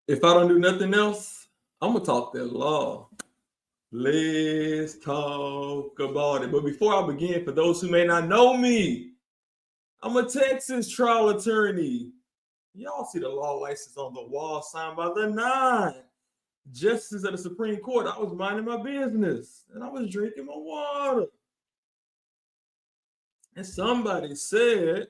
If I don't do nothing else, I'm gonna talk that law. Let's talk about it. But before I begin, for those who may not know me, I'm a Texas trial attorney. Y'all see the law license on the wall signed by the 9 justices of the Supreme Court. I was minding my business and I was drinking my water. And somebody said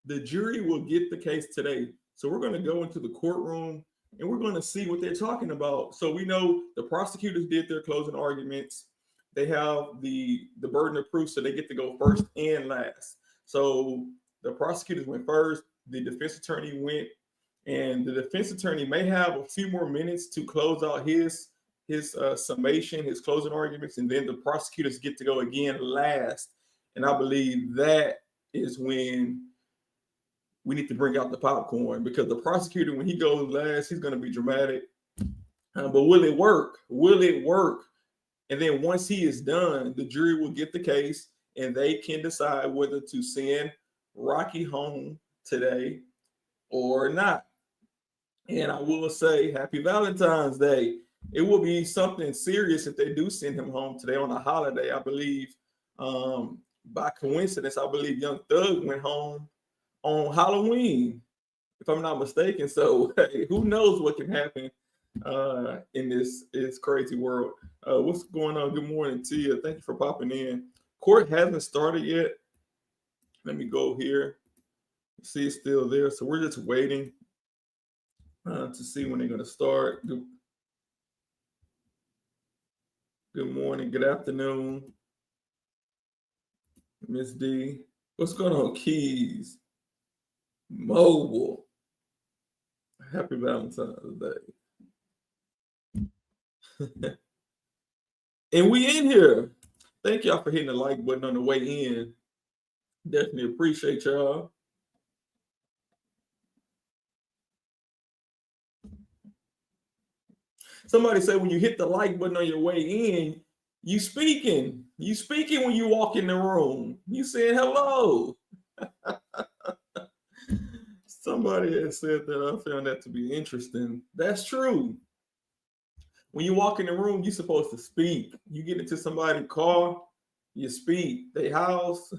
the jury will get the case today. So we're going to go into the courtroom and we're going to see what they're talking about. So we know the prosecutors did their closing arguments. They have the burden of proof, so they get to go first and last. So the prosecutors went first, the defense attorney went, and the defense attorney may have a few more minutes to close out his summation, his closing arguments, and then the prosecutors get to go again last. And I believe that is when we need to bring out the popcorn, because the prosecutor, when he goes last, he's going to be dramatic. But will it work? Will it work? And then once he is done, the jury will get the case and they can decide whether to send Rocky home today or not. And I will say happy Valentine's Day. It will be something serious if they do send him home today on a holiday. I believe by coincidence, I believe Young Thug went home on Halloween, if I'm not mistaken. So hey, who knows what can happen in this crazy world. What's going on? Good morning to you. Thank you for popping in. Court hasn't started yet. Let me go here. See, it's still there. So we're just waiting to see when they're going to start. Good morning. Good afternoon, Miss D. What's going on, Keys? Mogul. Happy Valentine's Day. And we in here. Thank y'all for hitting the like button on the way in. Definitely appreciate y'all. Somebody said when you hit the like button on your way in, you speaking. You speaking when you walk in the room. You saying hello. Somebody has said that. I found that to be interesting. That's true. When you walk in the room, you're supposed to speak. You get into somebody's car, you speak. They house.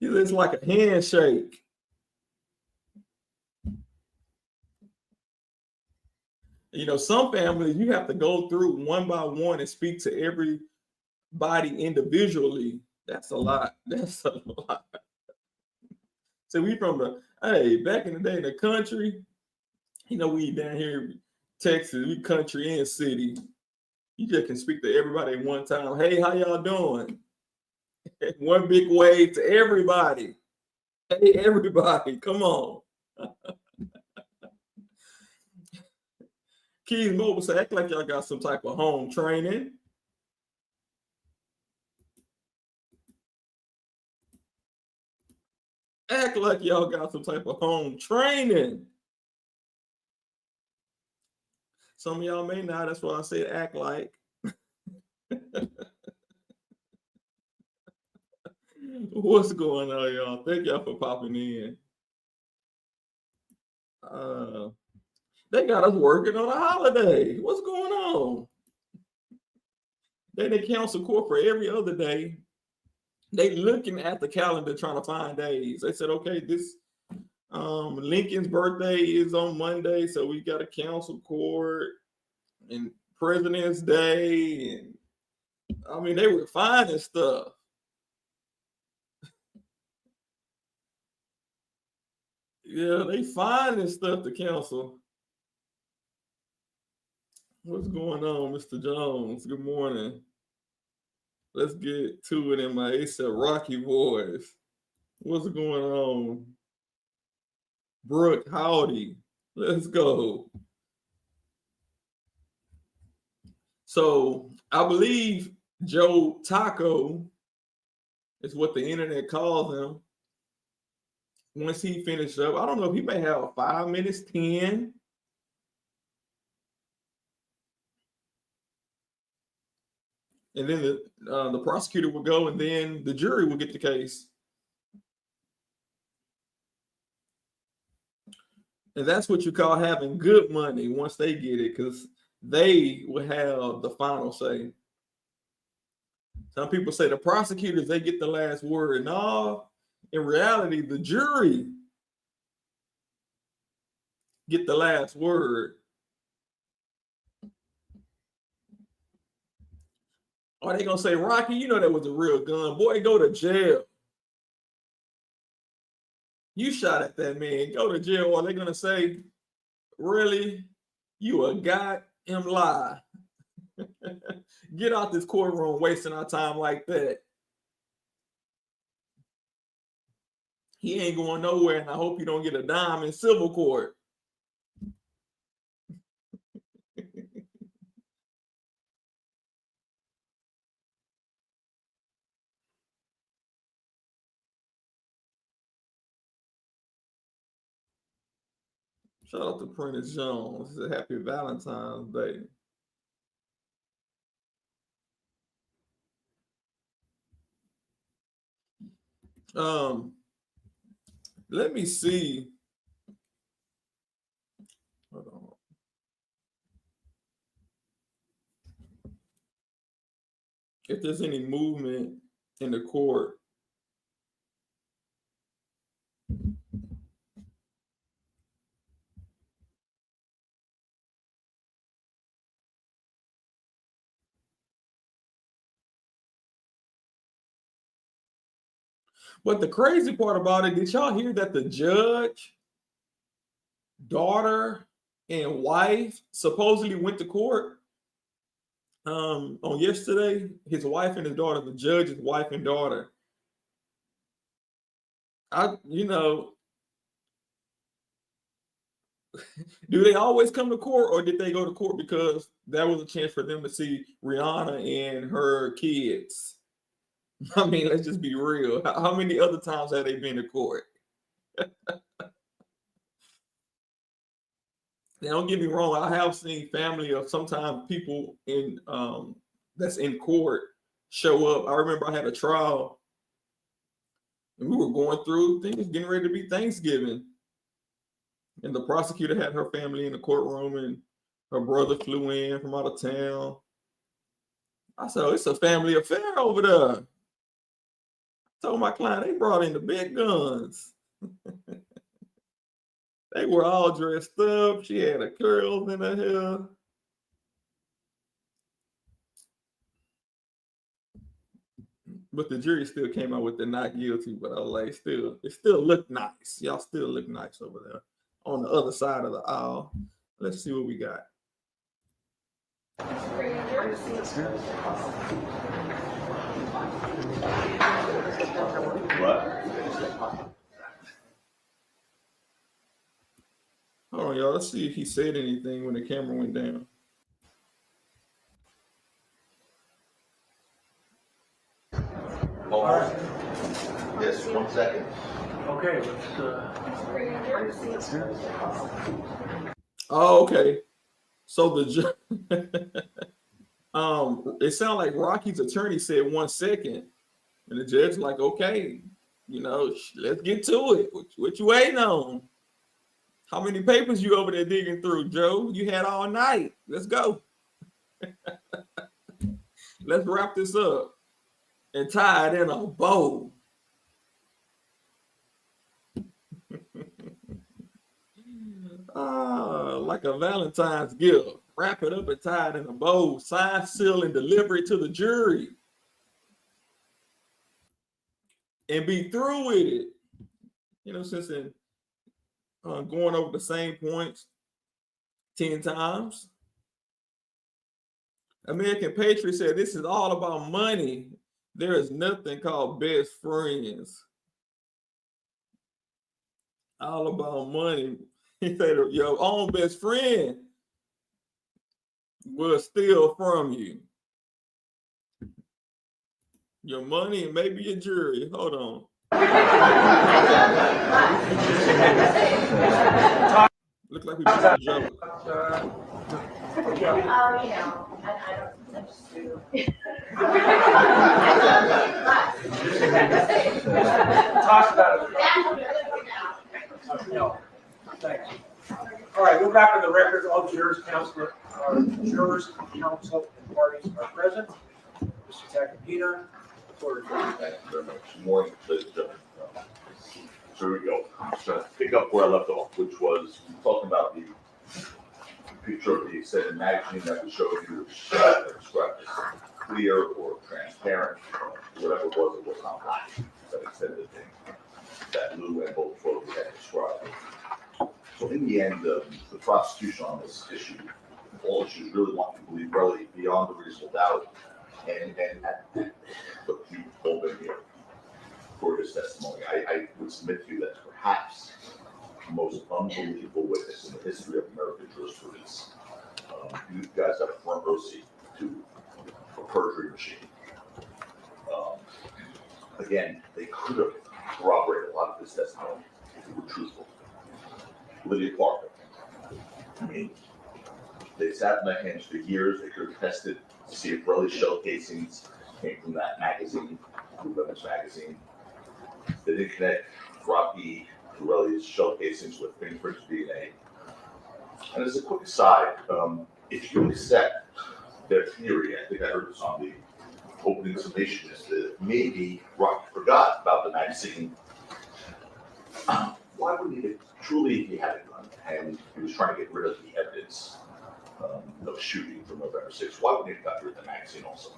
It's like a handshake. You know, some families you have to go through one by one and speak to everybody individually. That's a lot. That's a lot. So we from back in the day in the country, you know, we down here in Texas, we country and city. You just can speak to everybody at one time. Hey, how y'all doing? One big wave to everybody. Hey, everybody, come on. Keys Mobile say, act like y'all got some type of home training. Act like y'all got some type of home training. Some of y'all may not. That's why I say act like. What's going on, y'all? Thank y'all for popping in. They got us working on a holiday. What's going on? They cancel court for every other day. They looking at the calendar trying to find days. They said, okay, this Lincoln's birthday is on Monday, so we got to cancel court, and President's Day, and I mean they were finding stuff. Yeah, they finding stuff to cancel. What's going on, Mr. Jones? Good morning. Let's get to it in my A$AP Rocky voice. What's going on? Brooke, howdy. Let's go. So I believe Joe Taco is what the internet calls him. Once he finished up, I don't know if he may have 5 minutes, 10. And then the prosecutor will go, and then the jury will get the case. And that's what you call having good money once they get it, because they will have the final say. Some people say the prosecutors, they get the last word. No, in reality, the jury get the last word. Are they gonna say, Rocky, you know that was a real gun? Boy, go to jail. You shot at that man, go to jail. Or are they gonna say, really? You a goddamn lie. Get out this courtroom wasting our time like that. He ain't going nowhere, and I hope you don't get a dime in civil court. Shout out to Prentice Jones. It's a happy Valentine's Day. Let me see. Hold on. If there's any movement in the court. But the crazy part about it, did y'all hear that the judge, daughter, and wife supposedly went to court on yesterday? His wife and his daughter, the judge's wife and daughter. Do they always come to court, or did they go to court because that was a chance for them to see Rihanna and her kids? I mean, let's just be real. How many other times have they been to court? Now, don't get me wrong. I have seen family of sometimes people in that's in court show up. I remember I had a trial, and we were going through things, getting ready to be Thanksgiving, and the prosecutor had her family in the courtroom, and her brother flew in from out of town. I said, "Oh, it's a family affair over there." I told my client they brought in the big guns. They were all dressed up. She had her curls in her hair. But the jury still came out with the not guilty. But I was like, it still looked nice. Y'all still look nice over there on the other side of the aisle. Let's see what we got. What? Hold on, y'all. Let's see if he said anything when the camera went down. All right. Yes, 1 second. Okay, let's Oh, okay. So the it sounded like Rocky's attorney said 1 second, and the judge like, okay, let's get to it. What you waiting on? How many papers you over there digging through, Joe? You had all night. Let's go. Let's wrap this up and tie it in a bow. Like a Valentine's gift. Wrap it up and tie it in a bow. Sign, seal, and deliver it to the jury. And be through with it. Since in going over the same points 10 times. American Patriot said, this is all about money. There is nothing called best friends. All about money. He said, your own best friend will steal from you. Your money and maybe your jury. Hold on. Look like we missed a joke. talk about it. Thanks. All right, go back to the record. All jurors, counselor, jurors, counsel, and parties are present. Mr. Takapina, floor is yours. Thank you very much. Good morning, ladies and gentlemen. So here we go. I'm just gonna pick up where I left off, which was talking about the picture of the extended magazine that we showed you, which described as clear or transparent, whatever it was not black. That extended thing that Lou and both photos had described. So in the end, the prosecution on this issue, all issues really want to believe Relli beyond a reasonable doubt, and look, you've all been here for his testimony. I would submit to you that perhaps the most unbelievable witness in the history of American jurisprudence. You guys have a front row seat to a perjury machine. Again, they could have corroborated a lot of his testimony if they were truthful. Lydia Parker. I mean, they sat in their hands for years. They could have tested to see if Relli's shell casings came from that magazine, the women's magazine. They didn't connect Rocky to Relli's shell casings with fingerprint DNA. And as a quick aside, if you accept their theory, I think I heard this on the opening summation, is that maybe Rocky forgot about the magazine. Why wouldn't he? Truly, if he had a gun and he was trying to get rid of the evidence of shooting from November 6th, why wouldn't he have got rid of the magazine also?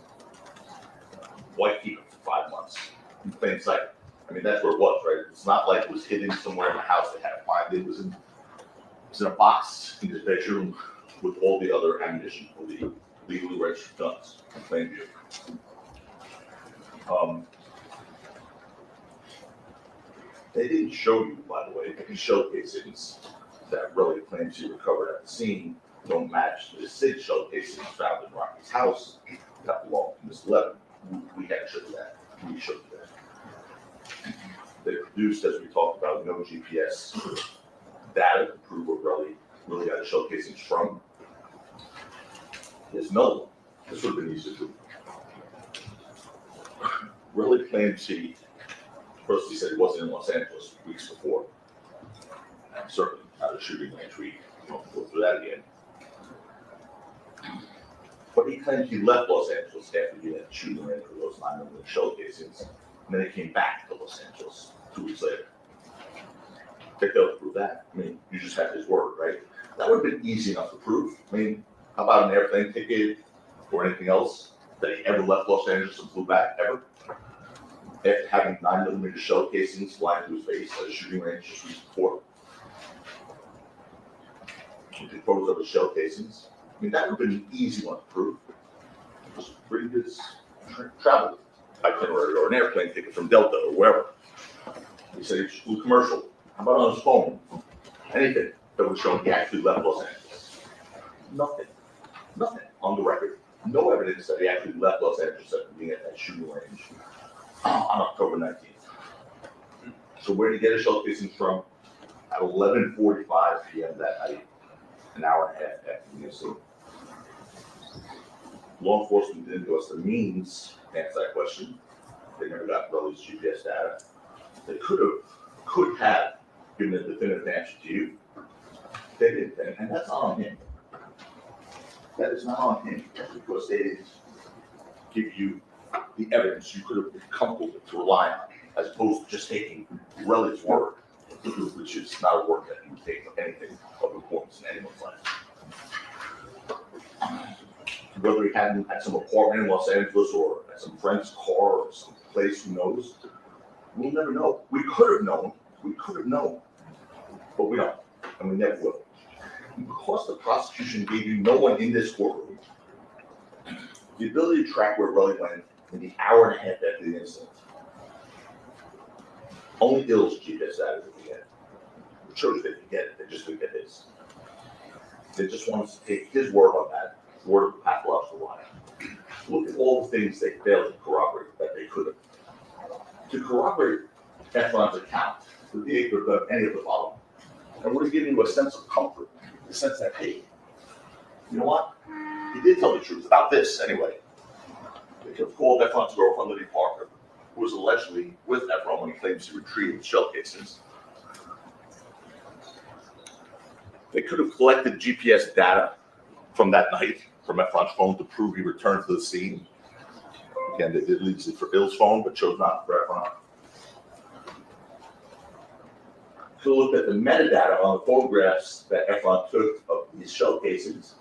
Why keep it for 5 months in plain sight? I mean, that's where it was, right? It's not like it was hidden somewhere in the house they had to find it. It was in a box in his bedroom with all the other ammunition for the legally registered guns in plain view. They didn't show you, by the way, the shell casings that Relli claims he recovered at the scene don't match the 6 shell casings found in Rocky's house that belonged to Miss Levin. We had to show you that. We showed you that. They produced, as we talked about, no GPS data to prove where Relli really got the shell casings from. There's another one. This would have been easy to do. Relli claims first he said he wasn't in Los Angeles weeks before. And certainly not a shooting range. We won't go through that again. But he claims he left Los Angeles after being at the shooting range for those 9mm shell casings. And then he came back to Los Angeles 2 weeks later. They failed to prove that. I mean, you just have his word, right? That would have been easy enough to prove. I mean, how about an airplane ticket or anything else that he ever left Los Angeles and flew back, ever? After having 9mm shell casings flying through his face at a shooting range just weeks before. You took photos of the shell casings. I mean, that would have been an easy one to prove. Just bring his travel itinerary or an airplane ticket from Delta or wherever. He said he flew commercial. How about on his phone? Anything that would show he actually left Los Angeles. Nothing. Nothing on the record. No evidence that he actually left Los Angeles after being at that shooting range on October 19th. So where did he get his shell casings from? At 11:45 p.m. that night, an hour and a half after the incident. Law enforcement didn't give us the means to answer that question. They never got Relli's GPS data. They could have given a definitive answer to you. They didn't, and that's not on him. That is not on him because they didn't give you the evidence you could have been comfortable to rely on, as opposed to just taking Relli's word, which is not a word that you take for anything of importance in anyone's life. Whether he had him at some apartment in Los Angeles or at some friend's car or some place, who knows? We'll never know. We could have known, but we don't, and we never will. And because the prosecution gave you no one in this courtroom the ability to track where Relli went in the hour and a half after the incident, only Ill's GPS data that we get. It shows they didn't get it, they just didn't get his. They just wanted to take his word on that, word of the pathological liar. Look at all the things they failed to corroborate that they could have. To corroborate Ephron's account, the DA could have done any of the following. And would have given you a sense of comfort, the sense that, hey, you know what? He did tell the truth about this anyway. They could have called Ephron's girlfriend, Lydia Parker, who was allegedly with Ephron when he claims he retrieved shell casings. They could have collected GPS data from that night from Ephron's phone to prove he returned to the scene. Again, they did leave it for Bill's phone, but chose not for Ephron. So look at the metadata on the photographs that Ephron took of these shell casings,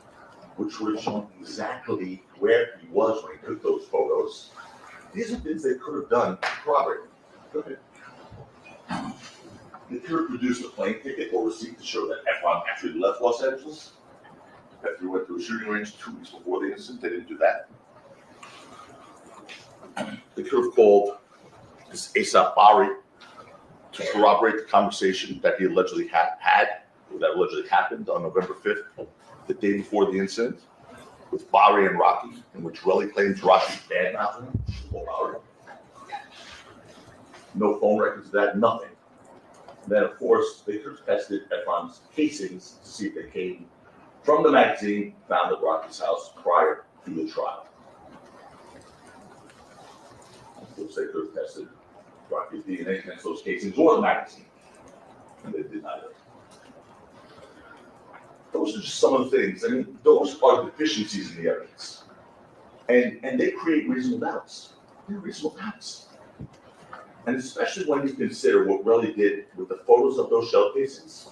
which would have shown exactly where he was when he took those photos. These are things they could have done to corroborate. Go ahead. They could have produced a plane ticket or receipt to show that Ephron actually left Los Angeles. After he went to a shooting range 2 weeks before the incident, they didn't do that. They could have called this ASAP Bari to corroborate the conversation that he allegedly had, or that allegedly happened on November 5th, the day before the incident, with Bari and Rocky, in which Relli claims Rocky badmouthed him. Bari. No phone records of that, nothing. And then, of course, they could have tested Ephron's casings to see if they came from the magazine found at Rocky's house prior to the trial. Of course, they could have tested Rocky's DNA against those casings or the magazine, and they did neither. Those are just some of the things. I mean, those are deficiencies in the evidence, and they create reasonable doubts. They're reasonable doubts, and especially when you consider what Relli did with the photos of those shell casings.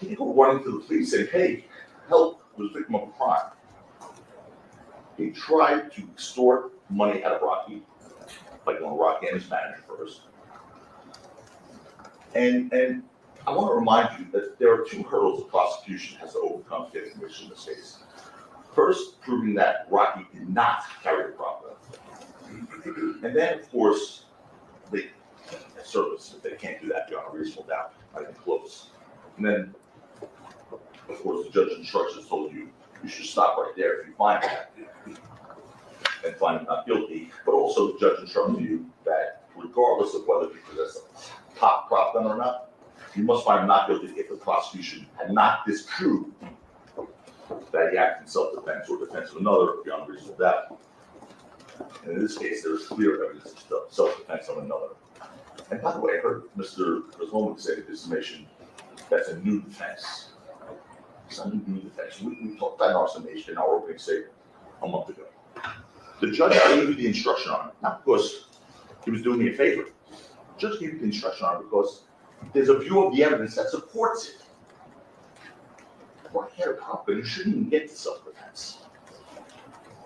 He didn't go running to the police saying, "Hey, help! I was a victim of a crime." He tried to extort money out of Rocky, like going to Rocky and his manager first. And I want to remind you that there are 2 hurdles the prosecution has to overcome to get conviction in this case. First, proving that Rocky did not carry the prop gun. And then, of course, they service, if they can't do that beyond a reasonable doubt, not even close. And then, of course, the judge's instructions told you should stop right there if you find that and find him not guilty. But also, the judge instructed you that regardless of whether he possessed a top prop gun or not, you must find him not guilty if the prosecution had not disproved that he acted in self-defense or defense of another beyond reasonable doubt. And in this case, there is clear evidence of self-defense of another. And by the way, I heard Mr. Roman say in his summation that's a new defense. It's not a new defense. We talked about arsonation in our opening statement a month ago. The judge gave me the instruction on it, not because he was doing me a favor. The judge gave me the instruction on it because there's a view of the evidence that supports it. Well, I had a prop gun, you shouldn't even get to self-defense.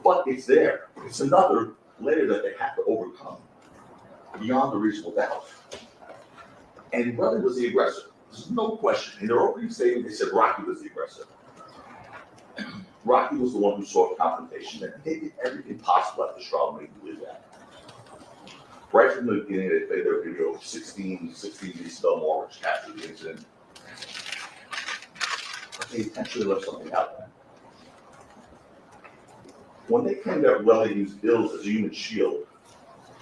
But it's there. It's another layer that they have to overcome beyond a reasonable doubt. And Relli was the aggressor. There's no question. In their opening statement, they said Rocky was the aggressor. Rocky was the one who sought confrontation, and they did everything possible at the trial to make you believe that. Right from the beginning, they played their video of 16 East Belmore, which captured the incident. But they intentionally left something out there. When they claimed that Relli used bills as a human shield,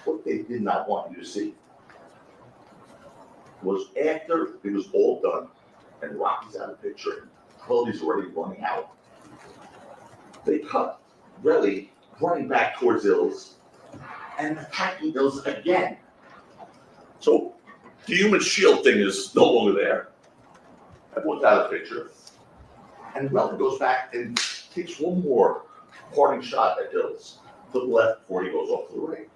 what they did not want you to see was after it was all done and Rocky's out of the picture and Relli's already running out, they cut Relli running back towards Ills and attacking Ills again. So the human shield thing is no longer there. Everyone's out of the picture. And Relli goes back and takes one more parting shot at Ills to the left before he goes off to the right.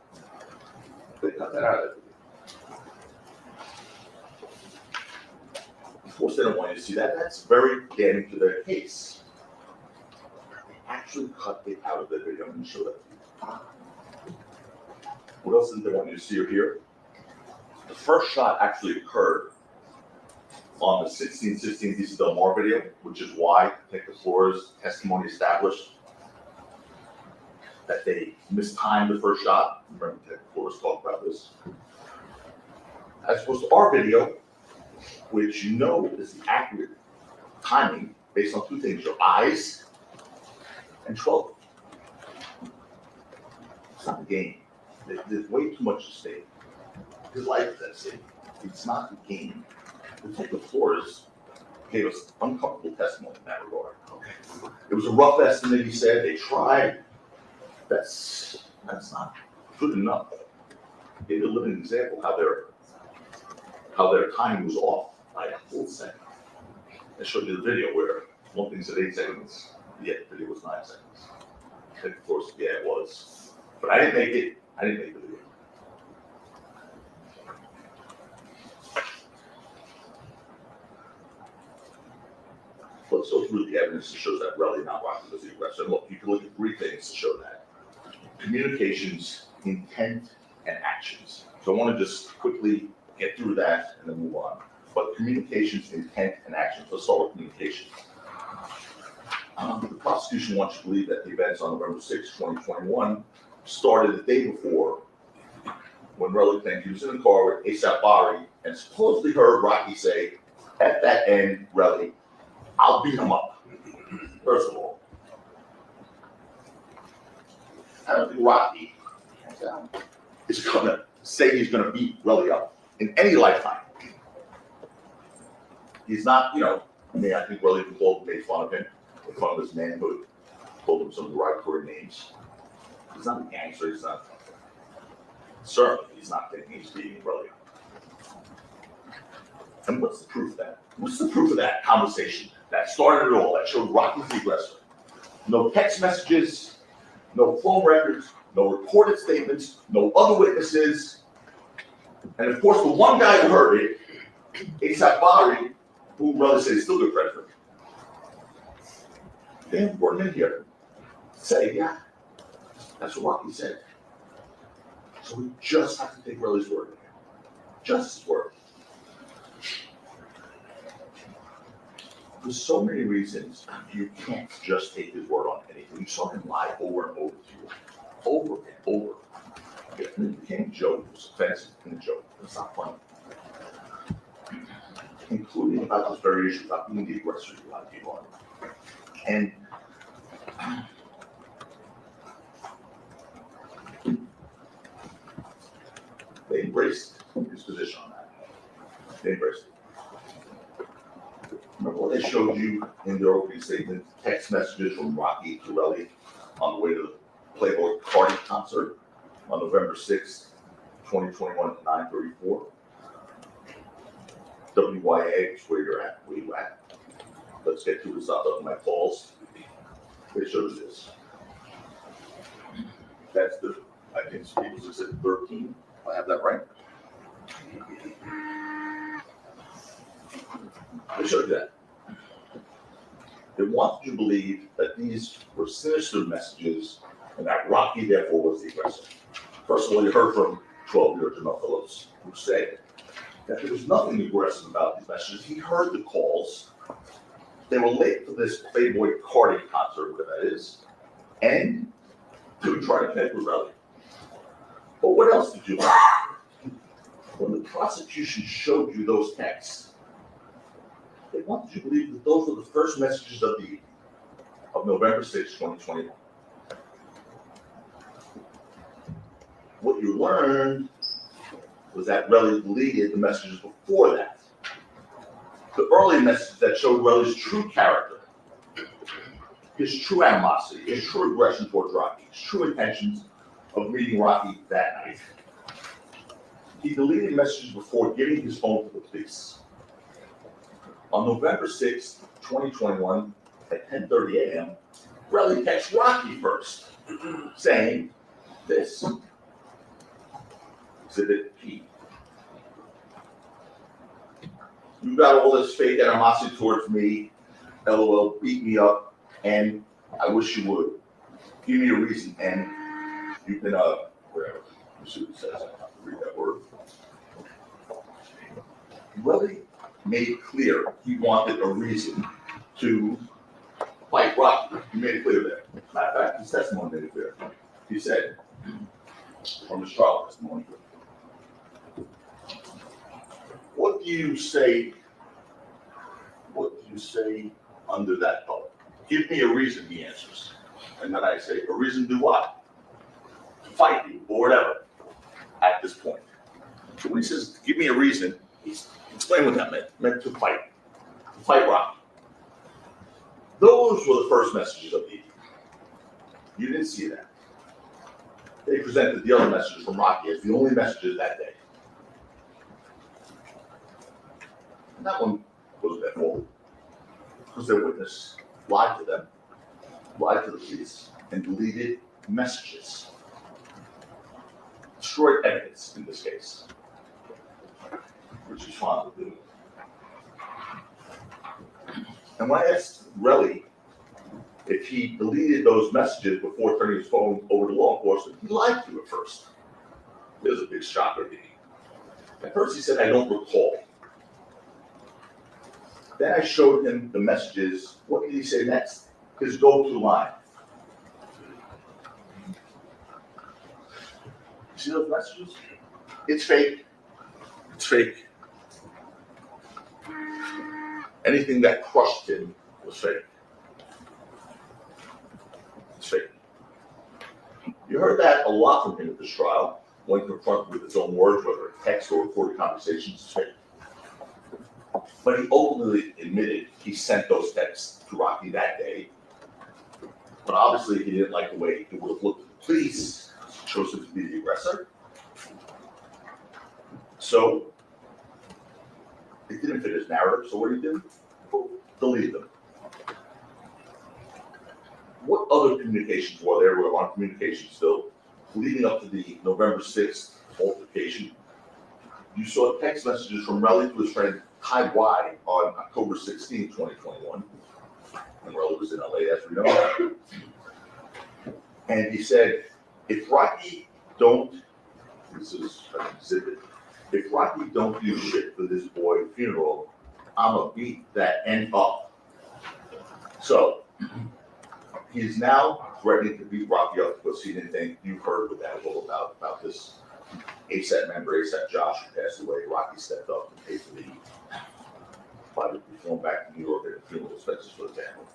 They cut that out of it. Of course, they don't want you to see that. That's very damning to their case. They actually cut it out of the video and show that to you. What else did they want you to see or hear? The first shot actually occurred on the 16 East Belmore video, which is why Detective Flores' testimony established that they mistimed the first shot. Remember, Detective Flores talked about this. As opposed to our video, which you know is the accurate timing based on 2 things, your eyes and 12. It's not a game. There's way too much at stake. His life is at stake. It's not a game. Detective Flores gave us uncomfortable testimony in that regard. Okay. It was a rough estimate, he said. They tried. That's not good enough. He gave a living example how their timing was off by a full second. I showed you the video where one thing said 8 seconds, yeah, the video was 9 seconds. And of course, yeah, it was. But I didn't make it. I didn't make the video. Let's go through the evidence that shows that Relli not Rakim was the aggressor. Look, you can look at 3 things to show that. Communications, intent, and actions. So I want to just quickly get through that and then move on. But communications, intent, and actions. Let's start with communications. The prosecution wants you to believe that the events on November 6, 2021 started the day before when Relli claimed he was in the car with A AP Relli and supposedly heard Rocky say, at that end, Relli, I'll beat him up. First of all, I don't think Rocky is going to say he's going to beat Relli up in any lifetime. He's not, I mean, I think Relli made fun of him, made fun of his manhood, told him some derogatory names. He's not a gangster, certainly he's not thinking he's beating Relli up. And what's the proof of that? What's the proof of that conversation that started it all, that showed Rocky's the aggressor? No text messages, no phone records, no recorded statements, no other witnesses. And of course, the one guy who heard it, A AP Relli, who Relli said is still good friend for me. They brought him in here to say, yeah, that's what Rocky said. So we just have to take Relli's word. Just his word. There's so many reasons you can't just take his word on anything. You saw him lie over and over to you. Over and over. It became a joke. It was offensive and a joke. It's not funny. Including about this very issue about being the aggressor you lied to you on. And they embraced his position on that. They embraced it. Remember what they showed you in their opening statement, text messages from Rocky to Relli on the way to the Playboy Cardi concert on November 6th, 2021 at 9:34. WYA is where you're at, where you at. Let's get to the stop of my calls. It shows this. That's the, I think people just said 13. I have that right. They showed you that. They wanted you to believe that these were sinister messages and that Rocky therefore was the aggressor. First of all, you heard from 12-year-old Jamel Phillips, who said that there was nothing aggressive about these messages. He heard the calls. They were late for this Playboy Cardi concert, whatever that is, and to try to connect with Relli. But what else did you learn? When the prosecution showed you those texts, they wanted you to believe that those were the first messages of the evening of November 6, 2021. What you learned was that Relli deleted the messages before that. The early messages that showed Relli's true character, his true animosity, his true aggression towards Rocky, his true intentions of meeting Rocky that night. He deleted messages before giving his phone to the police. On November 6, 2021, at 10:30 a.m., Relli texts Rocky first, saying this. Exhibit P. You got all this fake animosity towards me, LOL, beat me up, and I wish you would. Give me a reason, and you can, whatever, let's see what it says. I have to read that word. Relli made clear he wanted a reason to fight Rocky. He made it clear there. Matter of fact, his testimony made it clear. He said, from his trial testimony, what do you say under that thought? Give me a reason, he answers. And then I say, a reason to do what? To fight you, or whatever, at this point. So when he says, give me a reason, he's explain what that meant. It meant to fight Rocky. Those were the first messages of the evening. You didn't see that. They presented the other messages from Rocky as the only messages that day. And that one was that forward. because their witness lied to them, lied to the police, and deleted messages. Destroyed evidence in this case, which he's fond of doing. And when I asked Relli if he deleted those messages before turning his phone over to law enforcement, he lied to you at first. It was a big shocker to me. At first he said, I don't recall. Then I showed him the messages. What did he say next? His go-to line. See those messages? It's fake. It's fake. Anything that crushed him was fake. It's fake. You heard that a lot from him at this trial. When confronted with his own words, whether a text or recorded conversations, it's fake. But he openly admitted he sent those texts to Rocky that day. But obviously he didn't like the way it would have looked to the police. He chose him to be the aggressor. So it didn't fit his narrative. So what did he do? Delete them. What other communications were there? We were on communication still, leading up to the November 6th altercation. You saw text messages from Relli to his friend Ty Y on October 16, 2021. And Relli was in LA, as we know. And he said, if Rocky don't, this is an exhibit, if Rocky don't do shit for this boy funeral, I'ma beat that end up. So, he's now threatening to beat Rocky up because he didn't think you've heard what that was all about this ASAP member, ASAP Josh, who passed away. Rocky stepped up and paid for the body to be flown back to New York and funeral expenses for the family.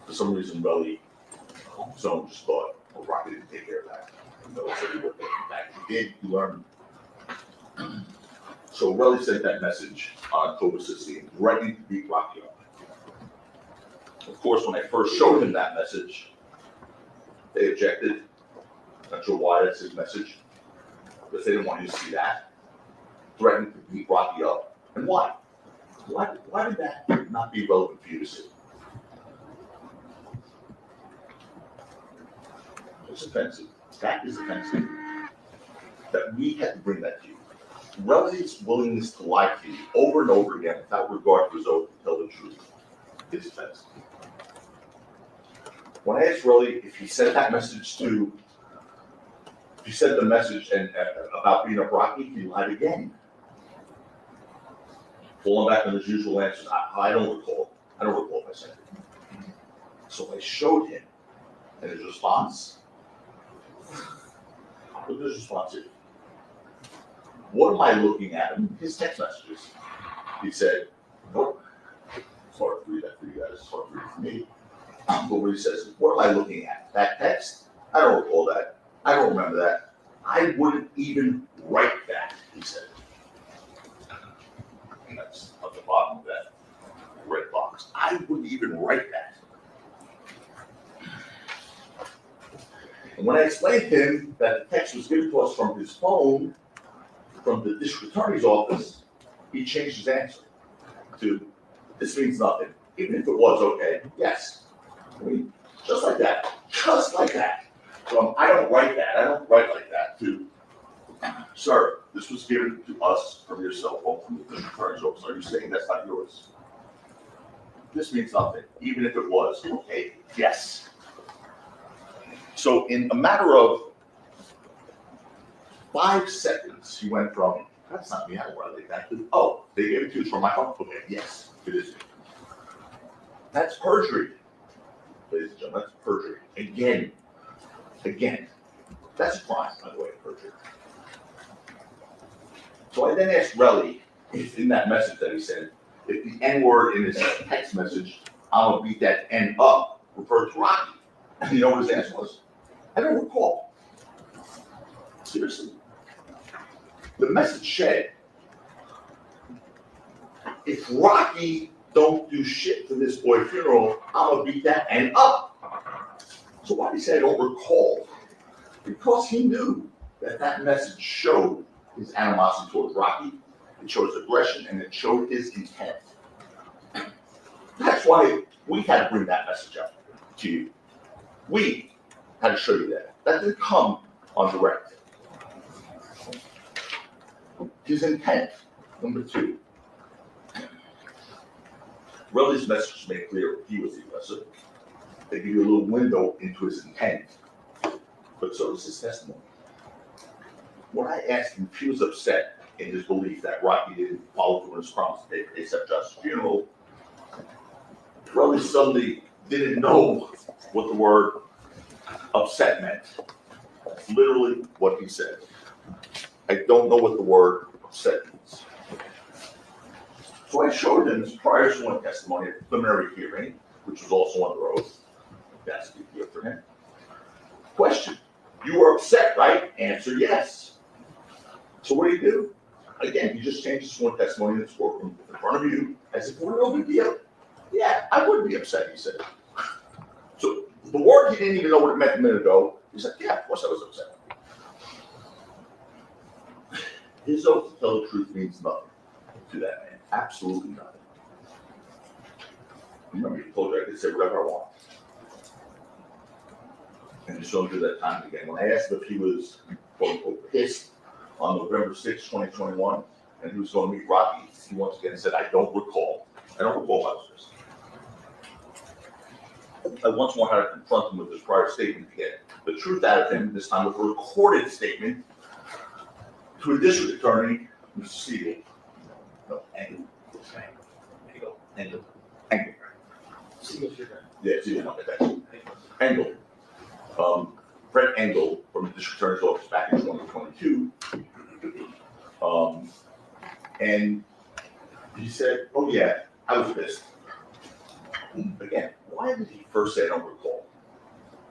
For some reason, Relli on his own just thought, well, Rocky didn't take care of that. So he would take it back. He did, he learned. So Relli sent that message on October 16th, threatening to beat Rocky up. Of course, when I first showed him that message, they objected. Not sure why that's his message, because they didn't want you to see that. Threatening to beat Rocky up. And why? Why did that not be relevant for you to see? It's offensive. That is offensive. That we had to bring that to you. Relli's willingness to lie to you over and over again without regard to his oath to tell the truth is offensive. When I asked Relli if he sent that message to, if he sent the message about beating up Rocky, he lied again. Falling back on his usual answers, I don't recall. I don't recall if I sent it. So I showed him, and his response, what was his response here? What am I looking at? His text messages. He said, nope. It's hard to read that for you guys. It's hard to read for me. But what he says is, what am I looking at? That text? I don't recall that. I don't remember that. I wouldn't even write that, he said. And that's at the bottom of that red box. I wouldn't even write that. And when I explained to him that the text was given to us from his phone, from the district attorney's office, he changed his answer to, this means nothing. Even if it was okay, yes. I mean, just like that. Just like that. So I don't write that. I don't write like that to, sir, this was given to us from your cell phone from the district attorney's office. Are you saying that's not yours? This means nothing. Even if it was, okay, yes. So in a matter of 5 seconds, he went from, that's not me, I don't write like that, to, oh, they gave it to you from my phone? Okay, yes, it is. That's perjury, ladies and gentlemen, that's perjury. Again, that's a crime, by the way, perjury. So I then asked Relli, if in that message that he sent, if the N-word in his text message, I'm gonna beat that N up, referred to Rocky. And you know what his answer was? I don't recall. Seriously. The message said, if Rocky don't do shit for this boy funeral, I'm gonna beat that N up. So why did he say I don't recall? Because he knew that message showed his animosity towards Rocky, it showed his aggression, and it showed his intent. That's that's why we had to bring that message up to you. We had to show you that. That didn't come on direct. His intent, number 2. Relli's message made clear he was the aggressor. They give you a little window into his intent, but so does his testimony. When I asked him if he was upset in his belief that Rocky didn't follow through on his promise to pay for ASAP Justice funeral, Relli suddenly didn't know what the word upset meant. That's literally what he said. I don't know what the word upset means. So I showed him his prior sworn testimony at the preliminary hearing, which was also under oath. That's a big deal for him. Question: you were upset, right? Answer: yes. So what do you do? Again, you just changed the sworn testimony in this courtroom in front of you as if it were no big deal. Yeah, I would be upset, he said. So the word he didn't even know what it meant a minute ago, he said, yeah, of course I was upset. His oath to tell the truth means nothing to that man. Absolutely nothing. Remember, he told you I could say whatever I want. And he showed you that time again. When I asked him if he was, quote unquote, pissed on November 6, 2021, and he was going to meet Rocky, he once again said, I don't recall. I don't recall I was pissed. I once more had to confront him with his prior statement to get the truth out of him, this time with a recorded statement to a district attorney, Mr. Siegel. No, Engel. Yeah, Siegel, no, that's Engel. Brett Engel from the district attorney's office back in 2022. And he said, oh yeah, I was pissed. Again, why did he first say I don't recall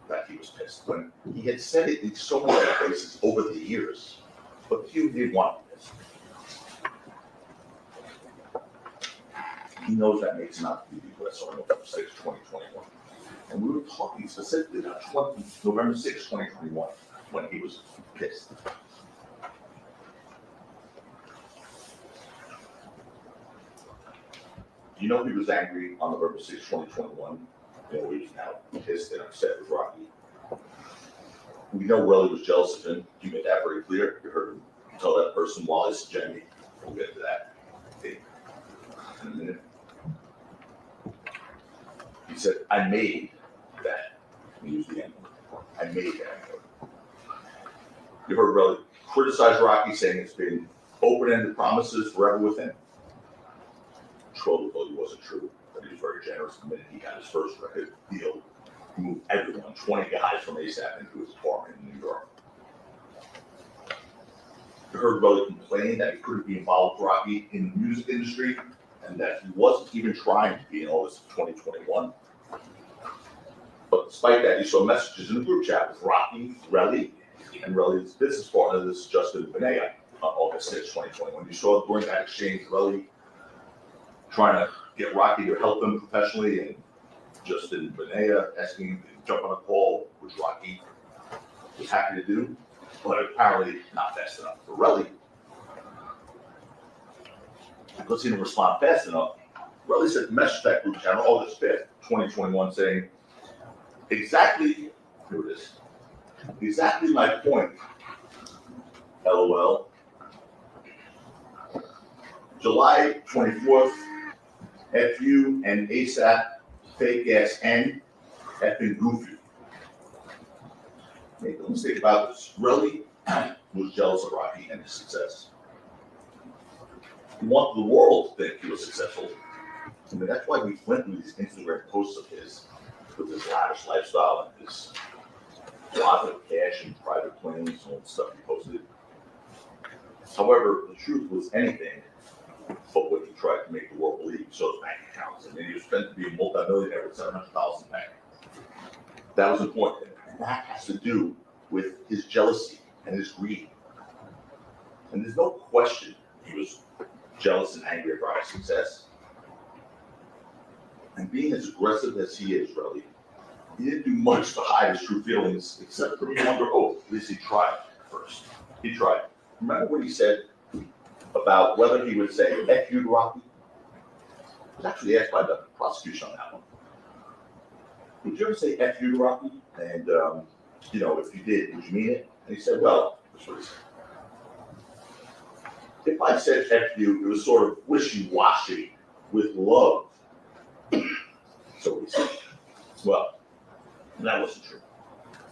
that he was pissed when he had said it in so many other places over the years, but few did want to be pissed. He knows that makes him out to be the aggressor on November 6, 2021. And we were talking specifically about November 6, 2021, when he was pissed. You know he was angry on November 6, 2021. You know, he was now pissed and upset with Rocky. We know Relli was jealous of him. He made that very clear. You heard him tell that person while he's Jenny. We'll get to that in a minute. He said, I made that. He used the N word. I made that word. You heard Relli criticize Rocky, saying it's been open-ended promises forever with him. Troll told you wasn't true, but he was very generous. The minute he got his first record deal, he moved everyone, 20 guys from ASAP into his apartment in New York. You heard Relli complain that he couldn't be involved with Rocky in the music industry and that he wasn't even trying to be in August of 2021. But despite that, you saw messages in the group chat with Rocky, Relli, and Relli's business partner, this is Justin Benea, on August 6, 2021. You saw during that exchange, Relli trying to get Rocky to help him professionally, and Justin Benea asking him to jump on a call, which Rocky was happy to do, but apparently not fast enough for Relli. Because he didn't respond fast enough, Relli sent a message to that group chat on August 5th, 2021, saying, exactly, here it is, exactly my point, LOL. July 24th, FU and ASAP, fake ass N, effing goofy. Make no mistake about this. Relli was jealous of Rocky and his success. He wanted the world to think he was successful. I mean, that's why we went through these Instagram posts of his with his lavish lifestyle and his lot of cash and private planes and all the stuff he posted. However, the truth was anything but what he tried to make the world believe. So his bank accounts. I mean, he was spent to be a multi-millionaire with $700,000 in bank. That was important. And that has to do with his jealousy and his greed. And there's no question he was jealous and angry about his success. And being as aggressive as he is, Relli, he didn't do much to hide his true feelings, except for being under oath. At least he tried first. He tried. Remember what he said about whether he would say, F you to Rocky? was actually asked by the prosecution on that one. Would you ever say F you to Rocky? And, you know, if you did, would you mean it? And he said, well, that's what he said. If I said F you, it was sort of wishy-washy with love. So he said, well, that wasn't true.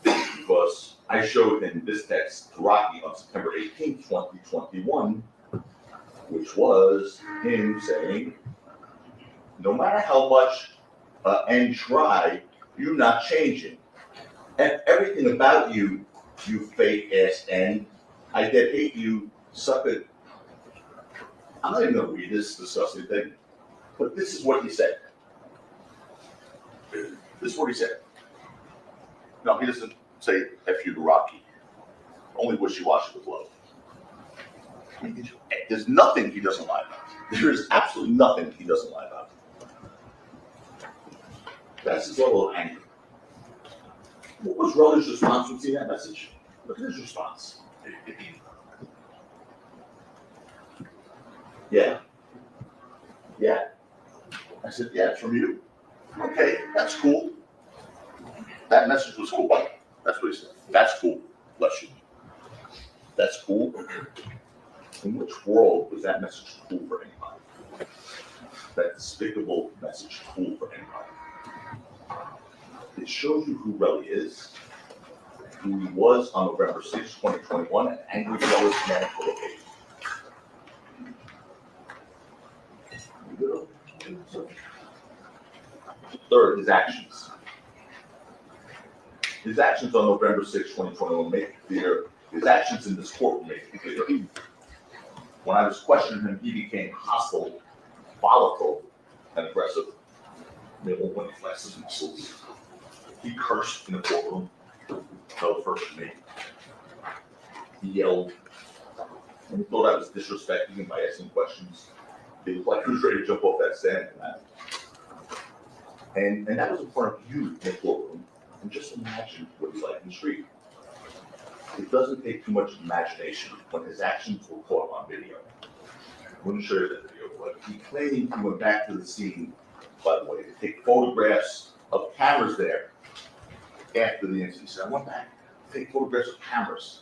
Because I showed him this text to Rocky on September 18, 2021, which was him saying, no matter how much and try, you're not changing. And everything about you, you fake ass N, I get hate you, suck it. I'm not even gonna read this disgusting thing, but this is what he said. This is what he said. No, he doesn't say F you to Rocky. Only wishy-washy with love. There's nothing he doesn't lie about. There is absolutely nothing he doesn't lie about. That's his level of anger. What was Relli's response when seeing that message? Look at his response. Yeah. Yeah. I said, yeah, it's from you. Okay, that's cool. That message was cool. That's what he said. That's cool. Bless you. That's cool. In which world was that message cool for anybody? That despicable message cool for anybody? It shows you who Relli is, who he was on November 6, 2021, an angry, jealous man full of hate. Third, his actions. His actions on November 6, 2021 make it clear. His actions in this courtroom make it clear. When I was questioning him, he became hostile, volatile, and aggressive. When he flexed his muscles. He cursed in the courtroom. Fell first to me. He yelled. And he thought I was disrespecting him by asking questions. He looked like he was ready to jump off that stand. And that was in front of you in the courtroom. And just imagine what he's like in the street. It doesn't take too much imagination when his actions were caught on video. I wouldn't show you that video, but he claimed he went back to the scene, by the way, to take photographs of cameras there after the incident. He said, I went back to take photographs of cameras.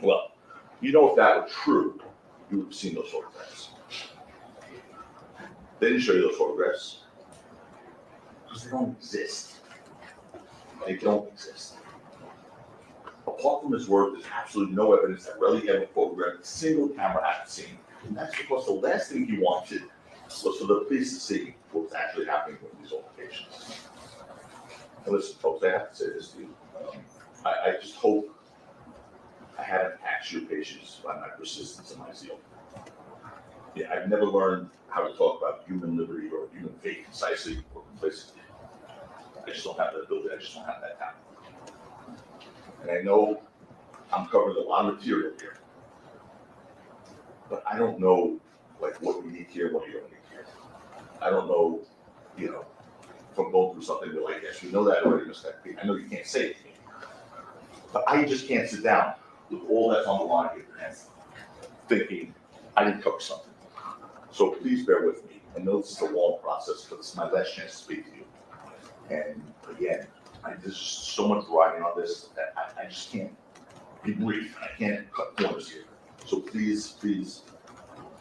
Well, you know, if that were true, you would have seen those photographs. They didn't show you those photographs because they don't exist. They don't exist. Apart from his word, there's absolutely no evidence that Relli ever photographed a single camera at the scene. And that's because the last thing he wanted was for the police to see what was actually happening with these altercations. And listen, folks, I have to say this to you. I just hope I haven't taxed your patience by my persistence and my zeal. Yeah, I've never learned how to talk about human liberty or human faith concisely or complacently. I just don't have that ability. I just don't have that talent. And I know I'm covering a lot of material here, but I don't know like what you need here, what you don't need here. I don't know, you know, if I'm going through something you're like, yes, you know that already, Mr. FP. I know you can't say it to me, but I just can't sit down with all that's on the line here and thinking I didn't cover something. So please bear with me. I know this is a long process, but this is my last chance to speak to you. And again, there's just so much riding on this that I just can't be brief. I can't cut corners here. So please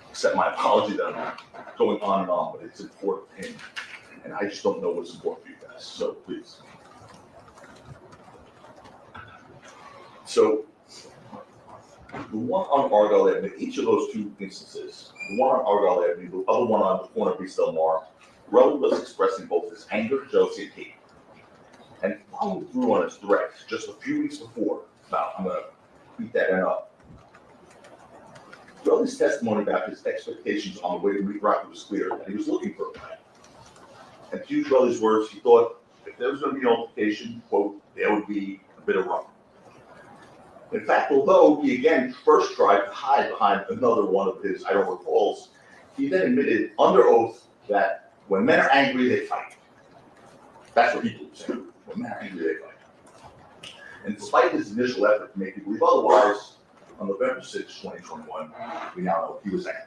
accept my apology that I'm going on and on, but it's important to him. And I just don't know what's important for you guys. So please. So the one on Argyle Avenue, each of those two instances, the one on Argyle Avenue, the other one on the corner of East Del Mar, Relli was expressing both his anger, jealousy, and hate. And following through on his threat just a few weeks before, now I'm going to beat that end up. Relli's testimony about his expectations on the way to meet Rocky was clear, and he was looking for a plan. And to use Relli's words, he thought if there was going to be an altercation, quote, there would be a bit of rough. In fact, although he again first tried to hide behind another one of his, I don't recalls, he then admitted under oath that when men are angry, they fight. That's what people would say. When men are angry, they fight. And despite his initial effort to make you believe otherwise, on November 6, 2021, we now know he was angry.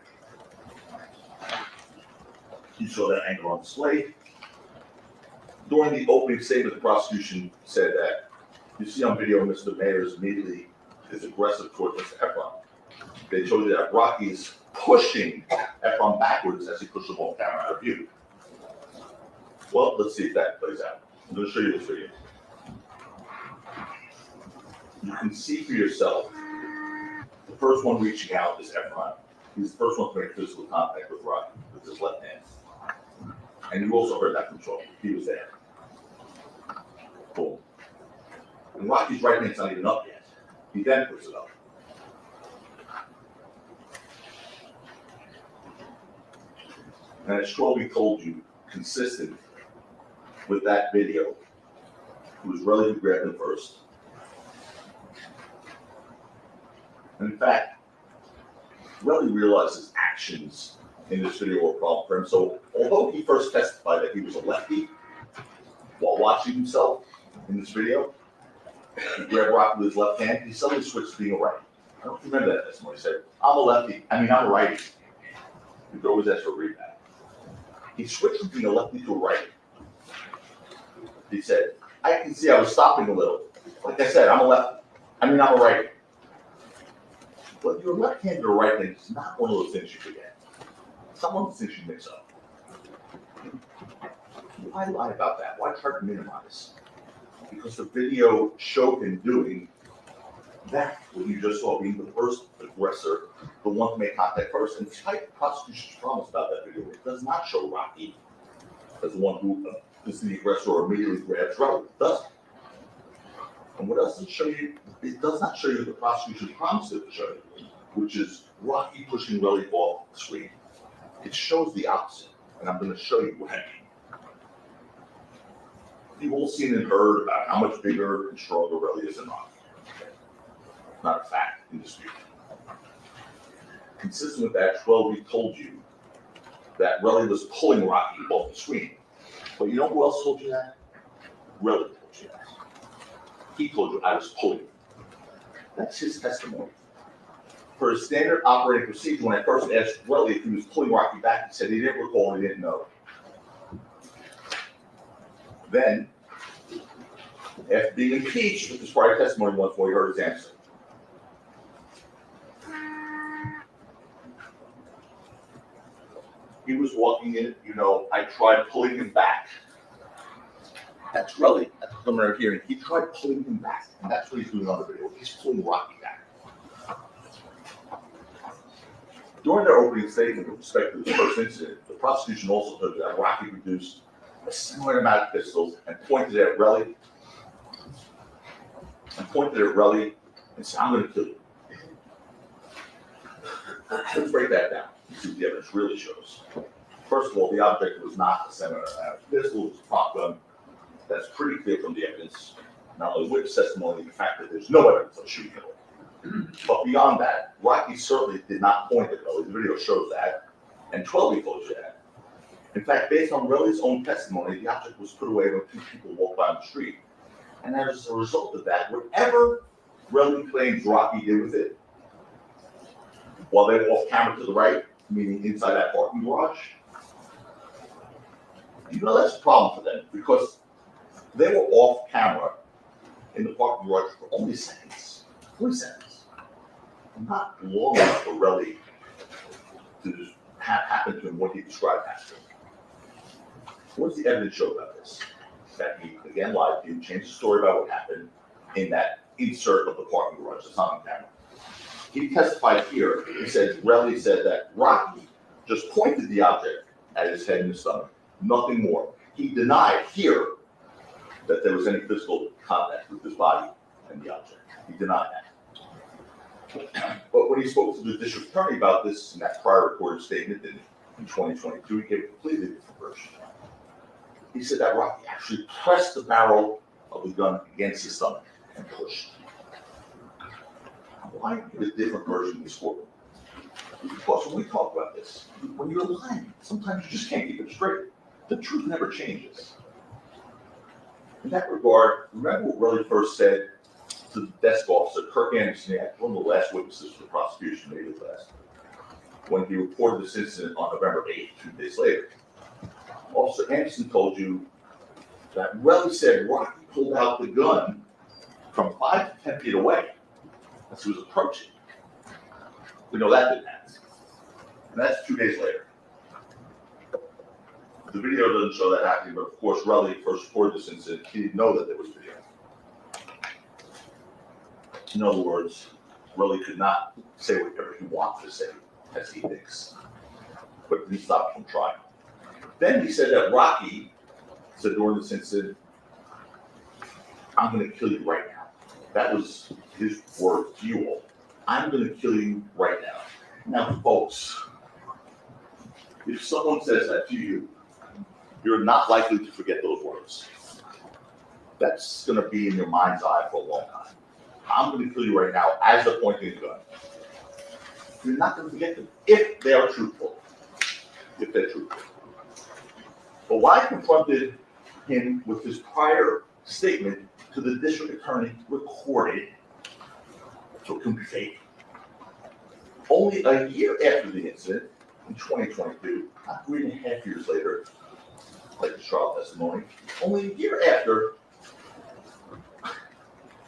You saw that angle on display. During the opening statement, the prosecution said that you see on video Mr. Mayers immediately is aggressive towards Mr. Ephron. They showed you that Rocky is pushing Ephron backwards as he pushes him off camera out of view. Well, let's see if that plays out. I'm going to show you this video. You can see for yourself, the first one reaching out is Ephron. He's the first one to make physical contact with Rocky with his left hand. And you also heard that from Charlie. He was there. Boom. And Rocky's right hand's not even up yet. He then puts it up. And as Strobey told you, consistent with that video, it was Relli who grabbed him first. And in fact, Relli realized his actions in this video were a problem for him. So although he first testified that he was a lefty while watching himself in this video, he grabbed Rocky with his left hand, he suddenly switched to being a righty. I don't remember that testimony. He said, I'm a lefty. I'm a righty. You could always ask for a read back. He switched from being a lefty to a righty. He said, I can see I was stopping a little. Like I said, I'm a lefty. I'm a righty. But your left-handed or right-handed is not one of those things you forget. It's not one of those things you mix up. Why lie about that? Why try to minimize? Because the video showed him doing that, what you just saw, being the first aggressor, the one to make contact first. And despite the prosecution's promise about that video, it does not show Rocky as the one who is the aggressor or immediately grabs Relli. It doesn't. And what else does it show you? It does not show you the prosecution promised it to show you, which is Rocky pushing Relli off the screen. It shows the opposite, and I'm going to show you what I mean. You've all seen and heard about how much bigger and stronger Relli is than Rocky. Not a fact in dispute. Consistent with that, 12 told you that Relli was pulling Rocky off the screen. But you know who else told you that? Relli told you that. He told you I was pulling. That's his testimony. For his standard operating procedure, when I first asked Relli if he was pulling Rocky back, he said he didn't recall, he didn't know. Then, after being impeached with his prior testimony once more, he heard his answer. He was walking in, I tried pulling him back. That's Relli, at the preliminary hearing. He tried pulling him back, and that's what he's doing on the video. He's pulling Rocky back. During their opening statement with respect to this first incident, the prosecution also told you that Rocky produced a semiautomatic pistol and pointed at Relli and said, I'm going to kill you. Let's break that down and see what the evidence really shows. First of all, the object was not a semiautomatic pistol, it was a prop gun. That's pretty clear from the evidence, not only witness testimony, the fact that there's no evidence of shooting at all. But beyond that, Rocky certainly did not point at Relli. The video shows that, and 12 told you that. In fact, based on Relli's own testimony, the object was put away when two people walked by on the street. And as a result of that, whatever Relli claims Rocky did with it, while they were off camera to the right, meaning inside that parking garage, that's a problem for them because they were off camera in the parking garage for only seconds. 3 seconds. Not long enough for Relli to just happen to him what he described happened. What does the evidence show about this? That he again lied to you, changed the story about what happened in that insert of the parking garage that's not on camera. He testified here, he said Relli said that Rocky just pointed the object at his head and his stomach, nothing more. He denied here that there was any physical contact with his body and the object. He denied that. But when he spoke to the district attorney about this in that prior recorded statement in 2022, he gave a completely different version. He said that Rocky actually pressed the barrel of the gun against his stomach and pushed. Why give a different version in this courtroom? Because when we talk about this, when you're lying, sometimes you just can't keep it straight. The truth never changes. In that regard, remember what Relli first said to the desk officer, Kirk Anderson, one of the last witnesses for the prosecution, maybe the last, when he reported this incident on November 8th, 2 days later. Officer Anderson told you that Relli said Rocky pulled out the gun from 5 to 10 feet away as he was approaching. We know that didn't happen. And that's 2 days later. The video doesn't show that happening, but of course, Relli first reported this incident. He didn't know that there was video. In other words, Relli could not say whatever he wanted to say, as he thinks. But he stopped from trying. Then he said that Rocky said during this incident, "I'm going to kill you right now." That was his word to you all. "I'm going to kill you right now." Now, folks, if someone says that to you, you're not likely to forget those words. That's going to be in your mind's eye for a long time. "I'm going to kill you right now," as they're pointing the gun. You're not going to forget them if they are truthful. If they're truthful. But why confronted him with his prior statement to the district attorney recorded, so it can be fake? Only a year after the incident, in 2022, not 3.5 years later, like the trial testimony, only a year after,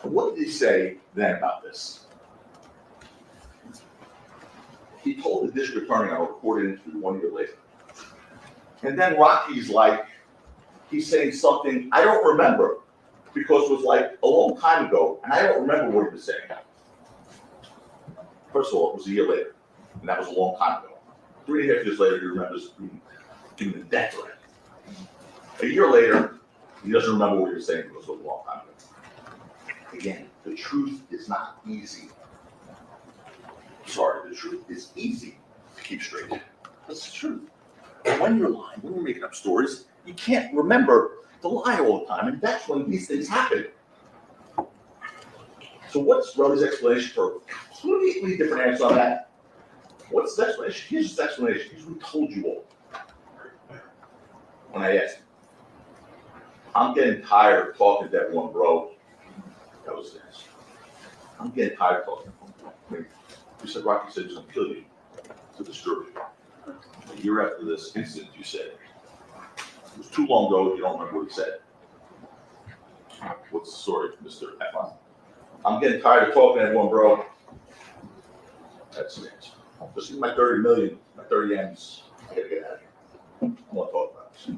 what did he say then about this? He told the district attorney, I recorded it 1 year later. And then Rocky's like, he's saying something I don't remember because it was like a long time ago, and I don't remember what he was saying. First of all, it was a year later, and that was a long time ago. 3.5 years later, he remembers giving the death threat. A year later, he doesn't remember what he was saying because it was a long time ago. Again, the truth is not easy. Sorry, the truth is easy to keep straight. That's the truth. And when you're lying, when you're making up stories, you can't remember the lie all the time, and that's when these things happen. So what's Relli's explanation for a completely different answer on that? What's the explanation? Here's his explanation. Here's what he told you all. When I asked him, "I'm getting tired of talking to everyone, bro." That was the answer. "I'm getting tired of talking to him." You said Rocky said he was going to kill you to disturb you. A year after this incident, you said, it was too long ago, you don't remember what he said. What's the story, Mr. Ephron? "I'm getting tired of talking to everyone, bro." That's the answer. Just give me my 30 million, my 30 M's. I gotta get out of here. I want to talk about this.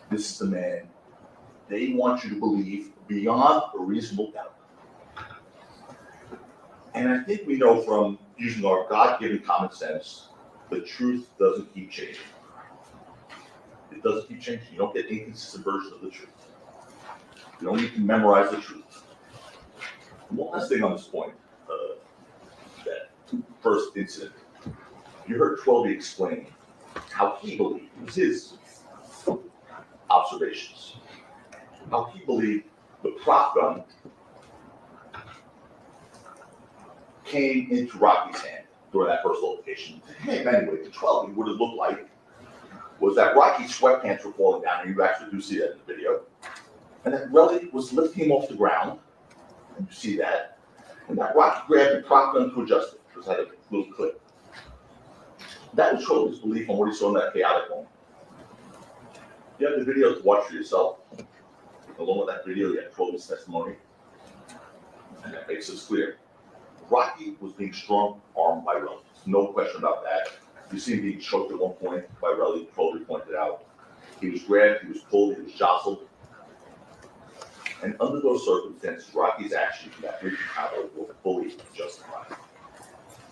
This is the man they want you to believe beyond a reasonable doubt. And I think we know from using our God-given common sense, the truth doesn't keep changing. It doesn't keep changing. You don't get inconsistent versions of the truth. You don't need to memorize the truth. And one last thing on this point, that first incident. You heard Twelby explain how he believed, it was his observations, how he believed the prop gun came into Rocky's hand during that first altercation. Anyway, to 12, what it looked like was that Rocky's sweatpants were falling down, and you actually do see that in the video. And that Relli was lifting him off the ground, and you see that. And that Rocky grabbed the prop gun to adjust it, because it had a little clip. That was Twelby's belief on what he saw in that chaotic moment. You have the video to watch for yourself. Along with that video, you have Twelby's testimony, and that makes it clear. Rocky was being strong-armed by Relli. No question about that. You see him being choked at one point by Relli, Twelby pointed out. He was grabbed, he was pulled, he was jostled. And under those circumstances, Rocky's actions in that brief encounter were fully justified.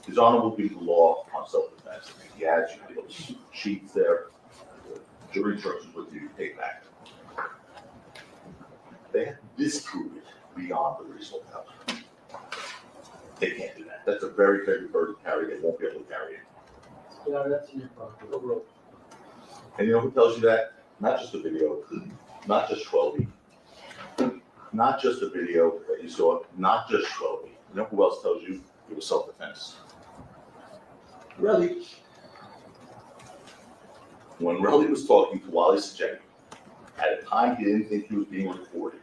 His Honor will be the law on self-defense. He has those sheets there, the jury instructions with you to take back. They have to disprove it beyond the reasonable doubt. They can't do that. That's a very heavy burden to carry. They won't be able to carry it. Yeah, that's in your problem. And you know who tells you that? Not just the video, not just Twelby, not just the video that you saw, not just Twelby. You know who else tells you it was self-defense? Relli. When Relli was talking to Wally Sajecki, at a time he didn't think he was being recorded.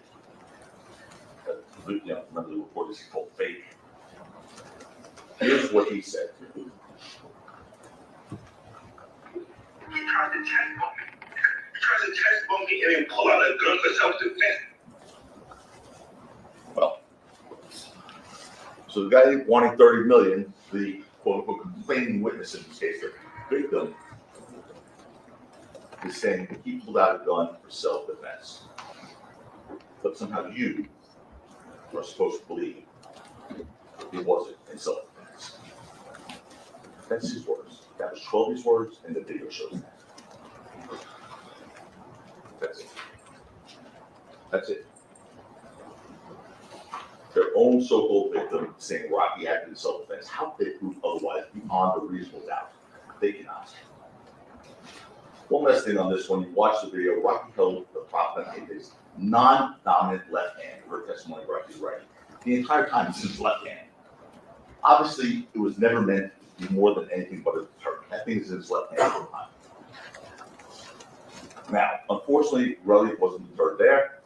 Remember the report is called fake. Here's what he said. tries to test bump me. He tries to test bump me and then pull out a gun for self-defense. Well, so the guy wanting 30 million, the quote-unquote complaining witness in this case, the victim, is saying that he pulled out a gun for self-defense. But somehow you are supposed to believe it wasn't in self-defense. That's his words. That was Shelby's words, and the video shows that. That's it. That's it. Their own so-called victim saying Rocky acted in self-defense. How could they prove otherwise beyond a reasonable doubt? They cannot. One last thing on this one. You watch the video. Rocky held the prop in his non-dominant left hand. Her testimony, Rocky's right. The entire time, it's his left hand. Obviously, it was never meant to be more than anything but a deterrent. That thing is in his left hand all the time. Now, unfortunately, Relli wasn't deterred there.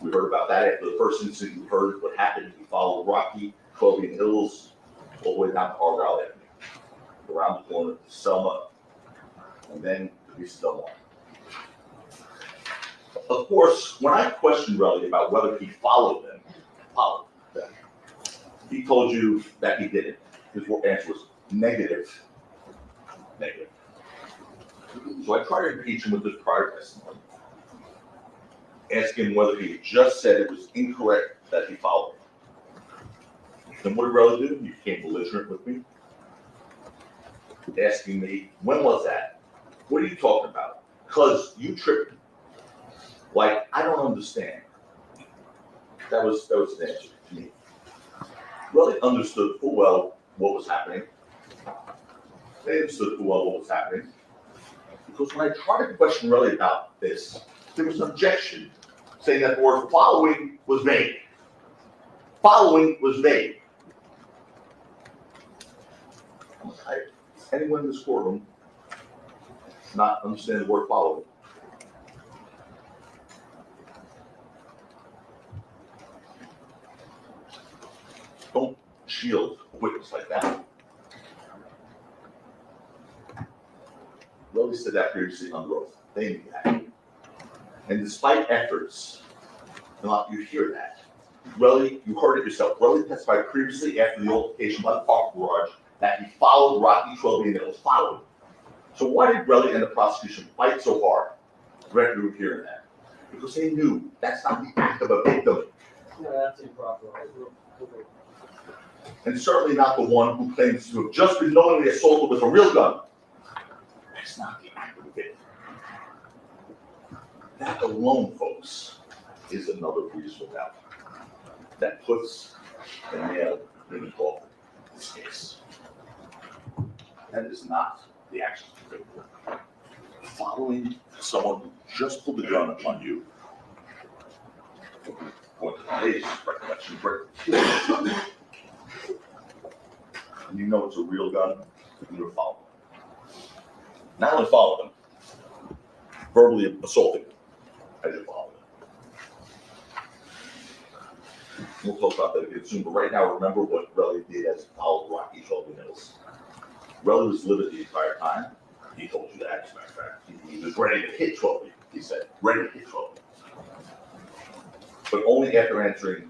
We heard about that after the first incident. We heard what happened. He followed Rocky, 12 Hills, all the way down to Argyle Avenue, around the corner to Selma, and then to East Delmar. Of course, when I questioned Relli about whether he followed them, he told you that he didn't. His answer was negative. Negative. So I tried to impeach him with his prior testimony, asking whether he just said it was incorrect that he followed him. Then what did Relli do? He became belligerent with me, asking me, when was that? What are you talking about? Because you tripped me. Like, I don't understand. That was his answer to me. Relli understood full well what was happening. They understood full well what was happening. Because when I tried to question Relli about this, there was an objection saying that the word following was vague. Following was vague. Anyone in this courtroom not understand the word following? Don't shield a witness like that. Relli said that previously under oath. They knew that. And despite efforts, you hear that. Relli, you heard it yourself. Relli testified previously after the altercation by the park garage that he followed Rocky 12 and it was followed. So why did Relli and the prosecution fight so hard? Directly with hearing that. Because they knew that's not the act of a victim. Yeah, that's improper. And certainly not the one who claims to have just been knowingly assaulted with a real gun. That's not the act of a victim. That alone, folks, is another reasonable doubt that puts the nail in the coffin in this case. That is not the action of the victim. Following someone who just pulled the gun upon you, going to the face, recollection, break. And you know it's a real gun, and you're following them. Not only follow them, verbally assaulting them as you follow them. We'll talk about that again soon, but right now remember what Relli did as he followed Rocky 12 Hills. Relli was livid the entire time. He told you that, as a matter of fact. He was ready to hit 12, he said, ready to hit 12. But only after answering,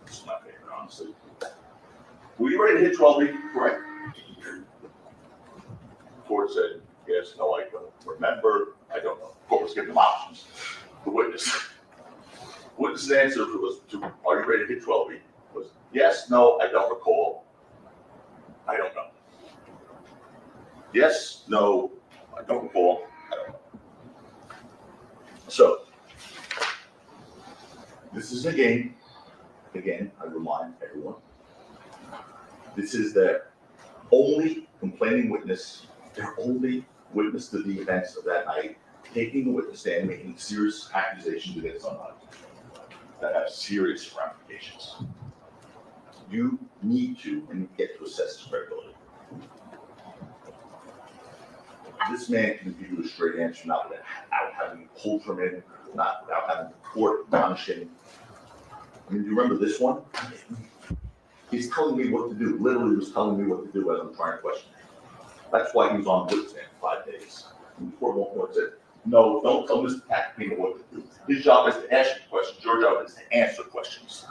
this is my favorite, honestly. Were you ready to hit 12? Right. Court said, yes, no, I don't remember, I don't know. Court was giving them options. The witness's answer was to, are you ready to hit 12? Was yes, no, I don't recall, I don't know. Yes, no, I don't recall, I don't know. So, this is a game. Again, I remind everyone. This is their only complaining witness, their only witness to the events of that night, taking the witness stand, making serious accusations against somebody that have serious ramifications. You need to and get to assess his credibility. This man can give you a straight answer, not without having pulled from him, not without having the court admonish him. I mean, do you remember this one? He's telling me what to do. Literally was telling me what to do as I'm trying to question him. That's why he was on witness stand for 5 days. And the court at one point said, no, don't tell Mr. Tacopina what to do. His job is to ask you questions. Your job is to answer questions.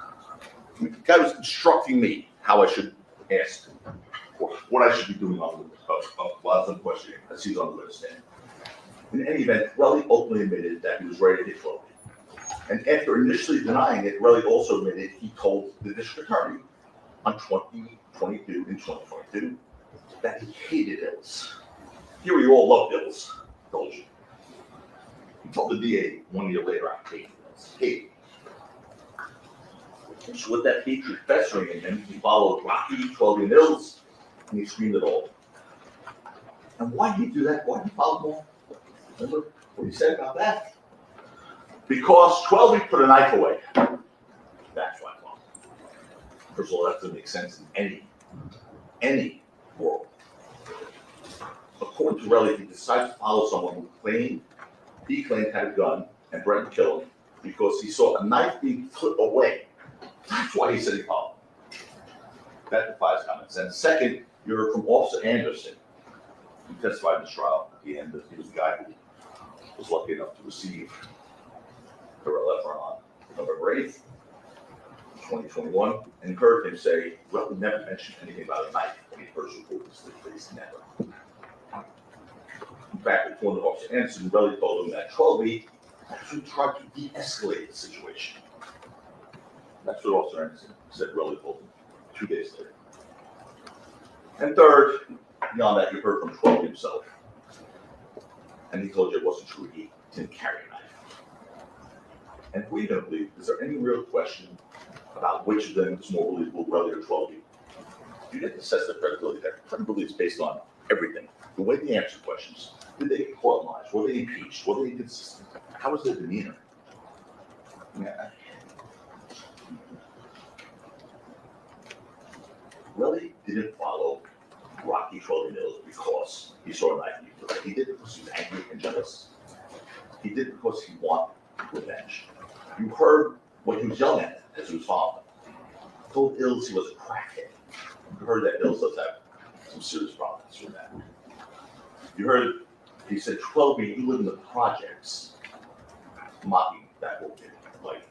The guy was instructing me how I should ask, or what I should be doing on the questioning as he's on the witness stand. In any event, Relli openly admitted that he was ready to hit Relli. And after initially denying it, Relli also admitted he told the district attorney on 2022 that he hated ills. Here we all love ills, told you. He told the DA 1 year later, I hate ills. Hate. So with that hatred festering in him, he followed Rocky, 12 and ills, and he screamed it all. And why did he do that? Why did he follow them all? Remember what he said about that? Because 12 put a knife away. That's why. First of all, that doesn't make sense in any world. According to Relli, he decided to follow someone who he claimed had a gun and threatened to kill him because he saw a knife being put away. That's why he said he followed. That defies common sense. Second, you heard from Officer Anderson, who testified in the trial at the end. He was the guy who was lucky enough to receive Terell Ephron on November 8th, 2021, and heard him say, well, he never mentioned anything about a knife when he first reported this to the police. Never. In fact, according to Officer Anderson, Relli told him that 12 actually tried to de-escalate the situation. That's what Officer Anderson said Relli told him 2 days later. And third, beyond that, you heard from 12 himself. And he told you it wasn't true. He didn't carry a knife. And if we don't believe, is there any real question about which of them is more believable, Relli or 12? You get to assess their credibility. Their credibility is based on everything. The way they answer questions. Did they get court lies? Were they impeached? Were they inconsistent? How was their demeanor? Relli didn't follow Rocky 12 Mills because he saw a knife. He did it because he was angry and jealous. He did it because he wanted revenge. You heard what he was yelling at as he was following him. He told Ills he was a crackhead. You heard that Ills does have some serious problems with that. You heard he said, 12 you live in the projects, mocking that whole thing. Like,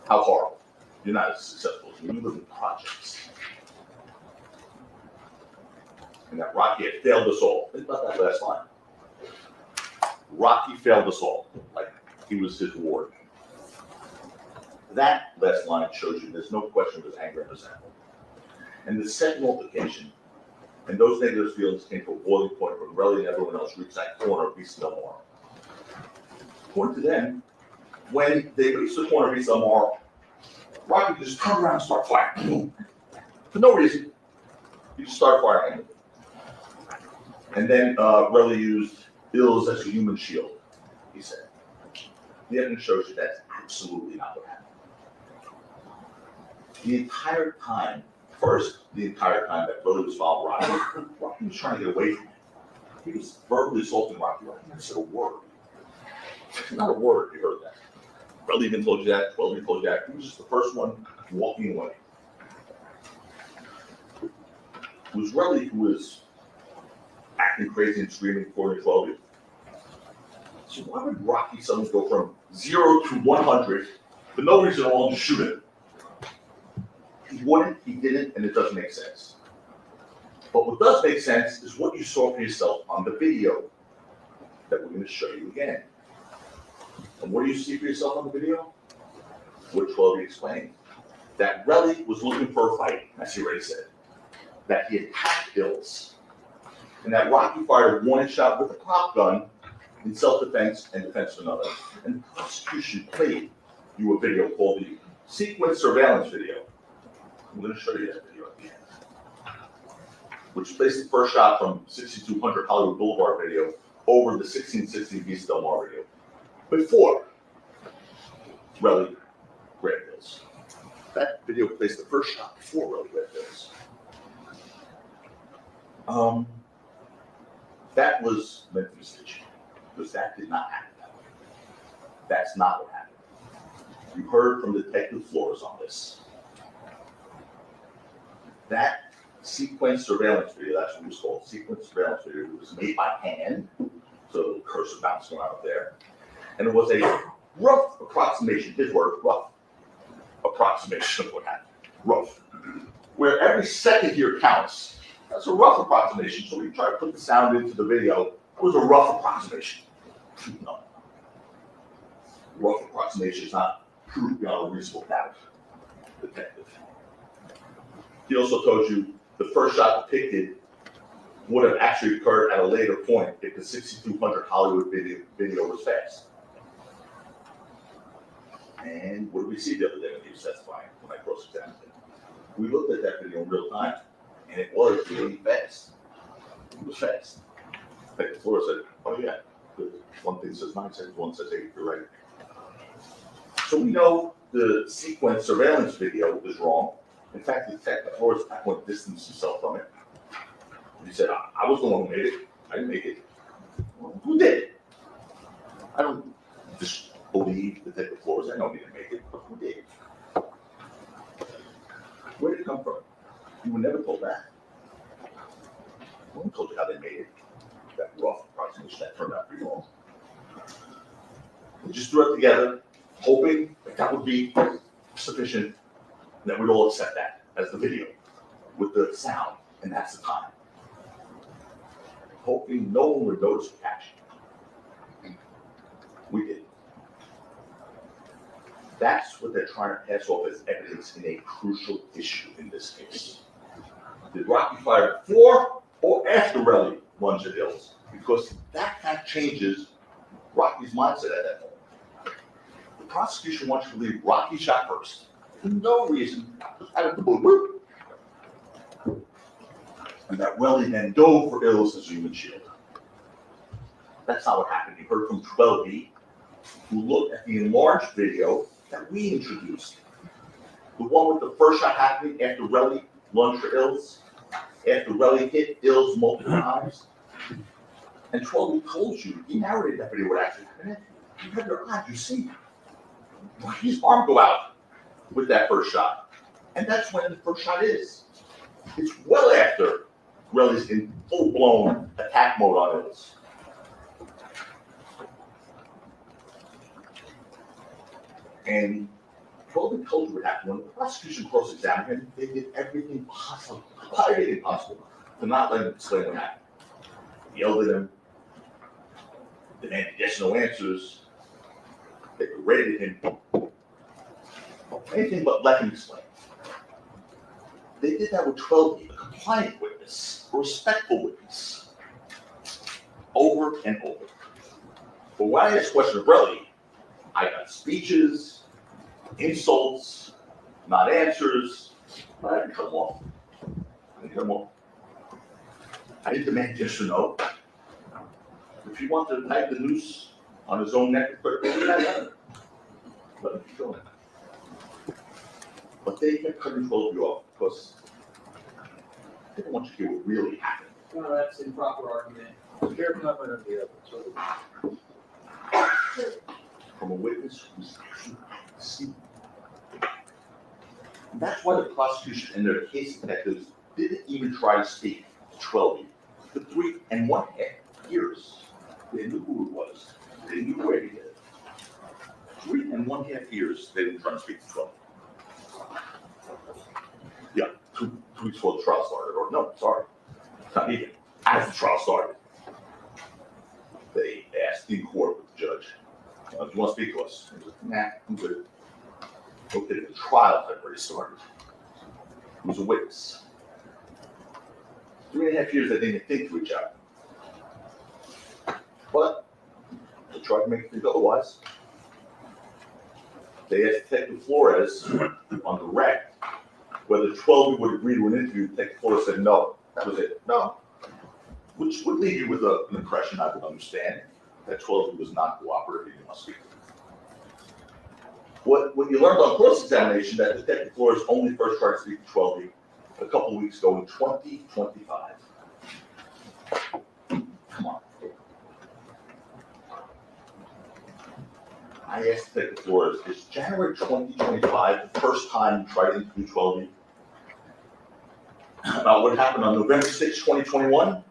how horrible. You're not as successful as you live in projects. And that Rocky had failed us all. Think about that last line. Rocky failed us all. Like he was his ward. That last line shows you there's no question of his anger and resentment. And the second altercation, and those negative feelings came to a boiling point when Relli and everyone else reached that corner of East Del Mar. According to them, when they reached the corner of East Del Mar, Rocky just turned around and started firing. For no reason. He just started firing. And then Relli used Ills as a human shield, he said. The evidence shows you that's absolutely not what happened. The entire time that Relli was following Rocky was trying to get away from him. He was verbally assaulting Rocky. Rocky never said a word. Not a word, you heard that. Relli even told you that, 12 even told you that. He was just the first one walking away. It was Relli who was acting crazy and screaming for the 12. So why would Rocky suddenly go from 0 to 100 for no reason at all and just shoot him? He wouldn't, he didn't, and it doesn't make sense. But what does make sense is what you saw for yourself on the video that we're going to show you again. And what do you see for yourself on the video? What 12 explained. That Relli was looking for a fight, as he already said. That he attacked Ills. And that Rocky fired a warning shot with a pop gun in self-defense and defense of another. And the prosecution played you a video called the sequence surveillance video. I'm going to show you that video at the end. Which placed the first shot from 6200 Hollywood Boulevard video over the 1660 East Del Mar video. Before Relli grabbed Ills. That video placed the first shot before Relli grabbed Ills. That was meant to be staged, because that did not happen that way. That's not what happened. You heard from Detective Flores on this. That sequence surveillance video, that's what it was called, sequence surveillance video, was made by hand So the cursor bouncing around there. And it was a rough approximation, his word, rough approximation of what happened. Rough. Where every second here counts. That's a rough approximation. So when you try to put the sound into the video, it was a rough approximation. No. Rough approximation is not proof beyond a reasonable doubt. Detective. He also told you the first shot depicted would have actually occurred at a later point if the 6200 Hollywood video was fast. And what did we see the other day when he was testifying, when I cross-examined him? We looked at that video in real time, and it was really fast. It was fast. Like the floor said, oh yeah, one thing says 9 seconds, one says 8, you're right. So we know the sequence surveillance video is wrong. In fact, the detective Flores at one distanced himself from it. He said, I was the one who made it. I didn't make it. Well, who did? I don't just believe Detective Flores. I know he didn't make it, but who did? Where did it come from? You were never told that. No one told you how they made it. That rough approximation that turned out pretty wrong. We just threw it together, hoping that would be sufficient, and that we'd all accept that as the video with the sound, and that's the time. Hoping no one would notice the catch. We did. That's what they're trying to pass off as evidence in a crucial issue in this case. Did Rocky fire before or after Relli lunged at Hills? Because that kind of changes Rocky's mindset at that moment. The prosecution wants you to believe Rocky shot first. For no reason, out of the blue. And that Relli then dove for Hills as a human shield. That's not what happened. You heard from 12B, who looked at the enlarged video that we introduced. The one with the first shot happening after Relli lunged for Ills, after Relli hit Ills multiple times. And 12B told you, he narrated that video what actually happened. You have your eyes, you see his arm go out with that first shot. And that's when the first shot is. It's well after Relli's in full-blown attack mode on Ills. And 12B told you what happened. When the prosecution cross-examined him, they did everything possible to not let him explain what happened. They yelled at him, demanded yes no answers, they berated him, anything but let him explain. They did that with 12B, a compliant witness, a respectful witness, over and over. But when I asked a question of Relli, I got speeches, insults, not answers, but I didn't cut them off. I didn't demand yes or no. If he wanted to tie the noose on his own neck, let him keep going. But they kept cutting 12B off because they didn't want you to hear what really happened. Well, that's an improper argument. Fair comment of the evidence. From a witness who's actually seen. And that's why the prosecution and their case detectives didn't even try to speak to 12B. For 3.5 years, they knew who it was. They knew where he lived. 3.5 years, they didn't try to speak to 12B. Yeah, two weeks before the trial started, or no, sorry, not even. As the trial started, they asked in court with the judge, do you want to speak to us? He was like, nah, I'm good. Okay, the trial had already started. He was a witness. 3.5 years, they didn't think to each other. But they tried to make things otherwise. They asked Detective Flores on the rec whether 12B would agree to an interview. Detective Flores said no. That was it. No. Which would leave you with an impression I would understand that 12B was not cooperative. He didn't want to speak. What you learned on cross-examination that Detective Flores only first tried to speak to 12B a couple of weeks ago in 2025. Come on. I asked Detective Flores, is January 2025 the first time you tried to interview 12B? About what happened on November 6, 2021?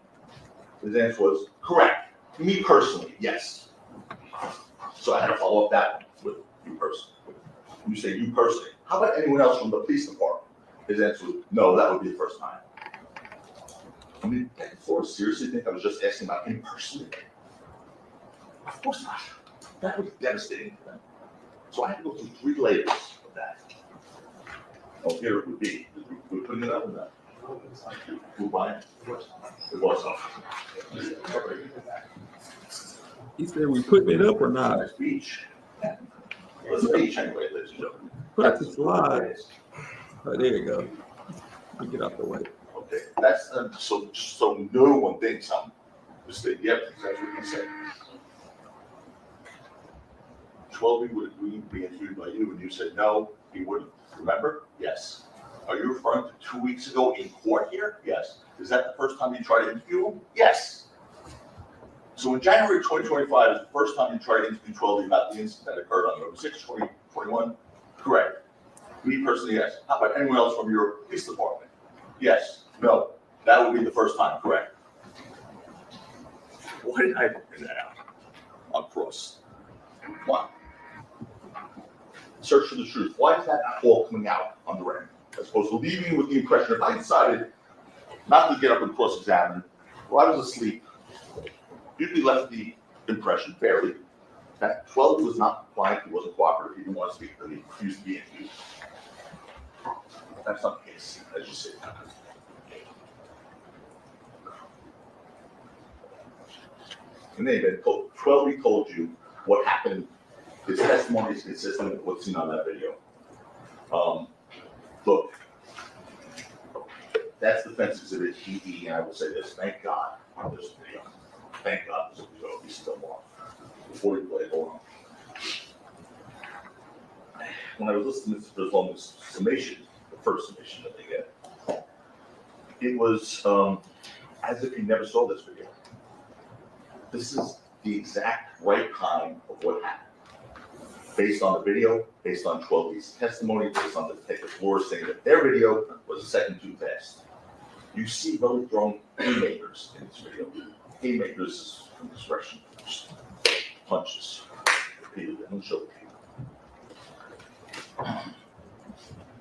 His answer was correct. Me personally, yes. So I had to follow up that with you personally. You say you personally. How about anyone else from the police department? His answer was, no, that would be the first time. I mean, seriously think I was just asking about him personally? Of course not. That was devastating to them. So I had to go through 3 layers of that. Oh, here it would be. We're putting it up in that. Who by it? It was up. He said, we putting it up or not? Nice beach. It's a beach anyway, ladies and gentlemen. Put up the slide. Oh, there you go. Let me get out the way. Okay, that's so no one thinks I'm just saying, yep, that's what he said. 12 would agree be interviewed by you, and you said no, he wouldn't. Remember? Yes. Are you referring to 2 weeks ago in court here? Yes. Is that the first time you tried to interview him? Yes. So in January 2025 is the first time you tried to interview 12 about the incident that occurred on November 6, 2021? Correct. Me personally, yes. How about anyone else from your police department? Yes. No. That would be the first time, correct. Why did I bring that out on cross? Why? Search for the truth. Why is that not all coming out on the record? As opposed to leaving with the impression, if I decided not to get up and cross-examine, or I was asleep, you'd be left the impression, fairly, that 12 was not compliant, he wasn't cooperative, he didn't want to speak, but he refused to be interviewed. That's not the case, as you say. In any event, 12 told you what happened. His testimony is consistent with what's seen on that video. Look, that's defense exhibit TE, and I will say this, thank God there's a video. Thank God there's a video, he's still on. Before you play it, hold on. When I was listening to this longest summation, the first summation that they get, it was as if he never saw this video. This is the exact right kind of what happened. Based on the video, based on 12B's testimony, based on the detective Flores saying that their video was a second too fast. You see really throwing haymakers in this video. Haymakers is from expression, just punches. Repeatedly. I'm show you.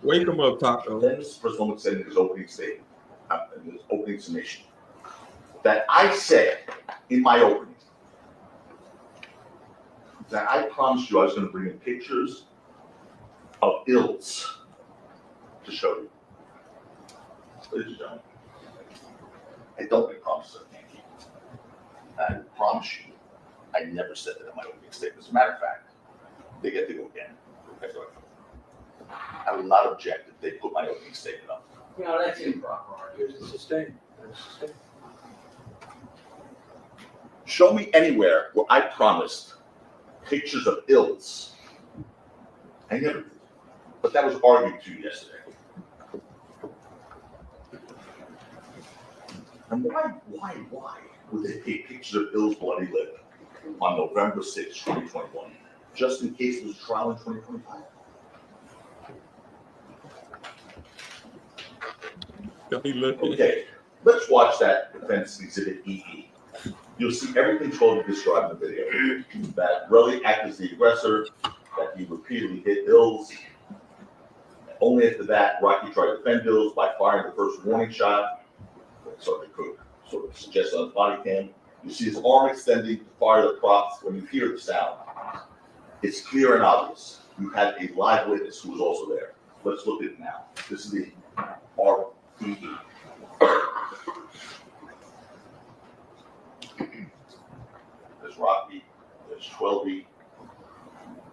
Wake him up, Taco. Then Mr. President said in his opening statement, in his opening summation, that I said in my opening that I promised you I was going to bring in pictures of ills to show you. Ladies and gentlemen, I don't make promises I can't keep. I promise you, I never said that in my opening statement. As a matter of fact, they get to go again. I will not object if they put my opening statement up. No, that's improper. It's sustained. Show me anywhere where I promised pictures of ills. I never did. But that was argued to you yesterday. And why would they take pictures of Bill's bloody lip on November 6, 2021, just in case there was a trial in 2025? Okay, let's watch that defense exhibit EE. You'll see everything Trolley described in the video. That Relli acted as the aggressor, that he repeatedly hit Ills. Only after that, Rocky tried to defend Ills by firing the first warning shot. Sergeant Cook sort of suggests on his body cam. You see his arm extending to fire the props when you hear the sound. It's clear and obvious. You had a live witness who was also there. Let's look at it now. This is the REE. There's Rocky, there's 12B,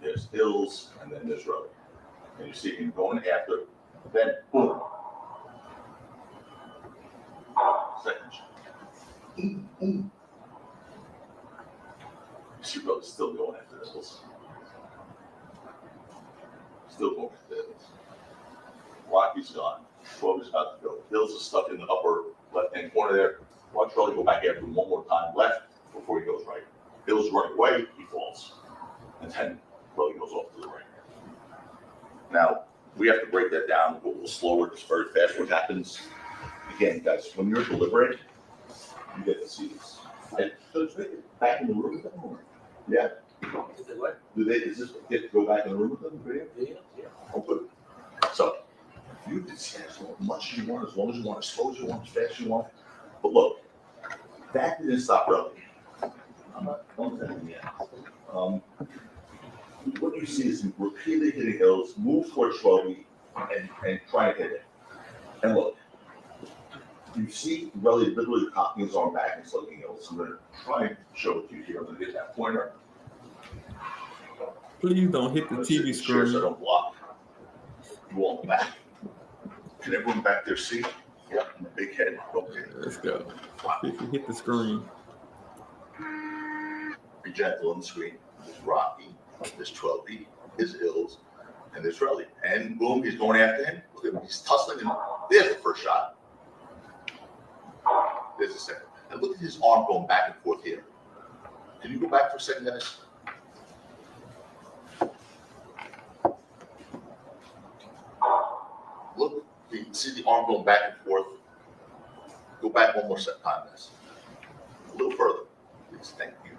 there's Ills, and then there's Relli. And you see him going after, then boom. Second shot. You see Relli still going after Ills. Still going after Ills. Rocky's gone. 12 is about to go. Ills is stuck in the upper left-hand corner there. Watch Relli go back after him one more time left before he goes right. Ills running away, he falls. And then Relli goes off to the right. Now, we have to break that down a little slower, just very fast. What happens, again, guys, when you're deliberate, you get to see this. I just back in the room with them. Yeah. Did they what? Is this get to go back in the room with them? Video? Yeah. Oh, good. So you can say as much as you want, as long as you want, as slow as you want, as fast as you want. But look, that didn't stop running. I'm not saying yet. What you see is him repeatedly hitting hills, move towards Schroby, and try to hit it. And look, you see Relli literally cocking his arm back and slugging hills. I'm going to try and show it to you here. I'm going to get that pointer. Please don't hit the TV screen. So I don't block you all in the back. Can everyone back there see? Yeah, the big head. Okay. Let's go. If you hit the screen. Be gentle on the screen. There's Rocky, there's 12B, there's Ills, and there's Relli. And boom, he's going after him. Look at him. He's tussling him. There's the first shot. There's the second. And look at his arm going back and forth here. Can you go back for a second, Dennis? Look, you can see the arm going back and forth. Go back one more time, Dennis. A little further, please. Thank you.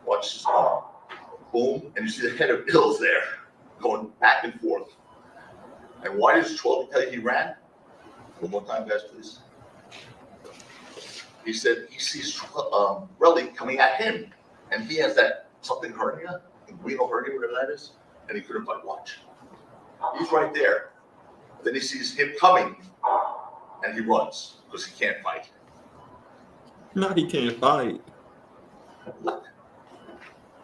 Watch his arm. Boom, and you see the head of Ills there, going back and forth. And why does 12 tell you he ran? One more time, guys, please. He said he sees Relli coming at him, and he has that something hernia, renal hernia, whatever that is, and he couldn't fight. Watch. He's right there. Then he sees him coming, and he runs because he can't fight. No, he can't fight. Look,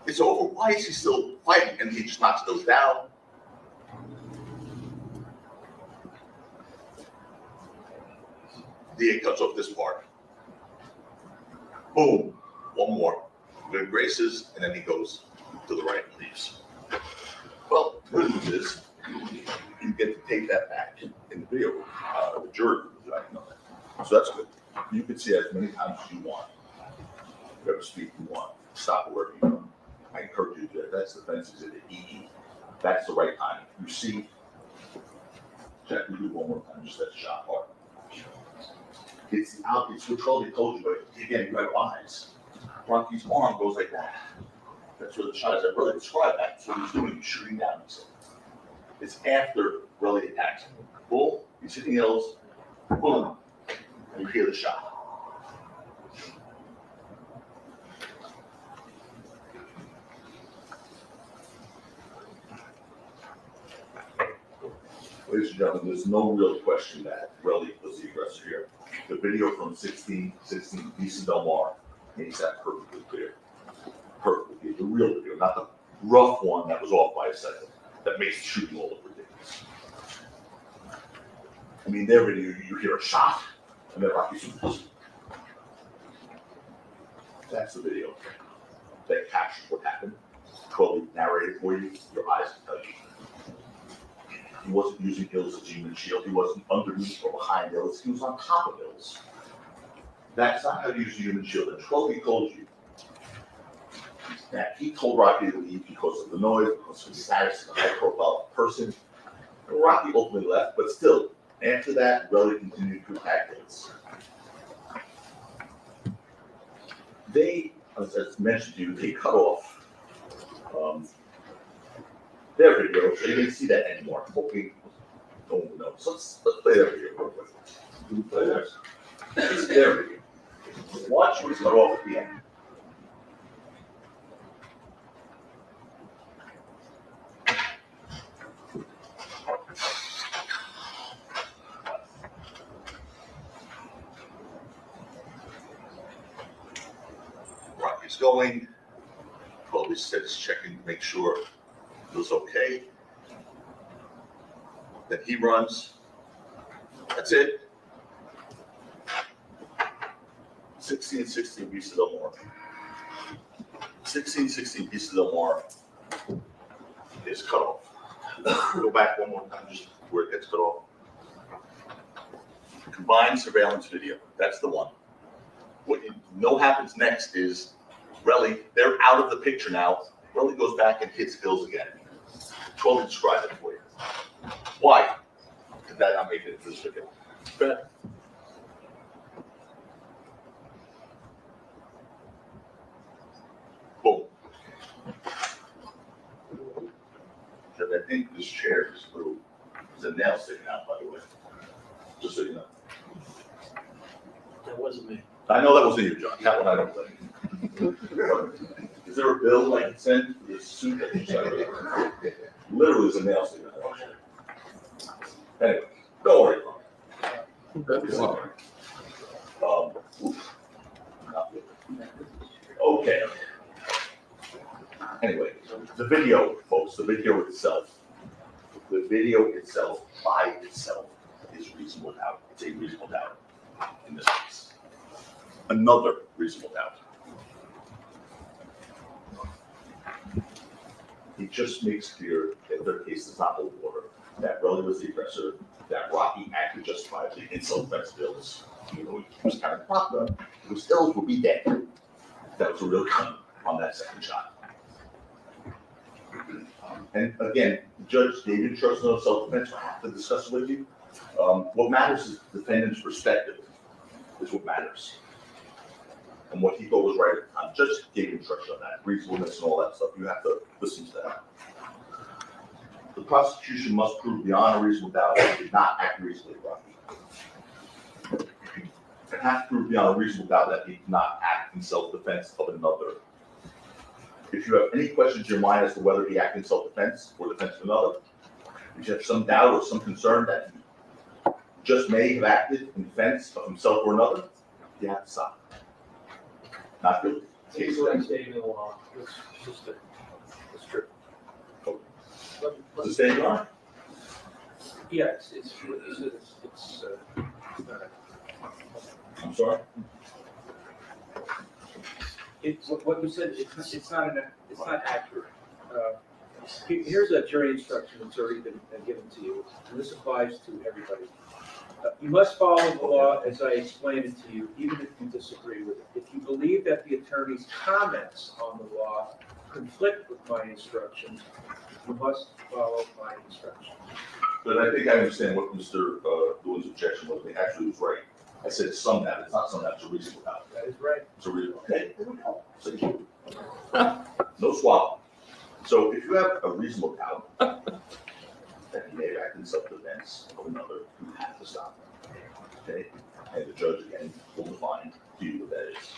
it's over. Why is he still fighting? And he just knocks those down. DA cuts off this part. Boom. One more. Good graces, and then he goes to the right and leaves. Well, the good news is you get to take that back in the video. The jury will know that. So that's good. You can see it as many times as you want. Whatever speed you want. Stop wherever you want. I encourage you to do that. That's the Defense Exhibit EE. That's the right time. You see, check, we do one more time, just that shot part. It's out, it's what Charlie told you, but again, you have eyes. Rocky's arm goes like that. That's where the shot is. I really described that. That's what he's doing, he's shooting down. It's after Relli attacks him. Boom, he's hitting Ills, boom, and you hear the shot. Ladies and gentlemen, there's no real question that Relli was the aggressor here. The video from 16 Visa Del Mar makes that perfectly clear. Perfectly clear. The real video, not the rough one that was off by a second, that makes the shooting all look ridiculous. I mean, their video, you hear a shot, and then Rocky shoots. That's the video that captures what happened. Totally narrated for you, your eyes can tell you. He wasn't using Ills as a human shield. He wasn't underneath or behind Ills. He was on top of Ills. That's not how to use a human shield. And 12, he told you that he told Rocky to leave because of the noise, because of his status as a high-profile person. And Rocky ultimately left, but still, after that, Relli continued to attack Ills. They, as mentioned to you, they cut off their video, so you didn't see that anymore. Hoping no one knows. So let's play their video real quick. Do we play theirs? This is their video. Watch what's cut off at the end. Rocky's going. Probably says checking to make sure it was okay. Then he runs. That's it. 16 Visa Del Mar. 16 Visa Del Mar is cut off. Go back one more time, just where it gets cut off. Combined surveillance video. That's the one. What you know happens next is Relli, they're out of the picture now. Relli goes back and hits Ills again. 12 describe it for you. Why? Did that not make it into this video? Go ahead. think this chair is through. There's a nail sticking out, by the way. Just so you know. That wasn't me. I know that wasn't you, John. That one I don't blame. Is there a bill I can send for this suit that you signed? Literally, there's a nail sticking out. Anyway, don't worry. Not good. Okay. Anyway, the video, folks, the video itself by itself is reasonable doubt. It's a reasonable doubt in this case. Another reasonable doubt. It just makes clear that their case does not hold water, that Relli was the aggressor, that Rocky acted justifiably in self-defense bills. Even though he was carrying a prop gun, those bills will be dead. That was a real gun on that second shot. And again, the judge gave instructions on self-defense. I have to discuss it with you. What matters is the defendant's perspective is what matters. And what he thought was right at the time. Judge gave instruction on that, reasonableness and all that stuff. You have to listen to that. The prosecution must prove beyond a reasonable doubt that he did not act reasonably, Rocky. It has to prove beyond a reasonable doubt that he did not act in self-defense of another. If you have any questions in your mind as to whether he acted in self-defense or defense of another, if you have some doubt or some concern that he just may have acted in defense of himself or another, you have to stop. Not guilty. It's what I'm stating in the law. It's just a, it's true. Does it stay in line? Yes, it's not I'm sorry? it's what you said, it's not accurate. Here's a jury instruction that's already been given to you, and this applies to everybody. You must follow the law as I explained it to you, even if you disagree with it. If you believe that the attorney's comments on the law conflict with my instructions, you must follow my instructions. But I think I understand what Mr. Lewin's objection was. He actually was right. I said some doubt. It's not some doubt. It's a reasonable doubt. That is right. It's a reasonable. Okay, there we go. So no swallow. So if you have a reasonable doubt that he may have acted in self-defense of another, you have to stop. Okay? And the judge, again, will define to you what that is.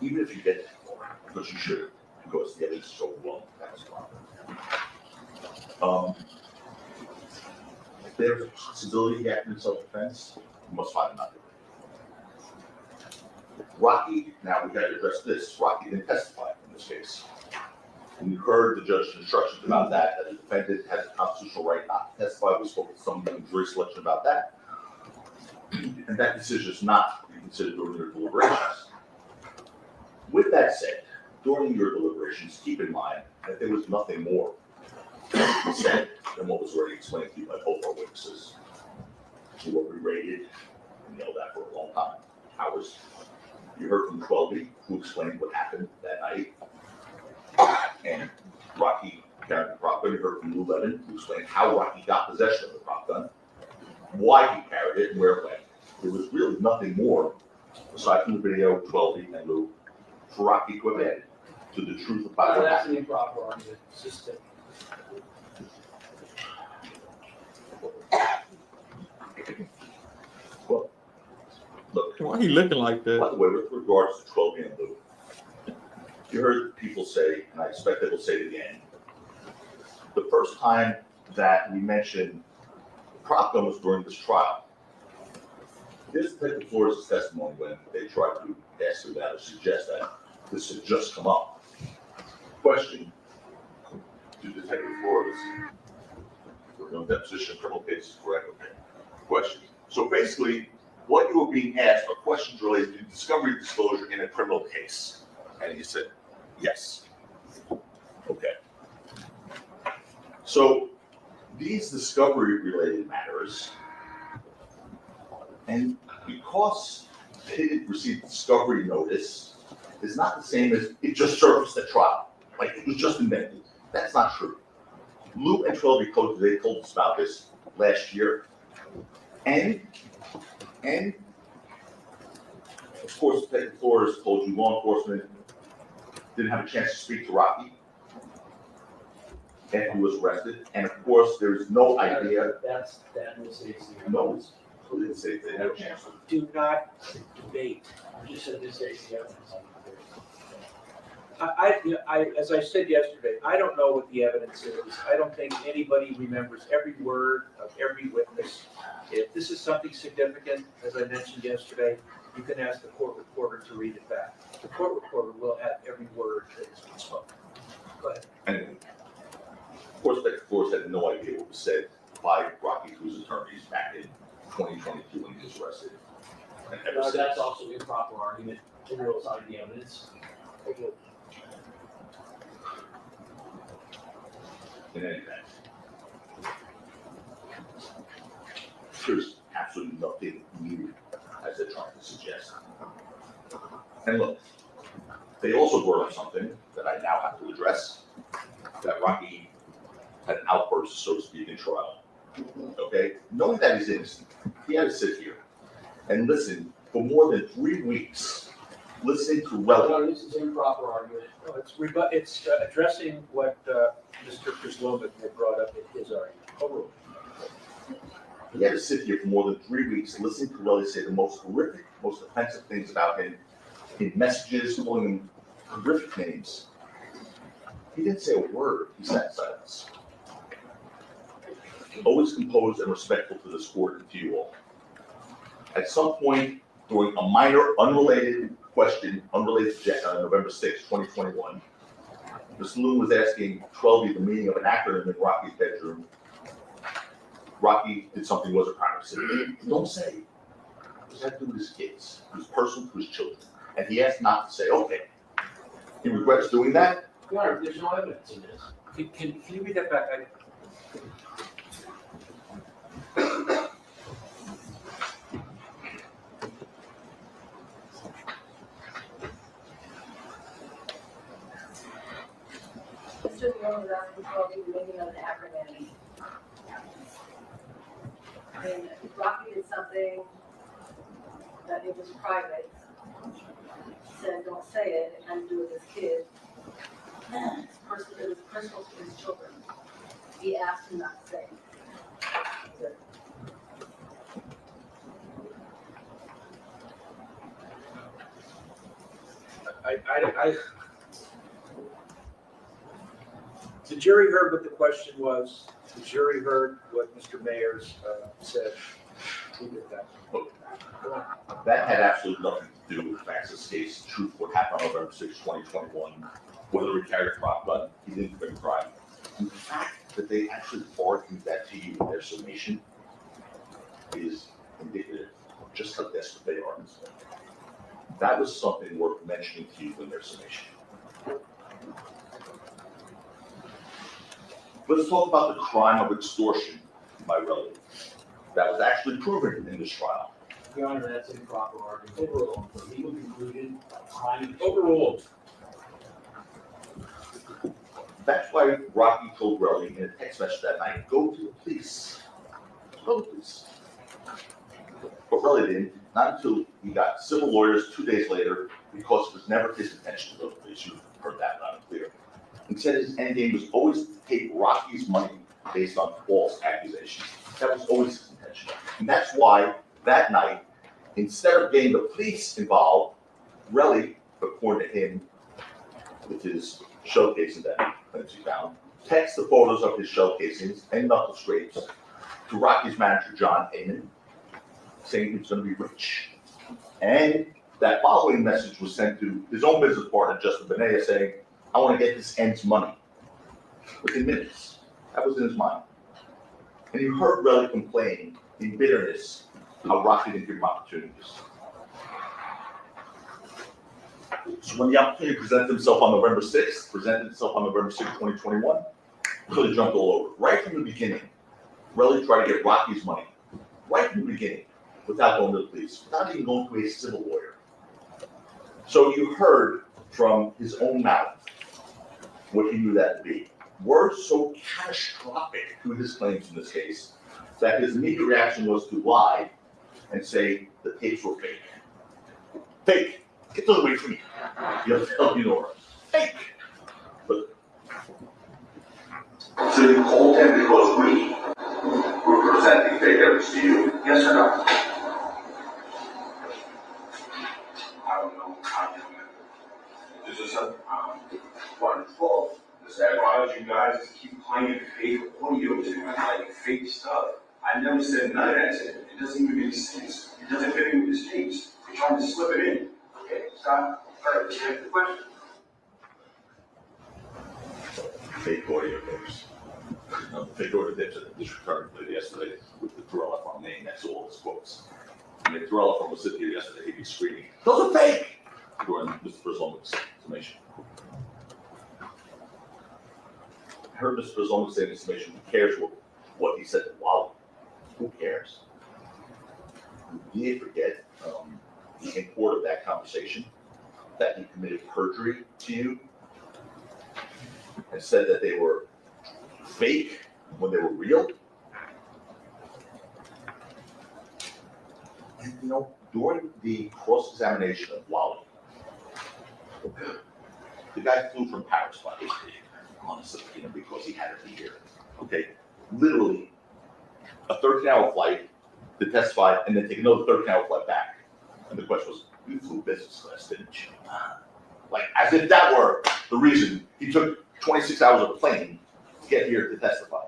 Even if you get that far, because you should, because the evidence is so overwhelming, that's fine. If there's a possibility he acted in self-defense, you must find him not guilty. Rocky, now we got to address this. Rocky didn't testify in this case. And you heard the judge's instructions about that the defendant has a constitutional right not to testify. We spoke to some jury selection about that. And that decision is not to be considered during your deliberations. With that said, during your deliberations, keep in mind that there was nothing more said than what was already explained to you by both our witnesses, who were berated and yelled at for a long time, hours. You heard from 12B, who explained what happened that night. And Rocky carried the prop gun. You heard from Lou Levin, who explained how Rocky got possession of the prop gun, why he carried it, and where it went. There was really nothing more, aside from the video, 12B and Lou, for Rocky to have added to the truth about what That's happened. an improper argument. It's just that. Well, look, Why he looking like by that? the way, with regards to 12B and Lou, you heard people say, and I expect they will say it again, the first time that we mentioned the prop gun was during this trial. This Detective Flores' testimony when they tried to ask her that or suggest that this had just come up. Question to Detective Flores. We're no deposition of criminal cases, correct? Okay. Question. So basically, what you were being asked are questions related to discovery disclosure in a criminal case. And he said, yes. Okay. So these discovery related matters, and because they didn't receive discovery notice, is not the same as it just surfaced at trial. Like it was just invented. That's not true. Lou and 12B coaches, they told us about this last year. And of course, Detective Flores told you law enforcement didn't have a chance to speak to Rocky. after he was arrested, and of course, there is no idea. That was Stacy. No, who didn't say they had a chance? Do not debate. You just said this Stacy evidence. As I said yesterday, I don't know what the evidence is. I don't think anybody remembers every word of every witness. If this is something significant, as I mentioned yesterday, you can ask the court reporter to read it back. The court reporter will have every word that has been spoken. Go ahead. And of course, had no idea what was said by Rocky, whose attorneys back in 2022 when he was arrested. And ever since. That's also improper argument to rule aside the evidence. In any event, there's absolutely nothing new, as they're trying to suggest. And look, they also brought up something that I now have to address, that Rocky had an outburst, so to speak, in trial. Okay? Knowing that he's innocent, he had to sit here and listen for more than 3 weeks, listening to No, this is improper argument. No, it's addressing what Mr. Krislovic had brought up in his argument. Overruled. He had to sit here for more than 3 weeks, listening to Relli say the most horrific, most offensive things about him, in messages, calling him horrific names. He didn't say a word. He sat in silence. Always composed and respectful to this court and to you all. At some point, during a minor, unrelated question, unrelated to November 6, 2021, the saloon was asking 12 the meaning of an acronym in Rocky's bedroom. Rocky did something was a crime. He said, don't say. It had to do with his kids. It was personal to his children. And he asked not to say, okay. He regrets doing that. Your Honor, there's no evidence in this. Can you read that back? Mr. Brown was asking for the meaning of an acronym. I mean, if Rocky did something that it was private, said don't say it, it had to do with his kid. It was personal to his children. He asked him not to say. The jury heard what the question was. The jury heard what Mr. Mayers said. Leave it at that. That had absolutely nothing to do with the facts of this case. The truth, what happened on November 6, 2021, whether he carried a prop gun, he didn't commit a crime. The fact that they actually argued that to you in their summation is indicative of just how desperate they are. That was something worth mentioning to you in their summation. Let's talk about the crime of extortion by Relli. That was actually proven in this trial. Your Honor, that's improper argument. Overruled. For legal conclusion, crime. Overruled. That's why Rocky told Relli in a text message that night, go to the police. Go to the police. But Relli didn't, not until he got civil lawyers 2 days later, because it was never his intention to go to the police. You've heard that loud and clear. Instead, his end game was always to take Rocky's money based on false accusations. That was always his intention. And that's why that night, instead of getting the police involved, Relli, according to him, with his shell casing that he found, text the photos of his shell casings and knuckle scrapes to Rocky's manager, John Heyman, saying he was going to be rich. And that following message was sent to his own business partner, Justin Benea, saying, I want to get this end's money within minutes. That was in his mind. And you heard Relli complain in bitterness how Rocky didn't give him opportunities. So when the opportunity presented himself on November 6th, 2021, Relli jumped all over. Right from the beginning, Relli tried to get Rocky's money. Right from the beginning, without going to the police, without even going to a civil lawyer. So you heard from his own mouth what he knew that to be. Words so catastrophic to his claims in this case that his immediate reaction was to lie and say the tapes were fake. Fake. Get those away from me. You have to tell me Nora. Fake. But So you called him because we were presenting fake evidence to you? Yes or no? I don't know how you know. This is a, 112. This advise you guys to keep playing fake audio to like fake stuff. I never said none of that. It doesn't even make sense. It doesn't fit in with this case. You're trying to slip it in. Okay, stop. All right, let's get the question. Fake audio tapes. Fake audio tapes that the district attorney played yesterday with the Terell Ephron name. That's all his quotes. I mean, Terell Ephron was sitting here yesterday, he'd be screaming, "Those are fake!" during Mr. Brzomic's summation. I heard Mr. Brzomic say in his summation, who cares what he said to Wally? Who cares? He did forget the import of that conversation, that he committed perjury to you and said that they were fake when they were real. And you know, during the cross-examination of Wally, the guy flew from Paris, by the way, honestly, because he had to be here. Okay, literally a 13-hour flight to testify and then take another 13-hour flight back. And the question was, you flew business class, didn't you? Like, as if that were the reason he took 26 hours of plane to get here to testify.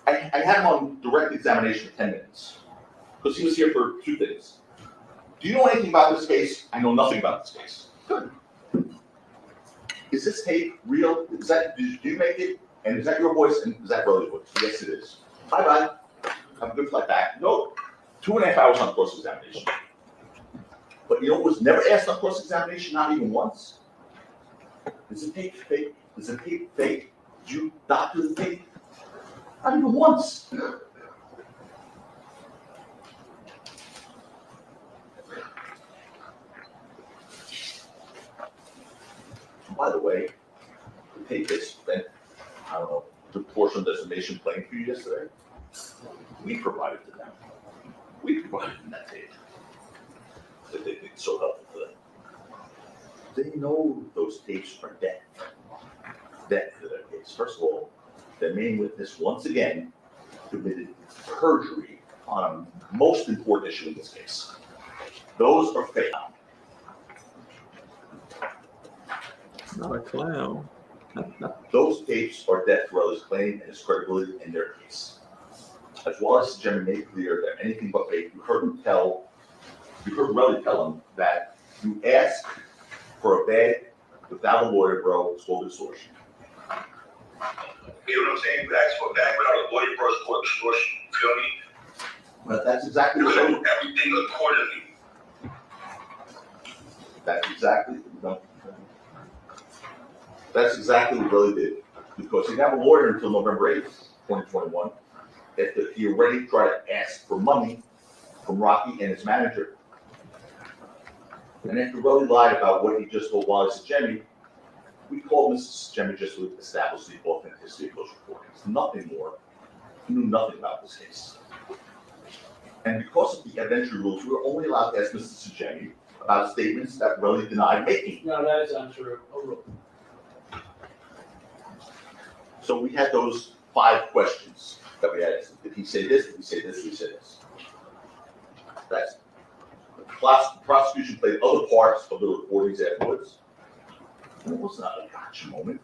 I had him on direct examination for 10 minutes because he was here for two things. Do you know anything about this case? I know nothing about this case. Good. Is this tape real? Did you make it? And is that your voice? And is that Relli's voice? Yes, it is. Bye-bye. Have a good flight back. No, 2.5 hours on cross-examination. But you know what was never asked on cross-examination, not even once? Is the tape fake? Is the tape fake? Did you doctor the tape? Not even once. By the way, the tape they spent, I don't know, the portion of the summation playing for you yesterday, we provided to them. We provided them that tape. That they think so helpful to them. They know those tapes are dead. Dead to their case. First of all, their main witness once again committed perjury on a most important issue in this case. Those are fake. Not a clown. Those tapes are death to Relli's claim and his credibility in their case. As well as Jimmy made clear that anything but fake, you heard Relli tell him that you ask for a bag without a lawyer, bro, it's called extortion. You know what I'm saying? You ask for a bag without a lawyer, bro, it's called extortion. You feel me? But that's exactly You what do everything accordingly. That's exactly what Relli did. Because he didn't have a lawyer until November 8th, 2021. After he already tried to ask for money from Rocky and his manager. And after Relli lied about what he just told Wallace and Jimmy, we called Mrs. Jimmy just to establish the authenticity of those recordings. Nothing more. He knew nothing about this case. And because of the evidentiary rules, we were only allowed to ask Mrs. Jimmy about statements that Relli denied making. No, that is untrue. So we had those 5 questions that we had asked him. Did he say this? Did he say this? Did he say this? That's the prosecution played other parts of the recordings afterwards. And it was not a gotcha moment.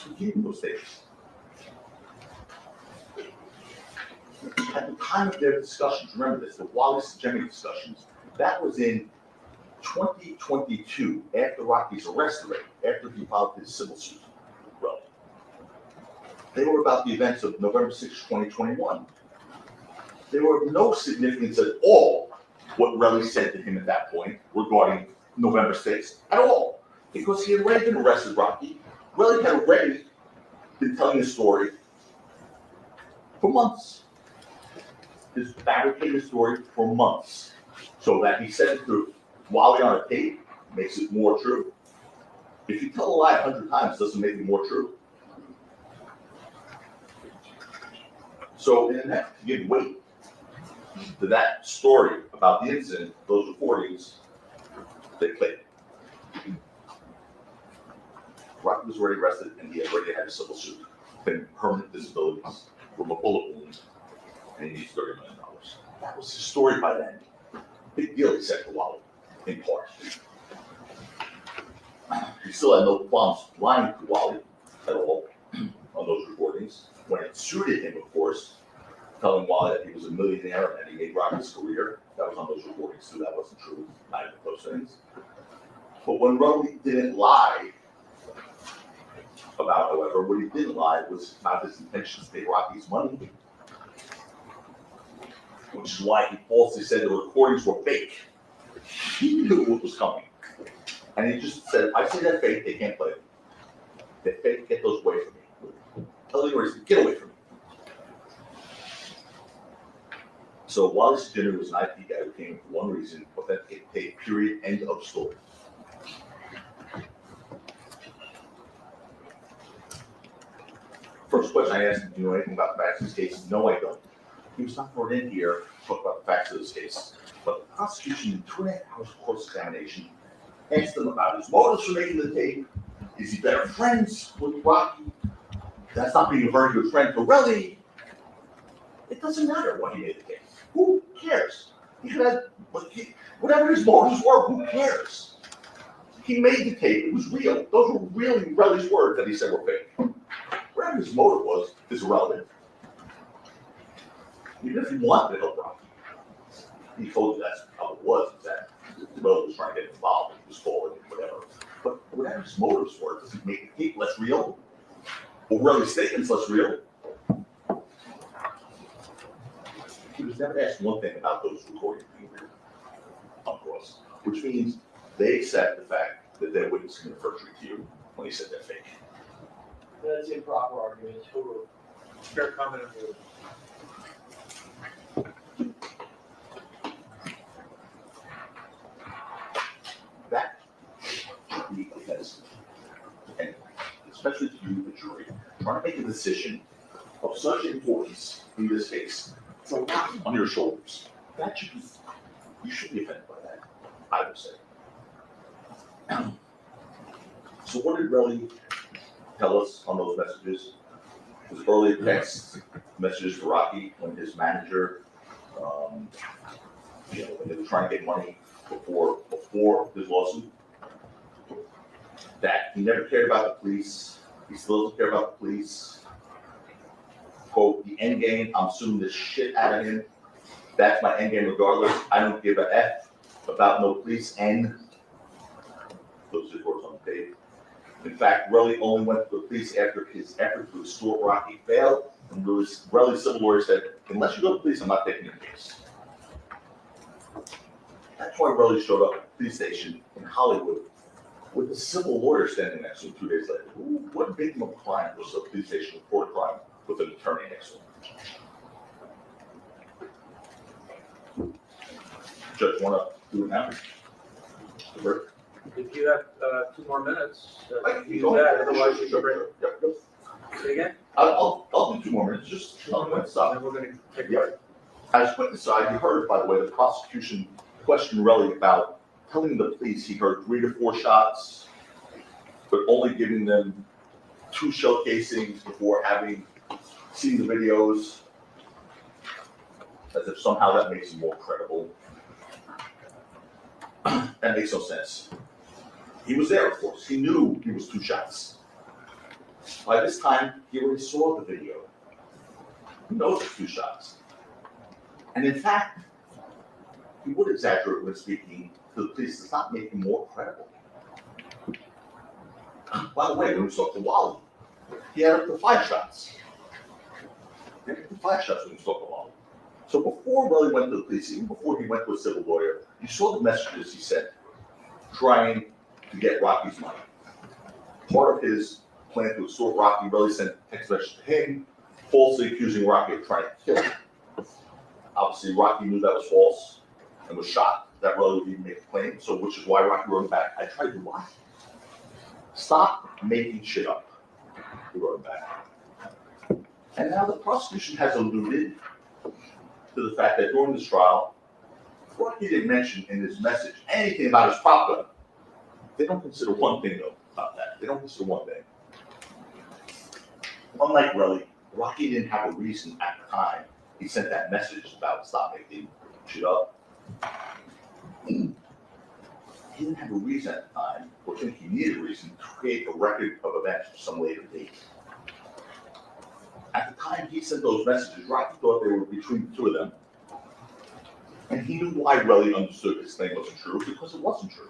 We gave him those tapes. At the time of their discussions, remember this, the Wallace and Jimmy discussions, that was in 2022, after Rocky's arrest already, after he filed his civil suit. Well, they were about the events of November 6, 2021. There were of no significance at all what Relli said to him at that point regarding November 6th at all, because he had already been arrested, Rocky. Relli had already been telling his story for months. His fabricated story for months. So that he said it to Wally on a tape makes it more true. If you tell a lie 100 times, it doesn't make it more true. So in an effort to give weight to that story about the incident, those recordings, they played. Rocky was already arrested and he already had a civil suit. been permanent disabilities from a bullet wound, and he needs $30 million. That was his story by then. Big deal, he said to Wally, in part. He still had no qualms lying to Wally at all on those recordings. When it suited him, of course, telling Wally that he was a millionaire and he made Rocky's career. That was on those recordings too. That wasn't true, neither of those things. But when Relli didn't lie about, however, what he didn't lie was about his intention to pay Rocky's money, which is why he falsely said the recordings were fake. He knew what was coming. And he just said, if I say they're fake, they can't play it. They're fake, get those away from me. Tell the audience, get away from me. So Wally Skinner was an IP guy who came for one reason, authenticate tape, period, end of story. First question I asked him, do you know anything about the facts of this case? No, I don't. He was not brought in here to talk about the facts of this case. But the prosecution, in 2.5 hours of cross-examination, asked him about his motives for making the tape. Is he better friends with Rocky? That's not being a very good friend for Relli. It doesn't matter what he made the tape. Who cares? He could have, whatever his motives were, who cares? He made the tape. It was real. Those were really Relli's words that he said were fake. Whatever his motive was is irrelevant. Even if he wanted to help Rocky, he told you that's how it was, that Relli was trying to get involved, he was falling, whatever. But whatever his motives were, does it make the tape less real? Or Relli's statements less real? He was never asked one thing about those recordings being real, of course, which means they accept the fact that their witness committed perjury to you when he said they're fake. That's improper argument. Overruled. Fair comment of yours. That should be offensive to anyone, especially to you, the jury, trying to make a decision of such importance in this case. It's a lot on your shoulders. That should be, you should be offended by that, I would say. So what did Relli tell us on those messages? It was early text messages to Rocky when his manager, when they were trying to get money before his lawsuit, that he never cared about the police. He still doesn't care about the police. Quote, the end game, I'm suing the shit out of him. That's my end game regardless. I don't give a F about no police and those reports on the tape. In fact, Relli only went to the police after his effort to extort Rocky failed. And Relli's civil lawyer said, unless you go to the police, I'm not taking your case. That's why Relli showed up at the police station in Hollywood with a civil lawyer standing next to him 2 days later. What victim of crime was a police station report a crime with an attorney next to him? Judge, want to do it now? If you have 2 more minutes, I you do that, otherwise you can break. Yep. Say again? I'll do 2 more minutes, just on the side. Then we're gonna take a Yeah. break. As witness side, you heard, by the way, the prosecution questioned Relli about telling the police he heard 3 to 4 shots, but only giving them 2 shell casings before having seen the videos, as if somehow that makes him more credible. That makes no sense. He was there, of course. He knew he was 2 shots. By this time, he already saw the video. He knows it's 2 shots. And in fact, he would exaggerate when speaking to the police. Does not make him more credible. By the way, when we talked to Wally, he had up to 5 shots. He had up to 5 shots when we talked to Wally. So before Relli went to the police, even before he went to a civil lawyer, you saw the messages he sent trying to get Rocky's money. Part of his plan to extort Rocky, Relli sent text messages to him, falsely accusing Rocky of trying to kill him. Obviously, Rocky knew that was false and was shocked that Relli would even make a claim, so which is why Rocky wrote him back. I tried to lie. Stop making shit up. He wrote him back. And now the prosecution has alluded to the fact that during this trial, Rocky didn't mention in his message anything about his prop gun. They don't consider one thing, though, about that. They don't consider one thing. Unlike Relli, Rocky didn't have a reason at the time he sent that message about stop making shit up. He didn't have a reason at the time, or think he needed a reason to create a record of events for some later date. At the time he sent those messages, Rocky thought they were between the two of them. And he knew why Relli understood his claim wasn't true, because it wasn't true.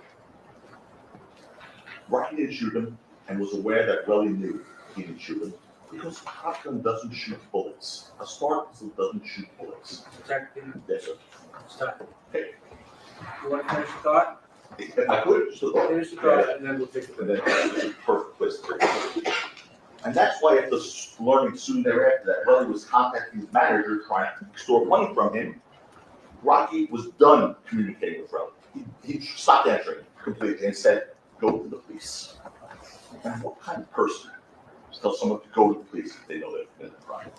Rocky didn't shoot him and was aware that Relli knew he didn't shoot him because a shotgun doesn't shoot bullets. A STAR pistol doesn't shoot bullets. Yes, sir. Stop. Okay. You want to finish the thought? If I could, just a thought. Finish the thought, and then we'll take it from And there. then it's a perfect place to take it. And that's why after learning soon thereafter that Relli was contacting his manager trying to extort money from him, Rocky was done communicating with Relli. He stopped answering completely and said, go to the police. And what kind of person tells someone to go to the police if they know they've been in a crime?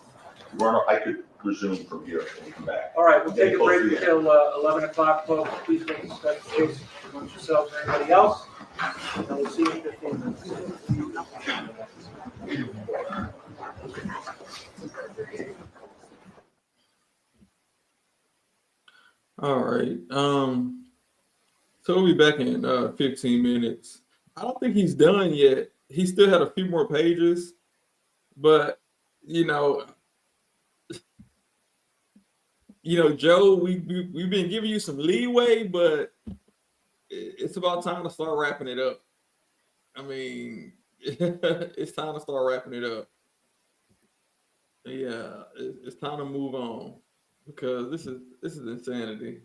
Your Honor, I could resume from here and we come back. All right, we'll take a break until 11 o'clock, folks. Please don't discuss the case amongst yourselves or anybody else. And we'll see you in 15 minutes. All right. So we'll be back in 15 minutes. I don't think he's done yet. He still had a few more pages, but Joe, we've been giving you some leeway, but it's about time to start wrapping it up. I mean, it's time to start wrapping it up. Yeah, it's time to move on because this is insanity.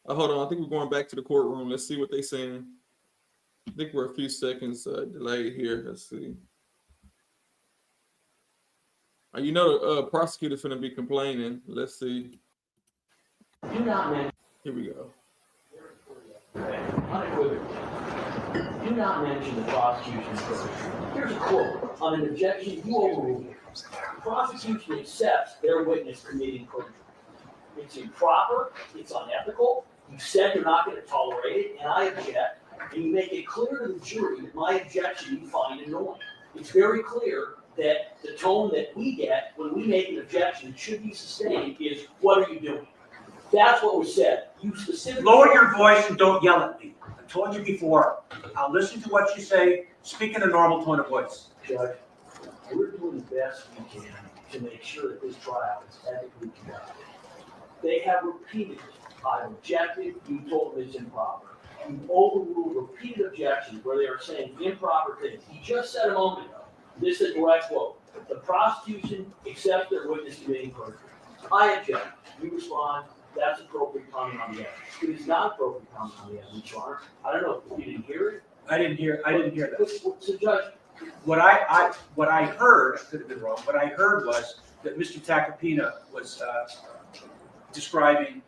Hold on, I think we're going back to the courtroom. Let's see what they're saying. I think we're a few seconds delayed here. Let's see. The prosecutor's going to be complaining. Let's see. Do not mention. Here we go. Unequivocally. Do not mention the prosecution's verdict. Here's a quote. On an objection, you overrule it. The prosecution accepts their witness committing perjury. It's improper. It's unethical. You said you're not going to tolerate it, and I object. And you make it clear to the jury that my objection you find annoying. It's very clear that the tone that we get when we make an objection that should be sustained is, what are you doing? That's what was said. You specifically Lower your voice and don't yell at me. I told you before, I'll listen to what you say, speak in a normal tone of voice. Judge, we're doing the best we can to make sure that this trial is ethically conducted. They have repeatedly, I've objected, you told them it's improper. You've overruled repeated objections where they are saying improper things. He just said a moment ago, this is a direct quote, the prosecution accepts their witness committing perjury. I object. You respond, that's appropriate comment on the evidence. It is not appropriate comment on the evidence, Your Honor. I don't know if you didn't hear it. I didn't hear that. So, Judge, What I heard, I could have been wrong, what I heard was that Mr. Tacopina was describing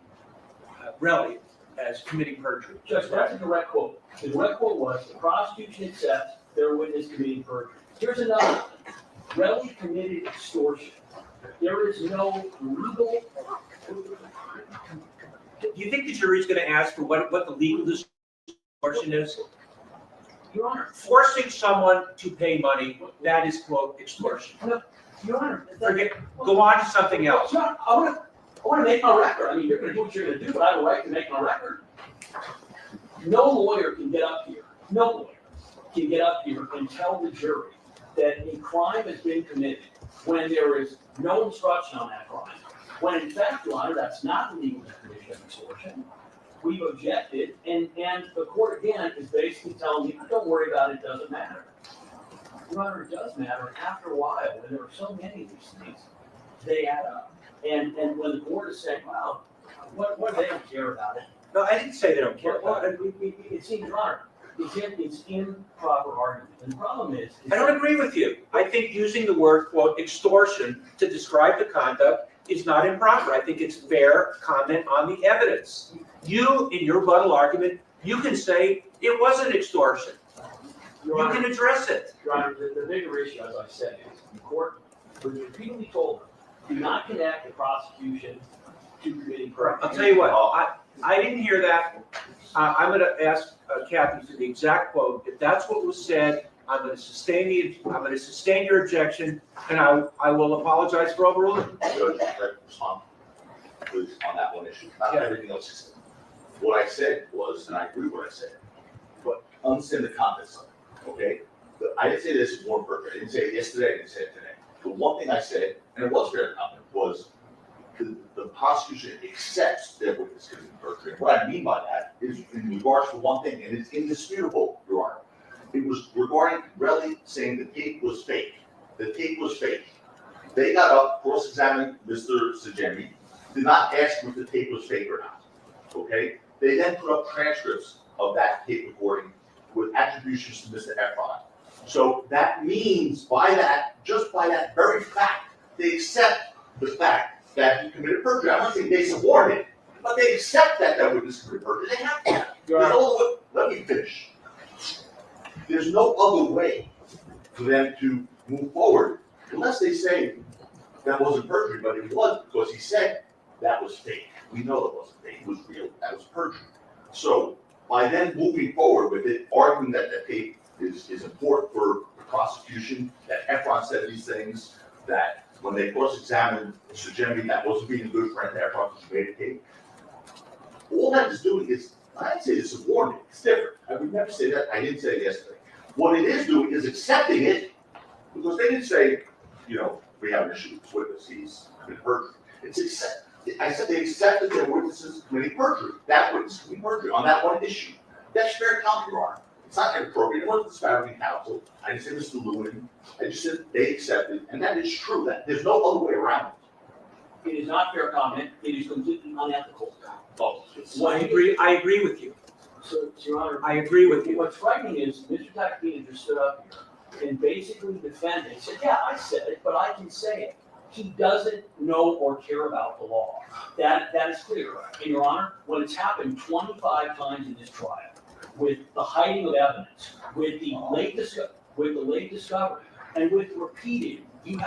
Relli as committing perjury. Judge, that's a direct quote. The direct quote was, the prosecution accepts their witness committing perjury. Here's another. Relli committed extortion. There is no legal. Do you think the jury's going to ask for what the legal distortion is? Your Honor. Forcing someone to pay money, that is, quote, extortion. Your Honor. Forget, go on to something else. Your Honor, I want to make my record. I mean, you're going to do what you're going to do, but I have a right to make my record. No lawyer can get up here. No lawyer can get up here and tell the jury that a crime has been committed when there is no instruction on that crime. When in fact, Your Honor, that's not the legal definition of extortion. We've objected, and the court again is basically telling me, don't worry about it, it doesn't matter. Your Honor, it does matter. After a while, when there are so many of these things, they add up. And when the court is saying, well, what they don't care about it. No, I didn't say they don't care Well, about it. it seems, Your Honor, it's improper argument. And the problem is. I don't agree with you. I think using the word, quote, extortion to describe the conduct is not improper. I think it's fair comment on the evidence. You, in your rebuttal argument, you can say it wasn't extortion. Your You Honor, can address it. Your Honor, the bigger issue, as I said, is the court repeatedly told them, do not connect the prosecution to committing crime. I'll tell you what, I didn't hear that. I'm going to ask Kathy for the exact quote. If that's what was said I'm gonna sustain your objection, and I will apologize for overruling. Judge, can I respond, please, on that one issue, not Yeah. everything else you said. What I said was, and I agree with what I said, but understand the context of it, okay? I didn't say this is more perfect, I didn't say it yesterday, I didn't say it today. The one thing I said, and it was very common, was the prosecution accepts that witness committed perjury. And what I mean by that is in regards to one thing, and it's indisputable, Your Honor. It was regarding Relli saying the tape was fake. The tape was fake. They got up, cross-examined Mr. Sajemi, did not ask him if the tape was fake or not, okay? They then put up transcripts of that tape recording with attributions to Mr. Ephron. So that means by that, just by that very fact, they accept the fact that he committed perjury. I'm not saying they support it, but they accept that that witness committed perjury. They have to. Let me finish. There's no other way for them to move forward unless they say that wasn't perjury, but it was because he said that was fake. We know it wasn't fake, it was real, that was perjury. So by then moving forward with it, arguing that the tape is important for the prosecution, that Ephron said these things, that when they cross-examined Sajemi, that wasn't being a good friend to Ephron because he made a tape. All that is doing is, I didn't say it's a warning, it's different. I would never say that, I didn't say it yesterday. What it is doing is accepting it, because they didn't say, we have an issue with this witness, he's committed perjury. I said they accepted their witnesses committing perjury. That witness committing perjury on that one issue. That's very common, Your Honor. It's not inappropriate. It wasn't disparaging counsel. I didn't say Mr. Lewin. I just said they accepted, and that is true. That there's no other way around it. It is not fair comment, it is completely unethical. Oh, I agree with you. So, Your Honor. I agree with you. What's frightening is Mr. Tacchini just stood up here and basically defended, he said, yeah, I said it, but I can say it. He doesn't know or care about the law. That is clear. And Your Honor, when it's happened 25 times in this trial, with the hiding of evidence, with the late discovery, and with repeated, you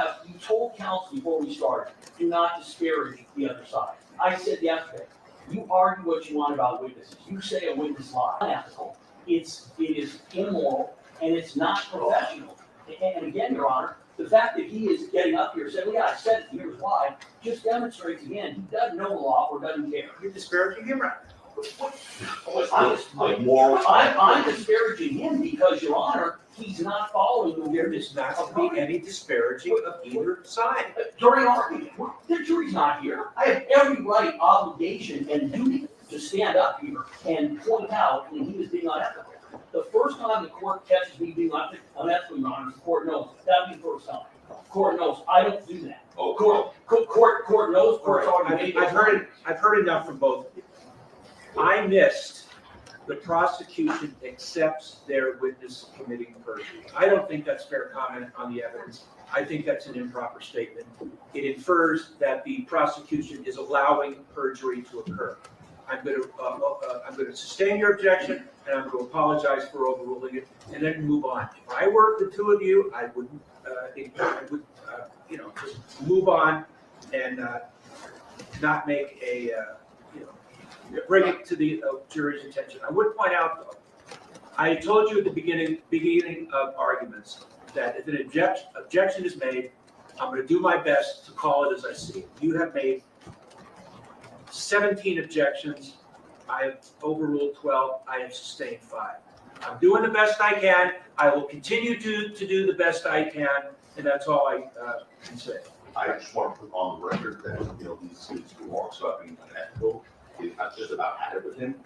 told counsel before we started, do not disparage the other side. I said yesterday, you argue what you want about witnesses. You say a witness lied. Unethical. It is immoral, and it's not professional. And again, Your Honor, the fact that he is getting up here saying, well, yeah, I said it, here's why, just demonstrates again, he doesn't know the law or doesn't care. You're disparaging him, right? I'm disparaging him because, Your Honor, he's not following the There is not to be any disparaging of either side. during argument. The jury's not here. I have every right, obligation, and duty to stand up here and point out when he was being unethical. The first time the court catches me being unethical, Your Honor, the court knows. That'd be the first time. Court knows. I don't do that. Oh, Court knows. Court's already made. I've heard enough from both of you. I missed the prosecution accepts their witness committing perjury. I don't think that's fair comment on the evidence. I think that's an improper statement. It infers that the prosecution is allowing perjury to occur. I'm going to sustain your objection, and I'm going to apologize for overruling it, and then move on. If I were the two of you, I would just move on and not make a, bring it to the jury's attention. I would point out, though, I told you at the beginning of arguments that if an objection is made, I'm going to do my best to call it as I see it. You have made 17 objections. I have overruled 12. I have sustained 5. I'm doing the best I can. I will continue to do the best I can, and that's all I can say. I just want to put on the record that, these remarks about being unethical is not just about had it with him.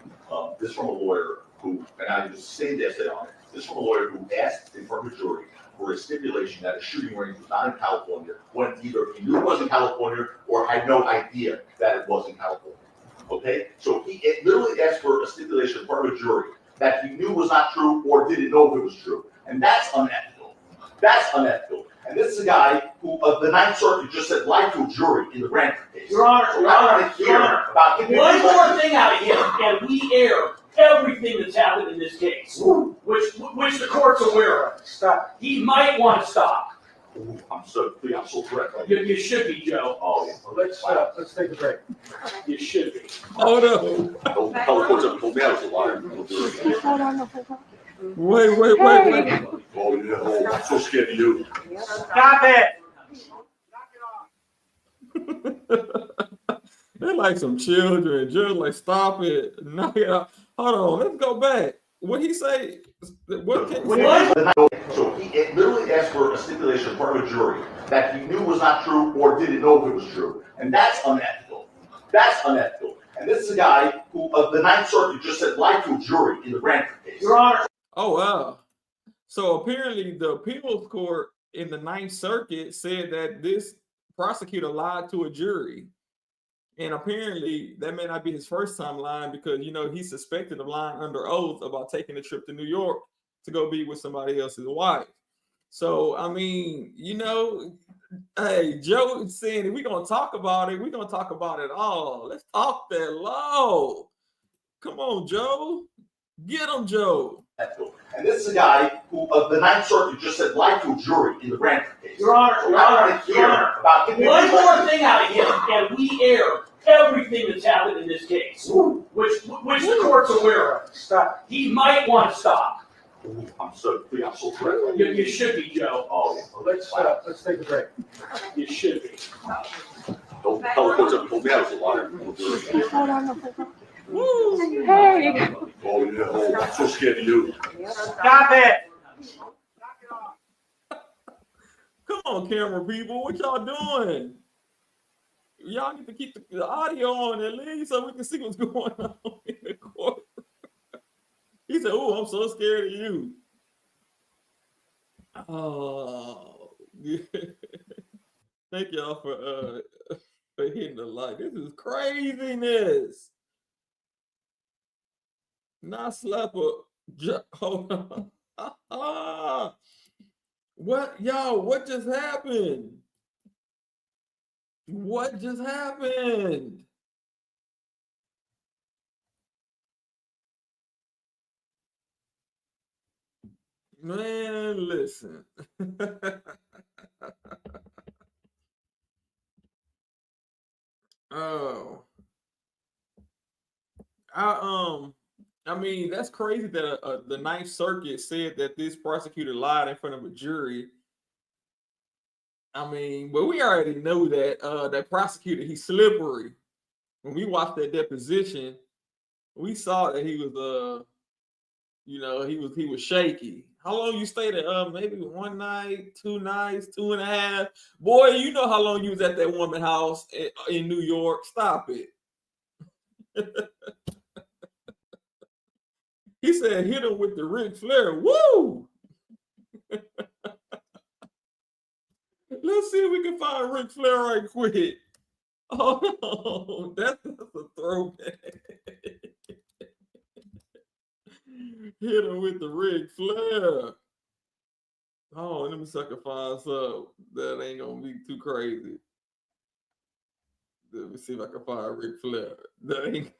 This from a lawyer who, and I just say this on it, this from a lawyer who asked in front of a jury for a stipulation that a shooting range was not in California, when either he knew it was in California or had no idea that it was in California. Okay? So he literally asked for a stipulation in front of a jury that he knew was not true or didn't know if it was true. And that's unethical. That's unethical. And this is a guy who, the Ninth Circuit just said lied to a jury in the Branford case. Your Honor, So I want to hear about him. one more thing out of him, and we air everything that's happened in this case, which the court's aware of. Stop. He might want to stop. I'm so correct. You should be, Joe. Oh, yeah. Let's take a break. You should be. Oh, no. Color courts have told me I was a liar. Hold on, hold on. Wait. Oh, yeah, oh, I'm so scared of you. Stop it. They're like some children. Just like, stop it. Knock it off. Hold on. Let's go back. What he say? What case? So it literally asked for a stipulation in front of a jury that he knew was not true or didn't know if it was true. And that's unethical. That's unethical. And this is a guy who, the Ninth Circuit just said lied to a jury in the Brantford case. Your Honor. Oh, wow. So apparently the appeals court in the Ninth Circuit said that this prosecutor lied to a jury. And apparently that may not be his first time lying, because, you know, he's suspected of lying under oath about taking a trip to New York to go be with somebody else's wife. So, I mean, you know, hey, Joe is saying, if we're going to talk about it, we're going to talk about it all. Let's talk that law. Come on, Joe. Get him, Joe. And this is a guy who, the Ninth Circuit just said lied to a jury in the Brantford case. Your Honor, So Your I Honor, want to Your hear Honor. about One more thing out of him, and we air everything that's happened in this case, which the court's aware of. Stop. He might want to stop. I'm so threatened. You should be, Joe. Oh, Let's take a break. You should be. don't tell the court that told me I was a liar. Hey. Oh, yeah, oh, I'm so scared of you. Stop it. Come on, camera people. What y'all doing? Y'all need to keep the audio on at least so we can see what's going on in the court. He said, oh, I'm so scared of you. Oh, yeah. Thank y'all for hitting the like. This is craziness. Not slap a hold on. What, y'all, what just happened? What just happened? Man, listen. Oh, I mean, that's crazy that the Ninth Circuit said that this prosecutor lied in front of a jury. I mean, but we already know that that prosecutor, he's slippery. When we watched that deposition, we saw that he was you know, he was shaky. How long you stayed at maybe 1 night, 2 nights, 2.5? Boy, you know how long you was at that woman's house in New York. Stop it. He said hit him with the Ric Flair. Woo! Let's see if we can find Ric Flair right quick. Oh, that's a throwback. Hit him with the Ric Flair. Oh, let me see if I can find something that ain't gonna be too crazy. Let me see if I can find Ric Flair. That ain't.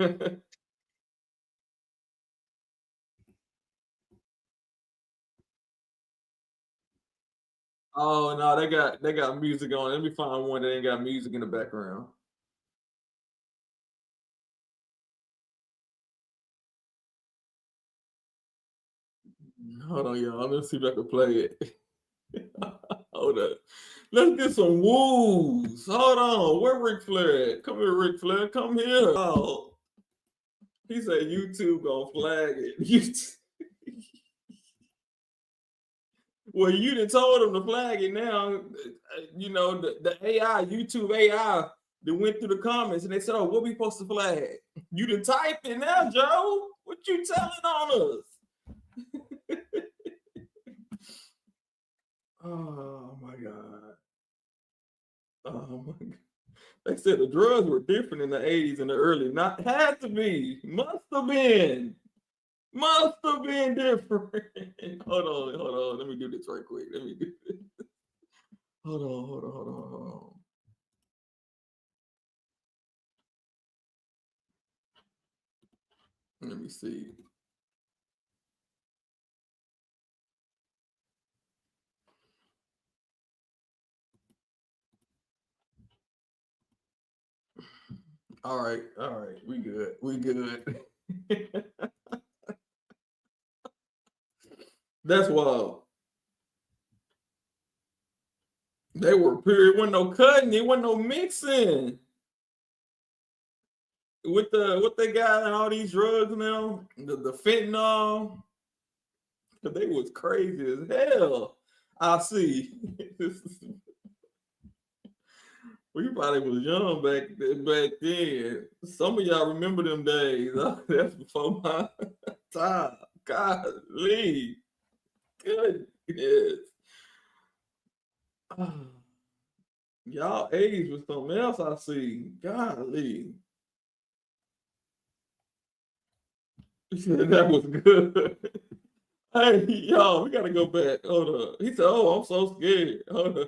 Oh no, they got music on. Let me find one that ain't got music in the background. Hold on, y'all. Let's see if I can play it. Hold up. Let's get some woos. Hold on. Where Ric Flair at? Come here, Ric Flair. Come here. Oh. He said YouTube gonna flag it. Well, you done told him to flag it now. You know, the AI, YouTube AI, they went through the comments and they said, oh, what we supposed to flag? You done typed it now, Joe. What you telling on us? Oh my God. Oh my God. They said the drugs were different in the 80s and the early. Not had to be. Must have been. Must have been different. Hold on. Let me do this right quick. Let me do this. Hold on. Let me see. All right. We good. That's wild. They were period. Wasn't no cutting. It wasn't no mixing. With what they got and all these drugs now, the fentanyl, they was crazy as hell. I see. We probably was young back then. Some of y'all remember them days. That's before my time. Golly. Goodness. Y'all age was something else I see. Golly. That was good. Hey, y'all, we gotta go back. Hold up. He said, "Oh, I'm so scared." Hold on.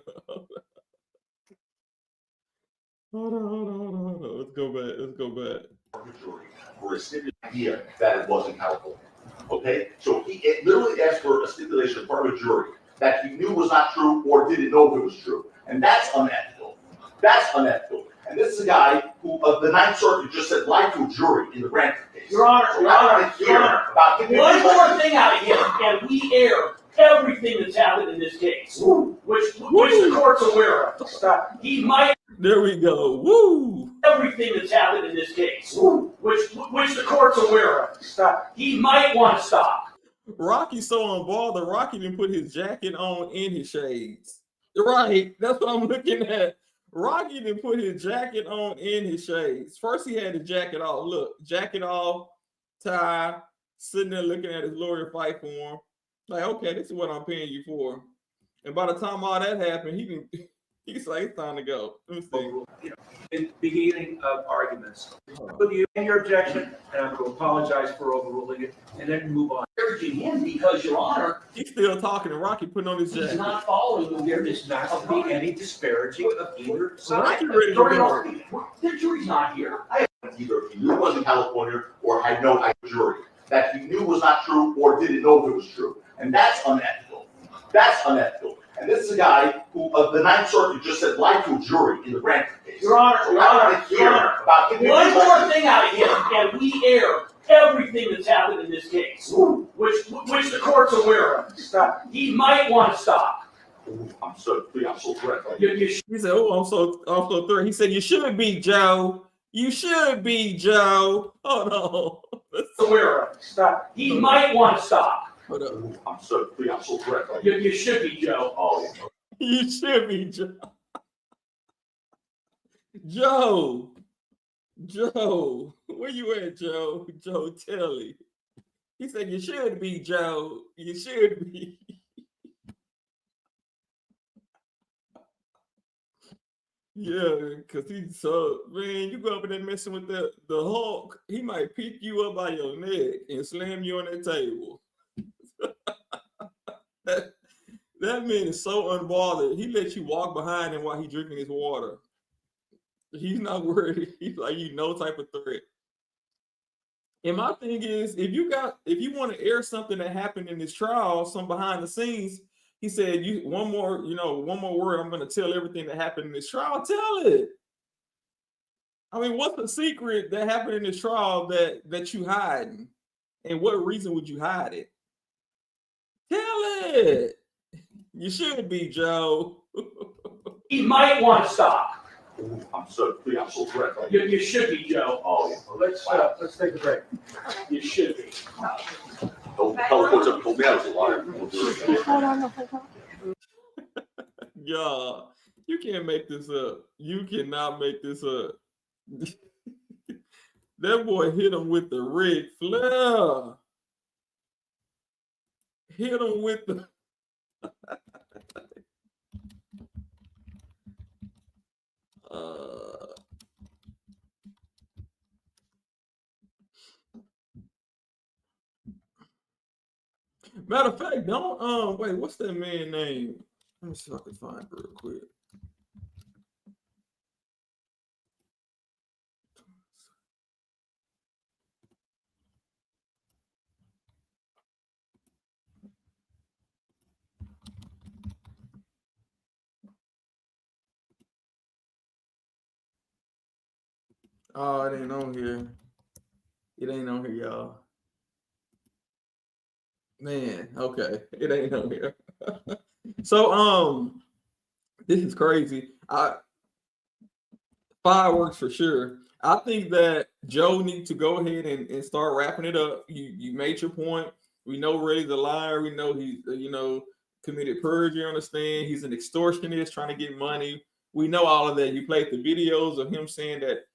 Let's go back. For a stipulated idea that it wasn't California. Okay, so he literally asked for a stipulation from a jury that he knew was not true or didn't know if it was true, and that's unethical. That's unethical. And this is a guy who, of the Ninth Circuit, just said lied to a jury in the Branford case. Your Honor, So Your I Honor, wanna hear Your Honor. about One more thing out of him, and we air everything that's happened in this case, which the court's aware of. Stop. He might. There we go. Woo! Everything that's happened in this case, which the court's aware of. Stop. He might want to stop. Rocky's so on ball that Rocky didn't put his jacket on in his shades. Right. That's what I'm looking at. Rocky didn't put his jacket on in his shades. First, he had his jacket off. Look, jacket off, tie, sitting there looking at his lawyer fight for him. Like, okay, this is what I'm paying you for. And by the time all that happened, he's like, it's time to go. Let me see. In the beginning of arguments, put you in your objection, and I'm going to apologize for overruling it, and then move on. Urging him because, Your Honor, He's still talking to Rocky putting on his he's jacket. not following the There rules is not to be any disparaging of either side. Rocky ready to during go. argument. The jury's not here. either he knew it wasn't California or had no jury that he knew was not true or didn't know if it was true, and that's unethical. That's unethical. And this is a guy who, of the Ninth Circuit, just said lied to a jury in the Branford case. Your Honor, So Your I Honor, wanna hear Your Honor. about him. One more thing out of him, and we air everything that's happened in this case, which the court's aware of. Stop. He might want to stop. I'm so correct. You He said, "Oh, I'm so thrilled." He said, "You should be, Joe. You should be, Joe." Hold on. aware of. Stop. He might want to stop. Hold up. I'm so correct. You should be, Joe. Oh, You should be, Joe. Joe, where you at, Joe? Joe Telly. He said, "You should be, Joe. You should be." Yeah, because he's so, man, you go up in there messing with the Hulk, he might pick you up by your neck and slam you on that table. that man is so unbothered. He lets you walk behind him while he's drinking his water. He's not worried. He's like, you no type of threat. And my thing is, if you want to air something that happened in this trial, some behind the scenes, he said, one more word, I'm going to tell everything that happened in this trial. Tell it. I mean, what's the secret that happened in this trial that you hiding? And what reason would you hide it? Tell it. You should be, Joe. He might want to stop. I'm so correct. You should be, Joe. Oh, Let's take a break. You should be. don't tell the courts told me I was a liar. Y'all, you can't make this up. You cannot make this up. That boy hit him with the Ric Flair. Hit him with the. Matter of fact, don't wait, what's that man's name? Let me see if I can find it real quick. Oh, it ain't on here. It ain't on here, y'all. Man, okay. It ain't on here. So this is crazy. Fireworks for sure. I think that Joe needs to go ahead and start wrapping it up. You made your point. We know Reddy's a liar. We know he's committed perjury on the stand. He's an extortionist trying to get money. We know all of that. You played the videos of him saying that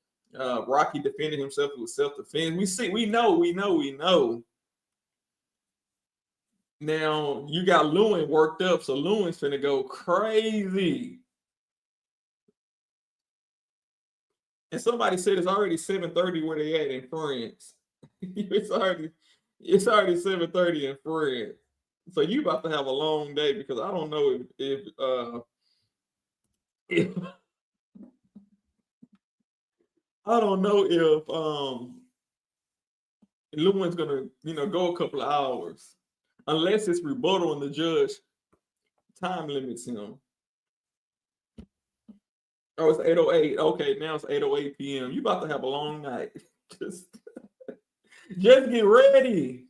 Rocky defended himself with self-defense. We know. Now you got Lewin worked up, so Lewin's finna go crazy. And somebody said it's already 7:30 where they at in France. it's already 7:30 in France. So you about to have a long day because I don't know if I don't know if Lewin's gonna go a couple of hours unless it's rebuttal and the judge time limits him. Oh, it's 8:08. Okay, now it's 8:08 p.m. You about to have a long night. Just get ready.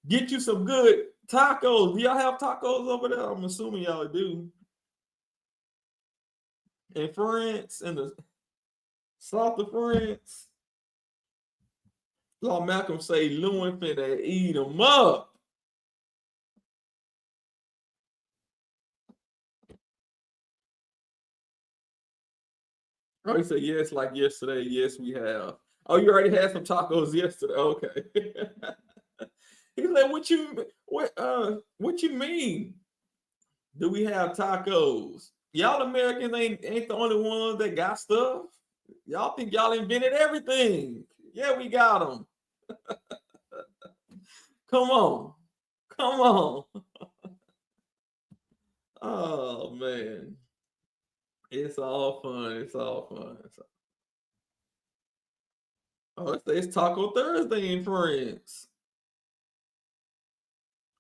Get you some good tacos. Do y'all have tacos over there? I'm assuming y'all do. In France, in the south of France, Law Malcolm say Lewin finna eat them up. Oh, he said, yes, like yesterday. Yes, we have. Oh, you already had some tacos yesterday. Okay. He's like, what you mean? Do we have tacos? Y'all Americans ain't the only ones that got stuff. Y'all think y'all invented everything. Yeah, we got them. Come on. Oh, man. It's all fun. Oh, it's Taco Thursday in France.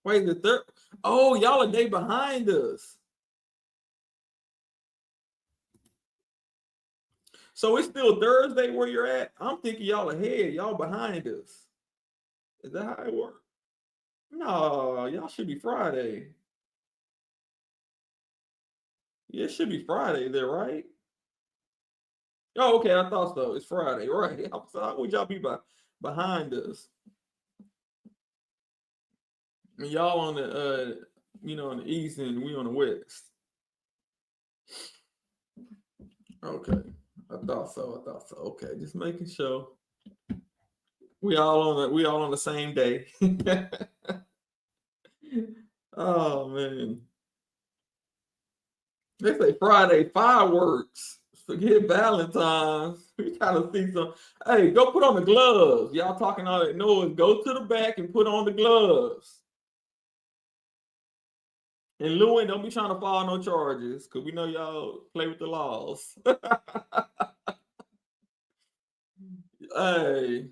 Wait, the third? Oh, y'all a day behind us. So it's still Thursday where you're at? I'm thinking y'all ahead. Y'all behind us. Is that how it works? No, y'all should be Friday. Yeah, it should be Friday there, right? Oh, okay, I thought so. It's Friday, right? How would y'all be behind us? I mean, y'all on the on the east and we on the west. Okay. I thought so. Okay, just making sure. We all on the same day. Oh man. They say Friday fireworks. Forget Valentine's. We gotta see some. Hey, go put on the gloves. Y'all talking all that noise. Go to the back and put on the gloves. And Lewin, don't be trying to file no charges because we know y'all play with the laws. Hey,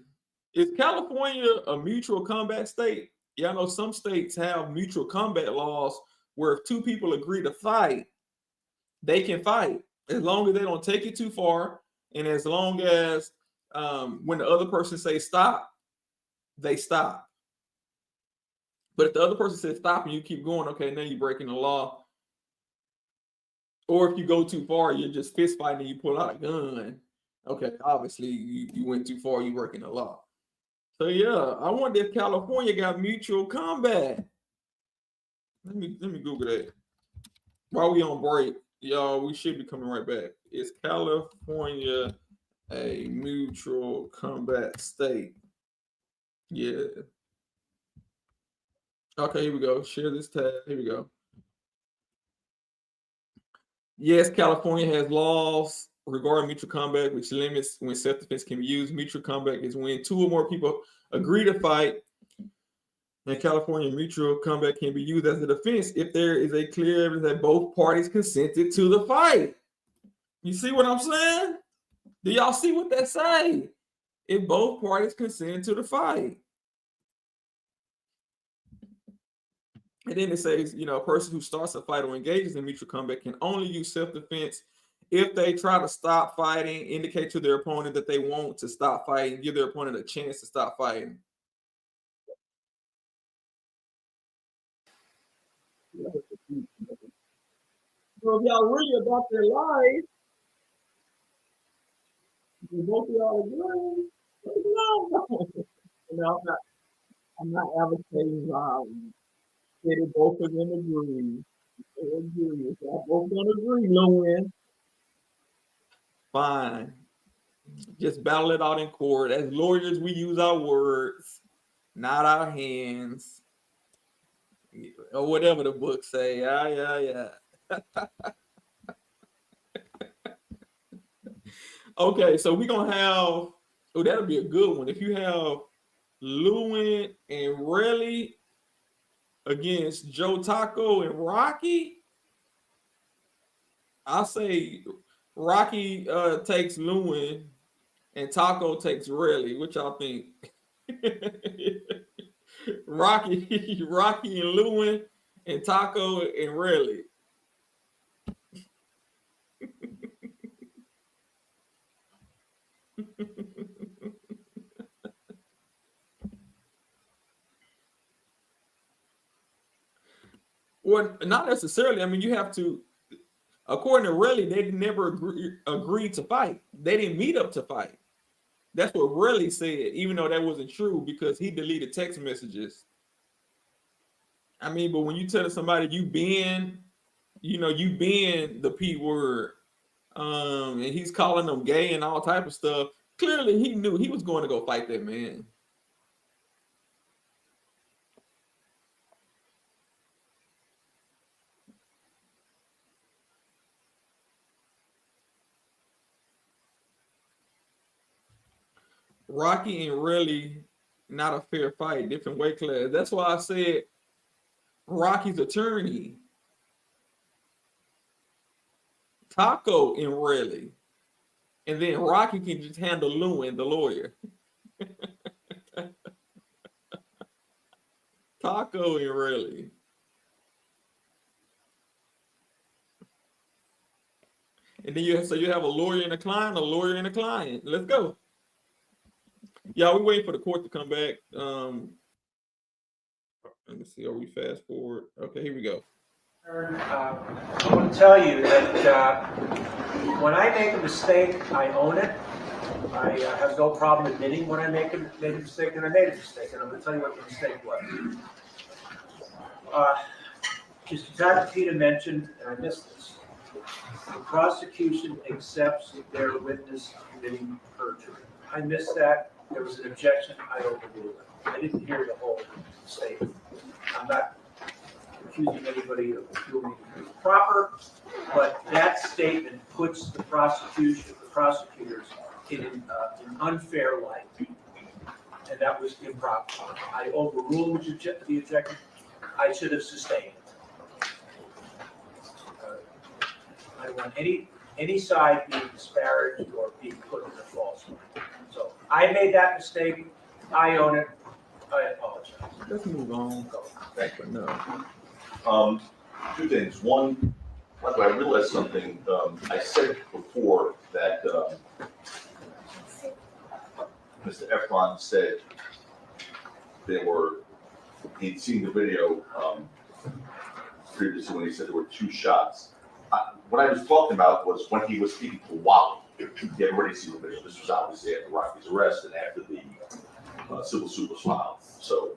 is California a mutual combat state? Yeah, I know some states have mutual combat laws where if two people agree to fight, they can fight as long as they don't take it too far, and as long as when the other person says stop, they stop. But if the other person says stop and you keep going, okay, now you're breaking the law. Or if you go too far, you're just fist fighting and you pull out a gun. Okay, obviously you went too far, you're breaking the law. So yeah, I wonder if California got mutual combat. Let me Google that. While we on break, y'all, we should be coming right back. Is California a mutual combat state? Yeah. Okay, here we go. Share this tab. Here we go. Yes, California has laws regarding mutual combat, which limits when self-defense can be used. Mutual combat is when two or more people agree to fight. In California, mutual combat can be used as a defense if there is a clear evidence that both parties consented to the fight. You see what I'm saying? Do y'all see what that say? If both parties consent to the fight. And then it says, a person who starts a fight or engages in mutual combat can only use self-defense if they try to stop fighting, indicate to their opponent that they want to stop fighting, give their opponent a chance to stop fighting. So if y'all really about their life, you both of y'all agree. No, I'm not advocating violence. Said it both of them agree. They agree. If y'all both gonna agree, Lewin, fine. Just battle it out in court. As lawyers, we use our words, not our hands, or whatever the book say. Yeah. Okay, so we're gonna have. Oh, that'll be a good one. If you have Lewin and Relli against Joe Taco and Rocky, I'll say Rocky takes Lewin and Taco takes Relli. What y'all think? Rocky and Lewin and Taco and Relli. Well, not necessarily. I mean, you have to. According to Relli, they never agreed to fight. They didn't meet up to fight. That's what Relli said, even though that wasn't true because he deleted text messages. I mean, but when you tell somebody you been the P word, and he's calling them gay and all type of stuff, clearly he knew he was going to go fight that man. Rocky and Relli, not a fair fight, different weight class. That's why I said Rocky's attorney, Taco and Relli, and then Rocky can just handle Lewin, the lawyer. Taco and Relli. And then you have a lawyer and a client, Let's go. Y'all, we waiting for the court to come back. Let me see. Are we fast forward? Okay, here we go. I want to tell you that when I make a mistake, I own it. I have no problem admitting when I made a mistake, and I made a mistake, and I'm going to tell you what the mistake was. Mr. Tapatita mentioned, and I missed this, the prosecution accepts their witness committing perjury. I missed that. There was an objection. I overruled it. I didn't hear the whole statement. I'm not accusing anybody of doing it proper, but that statement puts the prosecutors in an unfair light, and that was improper. I overruled the objection. I should have sustained it. I don't want any side being disparaged or being put in a false light. So I made that mistake. I own it. I apologize. Let's move on. Thank you. Two things. One, by the way, I realized something. I said before that Mr. Ephron said he'd seen the video previously when he said there were 2 shots. What I was talking about was when he was speaking to Wally. You had already seen the video. This was obviously after Rocky's arrest and after the civil suit was filed. So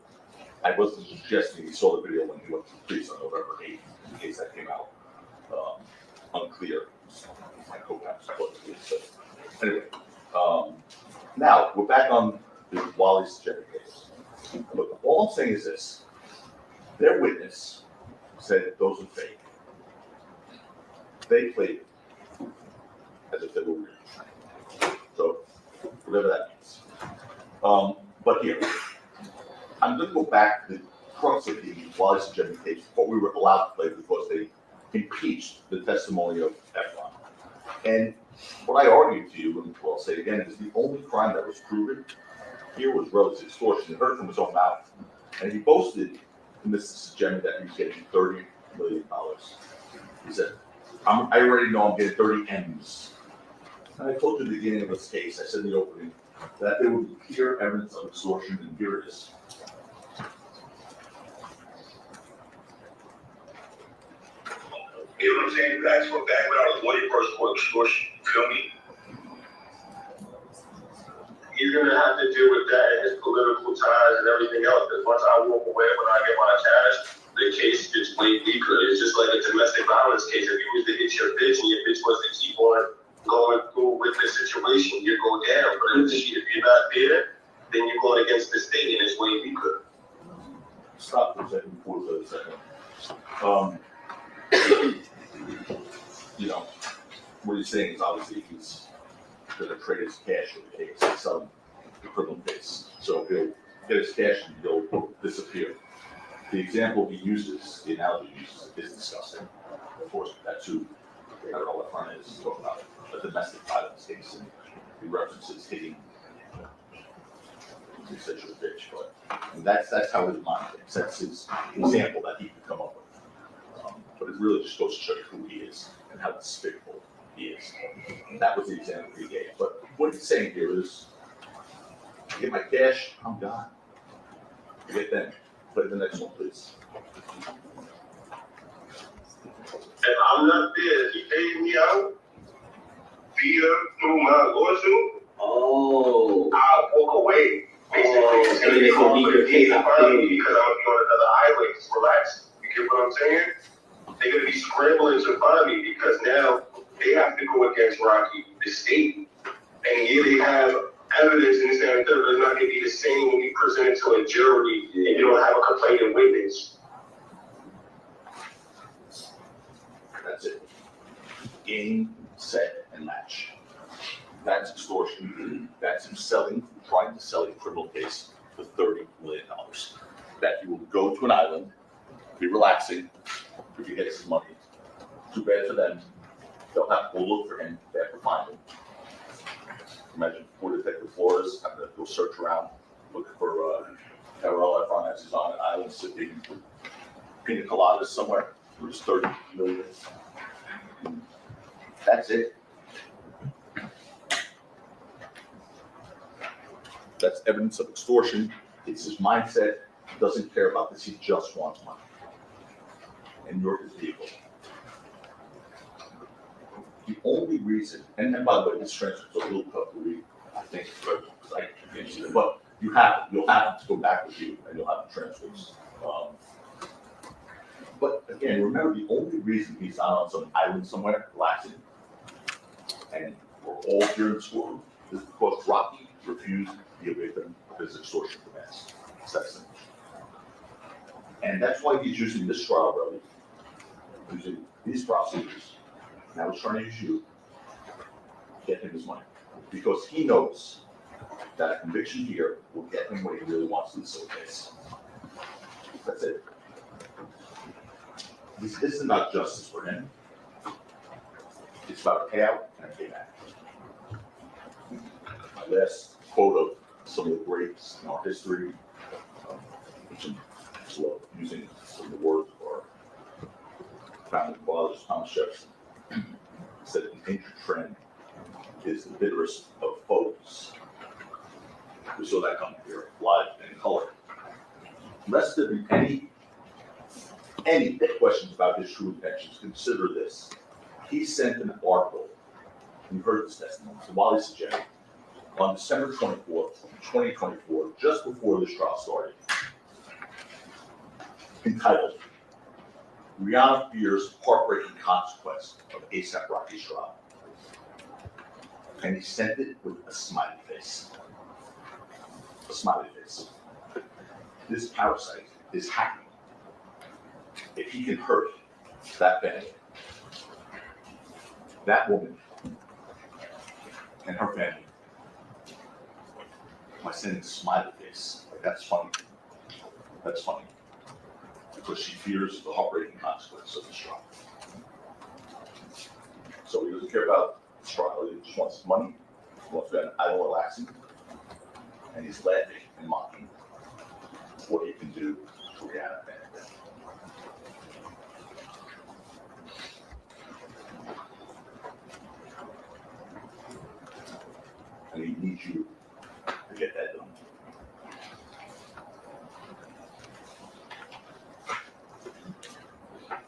I wasn't suggesting he saw the video when he went to the police on November 8th, in case that came out unclear. My co-counsel was but anyway, now we're back on the Wally's Jerry case. Look, all I'm saying is this. Their witness said those are fake. They played it as if they were real. So, whatever that means. But here, I'm going to go back to the crux of the Wallace and Jennings case, what we were allowed to play because they impeached the testimony of Ephron. And what I argued to you, and I'll say again, is the only crime that was proven here was relative extortion. He heard it from his own mouth. And he boasted to Mrs. Jennings that he was getting $30 million. He said, I already know I'm getting 30 M's. And I told you at the beginning of this case, I said in the opening, that there would be clear evidence of extortion, and here it is. You know what I'm saying? You ask for a bag without a lawyer first for extortion. Feel me? He's gonna have to deal with that and his political ties and everything else. Because once I walk away, when I get my cash, the case gets way weaker. It's just like a domestic violence case. If you was to hit your bitch and your bitch was to keep on going through with the situation, you go down. But if you're not there, then you're going against the state and it's way weaker. Stop for a second before the second. You know, what he's saying is obviously he's going to trade his cash for the case, some criminal case. So he'll get his cash and he'll disappear. The example he uses, the analogy he uses, is disgusting. Of course, that's who Terell Ephron is talking about, a domestic violence case, and he references hitting. He says you're a bitch, but that's how his mind thinks. That's his example that he could come up with. But it really just goes to show you who he is and how despicable he is. And that was the example he gave. But what he's saying here is, I get my cash, I'm gone. I get them. Play the next one, please. If I'm not there, he paid me out through my lawsuit. Oh. I'll walk away. Basically, it's gonna be hard for the kids to find me because I'm gonna be on another highway. Just relax. You get what I'm saying? They're gonna be scrambling to find me because now they have to go against Rocky, the state. And here they have evidence and saying that it's not gonna be the same when you present it to a jury and you don't have a complaining witness. That's it. Game, set, and match. That's extortion. That's him trying to sell a criminal case for $30 million. That he will go to an island, be relaxing, if he gets his money. Too bad for them. They'll have to go look for him. They have to find him. Imagine poor Detective Flores having to go search around, looking for Terell Ephron as he's on an island sipping pina coladas somewhere for his $30 million. That's it. That's evidence of extortion. It's his mindset. He doesn't care about this. He just wants money. And you're his vehicle. The only reason, and by the way, this transcript's a little tough to read, I think, because I can't see it, but you'll have to go back with you and you'll have the transcripts. But again, remember, the only reason he's not on some island somewhere relaxing, and we're all here in the schoolroom, is because Rocky refused to be a victim of his extortion demands. It's that simple. And that's why he's using this trial, really, using these prosecutors. Now he's trying to use you to get him his money. Because he knows that a conviction here will get him what he really wants in this case. That's it. This isn't about justice for him. It's about a payout and a payback. My last quote of some of the greats in our history, which I love using some of the words of our founding fathers, Thomas Jefferson, said an ancient friend is the bitterest of foes. We saw that come here, live and in color. Lest there be any questions about his true intentions, consider this. He sent an article, you heard this testimony, to Wally Sajani on December 24th, 2024, just before this trial started, entitled, Rihanna Fears Heartbreaking Consequence of A$AP Rocky's Trial. And he sent it with a smiley face. A smiley face. This parasite is happy. If he can hurt that family, that woman, and her family, by sending a smiley face, like that's funny. That's funny. Because she fears the heartbreaking consequence of this trial. So he doesn't care about this trial, he just wants his money, he wants to be an idle relaxing, and he's laughing and mocking what he can do to Rihanna family. And he needs you to get that done.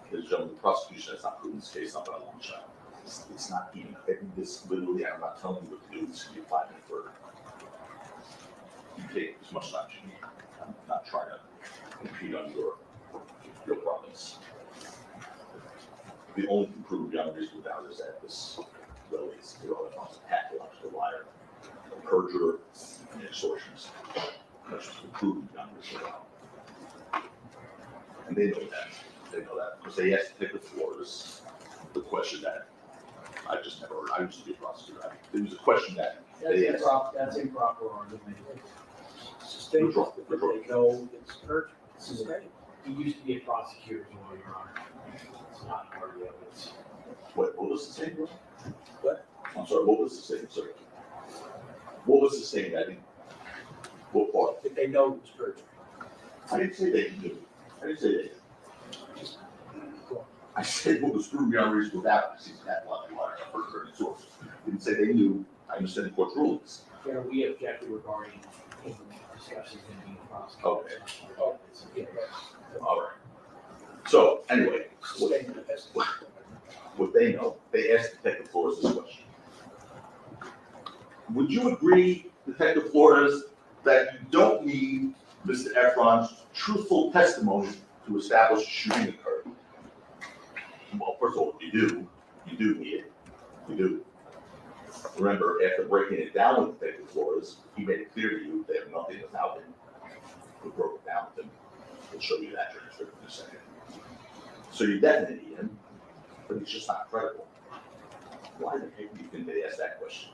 His and gentlemen, the prosecution has not proven this case up by a long shot. It's not even, this literally, I'm not telling you what to do, this can be 5 minutes further. You take as much time as you need. I'm not trying to impede on your promise. The only thing proven beyond reasonable doubt is that this Relli is a pathological liar, a perjurer, and extortionist. That's proven beyond reasonable doubt. And they know that. They know that because they asked Nicholas Flores the question that I just never heard. I used to be a prosecutor. It was a question that they asked. That's improper argument. Sustain, Withdraw, but withdraw. they know it's perjury. Sustain. He used to be a prosecutor, Your Honor. It's not part of the evidence. What was the statement? What? I'm sorry, what was the statement, sir? What was the statement? I didn't, what part? That they know it's perjury. I didn't say they knew. I didn't say they. I said what was proven beyond reasonable doubt, because he's pathological liar, a perjurer, and source. Didn't say they knew. I understand the court's rulings. Where we objected regarding him discussing him being prosecuted. Okay. Oh, yeah, All right. So anyway, sustain the best. what they know, they asked Detective Flores this question. Would you agree, Detective Flores, that you don't need Mr. Ephron's truthful testimony to establish a shooting occurred? Well, first of all, you do need it. You do. Remember, after breaking it down with Detective Flores, he made it clear to you that nothing without him. We broke it down with him. We'll show you that transcript in a second. So you definitely need him, but he's just not credible. Why the heck do you think they asked that question?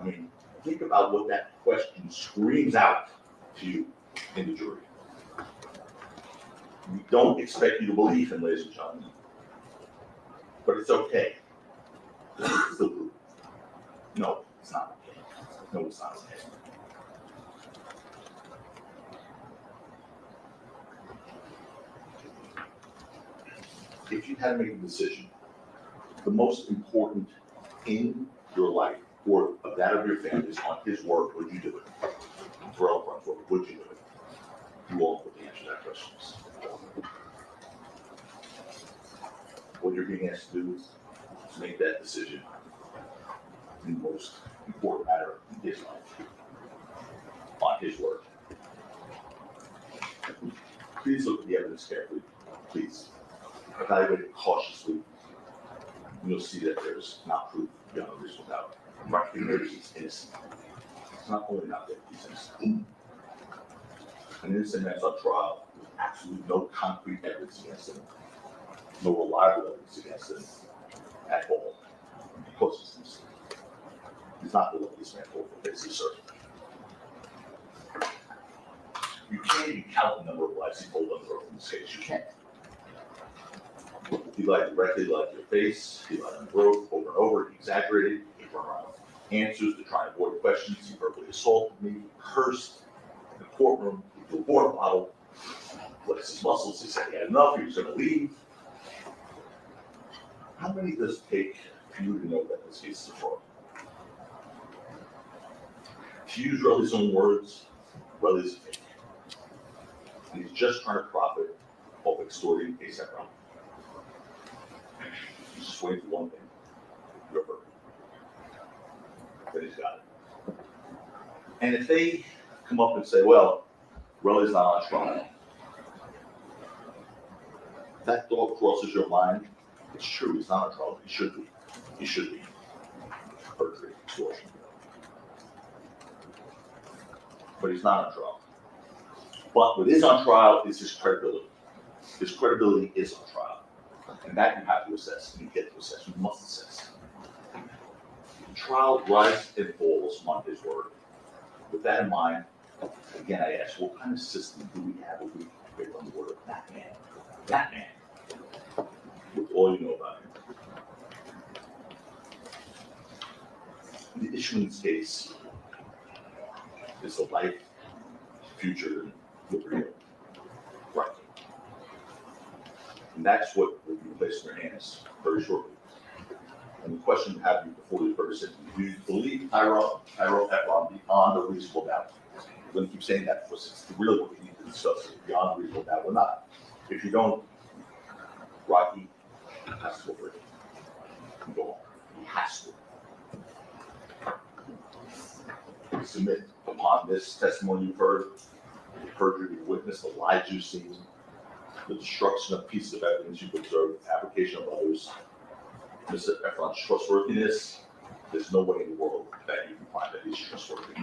I mean, think about what that question screams out to you in the jury. We don't expect you to believe him, ladies and gentlemen. But it's okay. It's still true. No, it's not okay. No, it's not okay. If you had to make a decision, the most important in your life or of that of your family is on his word, would you do it? Terell Ephron's word, would you do it? You all put the answer to that question. What you're being asked to do is to make that decision in the most important matter in his life, on his word. Please look at the evidence carefully. Please evaluate it cautiously. You'll see that there's not proof beyond a reasonable doubt. Rakim Mayers is innocent. It's not only not that he's innocent. An innocent man's on trial with absolutely no concrete evidence against him, no reliable evidence against him at all. Because he's innocent. He's not the luckiest man for faces, sir. You can't even count the number of lives he told on the road in this case. You can't. He lied directly, lied to your face, he lied on the road over and over, he exaggerated, he ran around answers to try and avoid questions, he verbally assaulted me, he cursed in the courtroom, he threw a water bottle, flexed his muscles, he said he had enough, he was gonna leave. How many does it take for you to know that this case is a fraud? To use Relli's own words, Relli's a fake. And he's just trying to profit off extorting A AP Relli. He's just waiting for one thing, your verdict. Then he's got it. And if they come up and say, well, Relli's not on trial, if that thought crosses your mind, it's true, he's not on trial, he should be. He should be. Perjury, extortion. But he's not on trial. But what is on trial is his credibility. His credibility is on trial. And that you have to assess, and you get to assess, you must assess. The trial rises and falls on his word. With that in mind, again, I ask, what kind of system do we have if we operate on the word of that man? That man. With all you know about him. The issue in this case is the life, future, and liberty of right. And that's what will be placed in your hands very shortly. And the question to have you before you first said, do you believe Terell Ephron beyond a reasonable doubt? I'm going to keep saying that because it's really what we need to discuss, is beyond a reasonable doubt or not. If you don't, Rocky has to go free. Go on. He has to. Submit upon this testimony you've heard, the perjury you've witnessed, the lies you've seen, the destruction of pieces of evidence you've observed, the fabrication of others, Mr. Ephron's trustworthiness. There's no way in the world that you can find that he's trustworthy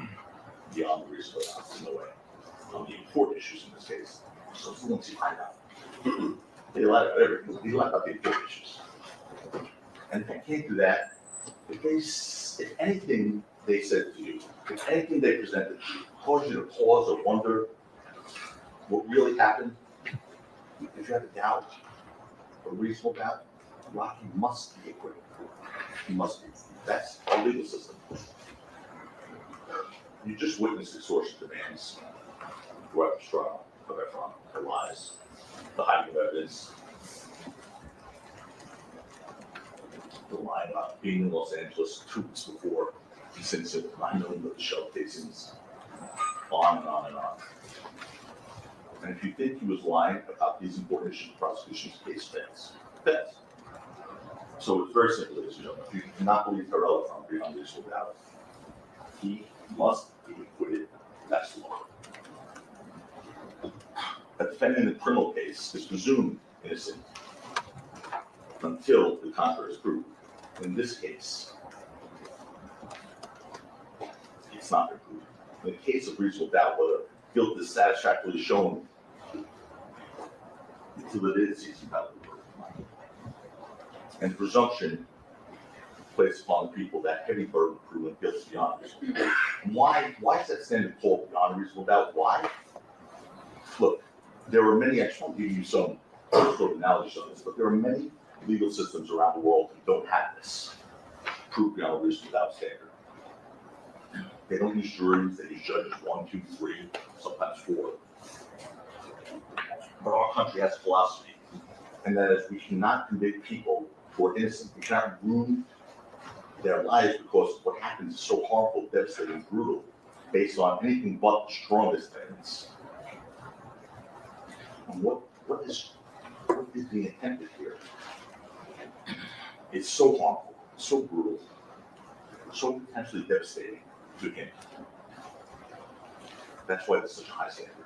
beyond the reasonable doubt. There's no way. On the important issues in this case. So once you find out, they lied about everything. They lied about the important issues. And if I can't do that, if anything they said to you, if anything they presented to you caused you to pause or wonder what really happened, if you have a doubt, a reasonable doubt, Rocky must be acquitted. He must be. That's our legal system. You just witnessed extortion demands throughout the trial of Ephron, the lies, the hiding of evidence, the line about being in Los Angeles 2 weeks before this incident, 9 million of the shell casings, on and on and on. And if you think he was lying about these important issues, the prosecution's case fails. Fails. So it's very simple, ladies and gentlemen. If you do not believe Terell Ephron beyond reasonable doubt, he must be acquitted. That's the law. A defendant in a criminal case is presumed innocent until the contrary is proved. In this case, it's not been proven. In the case of reasonable doubt, whether guilt is satisfactorily shown, until it is, he's entitled to proof. And the presumption placed upon the people that heavy burden of proving guilt is beyond reasonable doubt. Why is that standard called beyond reasonable doubt? Why? Look, there are many, I just want to give you some sort of analogies on this, but there are many legal systems around the world who don't have this proof beyond reasonable doubt standard. They don't use juries, they use judges 1, 2, 3, sometimes 4. But our country has a philosophy, and that is we cannot convict people who are innocent. We cannot ruin their lives because what happens is so harmful, devastating, brutal, based on anything but the strongest evidence. And what is being attempted here? It's so harmful, so brutal, so potentially devastating to him. That's why it's such a high standard.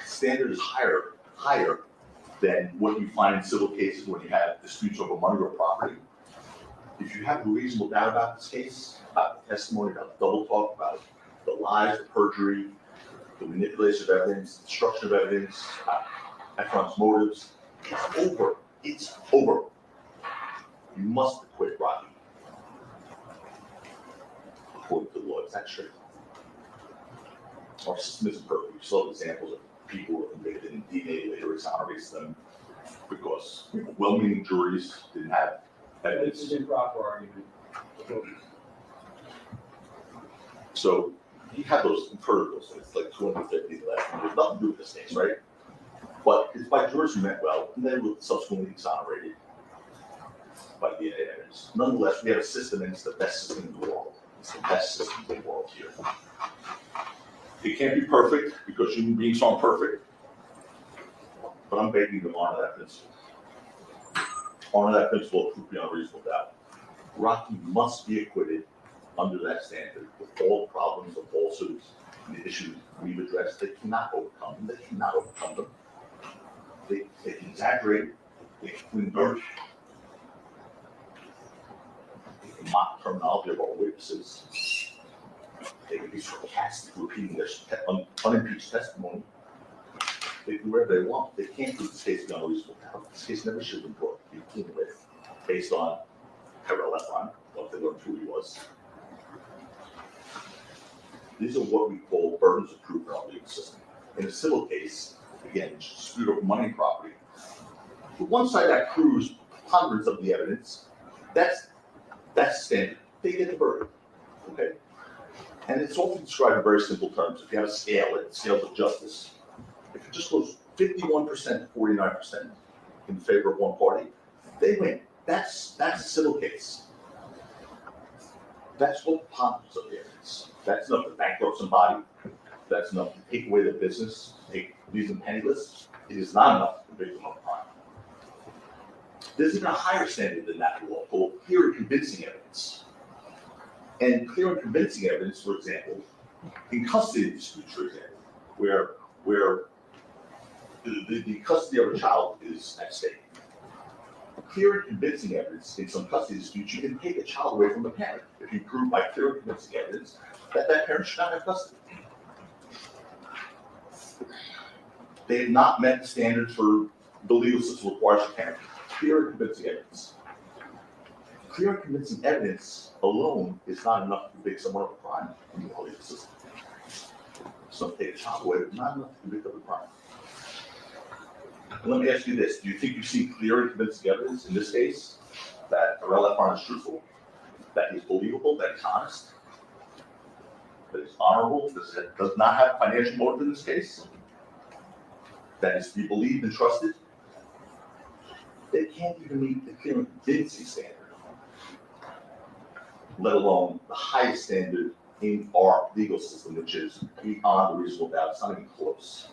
Standard is higher than what you find in civil cases when you have disputes over money or property. If you have a reasonable doubt about this case, about the testimony, about the double talk, about the lies, the perjury, the manipulation of evidence, the destruction of evidence, Ephron's motives, it's over. It's over. You must acquit Rocky. According to the law, it's that strict. Our system isn't perfect. We still have examples of people who are convicted and DNA later exonerates them because well-meaning juries didn't have evidence. This is improper argument. So you have those verticals, it's like 250 left, and there's nothing to do with this case, right? But it's by jurors who meant well, and they were subsequently exonerated by DNA evidence. Nonetheless, we have a system, and it's the best system in the world. It's the best system in the world here. It can't be perfect because human beings aren't perfect, but I'm begging you to honor that principle. Honor that principle of proof beyond reasonable doubt. Rocky must be acquitted under that standard with all the problems of falsehoods and the issues we've addressed. They cannot overcome them. They cannot overcome them. They can exaggerate. They can invert. They can mock terminology of our witnesses. They can be sarcastic, repeating their unimpeached testimony. They can do whatever they want. They can't prove this case beyond reasonable doubt. This case never should have been brought to begin with, based on Terell Ephron, what they learned who he was. These are what we call burdens of proof in our legal system. In a civil case, again, dispute over money and property. The one side that proves hundreds of the evidence, that's standard. They get the burden. Okay? And it's often described in very simple terms. If you have a scale, it's scales of justice. If it just goes 51% to 49% in favor of one party, they win. That's a civil case. That's what the ponderance of the evidence. That's enough to bankrupt somebody. That's enough to take away their business, leave them penniless. it is not enough to convict them of a crime. There's even a higher standard than that law called clear and convincing evidence. And clear and convincing evidence, for example, in custody disputes, for example, where the custody of a child is at stake. Clear and convincing evidence in some custody disputes, you can take a child away from the parent if you prove by clear and convincing evidence that that parent should not have custody. They have not met the standards for the legal system requires a parent. Clear and convincing evidence. Clear and convincing evidence alone is not enough to convict someone of a crime in the legal system. So take a child away, but not enough to convict of a crime. And let me ask you this: do you think you see clear and convincing evidence in this case that Terell Ephron is truthful, that he's believable, that he's honest, that he's honorable, does not have financial motive in this case, that is to be believed and trusted? They can't even meet the clear and convincing standard, let alone the highest standard in our legal system, which is beyond a reasonable doubt. It's not even close.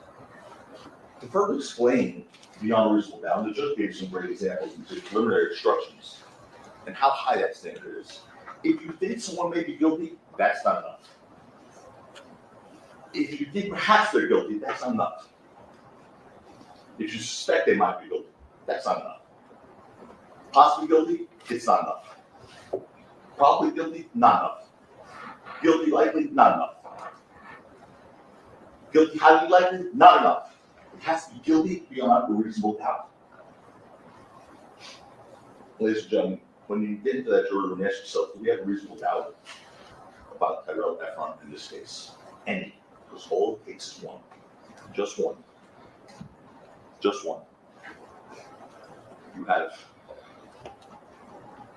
To further explain beyond a reasonable doubt, the judge gave some great examples in his preliminary instructions and how high that standard is. If you think someone may be guilty, that's not enough. If you think perhaps they're guilty, that's not enough. If you suspect they might be guilty, that's not enough. Possibly guilty, it's not enough. Probably guilty, not enough. Guilty likely, not enough. Guilty highly likely, not enough. It has to be guilty beyond a reasonable doubt. Ladies and gentlemen, when you get into that jury room, ask yourself, do we have a reasonable doubt about Terell Ephron in this case? Any. Because all it takes is one. Just one. Just one. You have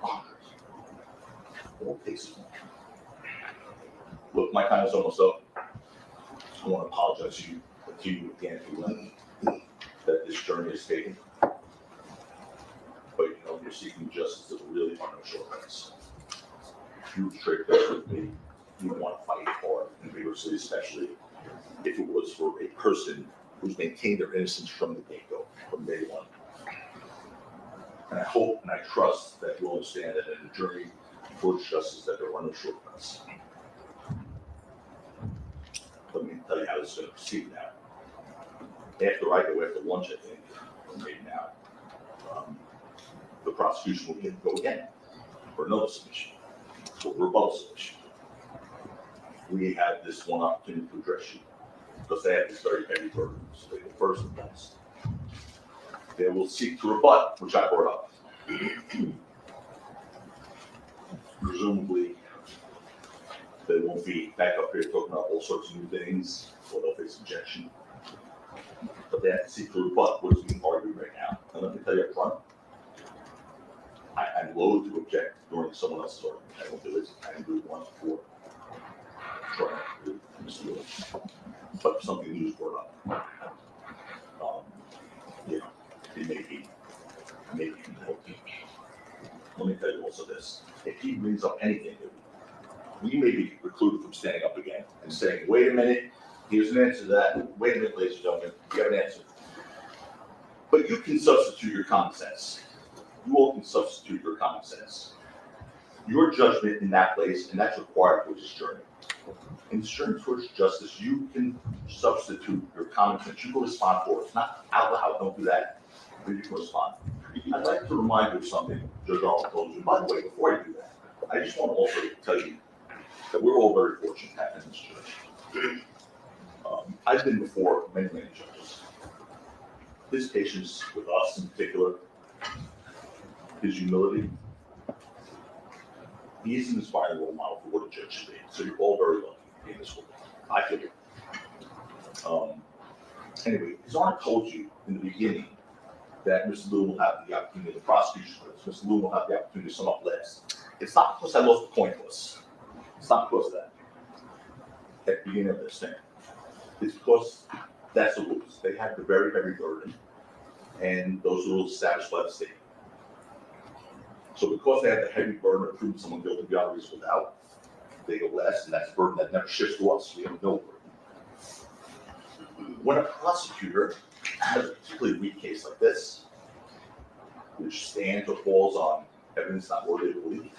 hundreds. All it takes is one. Look, my time is almost up. I want to apologize to you again for the that this journey is taken. But you know, you're seeking justice that really are no shortcuts. If you straight up with me, you want to fight hard and vigorously, especially if it was for a person who's maintained their innocence from the get-go, from day one. And I hope and I trust that you'll understand that in a journey towards justice that there are no shortcuts. Let me tell you how this is going to proceed now. After lunch, I think, or maybe now, the prosecution will go again for another submission, for rebuttal submission. We had this one opportunity to address you because they have this very heavy burden, so they go first and last. They will seek to rebut, which I brought up. Presumably, they won't be back up here talking about all sorts of new things, or they'll face objection. But they have to seek to rebut what is being argued right now. And let me tell you up front, I'm loath to object during someone else's argument. I won't do it. I didn't do it once before. Try not to do it. But if something new is brought up, you know, it may be important. Let me tell you also this. If he brings up anything new, we may be precluded from standing up again and saying, wait a minute, here's an answer to that. Wait a minute, ladies and gentlemen, you have an answer. But you can substitute your common sense. You all can substitute your common sense. Your judgment in that place, and that's required for this journey. In this journey towards justice, you can substitute your common sense. You can respond for it. It's not out loud, don't do that. But you can respond. I'd like to remind you of something Judge Arnold told you. By the way, before I do that, I just want to also tell you that we're all very fortunate to have in this church. I've been before many judges. His patience with us in particular, his humility, he is an inspiring role model for what a judge should be. So you're all very lucky in this world. I figure. Anyway, His Honor told you in the beginning that Mr. Lewin will have the opportunity, the prosecution, Mr. Lewin will have the opportunity to sum up last. It's not because I lost the coin toss. It's not because of that. At the beginning of this thing. It's because that's the rules. They have the very heavy burden, and those rules established by the state. So because they have the heavy burden of proving someone guilty beyond reasonable doubt, they go last, and that's a burden that never shifts to us. We have no burden. When a prosecutor has a particularly weak case like this, which stands or falls on evidence not worthy of belief,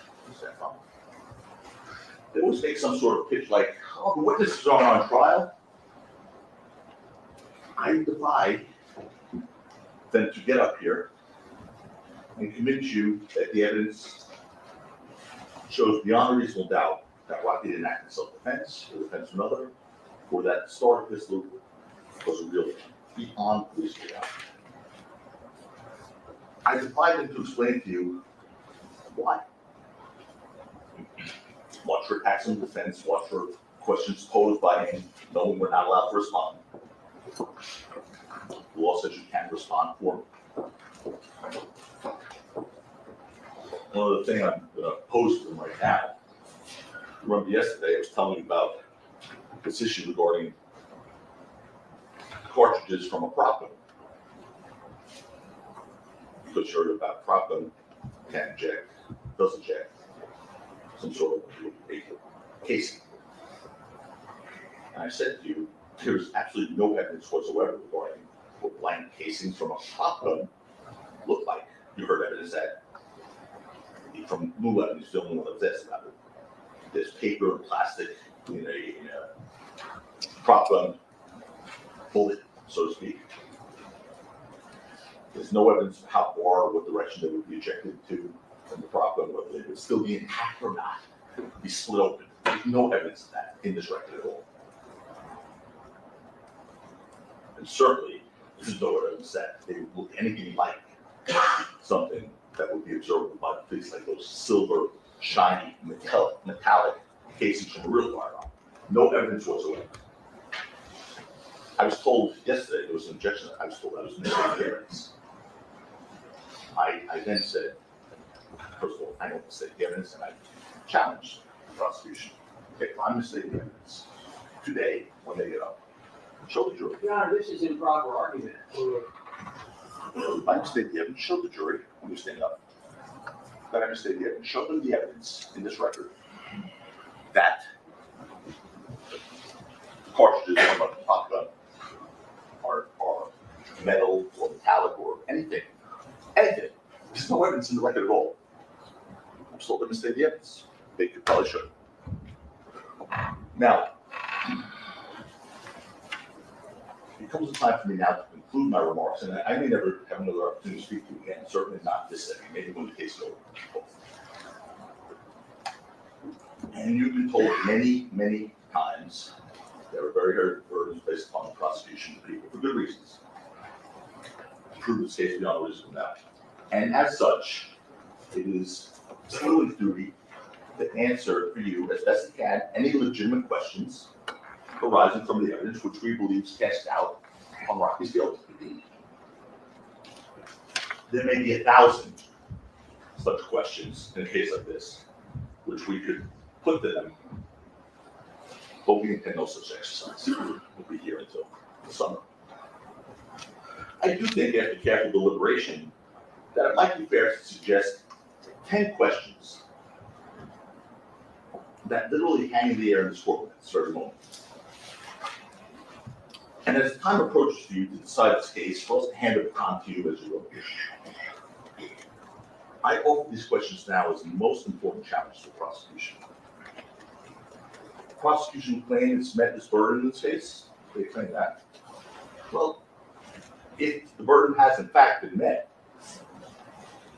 they always make some sort of pitch like, oh, the witnesses aren't on trial. I defy them to get up here and convince you that the evidence shows beyond a reasonable doubt that Rocky didn't act in self-defense or defense of another, or that the start of this loop was a real beyond reasonable doubt. I defy them to explain to you why. Watch for attacks on defense, watch for questions posed by him, knowing we're not allowed to respond. The law says you can't respond for me. One other thing I'm going to pose to them right now. Remember yesterday I was telling you about this issue regarding cartridges from a prop gun. Because you heard about prop gun can eject, does eject some sort of a casing. And I said to you, there's absolutely no evidence whatsoever regarding what blank casings from a prop gun look like. You heard evidence that from Blue Evidence, the only one that says about it. There's paper and plastic in a prop gun bullet, so to speak. There's no evidence of how far or what direction they would be ejected to from the prop gun, whether they would still be intact or not, be split open. There's no evidence of that in this record at all. And certainly, there's no evidence that they would look anything like something that would be observable by the police, like those silver, shiny, metallic casings from a real firearm. No evidence whatsoever. I was told yesterday there was an objection. I was told I was missing the evidence. I then said, first of all, I don't mistake the evidence, and I challenged the prosecution. If I'm mistaking the evidence today, when they get up, show the jury. Your Honor, this is improper argument. If I mistake the evidence, show the jury when you stand up. That I mistake the evidence, show them the evidence in this record that the cartridges from a prop gun are metal or metallic or anything. Anything. There's no evidence in the record at all. I'm still going to mistake the evidence. They could probably should. Now, it comes a time for me now to conclude my remarks, and I may never have another opportunity to speak to you again, certainly not this setting, maybe when the case is over. And you've been told many, many times there are very hard burdens based upon the prosecution of people for good reasons. To prove this case beyond a reasonable doubt. And as such, it is Squillen's duty to answer for you as best it can any legitimate questions arising from the evidence which we believe is cast out on Rocky's guilt. There may be 1,000 such questions in a case like this, which we could put to them, but we intend no such exercise. We'll be here until the summer. I do think after careful deliberation that it might be fair to suggest 10 questions that literally hang in the air in this courtroom at this very moment. And as the time approaches for you to decide this case, for us to hand it on to you as you will. I offer these questions now as the most important challenge to the prosecution. The prosecution claims it's met this burden in this case. They claim that. Well, if the burden has in fact been met,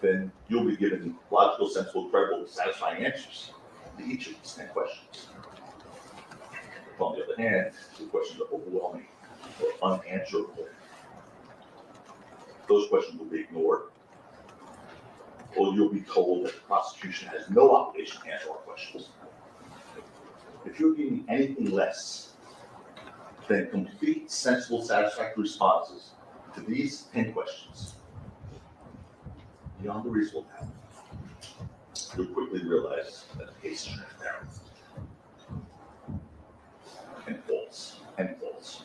then you'll be given logical, sensible, credible, satisfying answers to each of these 10 questions. If, on the other hand, the questions are overwhelming or unanswerable, those questions will be ignored, or you'll be told that the prosecution has no obligation to answer our questions. If you're giving anything less than complete, sensible, satisfactory responses to these 10 questions, beyond a reasonable doubt, you'll quickly realize that the case is transparent and false and false.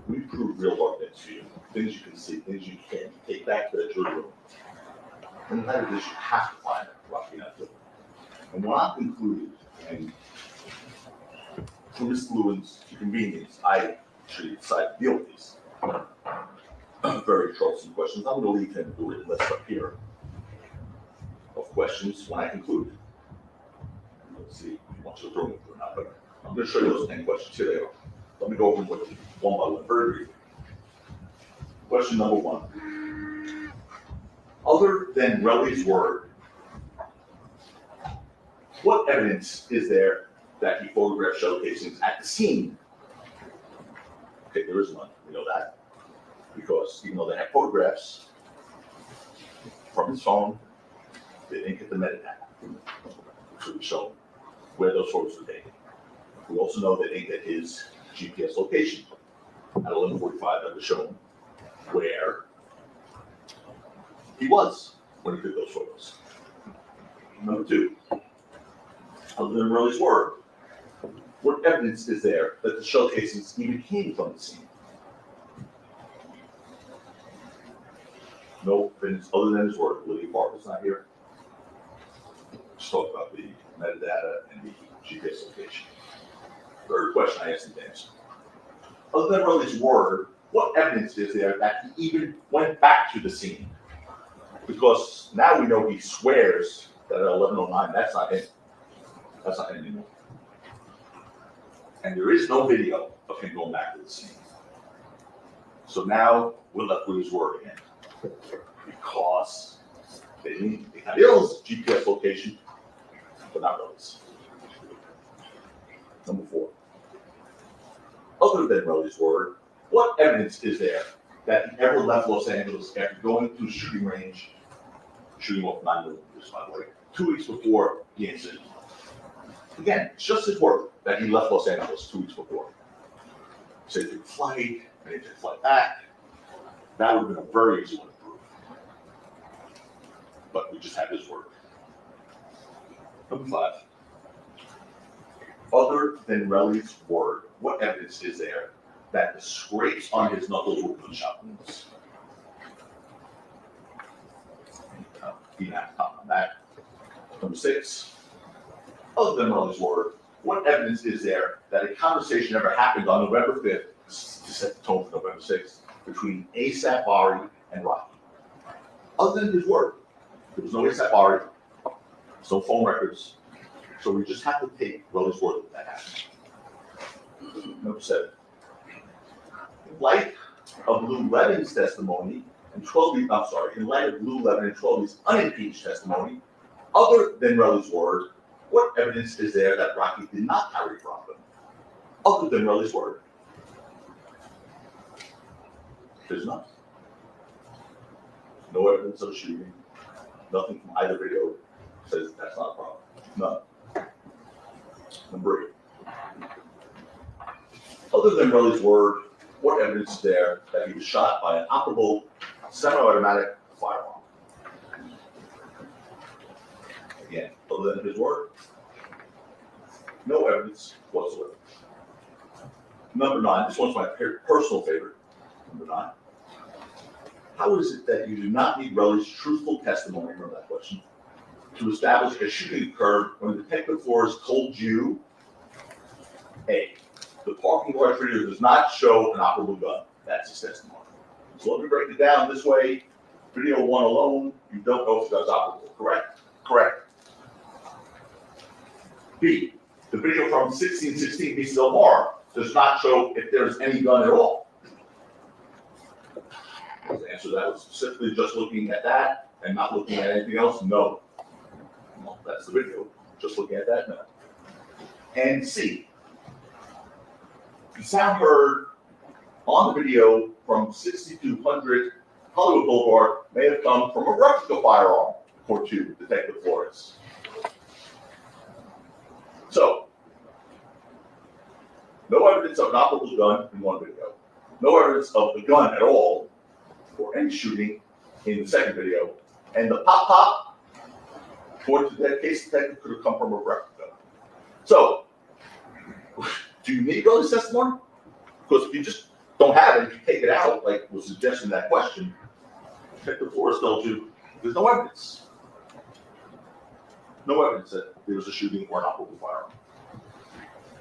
We prove real arguments to you, things you can see, things you can't take back to the jury room. And the matter is, you have to find Rocky not guilty. And when I'm concluded, and for Ms. Lewin's convenience, I should decide to deal with these. very troublesome questions. I'm going to leave him the written list up here of questions when I conclude. Let's see if he wants to throw them or not, but I'm going to show you those 10 questions here. They are. Let me go over them with you one by one, very briefly. Question number 1. Other than Relli's word, what evidence is there that he photographed shell casings at the scene? Okay, there is none. We know that. Because even though they had photographs from his phone, they didn't get the metadata, which would show where those photos were taken. We also know they didn't get his GPS location at 11:45 that was shown where he was when he took those photos. Number 2, other than Relli's word, what evidence is there that the shell casings even came from the scene? No evidence other than his word. Lydia Parker's not here. Just talk about the metadata and the GPS location. Third question I asked him to answer. Other than Relli's word, what evidence is there that he even went back to the scene? Because now we know he swears that at 11:09, that's not him. That's not him anymore. And there is no video of him going back to the scene. So now we're left with his word again. Because they had Ill's GPS location, but not Relli's. Number 4. Other than Relli's word, what evidence is there that he ever left Los Angeles after going to a shooting range, shooting off 9mm, by the way, 2 weeks before the incident? Again, it's just his word that he left Los Angeles 2 weeks before. So he took a flight, and he took a flight back. That would have been a very easy one to prove. But we just have his word. Number 5. Other than Relli's word, what evidence is there that the scrapes on his knuckles were gunshot wounds? He didn't have to comment on that. Number 6. Other than Relli's word, what evidence is there that a conversation ever happened on November 5th, to set the tone for November 6th, between ASAP Ari and Rakim? Other than his word, there was no ASAP Ari, no phone records, so we just have to take Relli's word that happened. Number 7. In light of Lou Levin's testimony and in light of Lou Levin and 12B's unimpeached testimony, other than Relli's word, what evidence is there that Rakim did not carry from them? Other than Relli's word? There's none. No evidence of shooting. Nothing from either video says that's not a problem. None. Number 8. Other than Relli's word, what evidence is there that he was shot by an operable semi-automatic firearm? Again, other than his word, no evidence whatsoever. Number 9, this one's my personal favorite. Number 9. How is it that you do not need Relli's truthful testimony, remember that question, to establish a shooting occurred when Detective Flores told you, A, the parking garage video does not show an operable gun? That's his testimony. So let me break it down this way. Video 1 alone, you don't know if the gun's operable, correct? Correct. B, the video from 1616 Beast Del Mar does not show if there's any gun at all. The answer to that was specifically just looking at that and not looking at anything else? No. Well, that's the video. Just looking at that? No. And C, the sound heard on the video from 6200 Hollywood Boulevard may have come from a replica firearm, according to Detective Flores. So, no evidence of an operable gun in one video. No evidence of the gun at all or any shooting in the second video. And the pop, according to that case detective, could have come from a replica. So, do you need Relli's testimony? Because if you just don't have it, if you take it out, like was suggested in that question, Detective Flores told you there's no evidence. No evidence that there was a shooting or an operable firearm.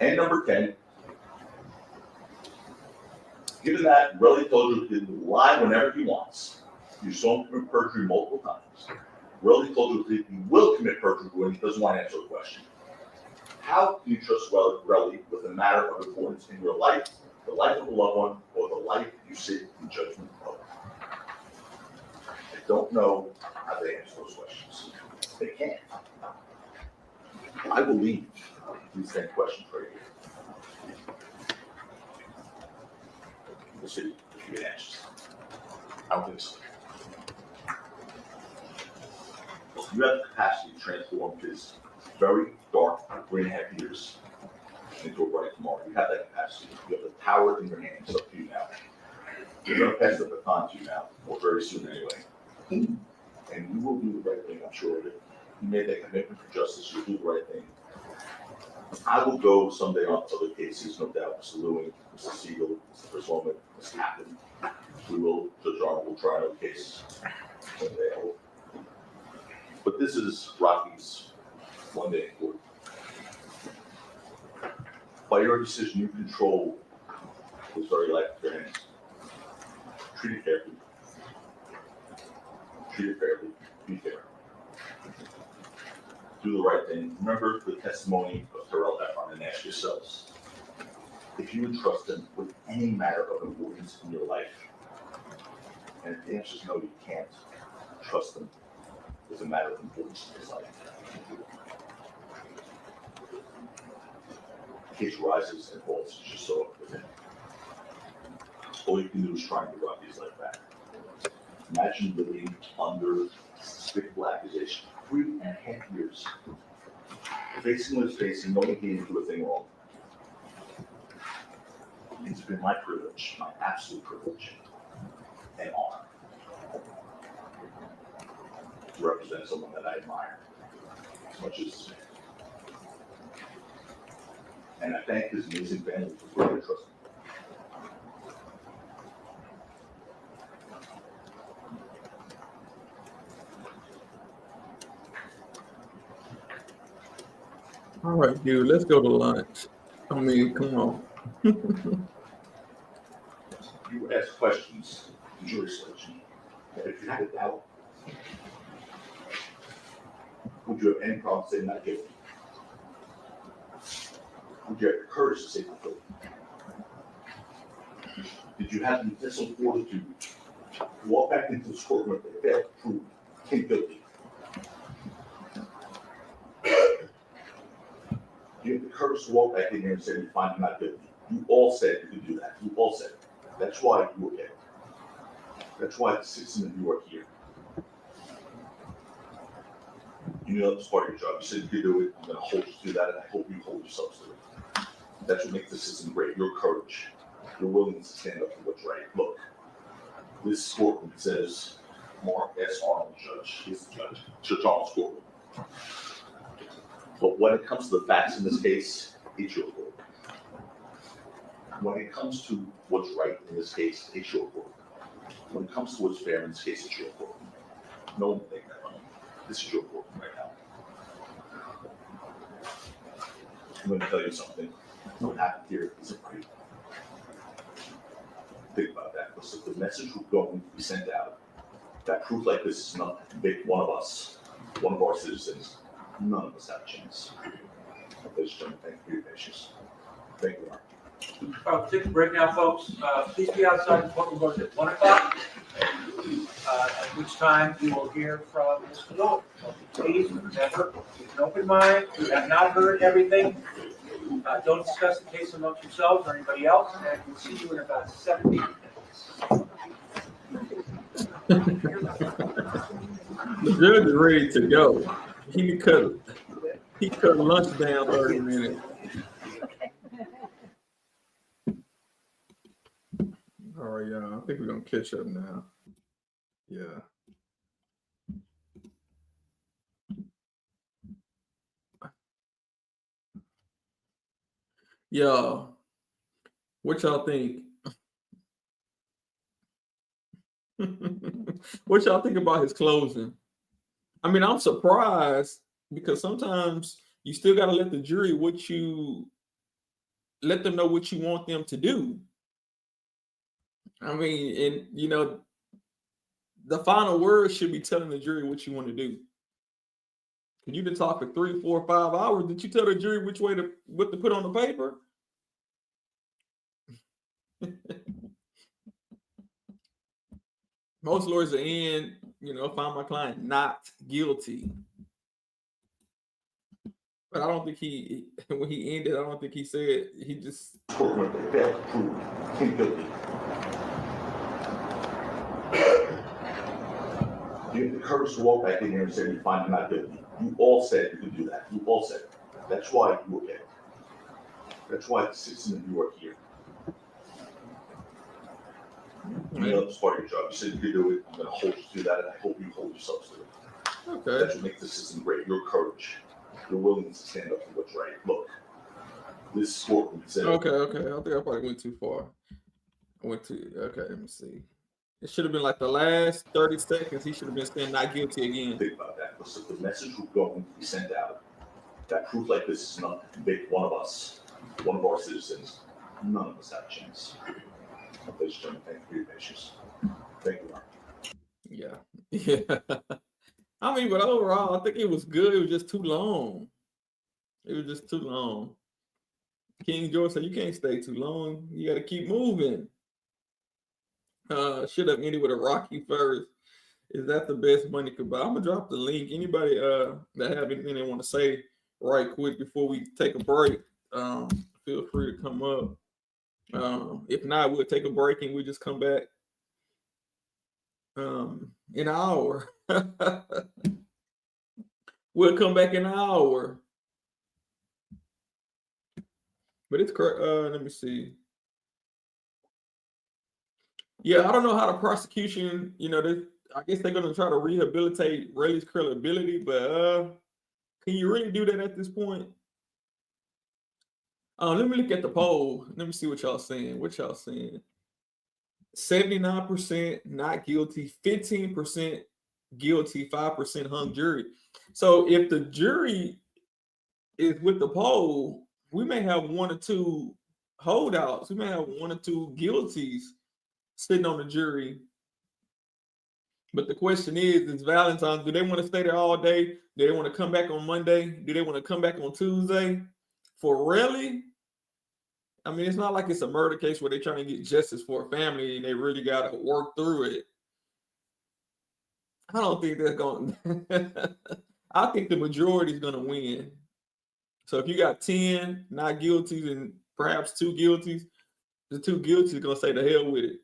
And number 10, Given that Relli told you he can lie whenever he wants, you saw him commit perjury multiple times. Relli told you that he will commit perjury when he doesn't want to answer a question. How can you trust Relli with a matter of importance in your life, the life of a loved one, or the life you sit in judgment of? I don't know how they answer those questions. They can't. I believe these 10 questions right here. We'll see if you get answers. I don't think so. You have the capacity to transform this very dark 3.5 years into a bright tomorrow. You have that capacity. You have the power in your hands. It's up to you now. You're going to pass the baton to you now, or very soon anyway. And you will do the right thing, I'm sure of it. You made that commitment for justice. You'll do the right thing. I will go someday on other cases, no doubt. Mr. Lewin, Mr. Siegel, Mr. Persolman, Mr. Kaplan. We will, Judge Arnold will try another case someday, I hope. But this is Rocky's one day in court. By your decision, you control his very life in your hands. Treat it carefully. Treat it fairly. Be fair. Do the right thing. Remember the testimony of Terell Ephron and ask yourselves if you would trust him with any matter of importance in your life. And if the answer is no, you can't trust him with a matter of importance in his life. The case rises and falls just so with him. All you can do is try and give Rocky's life back. Imagine living under despicable accusation 3.5 years, facing what he's facing, knowing he didn't do a thing wrong. It's been my privilege, my absolute privilege, and honor to represent someone that I admire as much as. And I thank his amazing family for their trust. All right, dude, let's go to lunch. I mean, come on. You ask questions in jury selection that if you had a doubt, would you have any problem saying not guilty? Would you have the courage to say not guilty? Did you have the mental fortitude to walk back into the courtroom if they failed to prove him guilty? You have the courage to walk back in here and say you find him not guilty. You all said you could do that. You all said it. That's why you were here. That's why the citizen of you are here. You know that's part of your job. You said you could do it. I'm going to hold you to that, and I hope you hold yourselves to it. That's what makes the system great. Your courage, your willingness to stand up for what's right. Look, this courtroom says Mark S. Arnold, judge. He's the judge. Judge Arnold's courtroom. But when it comes to the facts in this case, it's your court. When it comes to what's right in this case, it's your court. When it comes to what's fair in this case, it's your court. No one will take that from you. This is your court right now. I'm going to tell you something. What happened here isn't right. Think about that. Because if the message was going to be sent out, that proof like this is not to convict one of us, one of our citizens, none of us have a chance. Ladies and gentlemen, thank you for your patience. Thank you, Mark. Take a break now, folks. Please be outside. The courtroom goes at 1 o'clock, at which time you will hear from Mr. Lewin. So please remember, with an open mind, you have not heard everything. Don't discuss the case amongst yourselves or anybody else, and we'll see you in about 17 minutes. The judge is ready to go. He cut lunch down 30 minutes. All right, y'all. I think we're gonna catch up now. Yeah. Y'all, what y'all think? What y'all think about his closing? I mean, I'm surprised because sometimes you still got to let the jury let them know what you want them to do. I mean, and you know, the final word should be telling the jury what you want to do. You can talk for 3, 4, 5 hours. Did you tell the jury what to put on the paper? Most lawyers are in, you know, find my client not guilty. But I don't think when he ended, I don't think he said, he just. Court they failed to prove him guilty. You have the courage to walk back in here and say you find him not guilty. You all said you could do that. You all said it. That's why you were there. That's why the citizen of New York here. You know, that's part of your job. You said you could do it. I'm going to hold you to that, and I hope you hold yourselves to it. Okay. That's what makes the system great. Your courage, your willingness to stand up for what's right. Look, this court said. Okay. I think I probably went too far. Okay, let me see. It should have been like the last 30 seconds. He should have been saying not guilty again. Think about that. Because if the message was going to be sent out, that proof like this is not to convict one of us, one of our citizens, none of us have a chance. Ladies and gentlemen, thank you for your patience. Thank you, Mark. Yeah. I mean, but overall, I think it was good. It was just too long. King George said, you can't stay too long. You got to keep moving. Should have ended with a Rocky first. Is that the best money could buy? I'm going to drop the link. Anybody that have anything they want to say right quick before we take a break, feel free to come up. If not, we'll take a break and we'll just come back in an hour. We'll come back in an hour. But it's correct. Let me see. Yeah, I don't know how the prosecution, you know, I guess they're going to try to rehabilitate Relli's credibility, but can you really do that at this point? Let me look at the poll. Let me see what y'all saying. 79% not guilty, 15% guilty, 5% hung jury. So if the jury is with the poll, we may have 1 or 2 holdouts. We may have 1 or 2 guilties sitting on the jury. But the question is Valentine's, do they want to stay there all day? Do they want to come back on Monday? Do they want to come back on Tuesday? For Relli, I mean, it's not like it's a murder case where they're trying to get justice for a family and they really got to work through it. I don't think that's going to. I think the majority is going to win. So if you got 10 not guilties and perhaps 2 guilties, the 2 guilties are going to say the hell with it.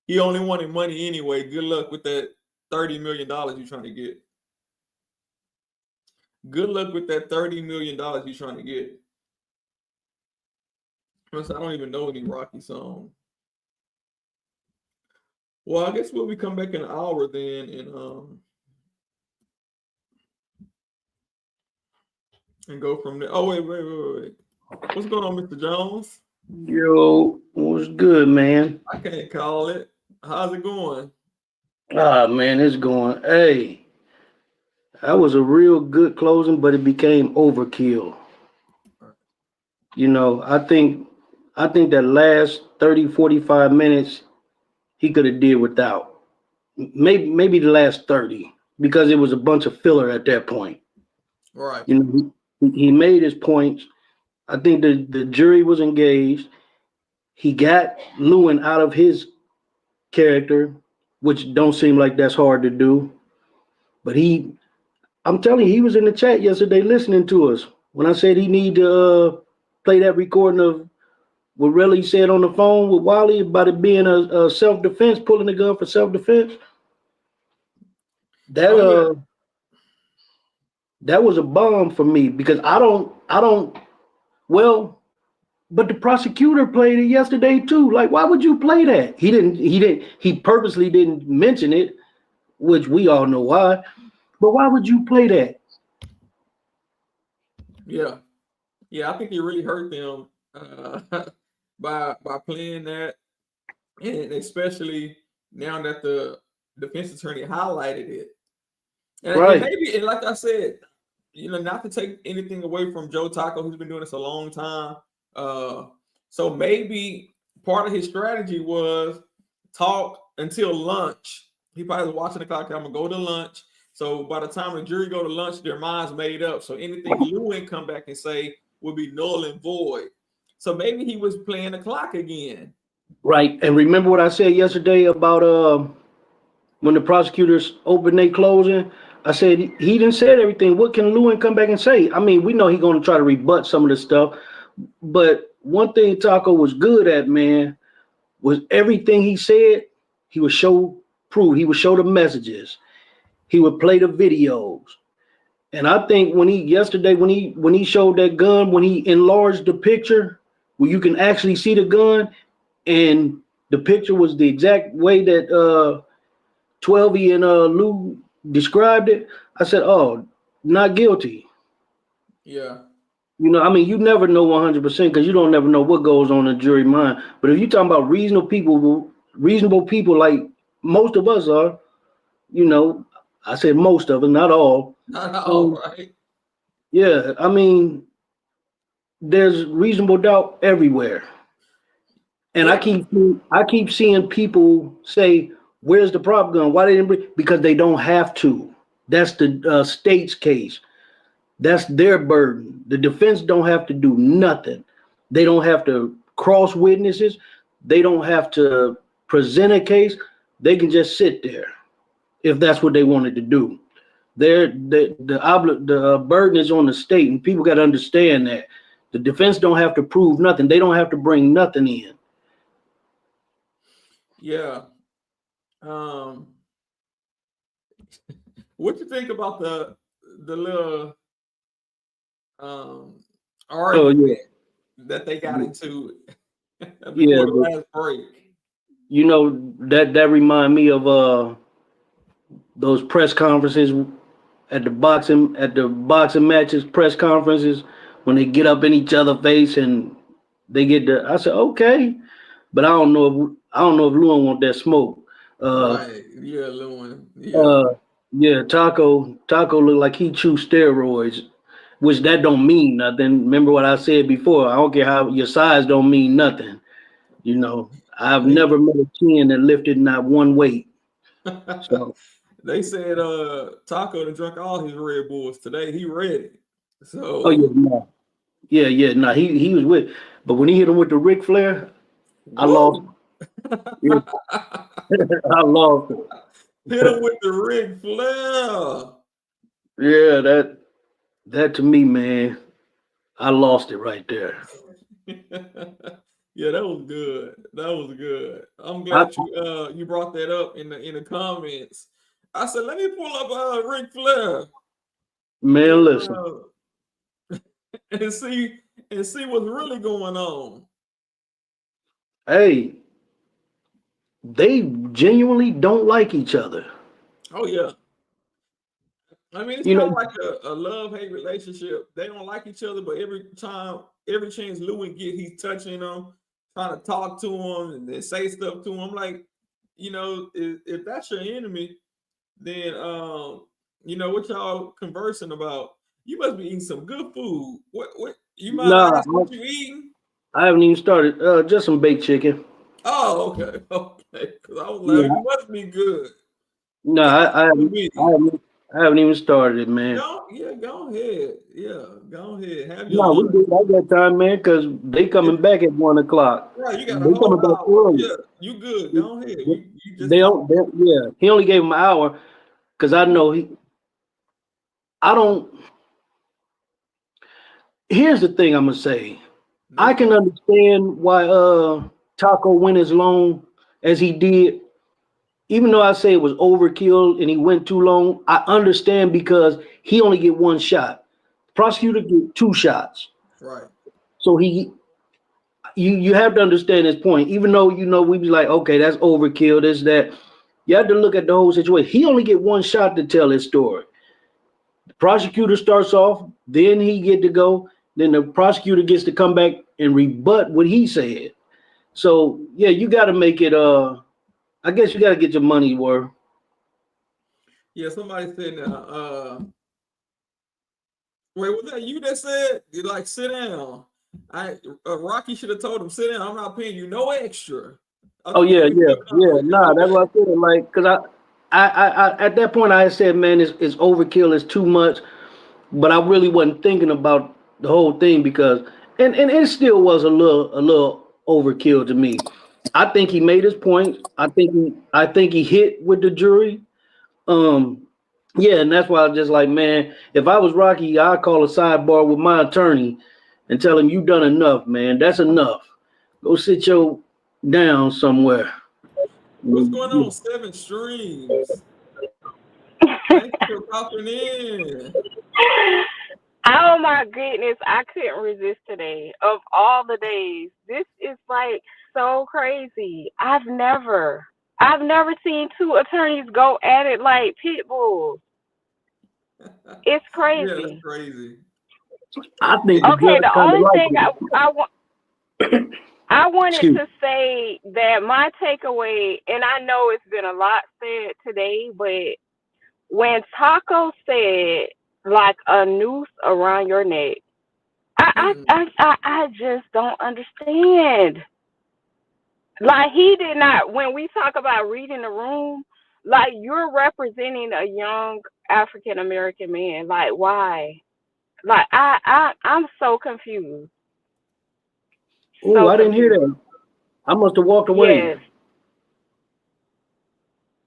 He only wanted money anyway. Good luck with that $30 million you're trying to get. Good luck with that $30 million you're trying to get. I don't even know any Rocky song. Well, I guess we'll be come back in an hour then and go from there. Oh, wait. What's going on, Mr. Jones? Yo, what's good, man? I can't call it. How's it going? Ah, man, it's going. Hey, that was a real good closing, but it became overkill. You know, I think that last 30, 45 minutes, he could have did without. Maybe the last 30, because it was a bunch of filler at that point. Right. You know, he made his points. I think the jury was engaged. He got Lewin out of his character, which don't seem like that's hard to do. But I'm telling you, he was in the chat yesterday listening to us. When I said he need to play that recording of what Relli said on the phone with Wally about it being a self-defense, pulling the gun for self-defense. That was a bomb for me because I don't but the prosecutor played it yesterday too. Like, why would you play that? He purposely didn't mention it, which we all know why. But why would you play that? Yeah, I think it really hurt them by playing that, and especially now that the defense attorney highlighted it. And Right. Maybe, and like I said, you know, not to take anything away from Joe Taco, who's been doing this a long time. So maybe part of his strategy was talk until lunch. He probably was watching the clock. I'm gonna go to lunch. So by the time the jury go to lunch, their minds made up. So anything Lewin come back and say will be null and void. So maybe he was playing the clock again. Right. And remember what I said yesterday about when the prosecutors opened their closing? I said he didn't say everything. What can Lewin come back and say? I mean, we know he's gonna try to rebut some of the stuff, but one thing Taco was good at, man, was everything he said, he would show proof, he would show the messages, he would play the videos. And I think when he showed that gun, when he enlarged the picture where you can actually see the gun, and the picture was the exact way that 12E and Lou described it, I said, oh, not guilty. Yeah. You know, I mean, you never know 100% because you don't never know what goes on in the jury mind. But if you're talking about reasonable people like most of us are, you know, I said most of us, not all. Not all, right? Yeah, I mean, there's reasonable doubt everywhere. And Yeah. I keep seeing people say, where's the prop gun? Why they didn't bring? Because they don't have to. That's the state's case. That's their burden. The defense don't have to do nothing. They don't have to cross witnesses. They don't have to present a case. They can just sit there if that's what they wanted to do. The burden is on the state, and people got to understand that. The defense don't have to prove nothing. They don't have to bring nothing in. Yeah. What you think about the little argument that they got into before the last break? You know, that remind me of those press conferences at the boxing matches, press conferences, when they get up in each other's face and they get the. I said, okay, but I don't know if Lewin want that smoke. Right. Yeah, Lewin. Yeah. Yeah, Taco look like he chew steroids, which that don't mean nothing. Remember what I said before. I don't care how your size don't mean nothing. You know, I've never met a chin that lifted not one weight. So they said Taco done drunk all his Red Bulls today. He ready. So he was with, but when he hit him with the Ric Flair, I lost. Yeah. I lost. Hit him with the Ric Flair. Yeah, that to me, man, I lost it right there. Yeah, that was good. That was good. I'm glad you brought that up in the comments. I said, let me pull up Ric Flair. Man, listen. And see what's really going on. Hey, they genuinely don't like each other. Oh yeah. I mean, it's kind of like a love-hate relationship. They don't like each other, but every chance Lewin get, he's touching them, trying to talk to him and then say stuff to him. Like, you know, if that's your enemy, then you know what y'all conversing about. You must be eating some good food. What you might ask what you eating? I haven't even started. Just some baked chicken. Oh, okay. Because I was like, it must be good. No, I haven't even started it, man. Go ahead. Yeah, go ahead. Have your lunch. We got that time, man, because they coming back at 1:00. Right, you got a whole hour. Yeah, you good. Go ahead. You just he only gave him an hour because I know here's the thing I'm gonna say. I can understand why Taco went as long as he did. Even though I say it was overkill and he went too long, I understand because he only get one shot. Prosecutor get 2 shots. Right. So you have to understand his point. Even though, you know, we be like, okay, that's overkill, this, that. You have to look at the whole situation. He only get one shot to tell his story. The prosecutor starts off, then he get to go, then the prosecutor gets to come back and rebut what he said. So yeah, you got to make it. I guess you got to get your money worth. Yeah, somebody said, wait, was that you that said, like, sit down? Rocky should have told him, sit down, I'm not paying you no extra. Oh yeah, nah, that's what I said. Like, cause I at that point I had said, man, it's overkill, it's too much. But I really wasn't thinking about the whole thing because, and it still was a little overkill to me. I think he made his point. I think he hit with the jury. Yeah, and that's why I was just like, man, if I was Rocky, I'd call a sidebar with my attorney and tell him you done enough, man. That's enough. Go sit your down somewhere. What's going on, 7 Streams? Thank you for popping in. Oh my goodness, I couldn't resist today. Of all the days, this is like so crazy. I've never seen two attorneys go at it like pit bulls. It's crazy. Yeah, it's crazy. I think okay, the only thing it. I wanted to say that my takeaway, and I know it's been a lot said today, but when Taco said like a noose around your neck, I just don't understand. Like he did not. When we talk about reading the room, like you're representing a young African American man. Like why? Like I'm so confused. Oh, I didn't hear that. I must have walked away. Yes.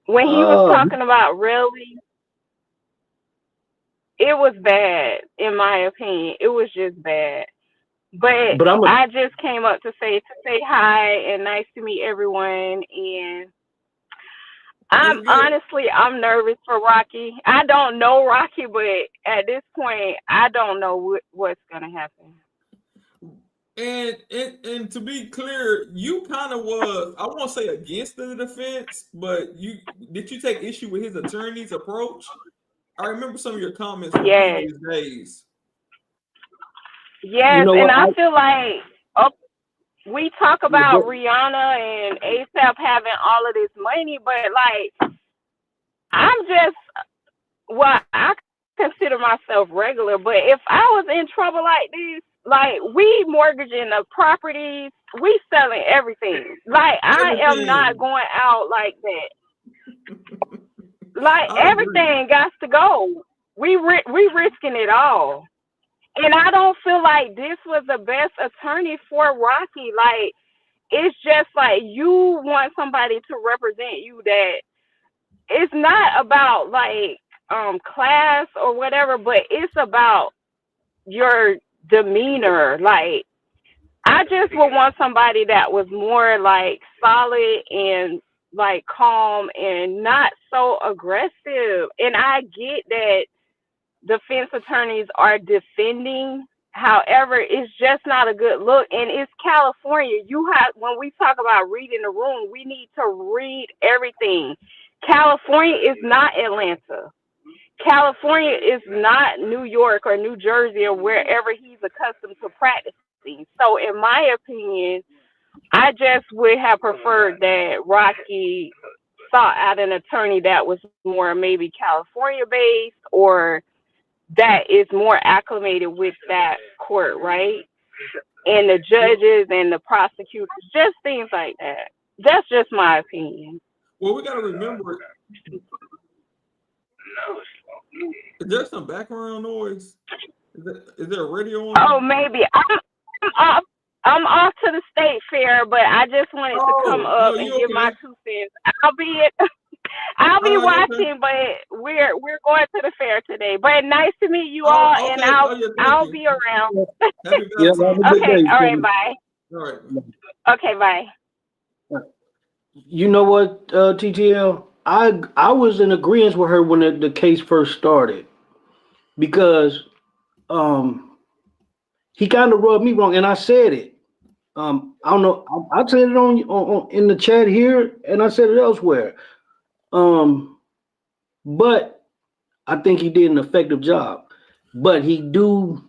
When he was talking about really, it was bad, in my opinion. It was just bad. But I just came up to say hi and nice to meet everyone. And I'm nervous for Rocky. I don't know Rocky, but at this point, I don't know what's gonna happen. And to be clear, you kind of was, I won't say against the defense, but did you take issue with his attorney's approach? I remember some of your comments from previous days. Yes, and I feel like we talk about Rihanna and ASAP having all of this money, but like I consider myself regular, but if I was in trouble like this, like we mortgaging the properties, we selling everything. Like I am not going out like that. Like everything got to go. We risking it all. And I don't feel like this was the best attorney for Rocky. Like, it's just like you want somebody to represent you that it's not about like class or whatever, but it's about your demeanor. Like, I just would want somebody that was more like solid and like calm and not so aggressive. And I get that defense attorneys are defending. However, it's just not a good look. And it's California. When we talk about reading the room, we need to read everything. California is not Atlanta. California is not New York or New Jersey or wherever he's accustomed to practicing. So in my opinion, I just would have preferred that Rocky sought out an attorney that was more maybe California based or that is more acclimated with that court, right? And the judges and the prosecutors, just things like that. That's just my opinion. Well, we got to remember, is there some background noise? Is there a radio on? Oh, maybe. I'm off to the state fair, but I just wanted to come up and give my 2 cents. I'll be watching, but we're going to the fair today. But nice to meet you all, and I'll be around. Okay, all right, bye. All right. Okay, bye. You know what, TTL? I was in agreement with her when the case first started because he kind of rubbed me wrong, and I said it. I don't know. I said it on in the chat here, and I said it elsewhere. But I think he did an effective job. But he give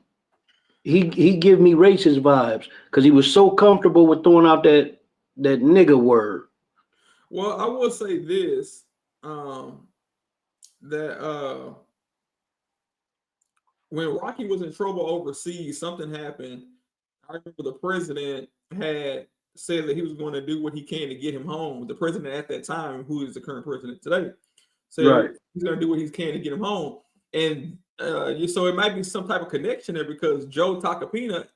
me racist vibes because he was so comfortable with throwing out that nigga word. Well, I will say this, that when Rocky was in trouble overseas, something happened. I remember the president had said that he was going to do what he can to get him home. The president at that time, who is the current president today, said Right. he's going to do what he can to get him home. And so it might be some type of connection there because Joe Tacopina,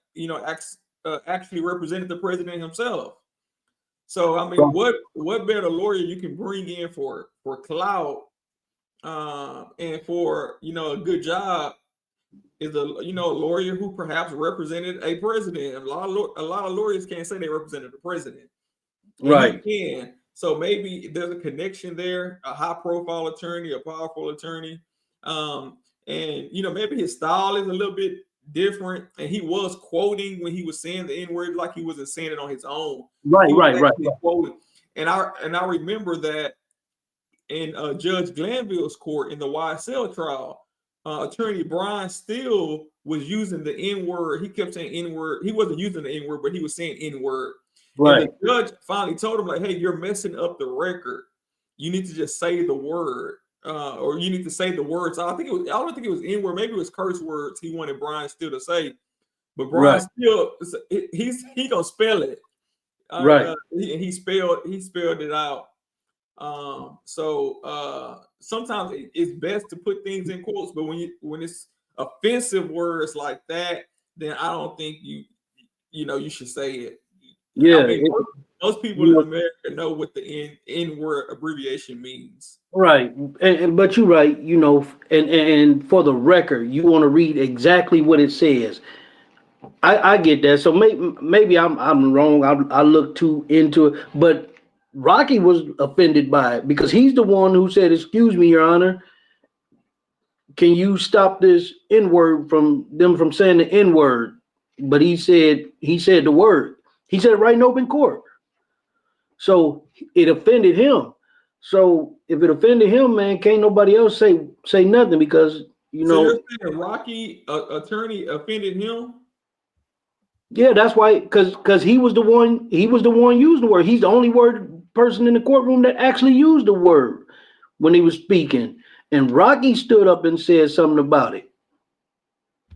actually represented the president himself. So I mean, what better lawyer you can bring in for clout and for a good job is a lawyer who perhaps represented a president. A lot of lawyers can't say they represented the president. And Right. he can. So maybe there's a connection there, a high profile attorney, a powerful attorney. And maybe his style is a little bit different. And he was quoting when he was saying the N-word like he wasn't saying it on his own. Right. Quoting. And I remember that in Judge Glanville's court in the YSL trial, Attorney Brian Steele was using the N-word. He kept saying N-word. He wasn't using the N-word, but he was saying N-word. Right. And the judge finally told him, like, hey, you're messing up the record. You need to just say the word. Or you need to say the words. I don't think it was N-word, maybe it was curse words he wanted Brian Steele to say. But Brian Steele, he gonna spell it. Right. He spelled it out. So sometimes it's best to put things in quotes, but when it's offensive words like that, then I don't think you should say it. Yeah. I mean, most people in America know what the N-word abbreviation means. Right. But you're right, and for the record, you want to read exactly what it says. I get that. So maybe I'm wrong. I look too into it, but Rocky was offended by it because he's the one who said, "Excuse me, Your Honor, can you stop this N-word from saying the N-word?" But he said the word. He said it right in open court. So it offended him. So if it offended him, man, can't nobody else say nothing because So you're saying Rocky attorney offended him? Yeah, that's why, because he was the one using the word. He's the only person in the courtroom that actually used the word when he was speaking. And Rocky stood up and said something about it.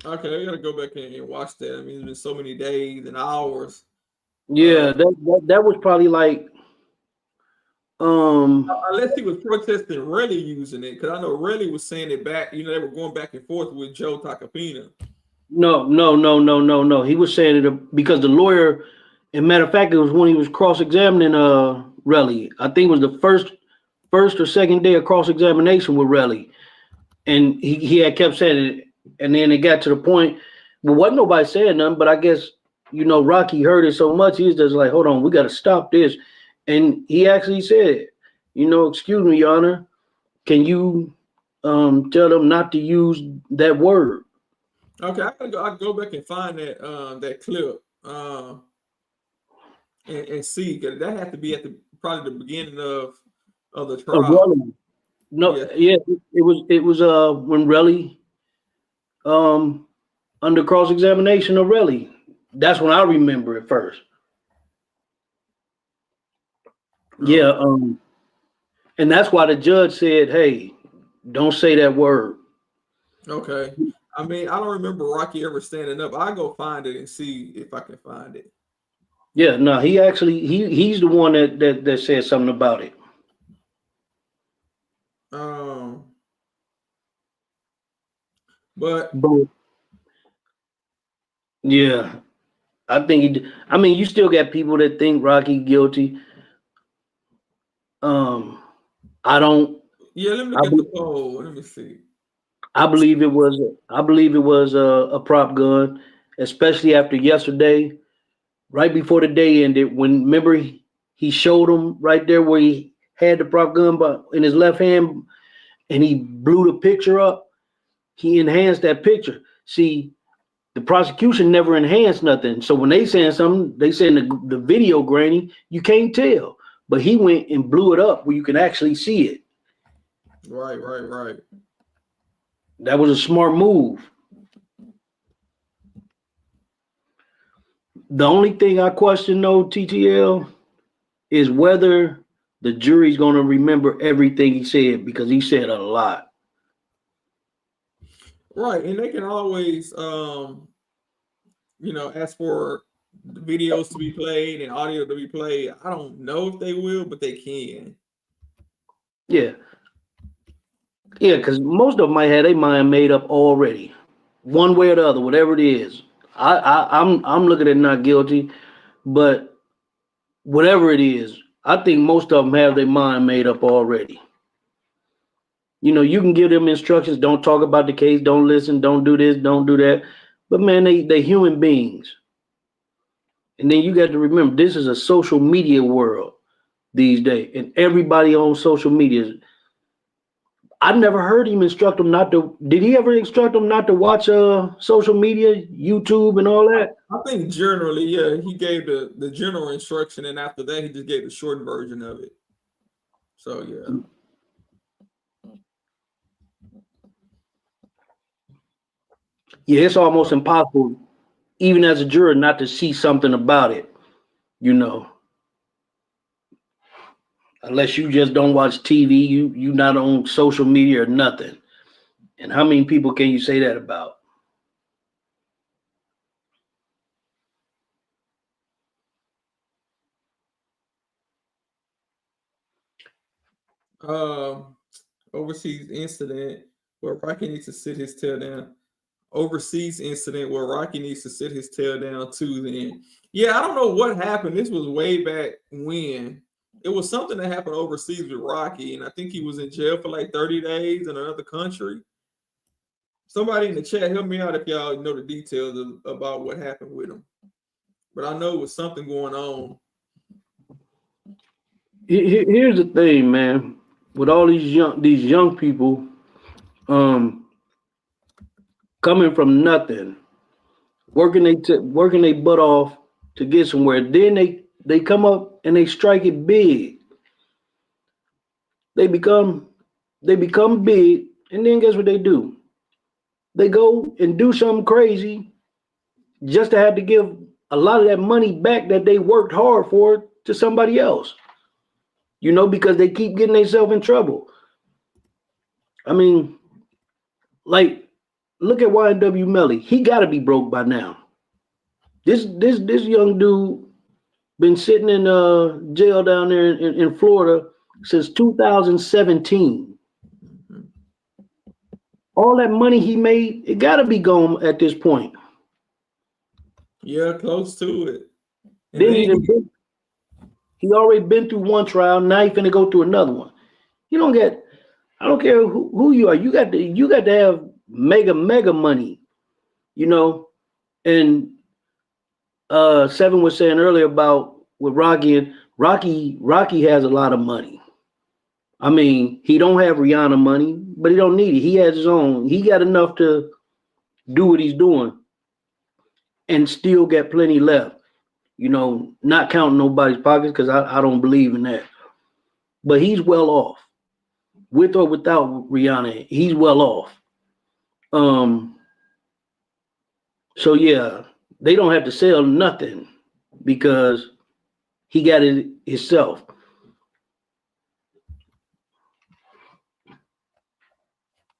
Okay, I gotta go back and watch that. I mean, it's been so many days and hours. Yeah, that was probably like unless he was protesting Relli using it, because I know Relli was saying it back. They were going back and forth with Joe Tacopina. No. He was saying it because the lawyer, and matter of fact, it was when he was cross-examining Relli. I think it was the first or second day of cross-examination with Relli. And he had kept saying it, and then it got to the point, well, wasn't nobody saying nothing, but I guess, Rocky heard it so much, he's just like, hold on, we got to stop this. And he actually said, excuse me, Your Honor, can you tell them not to use that word? Okay, I go back and find that clip and see, because that had to be at probably the beginning of the trial. No, yeah, it was when Relli under cross-examination of Relli. That's when I remember it first. Yeah, and that's why the judge said, hey, don't say that word. Okay. I mean, I don't remember Rocky ever standing up. I go find it and see if I can find it. Yeah, no, he actually he's the one that said something about it. But yeah, I think you still got people that think Rocky guilty. I don't. Yeah, let me look at the poll. Let me see. I believe it was a prop gun, especially after yesterday, right before the day ended. When remember he showed him right there where he had the prop gun in his left hand, and he blew the picture up. He enhanced that picture. See, the prosecution never enhanced nothing. So when they saying something, they saying the video grainy, you can't tell. But he went and blew it up where you can actually see it. Right. That was a smart move. The only thing I question though, TTL, is whether the jury's going to remember everything he said, because he said a lot. Right, and they can always ask for videos to be played and audio to be played. I don't know if they will, but they can. Yeah. Yeah, because most of them might have their mind made up already, one way or the other, whatever it is. I'm looking at not guilty, but whatever it is, I think most of them have their mind made up already. You can give them instructions, don't talk about the case, don't listen, don't do this, don't do that. But man, they human beings. And then you got to remember, this is a social media world these days, and everybody on social media. I never heard him instruct them not to. Did he ever instruct them not to watch social media, YouTube, and all that? I think generally, yeah, he gave the general instruction, and after that, he just gave the short version of it. So yeah. Yeah, it's almost impossible, even as a juror, not to see something about it, unless you just don't watch TV, you not on social media or nothing. And how many people can you say that about? Overseas incident where Rocky needs to sit his tail down. Overseas incident where Rocky needs to sit his tail down too. Then, yeah, I don't know what happened. This was way back when. It was something that happened overseas with Rocky, and I think he was in jail for like 30 days in another country. Somebody in the chat, help me out if y'all know the details about what happened with him. But I know it was something going on. Here's the thing, man. With all these young people, coming from nothing, working their butt off to get somewhere, then they come up and they strike it big. They become big, and then guess what they do? They go and do something crazy just to have to give a lot of that money back that they worked hard for to somebody else. Because they keep getting themselves in trouble. I mean, like, look at Y.W. Melly. He got to be broke by now. This young dude been sitting in jail down there in Florida since 2017. All that money he made, it got to be gone at this point. Yeah, close to it. And Then he already been through one trial. Now he's finna go through another one. I don't care who you are. You got to have mega money, And Seven was saying earlier about with Rocky, and Rocky has a lot of money. I mean, he don't have Rihanna money, but he don't need it. He has his own. He got enough to do what he's doing and still get plenty left. Not counting nobody's pockets, because I don't believe in that. But he's well off. With or without Rihanna, he's well off. So yeah, they don't have to sell nothing because he got it himself.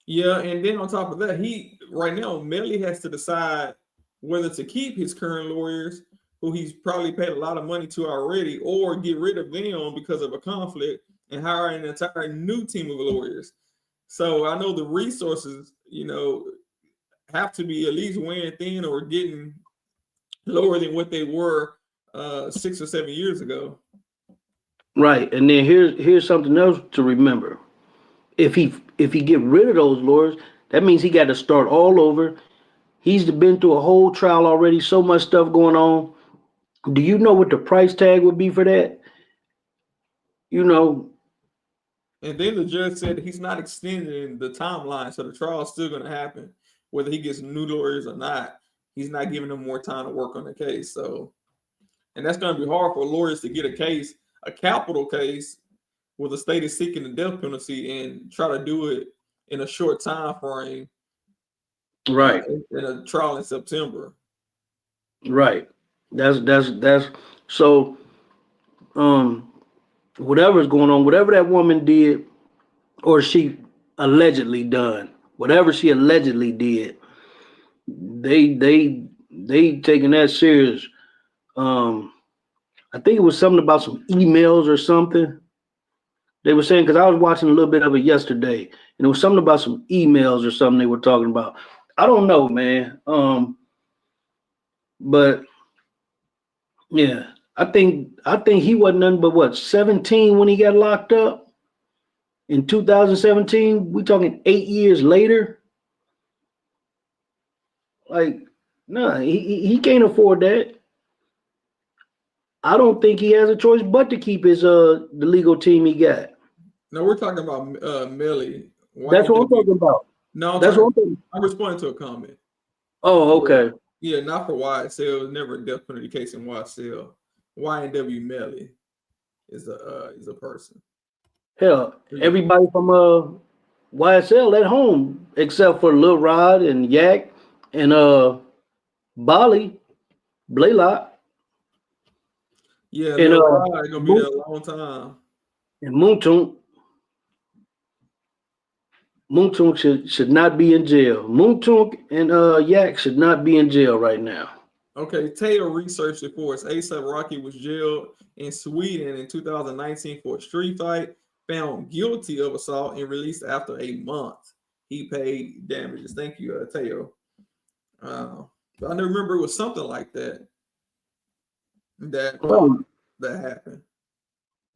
Yeah, and then on top of that, right now, Melly has to decide whether to keep his current lawyers, who he's probably paid a lot of money to already, or get rid of them because of a conflict and hire an entire new team of lawyers. So I know the resources, have to be at least wearing thin or getting lower than what they were 6 or 7 years ago. Right, and then here's something else to remember. If he get rid of those lawyers, that means he got to start all over. He's been through a whole trial already, so much stuff going on. Do you know what the price tag would be for that? And then the judge said he's not extending the timeline, so the trial is still going to happen, whether he gets new lawyers or not. He's not giving them more time to work on the case. So, and that's going to be hard for lawyers to get a capital case, where the state is seeking the death penalty, and try to do it in a short time frame. Right. In a trial in September. Right. That's so. Whatever's going on, whatever that woman did, or she allegedly done, whatever she allegedly did, they they taking that serious. I think it was something about some emails or something. They were saying, because I was watching a little bit of it yesterday, and it was something about some emails or something they were talking about. I don't know, man. But yeah, I think he wasn't nothing but what, 17 when he got locked up in 2017. We talking 8 years later. Like, nah, he can't afford that. I don't think he has a choice but to keep his the legal team he got. No, we're talking about Melly. That's what I'm talking about. No, That's what I'm talking. I'm responding to a comment. Oh, okay. Yeah, not for YSL. It was never a death penalty case in YSL. YNW Melly is a person. Hell, everybody from YSL at home except for Lil Rod and Yak and Bali, Blaylock. Yeah, and Lil Rod gonna be there a long time. And Moontunk should not be in jail. Moontunk and Yak should not be in jail right now. Okay, Taylor researched it for us. A$AP Rocky was jailed in Sweden in 2019 for a street fight, found guilty of assault, and released after a month. He paid damages. Thank you, Taylor. I remember it was something like that that happened.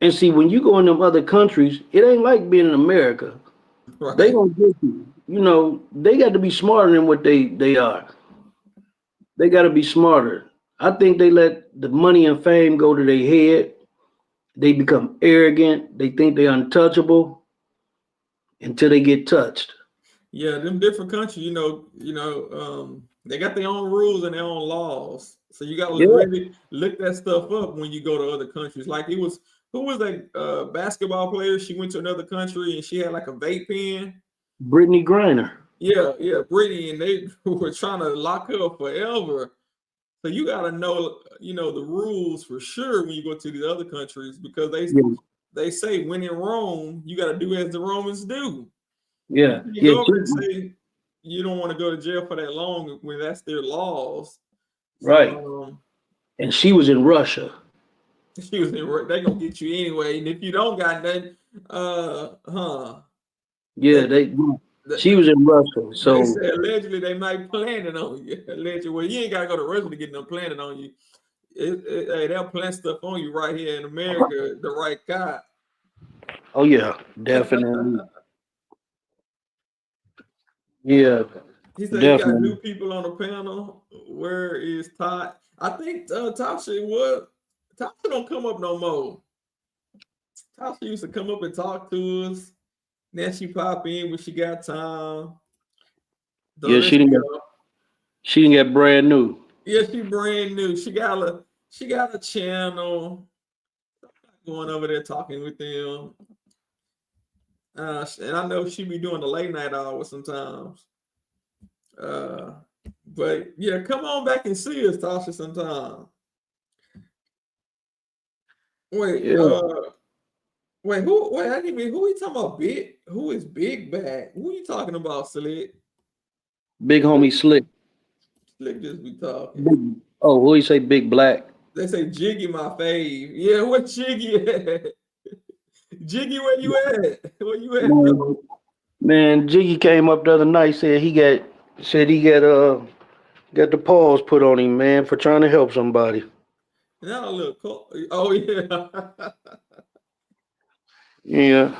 And see, when you go in them other countries, it ain't like being in America. Right. They gonna get you. You know, they got to be smarter than what they are. They got to be smarter. I think they let the money and fame go to their head. They become arrogant. They think they're untouchable until they get touched. Yeah, them different countries, they got their own rules and their own laws. So you got to really look that stuff up when you go to other countries. Like who was that basketball player? She went to another country and she had like a vape pen. Brittany Griner. Yeah, Brittany, and they were trying to lock her up forever. So you got to know, the rules for sure when you go to these other countries, because they say when in Rome, you got to do as the Romans do. Yeah. You go over and say you don't want to go to jail for that long when that's their laws. So, right. And she was in Russia. She was in. They gonna get you anyway, and if you don't got nothing, Yeah, she was in Russia. So they say allegedly they might plan it on you. Allegedly, well, you ain't gotta go to Russia to get them planning on you. Hey, they'll plant stuff on you right here in America, the right guy. Oh yeah, definitely. Yeah. He said you got new people on the panel. Where is Todd? I think Tasha don't come up no more. Tasha used to come up and talk to us. Now she pop in when she got time. Yeah, she didn't get brand new. Yeah, she brand new. She got a channel. Going over there talking with them. And I know she be doing the late night hours sometimes. But yeah, come on back and see us, Tasha, sometime. Wait, who you talking about? Who is Big Bag? Who you talking about, Slick? Big homie Slick. Slick just be talking. Who you say Big Black? They say Jiggy my fave. Yeah, what Jiggy at? Jiggy, where you at? Where you at? Man, Jiggy came up the other night, said he got the paws put on him, man, for trying to help somebody. Now a little cold. Oh yeah. Yeah,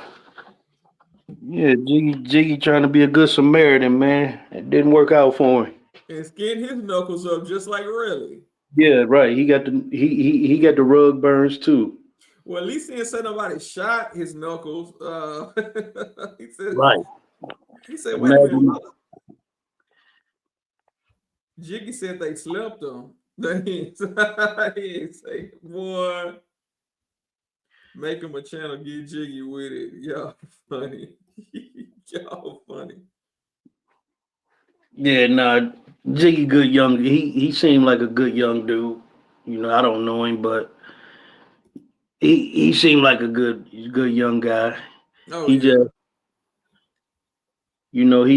Jiggy trying to be a good Samaritan, man. It didn't work out for him. And skin his knuckles up just like Relli. Yeah, right. He got the rug burns too. Well, at least he didn't say nobody shot his knuckles. He said, right. He said, wait a minute. Jiggy said they slept him. He didn't say, boy, make him a channel, get Jiggy with it. Y'all funny. Y'all funny. Yeah, nah, Jiggy good young. He seemed like a good young dude. I don't know him, but he seemed like a good young guy. Oh, he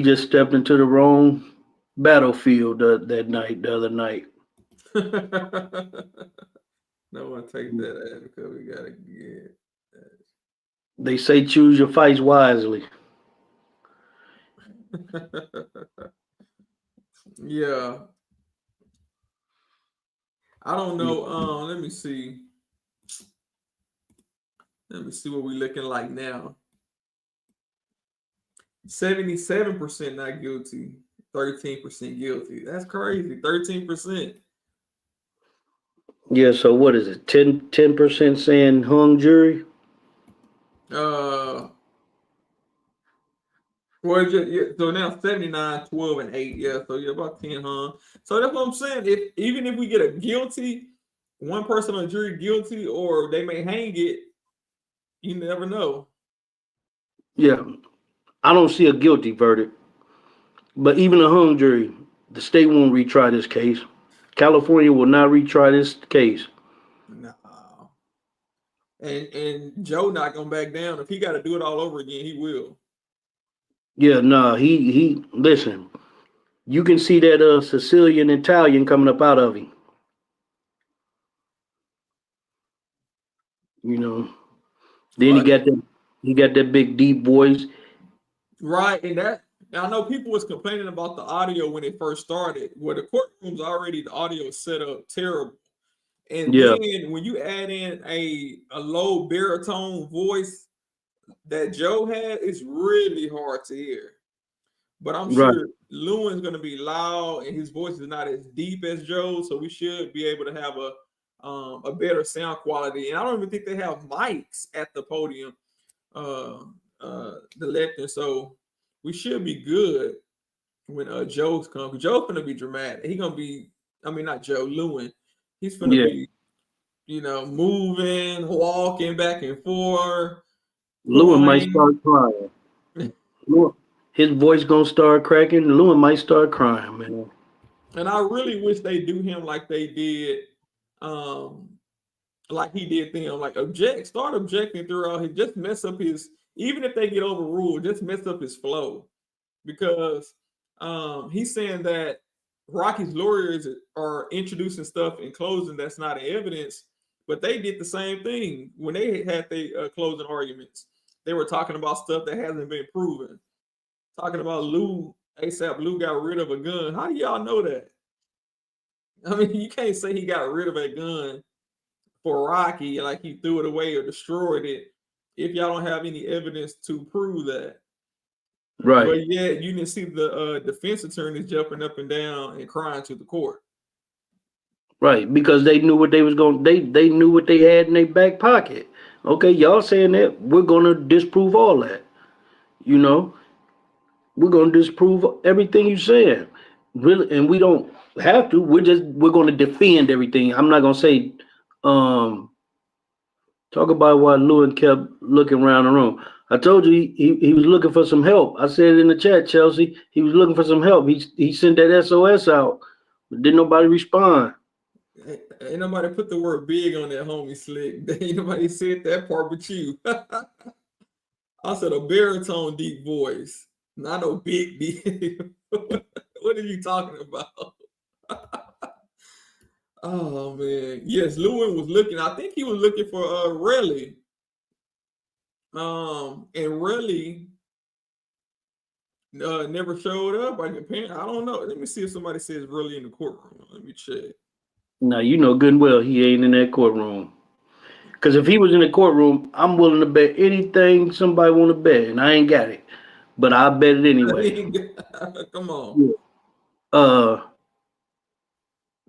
just stepped into the wrong battlefield the other night. No one take that ad because we gotta get. They say choose your fights wisely. Yeah, I don't know. Let me see. Let me see what we looking like now. 77% not guilty, 13% guilty. That's crazy. 13%. Yeah, so what is it? 10% saying hung jury? Well, so now 79, 12, and 8. Yeah, so you're about 10, huh? So that's what I'm saying. Even if we get a guilty, one person on the jury guilty, or they may hang it, you never know. Yeah. I don't see a guilty verdict. But even a hung jury, the state won't retry this case. California will not retry this case. No. And Joe not gonna back down. If he got to do it all over again, he will. Yeah, nah, he listen. You can see that Sicilian Italian coming up out of him. You know. Then Right. he got that big deep voice. Right, and that I know people was complaining about the audio when it first started. Well, the courtroom's already the audio set up terrible, and Yeah, then when you add in a low baritone voice that Joe had, it's really hard to hear. But I'm right. sure Lewin's going to be loud, and his voice is not as deep as Joe, so we should be able to have a better sound quality. And I don't even think they have mics at the podium, the lectern, so we should be good when Joe's come. Joe's gonna be dramatic. He gonna be, I mean, not Joe, Lewin. He's gonna Yeah. be, moving, walking back and forth, Lewin might pointing. start crying. His voice gonna start cracking. Lewin might start crying, man. And I really wish they do him like they did, um, like he did them. Like start objecting throughout. He just mess up his. Even if they get overruled, just mess up his flow, because he's saying that Rocky's lawyers are introducing stuff in closing that's not in evidence, but they did the same thing when they had their closing arguments. They were talking about stuff that hasn't been proven. Talking about ASAP Lou got rid of a gun. How do y'all know that? I mean, you can't say he got rid of a gun for Rocky, like he threw it away or destroyed it, if y'all don't have any evidence to prove that. Right, But yeah, you didn't see the defense attorneys jumping up and down and crying to the court. right. Because they knew what they was going. They knew what they had in their back pocket. Okay, y'all saying that we're gonna disprove all that. You know, we're gonna disprove everything you said. Really, and we don't have to. We're gonna defend everything. I'm not gonna say. Talk about why Lewin kept looking around the room. I told you he was looking for some help. I said it in the chat, Chelsea. He was looking for some help. He sent that SOS out, but didn't nobody respond. Ain't nobody put the word big on that, homie Slick. Ain't nobody said that part but you. I said a baritone deep voice, not no big deep. What are you talking about? Oh man, yes, Lewin was looking. I think he was looking for Relli. And Relli never showed up. I don't know. Let me see if somebody says Relli in the courtroom. Let me check. Now you know good and well he ain't in that courtroom. Because if he was in the courtroom, I'm willing to bet anything somebody want to bet, and I ain't got it, but I'll bet it anyway. Come on.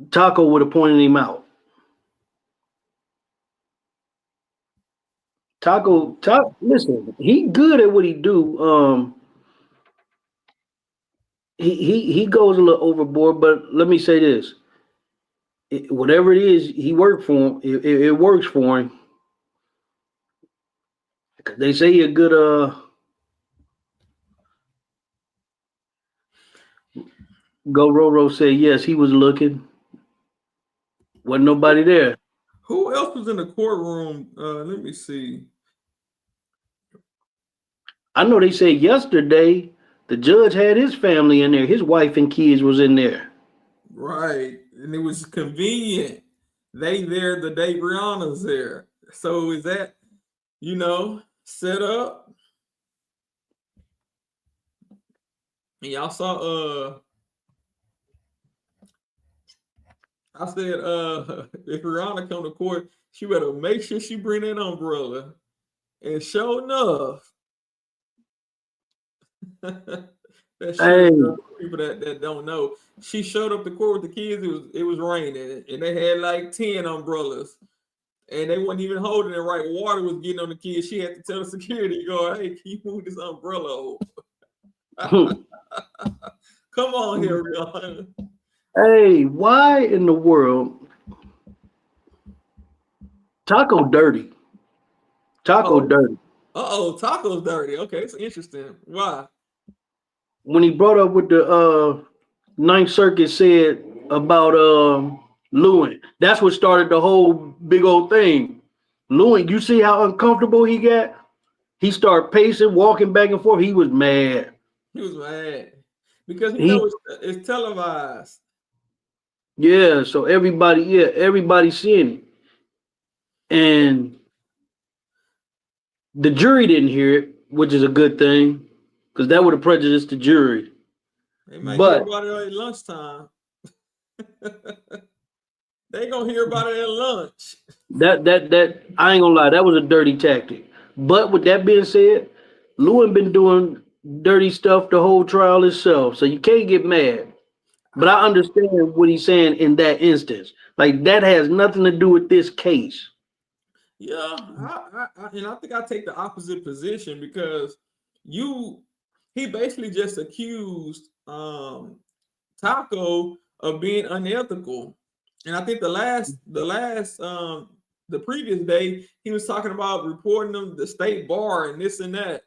Taco would have pointed him out. Taco, listen, he good at what he do. He goes a little overboard, but let me say this: whatever it is he worked for him, it works for him. They say he a good Go Roro said yes, he was looking. Wasn't nobody there. Who else was in the courtroom? Let me see. I know they said yesterday the judge had his family in there. His wife and kids was in there. Right. and it was convenient. They there the day Brianna's there. So is that, set up? And y'all saw I said if Brianna come to court, she better make sure she bring that umbrella. And sure enough, that Hey. people that don't know, she showed up to court with the kids. It was raining, and they had like 10 umbrellas, and they wasn't even holding it right. Water was getting on the kids. She had to tell the security, "Go, hey, can you move this umbrella over?" Come on here, Rihanna. Hey, why in the world Taco dirty? Taco dirty. Taco's dirty. Okay, it's interesting. Why? When he brought up what the Ninth Circuit said about Lewin, that's what started the whole big old thing. Lewin, you see how uncomfortable he got? He started pacing, walking back and forth. He was mad. He was mad because he knows it's televised. Yeah, so everybody's seeing it. And the jury didn't hear it, which is a good thing, because that would have prejudiced the jury. They might hear about it at lunchtime. They gonna hear about it at lunch. That I ain't gonna lie, that was a dirty tactic. But with that being said, Lewin been doing dirty stuff the whole trial itself, so you can't get mad. But I understand what he's saying in that instance. Like, that has nothing to do with this case. Yeah, I think I take the opposite position because he basically just accused Taco of being unethical. And I think the previous day, he was talking about reporting them to the state bar and this and that.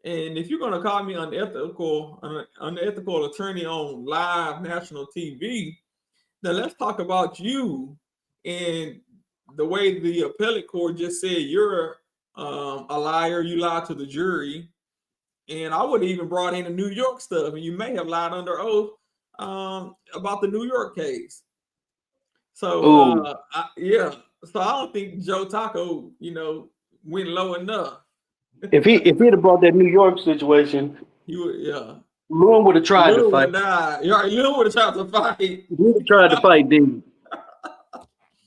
And if you're gonna call me unethical attorney on live national TV, then let's talk about you and the way the appellate court just said you're a liar, you lied to the jury. And I would have even brought in the New York stuff, and you may have lied under oath about the New York case. So so I don't think Joe Taco, went low enough. If he'd have brought that New York situation, He would, Lewin would have tried to fight. Lewin would have tried to fight. He would have tried to fight, didn't he?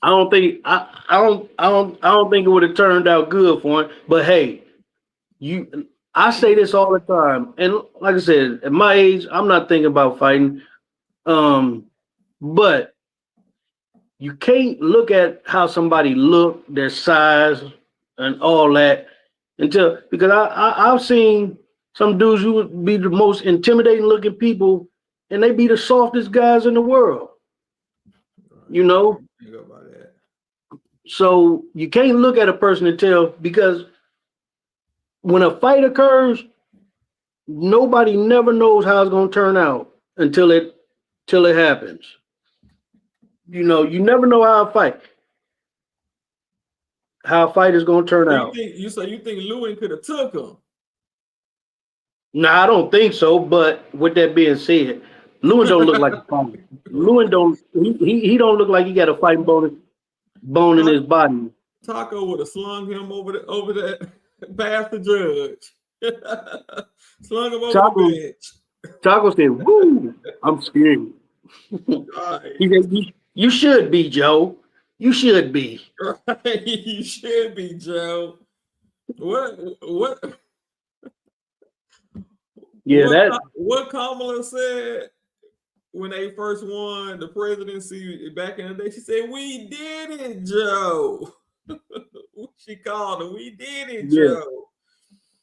I don't think it would have turned out good for him. But hey, I say this all the time, and like I said, at my age, I'm not thinking about fighting. But you can't look at how somebody look, their size, and all that because I've seen some dudes who would be the most intimidating looking people, and they be the softest guys in the world. So you can't look at a person and tell, because when a fight occurs, nobody never knows how it's going to turn out until it happens. You never know how a fight is going to turn out. You think Lewin could have took him? No, I don't think so. But with that being said, Lewin don't look like a fighter. Lewin don't. He don't look like he got a fighting bone in his body. Taco would have slung him over that past the judge. Slung him over the bench. Taco said, "Woo, I'm scared." He said, "You should be, Joe. You should be." Right. You should be, Joe. What? Yeah, what Kamala said when they first won the presidency back in the day. She said, "We did it, Joe." She called him. "We did it, Joe."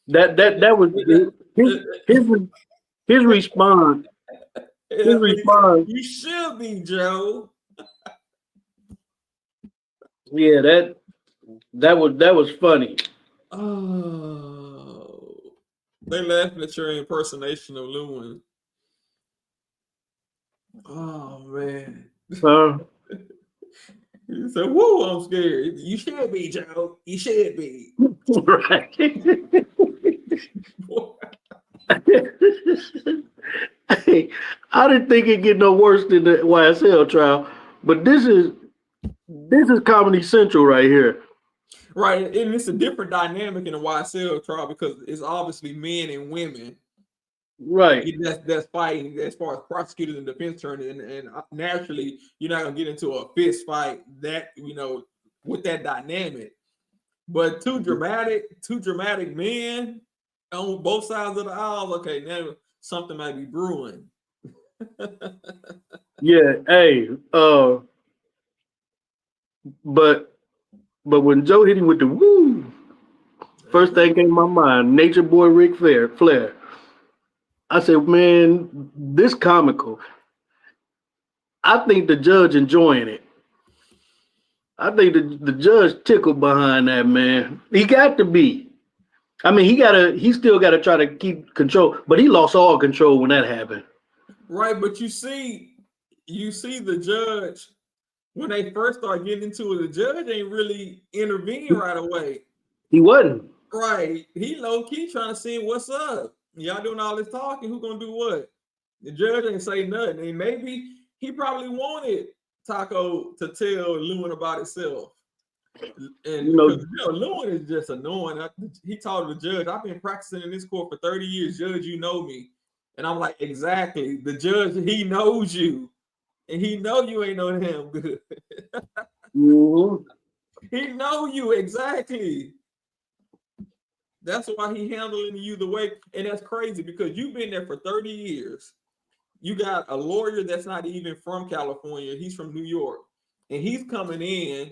That was his response. His response. "You should be, Joe." Yeah, that was funny. Oh, they laughing at your impersonation of Lewin. Oh man. He said, "Woo, I'm scared." "You should be, Joe. You should be." Right. Hey, I didn't think it'd get no worse than the YSL trial. But this is Comedy Central right here. Right, and it's a different dynamic in a YSL trial because it's obviously men and women. Right. That's fighting as far as prosecutors and defense attorneys, and naturally you're not gonna get into a fist fight that with that dynamic. But two dramatic men on both sides of the aisle. Okay, now something might be brewing. Yeah. Hey. But when Joe hit him with the woo, first thing came to my mind, Nature Boy Ric Flair. I said, man, this comical. I think the judge enjoying it. I think the judge tickled behind that, man. He got to be. I mean, he still gotta try to keep control, but he lost all control when that happened. Right, but you see the judge when they first start getting into it, the judge ain't really intervening right away. He wasn't. Right. He low-key trying to see what's up. Y'all doing all this talking, who gonna do what? The judge ain't say nothing. And maybe he probably wanted Taco to tell Lewin about himself. And Lewin is just annoying. He told the judge, I've been practicing in this court for 30 years. Judge, you know me. And I'm like, exactly. The judge, he knows you. And he know you ain't know him good. Mm-hmm. He know you exactly. That's why he handling you the way. And that's crazy because you've been there for 30 years. You got a lawyer that's not even from California. He's from New York. And he's coming in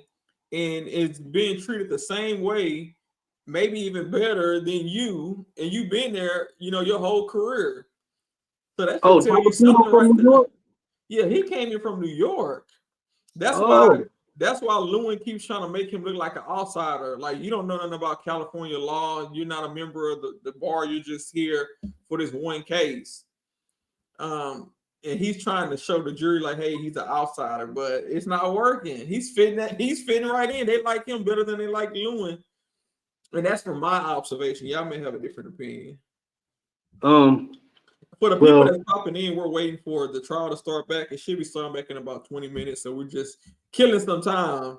and it's being treated the same way, maybe even better than you. And you've been there, your whole career. So that should tell you something right there. Yeah, he came in from New York. That's why Lewin keeps trying to make him look like an outsider. Like, you don't know nothing about California law. You're not a member of the bar. You're just here for this one case. And he's trying to show the jury like, hey, he's an outsider, but it's not working. He's fitting right in. They like him better than they like Lewin. And that's from my observation. Y'all may have a different opinion. For the people that's popping in, we're waiting for the trial to start back. It should be starting back in about 20 minutes. So we're just killing some time.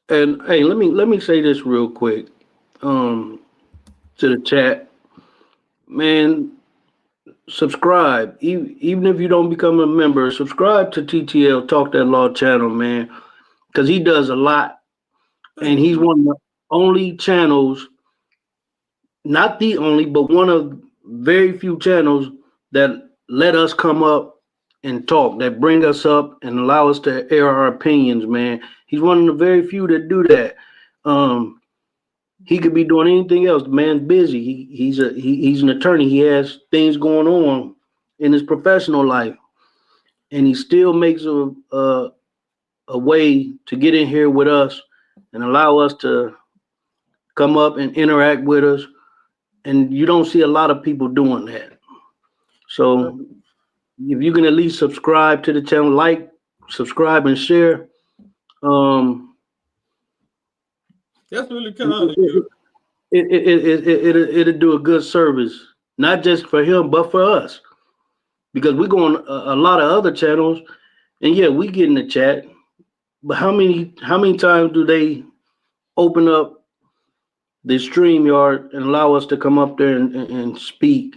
And hey, let me say this real quick. To the chat. Man, subscribe. Even if you don't become a member, subscribe to TTL Talk That Law channel, man. Because he does a lot. And he's one of the only channels, not the only, but one of very few channels that let us come up and talk, that bring us up and allow us to air our opinions, man. He's one of the very few that do that. He could be doing anything else. The man's busy. He's an attorney. He has things going on in his professional life, and he still makes a way to get in here with us and allow us to come up and interact with us. And you don't see a lot of people doing that. So if you can at least subscribe to the channel, like, subscribe, and share. That's really kind of you. It'll do a good service, not just for him, but for us. Because we go on a lot of other channels, and yeah, we get in the chat. But how many times do they open up the StreamYard and allow us to come up there and speak?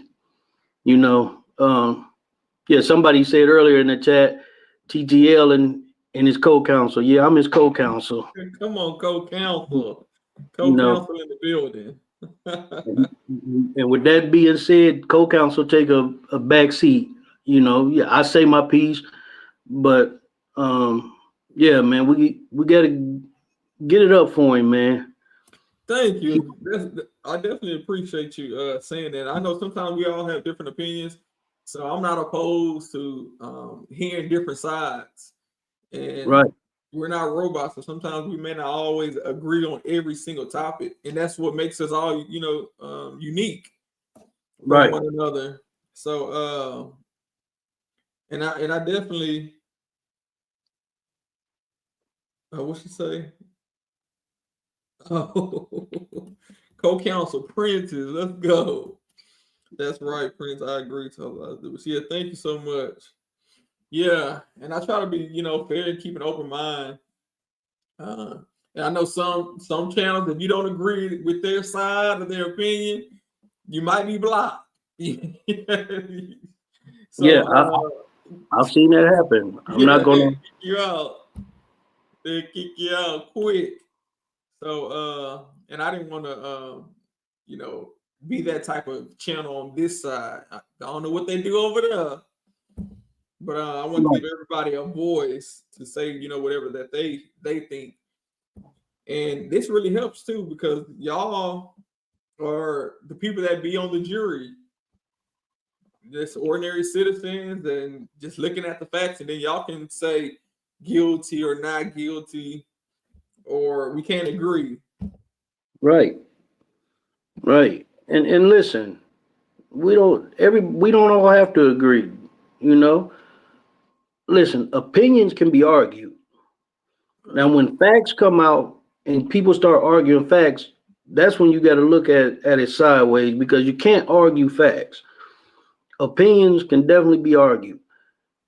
Yeah, somebody said earlier in the chat, TTL and his co-counsel. Yeah, I'm his co-counsel. Come on, co-counsel. Co-counsel in the building. And with that being said, co-counsel take a back seat. Yeah, I say my piece, but yeah, man, we gotta get it up for him, man. Thank you. I definitely appreciate you saying that. I know sometimes we all have different opinions, so I'm not opposed to hearing different sides. And right. We're not robots, so sometimes we may not always agree on every single topic, and that's what makes us all, unique from one another. So, and I definitely, what she say? Oh, co-counsel Prentice, let's go. That's right, Prince. I agree. So, yeah, thank you so much. Yeah, and I try to be, fair and keep an open mind. And I know some channels, if you don't agree with their side or their opinion, you might be blocked. Yeah, So I've seen that happen. I'm yeah, not they gonna. kick you out. They kick you out quick. So and I didn't want to be that type of channel on this side. I don't know what they do over there. But I want to Right. give everybody a voice to say, whatever that they think. And this really helps too, because y'all are the people that be on the jury, just ordinary citizens, and just looking at the facts, and then y'all can say guilty or not guilty, or we can't agree. Right. Right. And listen, we don't all have to agree, you know. Listen, opinions can be argued. Now when facts come out and people start arguing facts, that's when you got to look at it sideways, because you can't argue facts. Opinions can definitely be argued.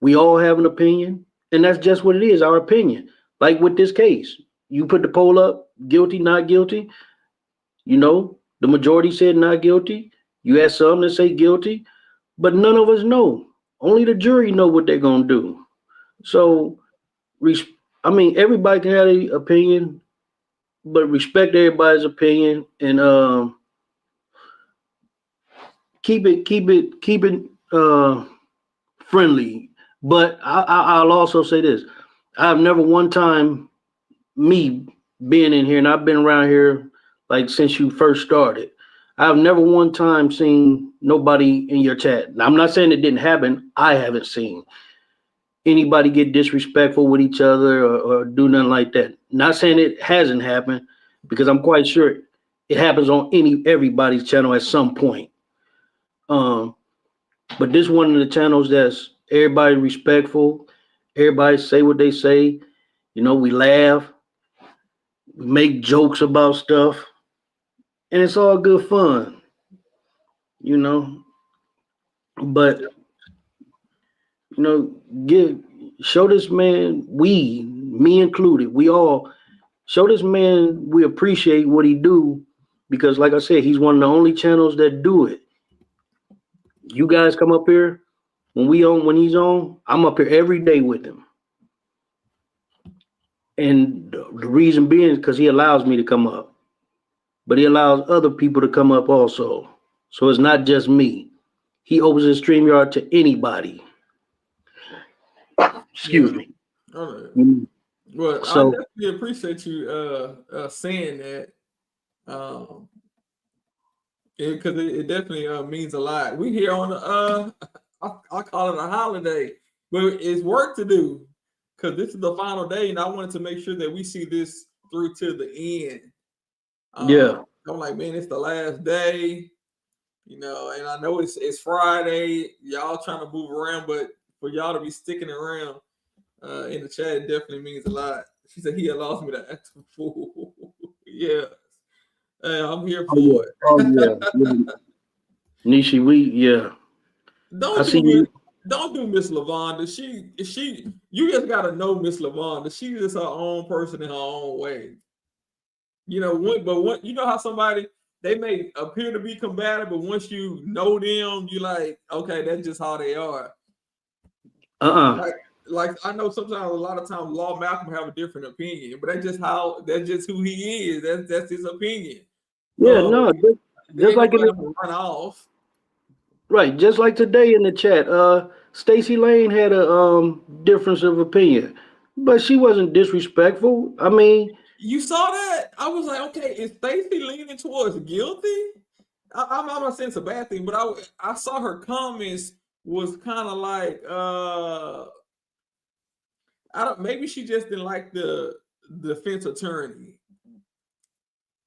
We all have an opinion, and that's just what it is, our opinion. Like with this case, you put the poll up, guilty, not guilty. The majority said not guilty. You had some that say guilty, but none of us know. Only the jury know what they're gonna do. So, everybody can have an opinion, but respect everybody's opinion, and keep it friendly. But I'll also say this: I've never one time, me being in here, and I've been around here like since you first started, I've never one time seen nobody in your chat. Now, I'm not saying it didn't happen. I haven't seen anybody get disrespectful with each other, or do nothing like that. Not saying it hasn't happened, because I'm quite sure it happens on everybody's channel at some point. But this one of the channels that's everybody respectful, everybody say what they say. We laugh, we make jokes about stuff, and it's all good fun, you know. But show this man, me included, we all show this man we appreciate what he do, because like I said, he's one of the only channels that do it. You guys come up here when he's on, I'm up here every day with him. And the reason being is because he allows me to come up, but he allows other people to come up also. So it's not just me. He opens his StreamYard to anybody. Excuse me. All right. Mhm. Well, I So definitely appreciate you saying that. Because it definitely means a lot. We here on I call it a holiday, but it's work to do, because this is the final day, and I wanted to make sure that we see this through to the end. yeah. I'm like, man, it's the last day, and I know it's Friday. Y'all trying to move around, but for y'all to be sticking around in the chat, it definitely means a lot. She said he allows me to act a fool. Yeah. I'm here for it. Oh yeah. Nishi, I see you. Don't do Miss Lavonda. You just gotta know Miss Lavonda. She is her own person in her own way. You know how somebody, they may appear to be combative, but once you know them, you like, okay, that's just how they are. Like I know sometimes, a lot of times, Law Malcolm have a different opinion, but that's just who he is. That's his opinion. Yeah, no, just like run off. Right, just like today in the chat, Stacey Lane had a difference of opinion, but she wasn't disrespectful. I mean, you saw that? I was like, okay, is Stacey leaning towards guilty? I'm not saying it's a bad thing, but I saw her comments was kind of like, maybe she just didn't like the defense attorney.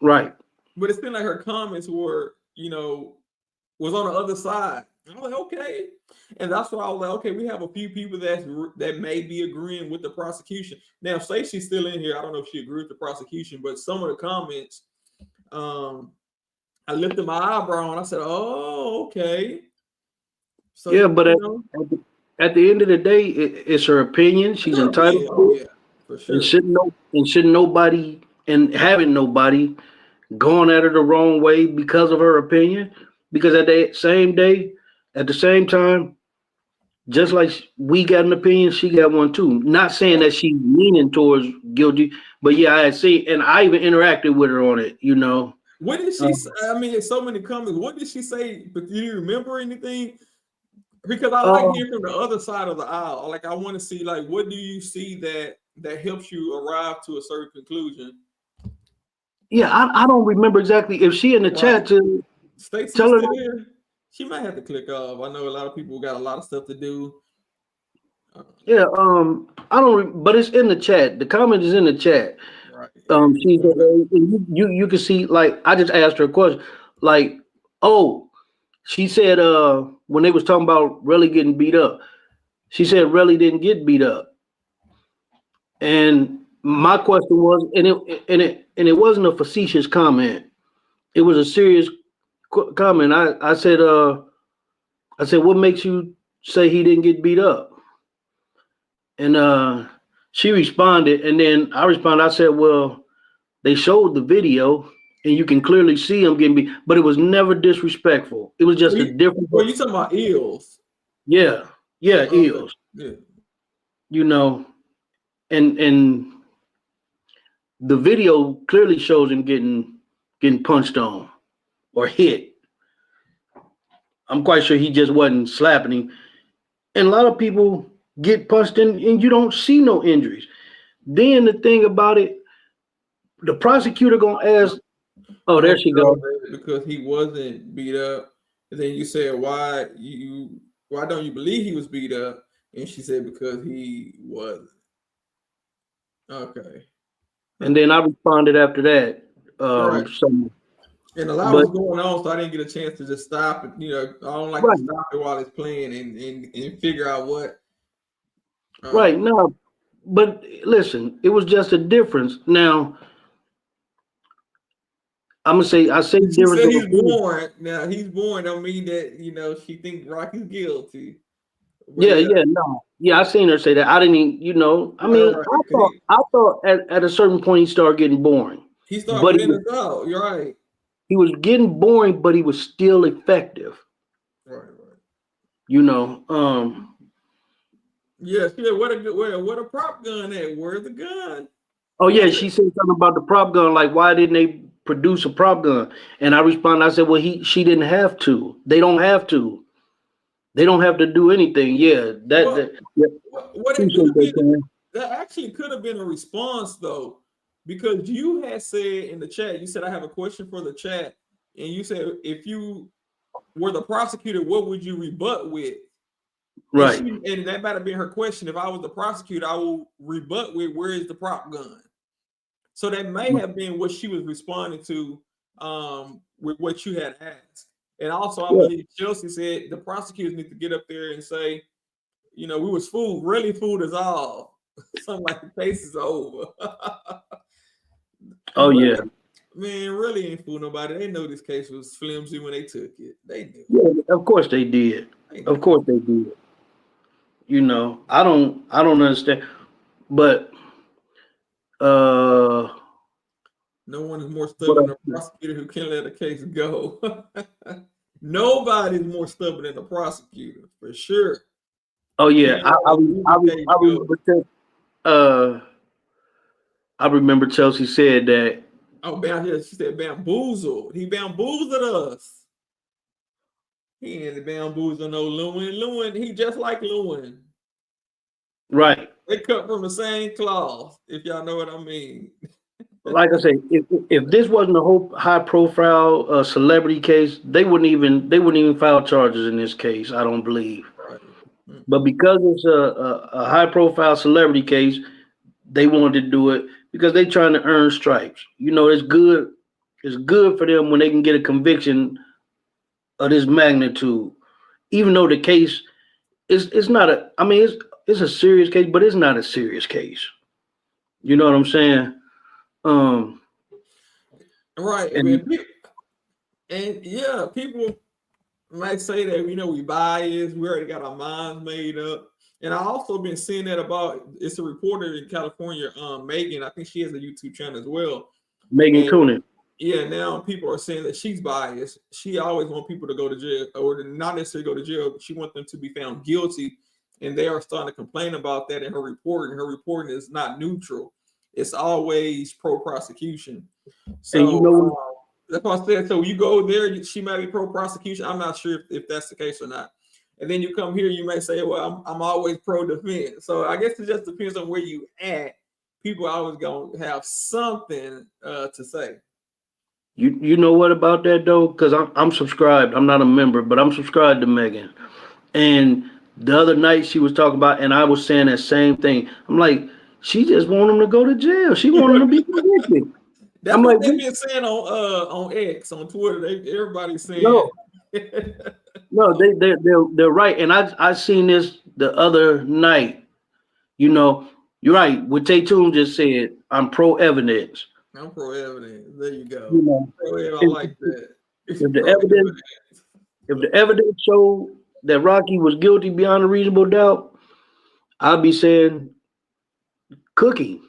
Right. But it seemed like her comments were, was on the other side. I was like, okay. And that's why I was like, okay, we have a few people that may be agreeing with the prosecution. Now, say she's still in here. I don't know if she agreed with the prosecution, but some of the comments, I lifted my eyebrow and I said, oh, okay. So, yeah, but at the end of the day, it's her opinion. She's Sure, entitled yeah, to oh it. yeah, for And sure. shouldn't nobody and having nobody going at her the wrong way because of her opinion. Because at the same time, just like we got an opinion, she got one too. Not saying that she's leaning towards guilty, but yeah, I see, and I even interacted with her on it. What did she say? I mean, it's so many comments. What did she say? But do you remember anything? Because I like Um, hearing from the other side of the aisle. Like, I want to see, like, what do you see that helps you arrive to a certain conclusion? yeah, I don't remember exactly if she in the Right. chat to Stacey tell her. still here? She might have to click off. I know a lot of people got a lot of stuff to do. Yeah, I don't, but it's in the chat. The comment is in the chat. Right. She said, you can see, like, I just asked her a question, like, oh, she said, when they was talking about Relli getting beat up, she said Relli didn't get beat up, and my question was, and it wasn't a facetious comment, it was a serious comment. I said, what makes you say he didn't get beat up? And she responded, and then I responded. I said, well, they showed the video, and you can clearly see him getting beat, but it was never disrespectful. It was So just a different. well, you talking about ills? Yeah, yeah, Okay. Eels. Yeah. You know, and the video clearly shows him getting punched on or hit. I'm quite sure he just wasn't slapping him. And a lot of people get punched in, and you don't see no injuries. Then the thing about it, the prosecutor gonna ask, oh, there she goes. Because he wasn't beat up. And then you said, why don't you believe he was beat up? And she said, because he wasn't. Okay. And then I responded after that. Right. So, And a lot but was going on, so I didn't get a chance to just stop it. I don't like right, to stop it while it's playing and figure out what. right, no, but listen, it was just a difference. Now I say She difference said of he's opinion. born. Now he's born don't mean that she think Rocky's guilty. But Yeah, yeah, yeah, no, yeah, I seen her say that. I didn't even. I mean, right. I thought at a certain point he started getting boring, He started but winning us out. You're right. he was getting boring, but he was still effective. Right, right. You know, Yes, yeah. What a prop gun at? Where's the gun? oh yeah, she said something about the prop gun. Like, why didn't they produce a prop gun? And I responded. I said, well, she didn't have to. They don't have to. They don't have to do anything. Yeah, Well, yeah. what it could Appreciate have that, been, Karen. that actually could have been a response though, because you had said in the chat, you said I have a question for the chat, and you said if you were the prosecutor, what would you rebut with? Right. And that might have been her question. If I was the prosecutor, I will rebut with, where is the prop gun? So that may have been what she was responding to with what you had asked. And also, I Yeah. believe Chelsea said the prosecutors need to get up there and say, we was fooled, really fooled us all. Something like the case is over. Oh yeah. Man, really ain't fool nobody. They know this case was flimsy when they took it. They knew. Yeah, of course they did. Of course they did. I don't understand. But no one is more stubborn what than a prosecutor who can't let a case go. Nobody's more stubborn than a prosecutor, for sure. oh yeah, I remember Chelsea said that. Oh, she said bamboozled. He bamboozled us. He ain't bamboozled no Lewin. Lewin, he just like Lewin. Right. They cut from the same cloth, if y'all know what I mean. Like I say, if this wasn't a whole high profile celebrity case, they wouldn't even file charges in this case. I don't believe. Right. But because it's a high profile celebrity case, they wanted to do it because they're trying to earn stripes. It's good. It's good for them when they can get a conviction of this magnitude, even though the case it's not a. I mean, it's a serious case, but it's not a serious case. You know what I'm saying? Right. And And yeah, people might say that, we biased, we already got our minds made up. And I also been seeing that about, it's a reporter in California, Megan, I think she has a YouTube channel as well. Megan Coonan. Yeah, now people are saying that she's biased. She always wants people to go to jail, or not necessarily go to jail, but she wants them to be found guilty. And they are starting to complain about that in her reporting. Her reporting is not neutral. It's always pro-prosecution. So And you know, that's what I said. So you go there, she might be pro-prosecution. I'm not sure if that's the case or not. And then you come here, you may say, well, I'm always pro-defense. So I guess it just depends on where you at. People are always going to have something to say. You know what about that though? Because I'm subscribed. I'm not a member, but I'm subscribed to Megan. And the other night she was talking about, and I was saying that same thing. I'm like, she just want him to go to jail. She want him to be convicted. That's I'm what like, they've been saying on X, on Twitter. Everybody's saying. No, they're right. And I seen this the other night. You're right. What Tatum just said, I'm pro evidence. I'm pro evidence. There you go. I like that. If the evidence showed that Rocky was guilty beyond a reasonable doubt, I'd be saying cooking.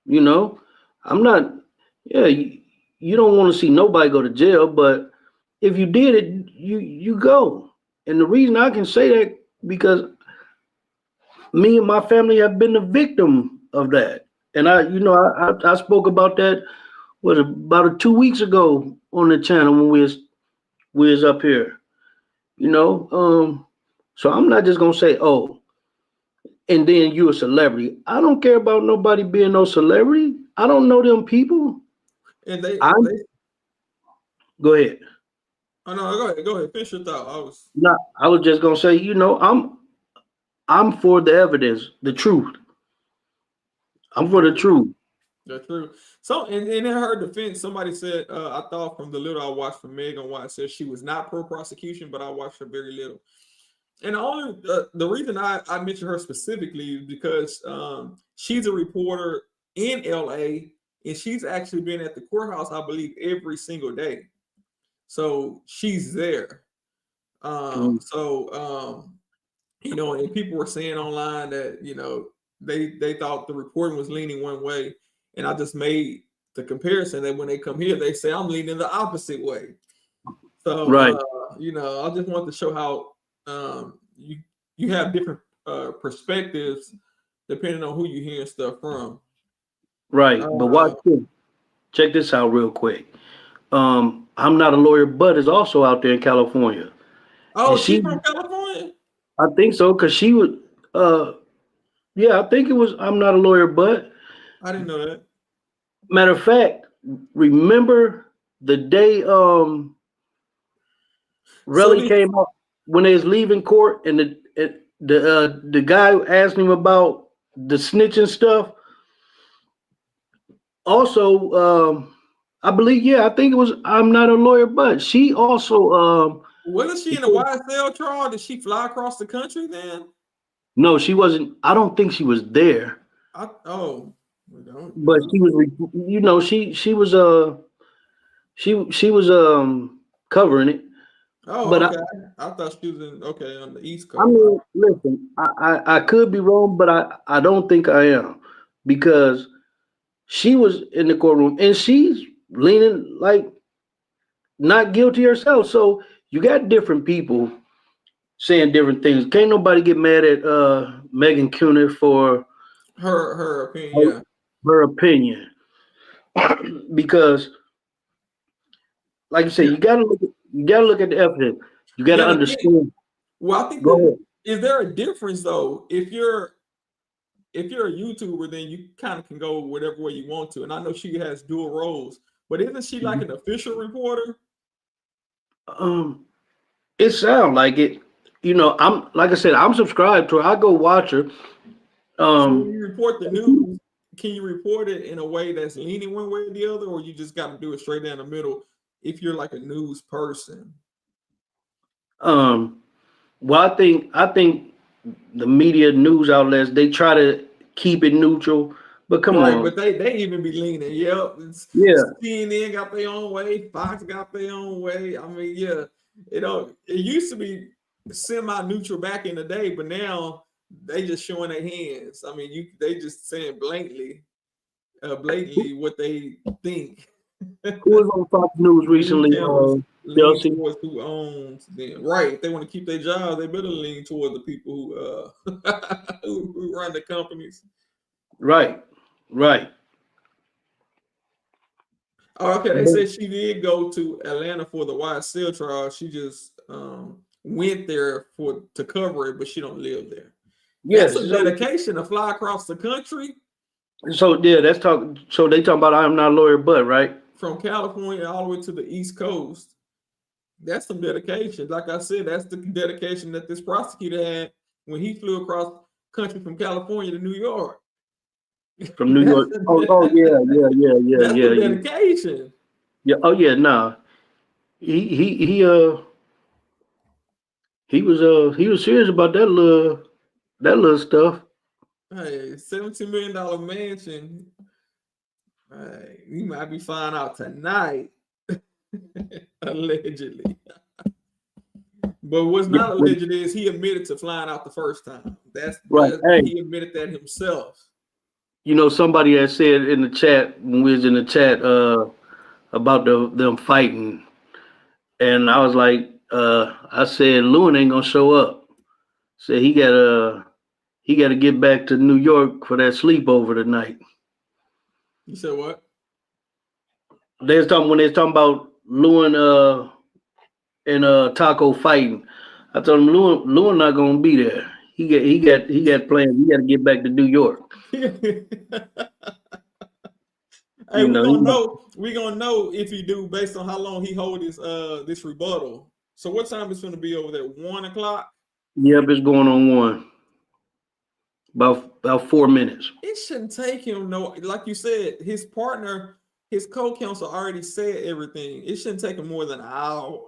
I'm not. Yeah, you don't want to see nobody go to jail, but if you did it, you go. And the reason I can say that because me and my family have been the victim of that. And I spoke about that about 2 weeks ago on the channel when we was up here. So I'm not just gonna say, oh, and then you a celebrity. I don't care about nobody being no celebrity. I don't know them people. And go ahead. Oh no, go ahead. Finish your thought. I was just gonna say, I'm for the evidence, the truth. I'm for the truth. That's true. So, and in her defense, somebody said, I thought from the little I watched from Megan White, said she was not pro-prosecution, but I watched her very little. And the reason I mentioned her specifically is because she's a reporter in LA, and she's actually been at the courthouse, I believe, every single day. So she's there. And people were saying online that, they thought the reporting was leaning one way. And I just made the comparison that when they come here, they say I'm leaning the opposite way. So, right. I just want to show how you have different perspectives depending on who you're hearing stuff from. Right. But watch this. Check this out real quick. I'm Not a Lawyer, but is also out there in California. Oh, she's from California? I think so, because she was, I think it was I'm Not a Lawyer, but. I didn't know that. Matter of fact, remember the day Relli came up when they was leaving court, and the guy asked him about the snitching stuff. Also, I believe, I think it was I'm Not a Lawyer, but she also wasn't she in a YSL trial? Did she fly across the country then? No, she wasn't. I don't think she was there. But she was, she was covering it. Oh, but okay. I thought she was on the East Coast. I mean, listen, I could be wrong, but I don't think I am, because she was in the courtroom and she's leaning like not guilty herself. So you got different people saying different things. Can't nobody get mad at Megan Coonan for her opinion. Her opinion, because, like you said, you gotta look at the evidence. You gotta understand. Well, I think is there a difference though? If you're a YouTuber, then you kind of can go whatever way you want to. And I know she has dual roles, but isn't she like an official reporter? It sounds like it. I'm like I said, I'm subscribed to her. I go watch her. So when you report the news, can you report it in a way that's leaning one way or the other, or you just got to do it straight down the middle if you're like a news person? Well, I think the media news outlets, they try to keep it neutral, But come right, on. but they even be leaning. Yep. Yeah. CNN got their own way. Fox got their own way. I mean, yeah, it used to be semi-neutral back in the day, but now they just showing their hands. I mean, they just saying blatantly what they think. Who was on Fox News recently? Lean Chelsea. towards who owns them. Right. If they want to keep their job, they better lean toward the people who run the companies. Right. Right. Oh, okay. They said she did go to Atlanta for the YSL trial. She just went there to cover it, but she don't live there. Yes. That's a dedication to fly across the country. So yeah, that's talk. So they talking about I'm not a lawyer, but right from California all the way to the East Coast. That's some dedication. Like I said, that's the dedication that this prosecutor had when he flew across country from California to New York. From New York. Oh yeah. That's the dedication. Yeah. Oh yeah. Nah. He was serious about that little stuff. Hey, $17 million mansion. Hey, he might be flying out tonight, allegedly. But what's not alleged is he admitted to flying out the first time. That's right. Hey, he admitted that himself. You know, somebody had said in the chat when we was in the chat about them fighting, and I was like, I said Lewin ain't gonna show up. Said he gotta get back to New York for that sleepover tonight. You said what? When they was talking about Lewin and Taco fighting. I told him Lewin not gonna be there. He got plans. He got to get back to New York. Hey, You we gonna know if he do based on how long he hold this rebuttal. So what time is gonna be over there? 1 o'clock? Yep, it's going on 1. About 4 minutes. It shouldn't take him like you said, his partner, his co-counsel already said everything. It shouldn't take him more than an hour.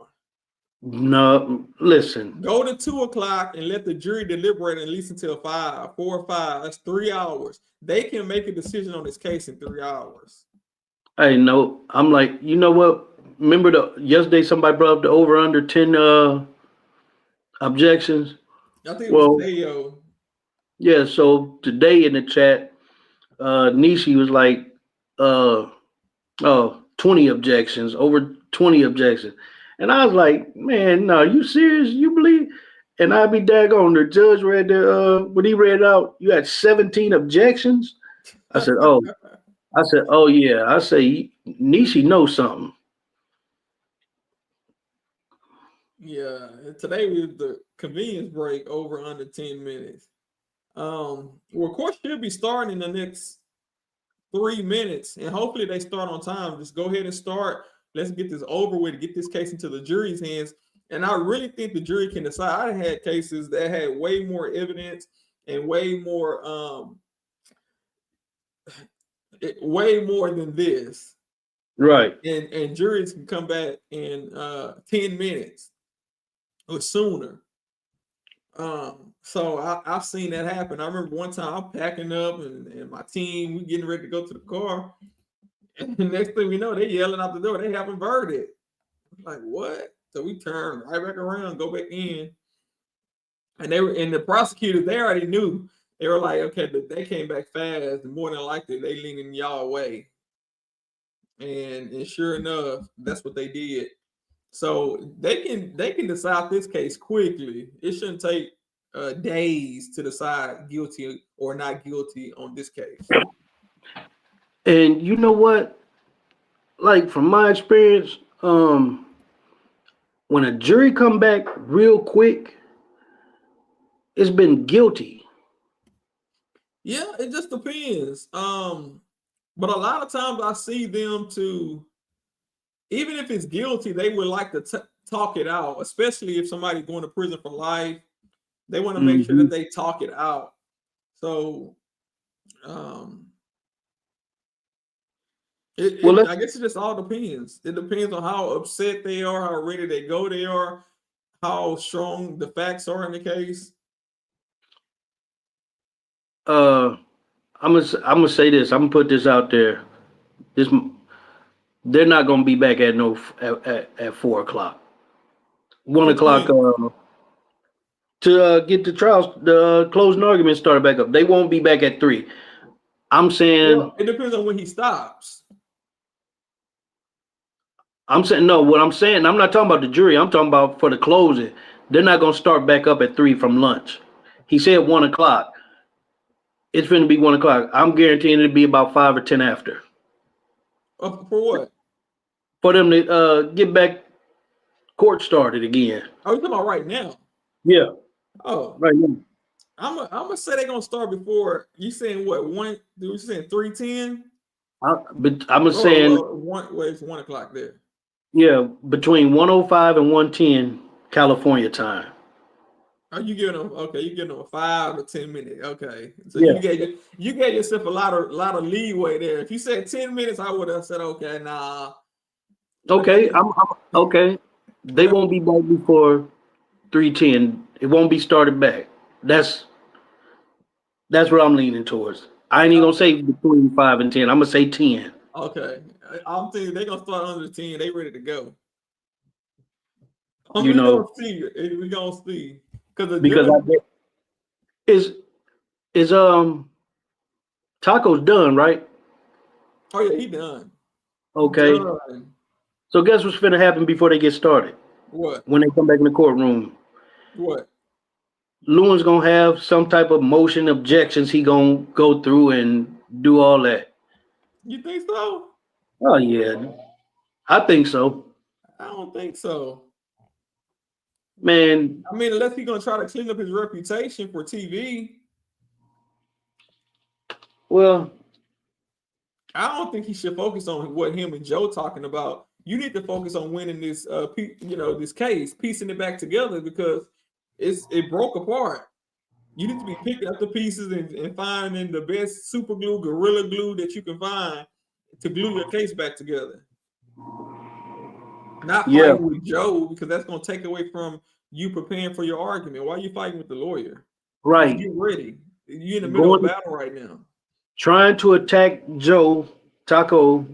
No, listen. Go to 2 o'clock and let the jury deliberate at least until 4 or 5. That's 3 hours. They can make a decision on this case in 3 hours. Hey, no, I'm like, you know what? Remember yesterday somebody brought up the over under 10 objections? I think it was Theo. Yeah, so today in the chat, Nishi was like, 20 objections, over 20 objections. And I was like, man, no, you serious? You believe? And I'd be daggone, the judge read when he read out, you had 17 objections. I said, oh yeah. I say, Nishi knows something. Yeah, today was the convenience break over under 10 minutes. Well, court should be starting in the next 3 minutes, and hopefully they start on time. Just go ahead and start. Let's get this over with, get this case into the jury's hands. And I really think the jury can decide. I had cases that had way more evidence and way more than this. Right. And juries can come back in 10 minutes or sooner. So I've seen that happen. I remember one time I'm packing up and my team, we getting ready to go to the car. And the next thing we know, they yelling out the door, they haven't verdict. Like, what? So we turn right back around, go back in. And the prosecutors, they already knew. They were like, okay, they came back fast, and more than likely they leaning y'all way. And sure enough, that's what they did. So they can decide this case quickly. It shouldn't take days to decide guilty or not guilty on this case. And you know what? Like from my experience, when a jury come back real quick, it's been guilty. Yeah, it just depends. But a lot of times I see them even if it's guilty, they would like to talk it out, especially if somebody's going to prison for life. They want to make sure that they talk it out. So, I guess it just all depends. It depends on how upset they are, how ready they are, how strong the facts are in the case. I'm gonna say this. I'm gonna put this out there. They're not gonna be back at at 4 o'clock. 1 o'clock to get the trials, the closing argument started back up. They won't be back at 3. I'm saying. Well, it depends on when he stops. I'm saying no. What I'm saying, I'm not talking about the jury. I'm talking about for the closing. They're not gonna start back up at 3 from lunch. He said 1 o'clock. It's going to be 1 o'clock. I'm guaranteeing it'll be about 5 or 10 after. For what? For them to get back court started again. Oh, you talking about right now? Yeah. Oh, right now. I'm gonna say they're gonna start before. You saying what? You saying 3:10? But I'm saying it's 1 o'clock there. Yeah, between 1:05 and 1:10 California time. Oh, you giving them you giving them a 5 to 10 minute. Okay. So Yeah. you gave yourself a lot of leeway there. If you said 10 minutes, I would have said okay, nah. Okay, I'm okay. They won't be back before 3:10. It won't be started back. That's what I'm leaning towards. I ain't even gonna say between 5 and 10. I'm gonna say 10. Okay. I'm thinking they're gonna start under 10. They ready to go. You know, we're gonna see. Because is Taco's done, right? Oh yeah, he done. Okay. Done. So guess what's finna happen before they get started? What? When they come back in the courtroom. What? Lewin's gonna have some type of motion objections. He gonna go through and do all that. You think so? Oh yeah, I think so. I don't think so. Man, I mean, unless he's gonna try to clean up his reputation for TV. Well, I don't think he should focus on what him and Joe talking about. You need to focus on winning this, this case, piecing it back together because it broke apart. You need to be picking up the pieces and finding the best super glue, gorilla glue that you can find to glue your case back together. Not fighting with Joe because that's going to take away from you preparing for your argument. Why are you fighting with the lawyer? Right. Just get ready. You're in the middle of a battle right now. Trying to attack Joe Taco,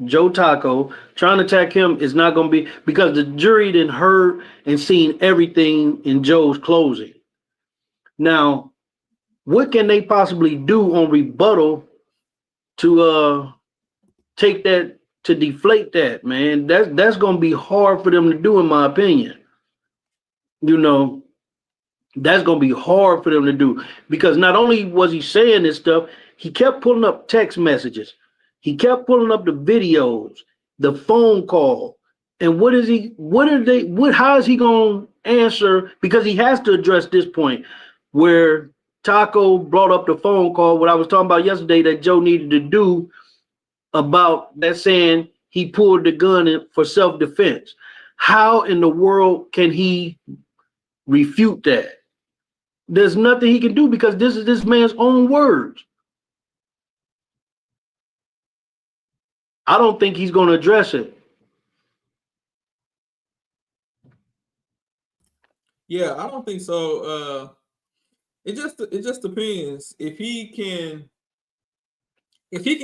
trying to attack him is not going to be because the jury didn't heard and seen everything in Joe's closing. Now, what can they possibly do on rebuttal to take that, to deflate that, man? That's going to be hard for them to do, in my opinion. You know, that's going to be hard for them to do because not only was he saying this stuff, he kept pulling up text messages. He kept pulling up the videos, the phone call. And how is he going to answer? Because he has to address this point where Taco brought up the phone call, what I was talking about yesterday that Joe needed to do about that, saying he pulled the gun in for self-defense. How in the world can he refute that? There's nothing he can do because this is this man's own words. I don't think he's going to address it. Yeah, I don't think so. It just depends if he can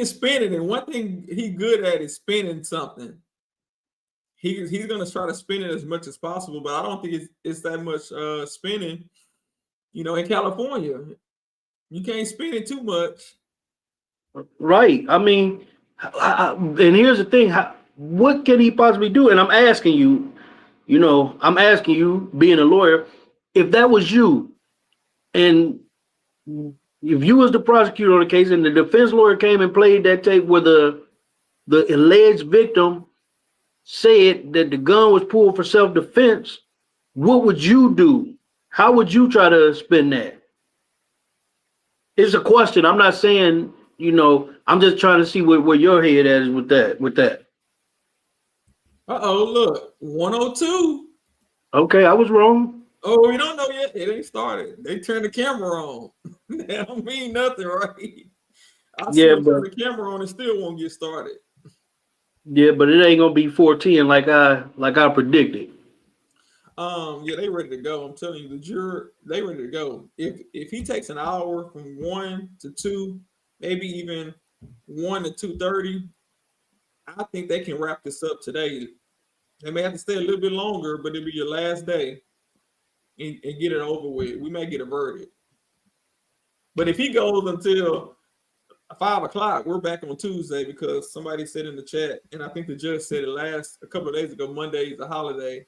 spin it. And one thing he good at is spinning something. He's gonna try to spin it as much as possible, but I don't think it's that much spinning. In California, you can't spin it too much. Right. I mean, and here's the thing: what can he possibly do? And I'm asking you, being a lawyer, if that was you, and if you was the prosecutor on the case, and the defense lawyer came and played that tape where the alleged victim said that the gun was pulled for self-defense, what would you do? How would you try to spin that? It's a question. I'm not saying, I'm just trying to see where your head is with that. Look, 102. Okay, I was wrong. Oh, we don't know yet. It ain't started. They turned the camera on. That don't mean nothing, right? I turn the camera on and still won't get started. Yeah, but it ain't gonna be 4:10 like I predicted. Yeah, they ready to go. I'm telling you, the juror, they ready to go. If he takes an hour from 1 to 2, maybe even 1 to 2:30. I think they can wrap this up today. They may have to stay a little bit longer, but it'll be your last day and get it over with. We may get a verdict. But if he goes until 5 o'clock, we're back on Tuesday because somebody said in the chat, and I think the judge said it a couple of days ago, Monday is a holiday.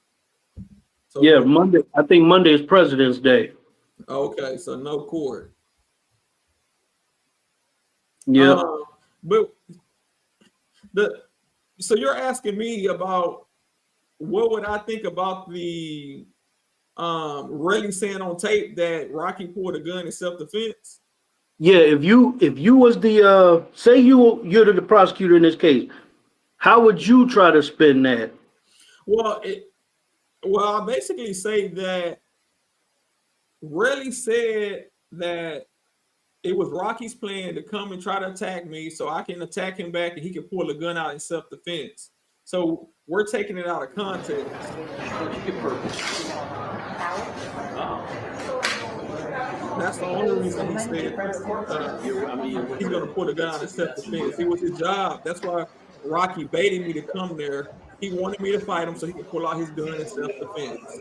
So Yeah, Monday. I think Monday is President's Day. okay, so no court. Yeah. But so you're asking me about what would I think about the Relli saying on tape that Rocky pulled a gun in self-defense? Yeah, if you was the say you're the prosecutor in this case, how would you try to spin that? Well, I basically say that Relli said that it was Rocky's plan to come and try to attack me so I can attack him back and he can pull a gun out in self-defense. So we're taking it out of context. That's the only reason he said he's going to pull a gun out in self-defense. It was his job. That's why Rocky baited me to come there. He wanted me to fight him so he could pull out his gun in self-defense.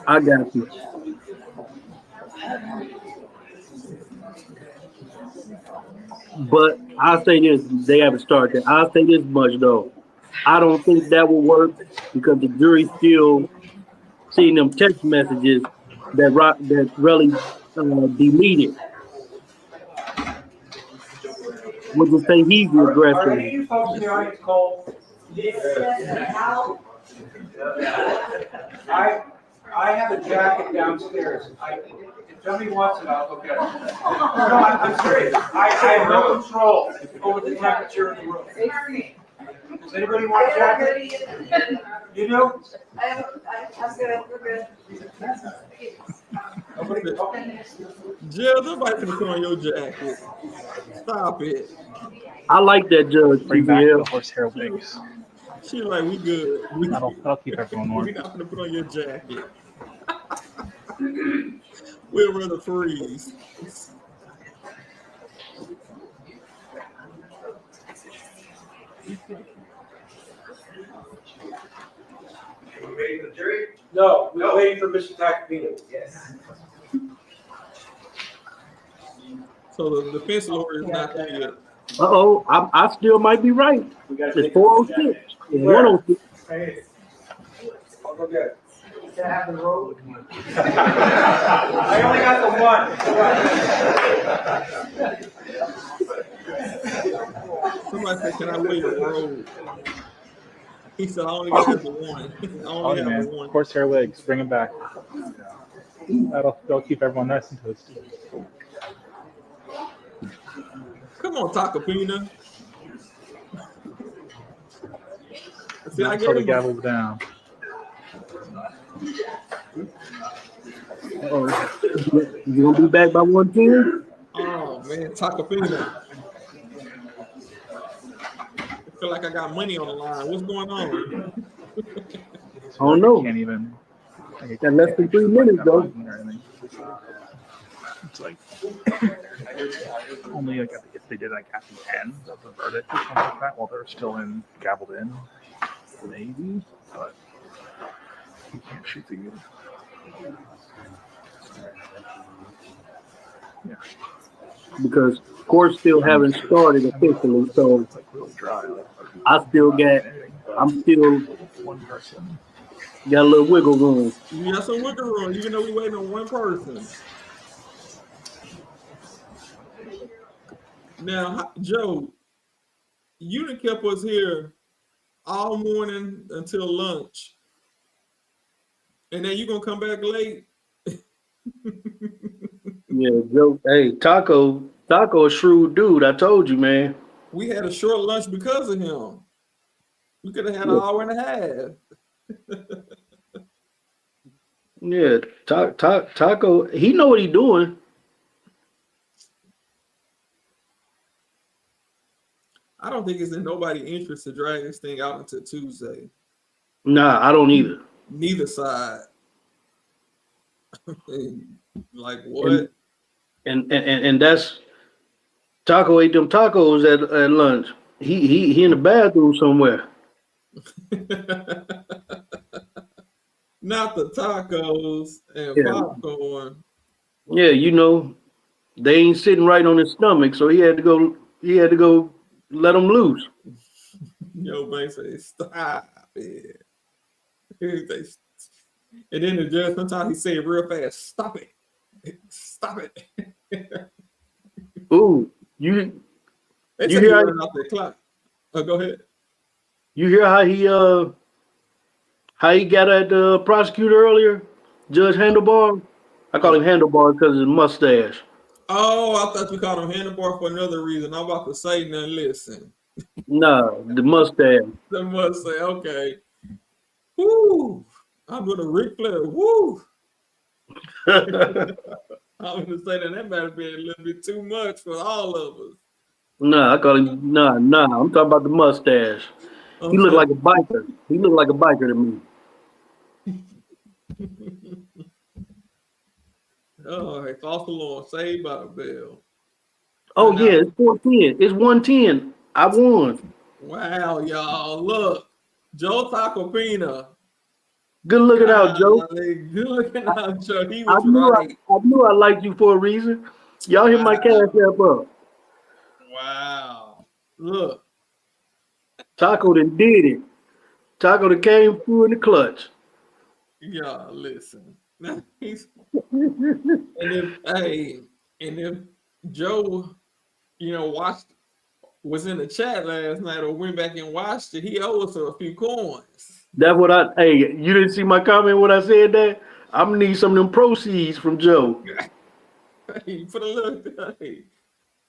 I got you. But I'll say this, they haven't started. I'll say this much though. I don't think that will work because the jury still seeing them text messages that Relli deleted. We'll just say he's the aggressor. Are any of you folks in the audience cold? I have a jacket downstairs. If somebody wants it, I'll go get it. No, I'm serious. I have no control over the temperature of the room. Does anybody want a jacket? You do? I'm good, we're good. Nobody? Okay. Jill, nobody's gonna put on your jacket. Stop it. I like that judge. Bring back PBL. the horsehair wigs. She like, we good. That'll keep everyone warm. We're not gonna put on your jacket. We'll rather freeze. Are we waiting for the jury? No, we're waiting for Mr. Tacopino. Yes. So the defense lawyer is not there yet. Uh-oh, I still might be right. It's 406. It's 106. Hey. I'll go get it. Can I have the road? I only got the one. Somebody said, can I wait a road? He said, I only have the one. I only have the one. Horsehair wigs, bring them back. That'll keep everyone nice and toasty. Come on, Tacopina. See, I Until the gave gavel down. You gonna be back by 1:10? Oh man, Tacopina. I feel like I got money on the line. What's going on? I don't know. Can't even. Got less than 3 minutes though. It's like only like if they did like at the end of the verdict or something like that while they're still gavelled in, maybe. But you can't shoot the gun. Yeah. Because court still haven't started officially, so It's like really dry. I'm still one person. got a little wiggle room. You got some wiggle room, even though we waiting on one person. Now, Joe, you done kept us here all morning until lunch. And then you gonna come back late? Yeah, Joe. Hey, Taco, a shrewd dude. I told you, man. We had a short lunch because of him. We could have had an hour and a half. Yeah, Taco, he know what he doing. I don't think it's in nobody's interest to drag this thing out until Tuesday. Nah, I don't either. Neither side. Like what? And that's Taco ate them tacos at lunch. He in the bathroom somewhere. Not the tacos and Yeah. popcorn. Yeah, you know, they ain't sitting right on his stomach, so he had to go let them loose. Yo, man, say stop it. And then the judge sometimes he say it real fast. Stop it. Stop it. Ooh, you They You say you hear running off the clock. Oh, go ahead. you hear how he got at the prosecutor earlier? Judge Handlebar? I call him Handlebar because of his mustache. Oh, I thought you called him handlebar for another reason. I'm about to say nothing. Listen. Nah, the mustache. I must say, okay. Woo. I'm gonna Ric Flair. Woo. I'm gonna say that might have been a little bit too much for all of us. Nah, I call him I'm talking about the mustache. He looked Okay. like a biker. He looked like a biker to me. Oh, hey, false alarm, saved by the bell. Oh Now, yeah, it's 410. It's 110. I won. wow, y'all, look. Joe Tacopina. Good looking out, Joe. Golly, good looking out, Joe. He I was knew right. I liked you for a reason. Y'all hit my cash Wow. app up. Wow. Look. Taco done did it. Taco done came through in the clutch. Y'all, listen. And if Joe, was in the chat last night or went back and watched it, he owes us a few coins. That's what hey, you didn't see my comment when I said that? I'm gonna need some of them proceeds from Joe. Hey, put a little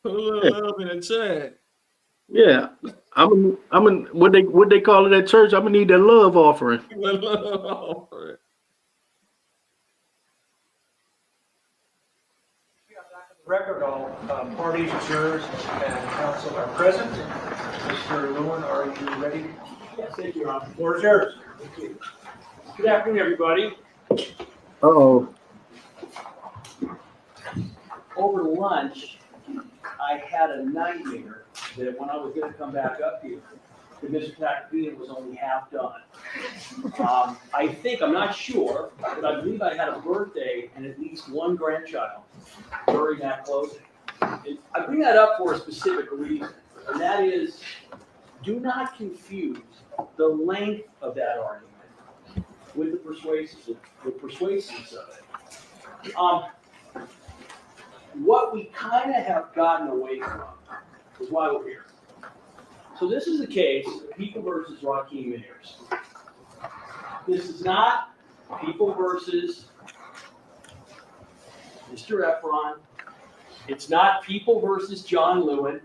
love in the chat. Yeah. I'm what they call it at church, I'm gonna need that love offering. Love offering. Record, all parties, jurors, and counsel are present. Mr. Lewin, are you ready? Yes, thank you, Your Honor. Floor is yours. Good afternoon, everybody. Uh-oh. Over lunch, I had a nightmare that when I was gonna come back up here, that Mr. Tacopina was only half done. I'm not sure, but I believe I had a birthday and at least one grandchild during that closing. And I bring that up for a specific reason, and that is, do not confuse the length of that argument with the persuasiveness of it. What we kind of have gotten away from is why we're here. So this is the case of People versus Rakim Mayers. This is not People versus Mr. Ephron. It's not People versus John Lewin.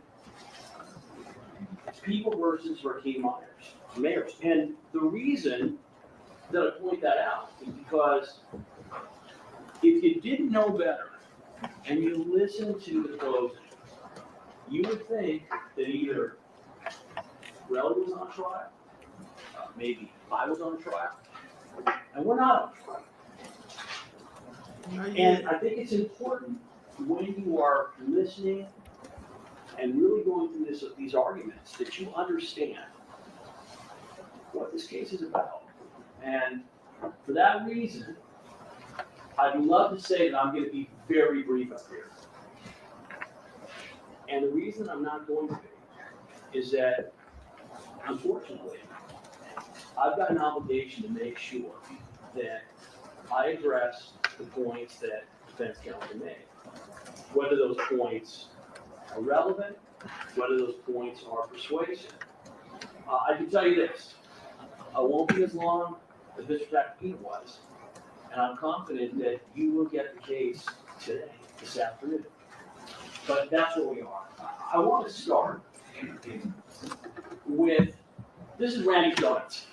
It's People versus Rakim Mayers. And the reason that I point that out is because if you didn't know better and you listened to the closing, you would think that either Relli was on trial, maybe I was on trial, and we're not on trial. And I think it's important when you are listening and really going through these arguments that you understand what this case is about. And for that reason, I'd love to say that I'm going to be very brief up here. And the reason I'm not going to be is that, unfortunately, I've got an obligation to make sure that I address the points that defense counsel made. Whether those points are relevant, whether those points are persuasive. I can tell you this, I won't be as long as Mr. Tacopina was, and I'm confident that you will get the case today, this afternoon. But that's where we are. I want to start with, this is Randy's Donuts.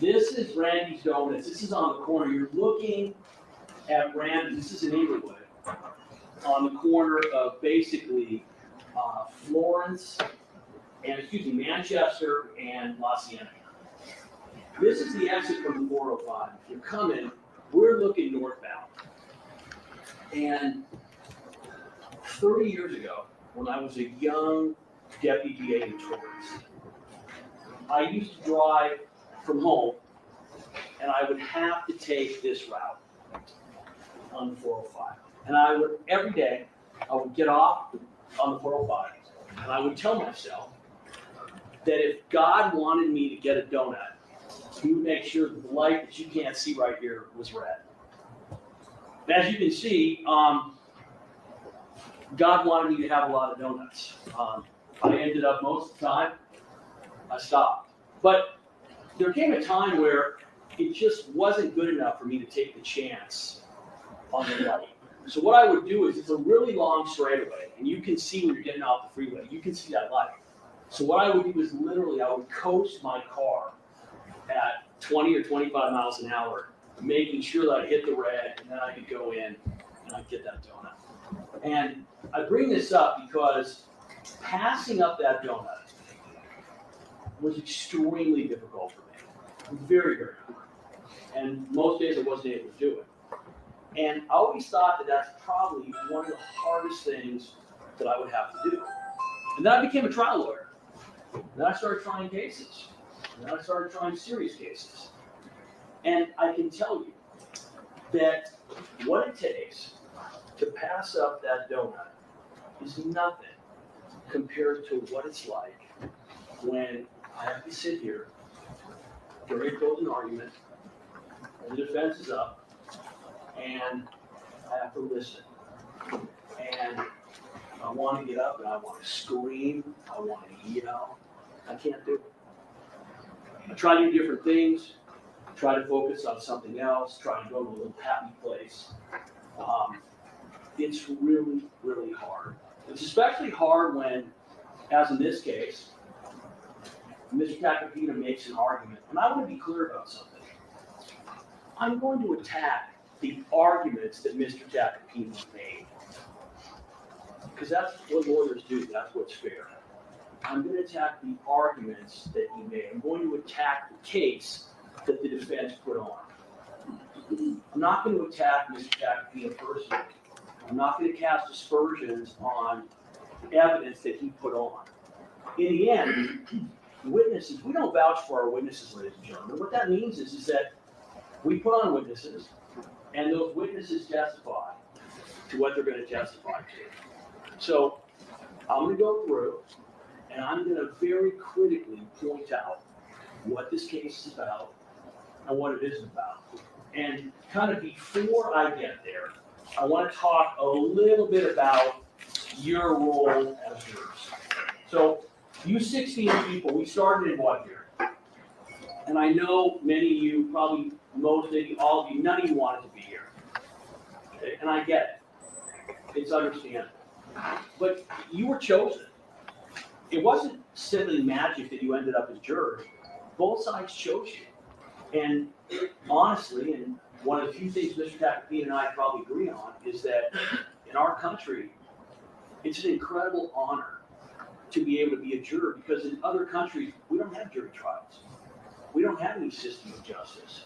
This is Randy's Donuts. This is on the corner. You're looking at Randy. This is in Inglewood, on the corner of basically Manchester and La Cienega. This is the exit from the 405. You're coming we're looking northbound. And 30 years ago, when I was a young deputy DA in Torrance, I used to drive from home, and I would have to take this route on the 405. And I would, every day, I would get off on the 405, and I would tell myself that if God wanted me to get a donut, he would make sure that the light that you can't see right here was red. As you can see, God wanted me to have a lot of donuts. I ended up most of the time, I stopped. But there came a time where it just wasn't good enough for me to take the chance on the light. So what I would do is, it's a really long straightaway, and you can see when you're getting off the freeway, you can see that light. So what I would do is literally, I would coast my car at 20 or 25 miles an hour, making sure that I hit the red, and then I could go in and I'd get that donut. And I bring this up because passing up that donut was extremely difficult for me. Very, very hard. And most days I wasn't able to do it. And I always thought that that's probably one of the hardest things that I would have to do. And then I became a trial lawyer. Then I started trying cases. And then I started trying serious cases. And I can tell you that what it takes to pass up that donut is nothing compared to what it's like when I have to sit here during a closing argument, and the defense is up, and I have to listen. And I want to get up and I want to scream, I want to yell. I can't do it. I try to do different things, try to focus on something else, try to go to a little happy place. It's really, really hard. It's especially hard when, as in this case, Mr. Tacopina makes an argument. And I want to be clear about something. I'm going to attack the arguments that Mr. Tacopina made. Because that's what lawyers do, that's what's fair. I'm going to attack the arguments that he made. I'm going to attack the case that the defense put on. I'm not going to attack Mr. Tacopina personally. I'm not going to cast aspersions on evidence that he put on. In the end, witnesses, we don't vouch for our witnesses, ladies and gentlemen. What that means is that we put on witnesses, and those witnesses testify to what they're going to testify to. So I'm going to go through, and I'm going to very critically point out what this case is about and what it isn't about. And kind of before I get there, I want to talk a little bit about your role as jurors. So you 16 people, we started in what year? And I know many of you, probably most of you, all of you, none of you wanted to be here. Okay? And I get it. It's understandable. But you were chosen. It wasn't simply magic that you ended up as jurors. Both sides chose you. And honestly, and one of the few things Mr. Tacopina and I probably agree on is that in our country, it's an incredible honor to be able to be a juror, because in other countries, we don't have jury trials. We don't have any system of justice.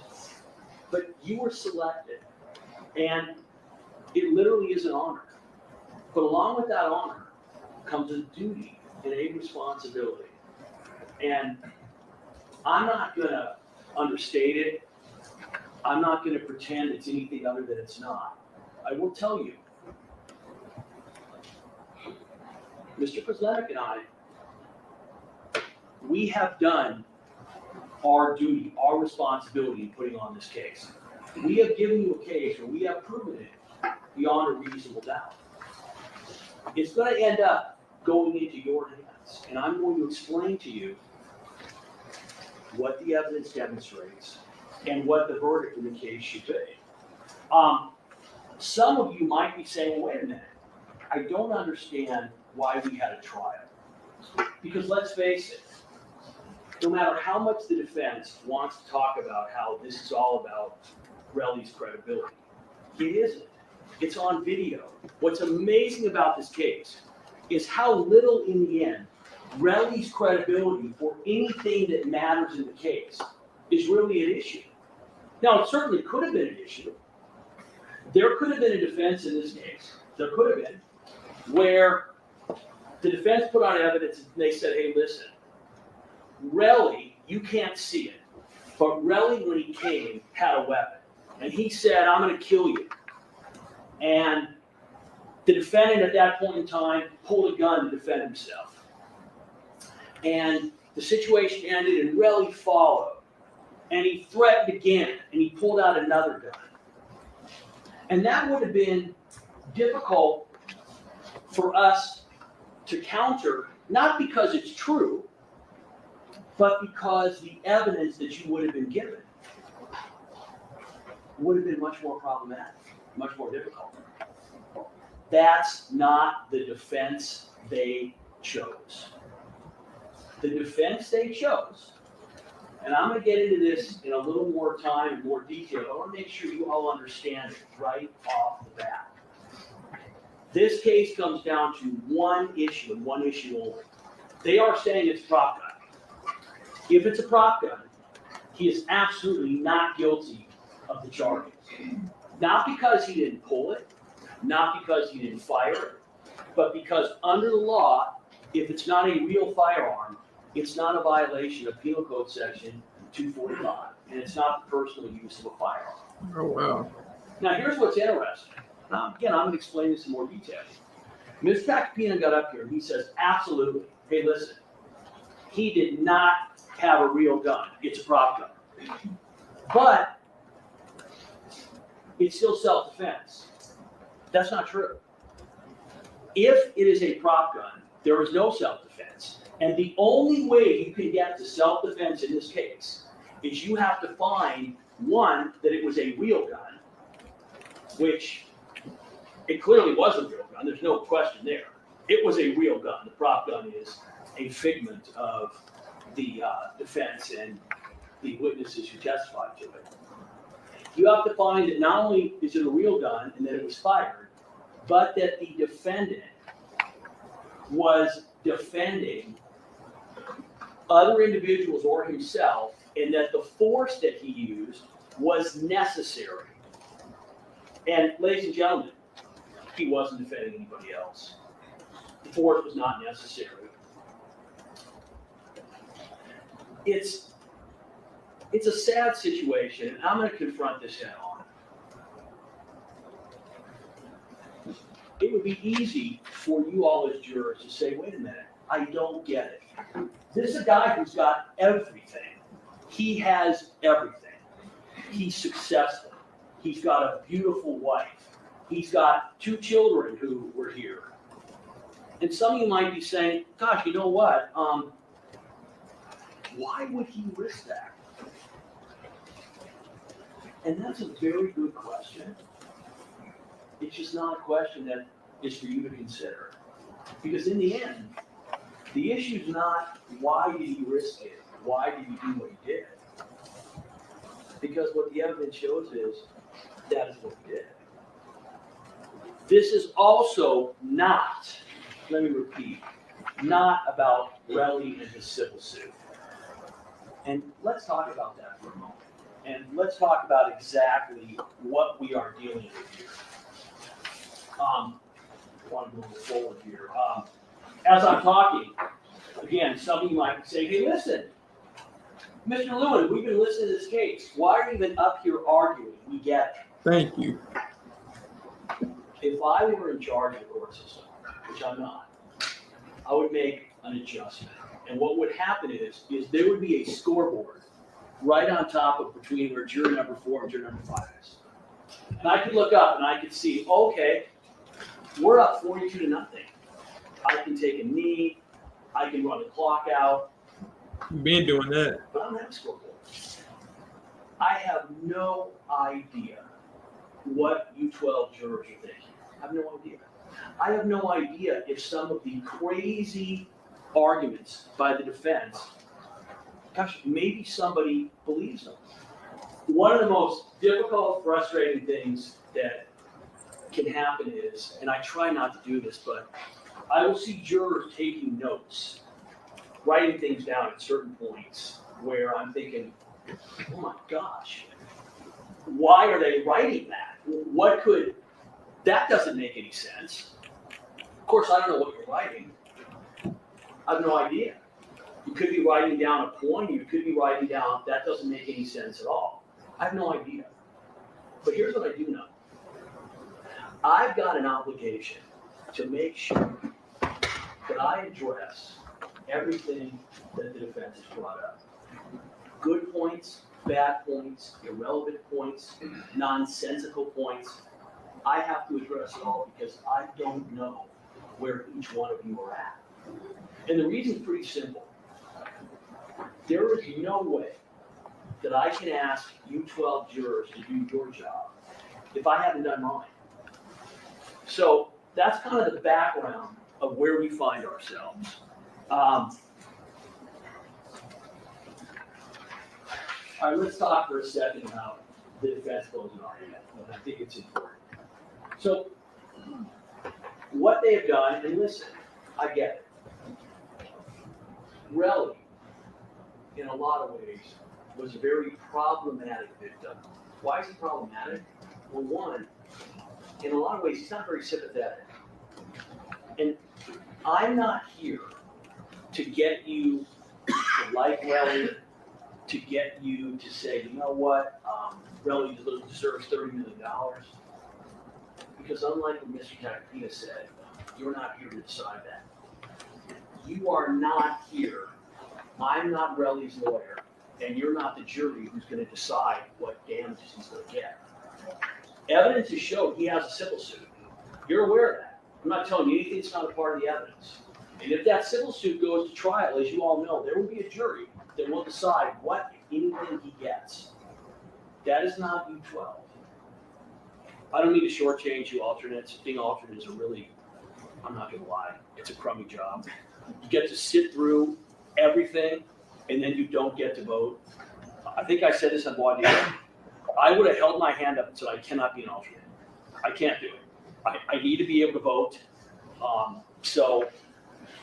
But you were selected, and it literally is an honor. But along with that honor comes a duty and a responsibility. And I'm not going to understate it. I'm not going to pretend it's anything other than it's not. I will tell you, Mr. Kozlenik and I, we have done our duty, our responsibility in putting on this case. We have given you a case, and we have proven it beyond a reasonable doubt. It's going to end up going into your hands, and I'm going to explain to you what the evidence demonstrates and what the verdict in the case should be. Some of you might be saying, wait a minute, I don't understand why we had a trial. Because let's face it, no matter how much the defense wants to talk about how this is all about Relli's credibility, it isn't. It's on video. What's amazing about this case is how little in the end Relli's credibility for anything that matters in the case is really an issue. Now, it certainly could have been an issue. There could have been a defense in this case. There could have been, where the defense put on evidence and they said, hey, listen, Relli, you can't see it, but Relli, when he came, had a weapon. And he said, I'm going to kill you. And the defendant at that point in time pulled a gun to defend himself. And the situation ended and Relli followed. And he threatened again, and he pulled out another gun. And that would have been difficult for us to counter, not because it's true, but because the evidence that you would have been given would have been much more problematic, much more difficult. That's not the defense they chose. The defense they chose, and I'm going to get into this in a little more time and more detail, but I want to make sure you all understand it right off the bat. This case comes down to one issue and one issue only. They are saying it's a prop gun. If it's a prop gun, he is absolutely not guilty of the charges. Not because he didn't pull it, not because he didn't fire it, but because under the law, if it's not a real firearm, it's not a violation of Penal Code Section 245, and it's not the personal use of a firearm. Oh, wow. Now, here's what's interesting. Now, again, I'm going to explain this in more detail. Mr. Tacopina got up here and he says, absolutely, hey, listen, he did not have a real gun. It's a prop gun. But it's still self-defense. That's not true. If it is a prop gun, there is no self-defense. And the only way you can get to self-defense in this case is you have to find, one, that it was a real gun, which it clearly was a real gun. There's no question there. It was a real gun. The prop gun is a figment of the defense and the witnesses who testified to it. You have to find that not only is it a real gun and that it was fired, but that the defendant was defending other individuals or himself, and that the force that he used was necessary. And ladies and gentlemen, he wasn't defending anybody else. The force was not necessary. It's a sad situation, and I'm going to confront this head on. It would be easy for you all as jurors to say, wait a minute, I don't get it. This is a guy who's got everything. He has everything. He's successful. He's got a beautiful wife. He's got 2 children who were here. And some of you might be saying, gosh, you know what? Why would he risk that? And that's a very good question. It's just not a question that is for you to consider. Because in the end, the issue is not why did he risk it? Why did he do what he did? Because what the evidence shows is that is what he did. This is also not, let me repeat, not about Relli and his civil suit. And let's talk about that for a moment. And let's talk about exactly what we are dealing with here. I want to move forward here. As I'm talking, again, some of you might say, hey, listen, Mr. Lewin, we've been listening to this case. Why are you even up here arguing? We get it. Thank you. If I were in charge of the court system, which I'm not, I would make an adjustment. And what would happen is there would be a scoreboard right on top of between where juror number 4 and juror number 5 is. And I could look up and I could see, okay, we're up 42-0. I can take a knee, I can run the clock out. You've been doing that. But I don't have a scoreboard. I have no idea what you 12 jurors are thinking. I have no idea. I have no idea if some of the crazy arguments by the defense, gosh, maybe somebody believes them. One of the most difficult, frustrating things that can happen is, and I try not to do this, but I will see jurors taking notes, writing things down at certain points where I'm thinking, oh my gosh, why are they writing that? What could, that doesn't make any sense. Of course, I don't know what you're writing. I have no idea. You could be writing down a point, you could be writing down, that doesn't make any sense at all. I have no idea. But here's what I do know. I've got an obligation to make sure that I address everything that the defense has brought up. Good points, bad points, irrelevant points, nonsensical points. I have to address it all because I don't know where each one of you are at. And the reason is pretty simple. There is no way that I can ask you 12 jurors to do your job if I haven't done mine. So that's kind of the background of where we find ourselves. All right, let's talk for a second about the defense closing argument. And I think it's important. So what they have done, and listen, I get it. Relli, in a lot of ways, was a very problematic victim. Why is he problematic? Well, one, in a lot of ways, he's not very sympathetic. And I'm not here to get you to like Relli, to get you to say, you know what, Relli deserves $30 million. Because unlike what Mr. Takapina said, you're not here to decide that. You are not here. I'm not Relli's lawyer, and you're not the jury who's going to decide what damages he's going to get. Evidence has showed he has a civil suit. You're aware of that. I'm not telling you anything that's not a part of the evidence. And if that civil suit goes to trial, as you all know, there will be a jury that will decide what, if anything, he gets. That is not U12. I don't mean to shortchange you alternates. Being alternate is a really, I'm not going to lie, it's a crummy job. You get to sit through everything, and then you don't get to vote. I think I said this on voir dire. I would have held my hand up and said I cannot be an alternate. I can't do it. I need to be able to vote. So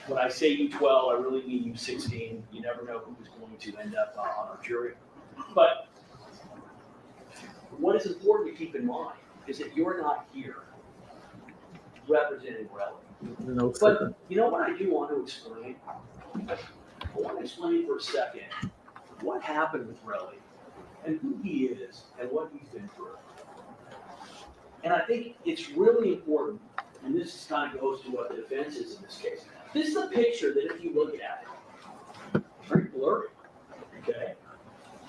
when I say U12, I really mean U16. You never know who's going to end up on our jury. But what is important to keep in mind is that you're not here representing Relli. No, But you know what I do want to explain? I want to explain for a second what happened with Relli and who he is and what he's been through. And I think it's really important, and this kind of goes to what the defense is in this case. This is a picture that if you look at it, it's very blurry, okay?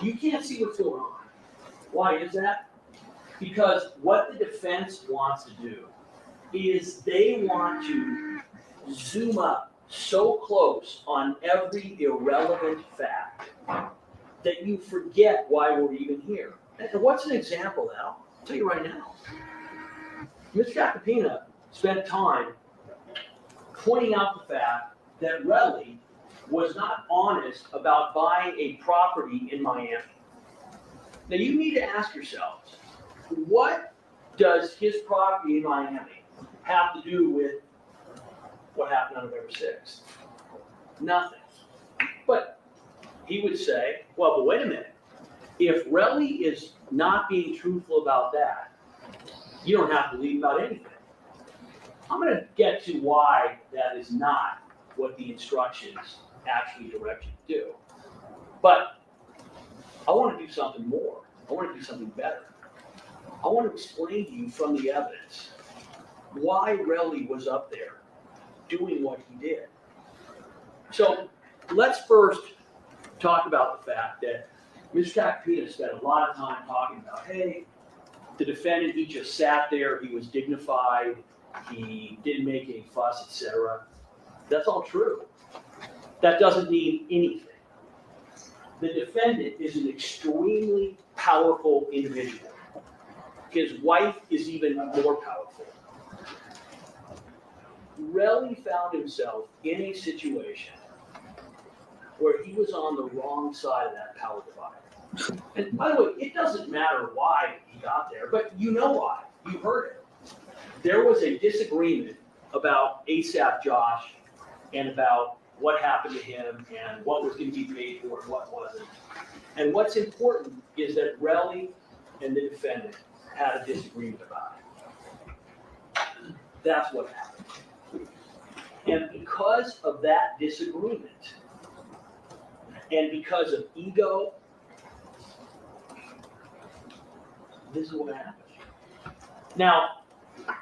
You can't see what's going on. Why is that? Because what the defense wants to do is they want to zoom up so close on every irrelevant fact that you forget why we're even here. And what's an example now? I'll tell you right now. Mr. Takapina spent time pointing out the fact that Relli was not honest about buying a property in Miami. Now you need to ask yourselves, what does his property in Miami have to do with what happened on November 6th? Nothing. But he would say, well, but wait a minute. If Relli is not being truthful about that, you don't have to leave about anything. I'm going to get to why that is not what the instructions actually direct you to do. But I want to do something more. I want to do something better. I want to explain to you from the evidence why Relli was up there doing what he did. So let's first talk about the fact that Mr. Takapina spent a lot of time talking about, hey, the defendant, he just sat there, he was dignified, he didn't make any fuss, etc. That's all true. That doesn't mean anything. The defendant is an extremely powerful individual. His wife is even more powerful. Relli found himself in a situation where he was on the wrong side of that power divide. And by the way, it doesn't matter why he got there, but you know why. You heard it. There was a disagreement about ASAP Josh and about what happened to him and what was going to be paid for and what wasn't. And what's important is that Relli and the defendant had a disagreement about it. That's what happened. And because of that disagreement, and because of ego, this is what happened. Now,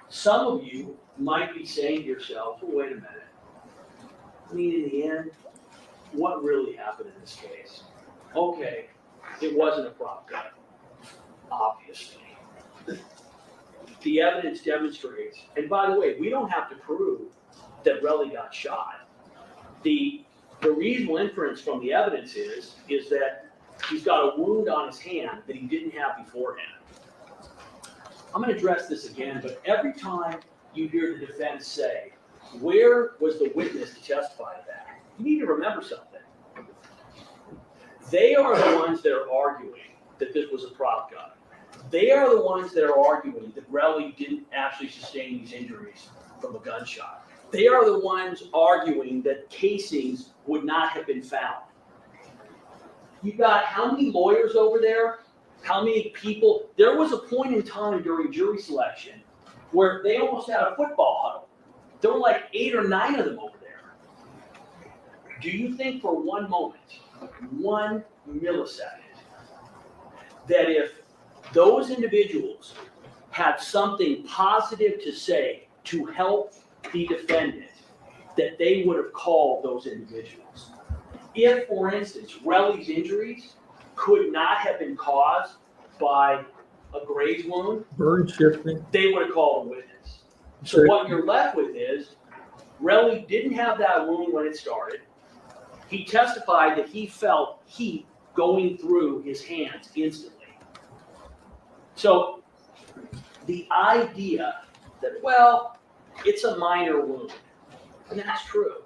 some of you might be saying to yourselves, well, wait a minute. I mean, in the end, what really happened in this case? Okay, it wasn't a prop gun, obviously. The evidence demonstrates, and by the way, we don't have to prove that Relli got shot. The reasonable inference from the evidence is that he's got a wound on his hand that he didn't have beforehand. I'm going to address this again, but every time you hear the defense say, where was the witness to testify to that? You need to remember something. They are the ones that are arguing that this was a prop gun. They are the ones that are arguing that Relli didn't actually sustain these injuries from a gunshot. They are the ones arguing that casings would not have been found. You've got how many lawyers over there? How many people? There was a point in time during jury selection where they almost had a football huddle. There were like 8 or 9 of them over there. Do you think for one moment, 1 millisecond, that if those individuals had something positive to say to help the defendant, that they would have called those individuals? If, for instance, Relli's injuries could not have been caused by a graze wound, Burn shifting. they would have called a witness. So what you're left with is, Relli didn't have that wound when it started. He testified that he felt heat going through his hands instantly. So the idea that, well, it's a minor wound, and that's true.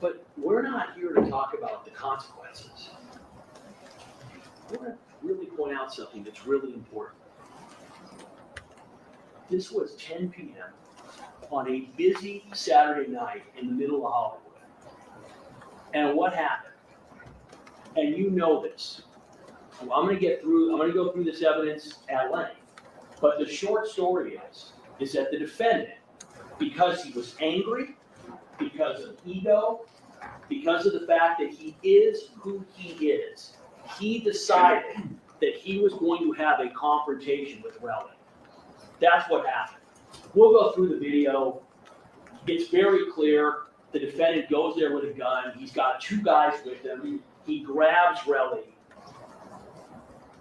But we're not here to talk about the consequences. I want to really point out something that's really important. This was 10 p.m. on a busy Saturday night in the middle of Hollywood. And what happened? And you know this. I'm going to go through this evidence at length. But the short story is that the defendant, because he was angry, because of ego, because of the fact that he is who he is, he decided that he was going to have a confrontation with Relli. That's what happened. We'll go through the video. It's very clear. The defendant goes there with a gun. He's got 2 guys with him. He grabs Relli.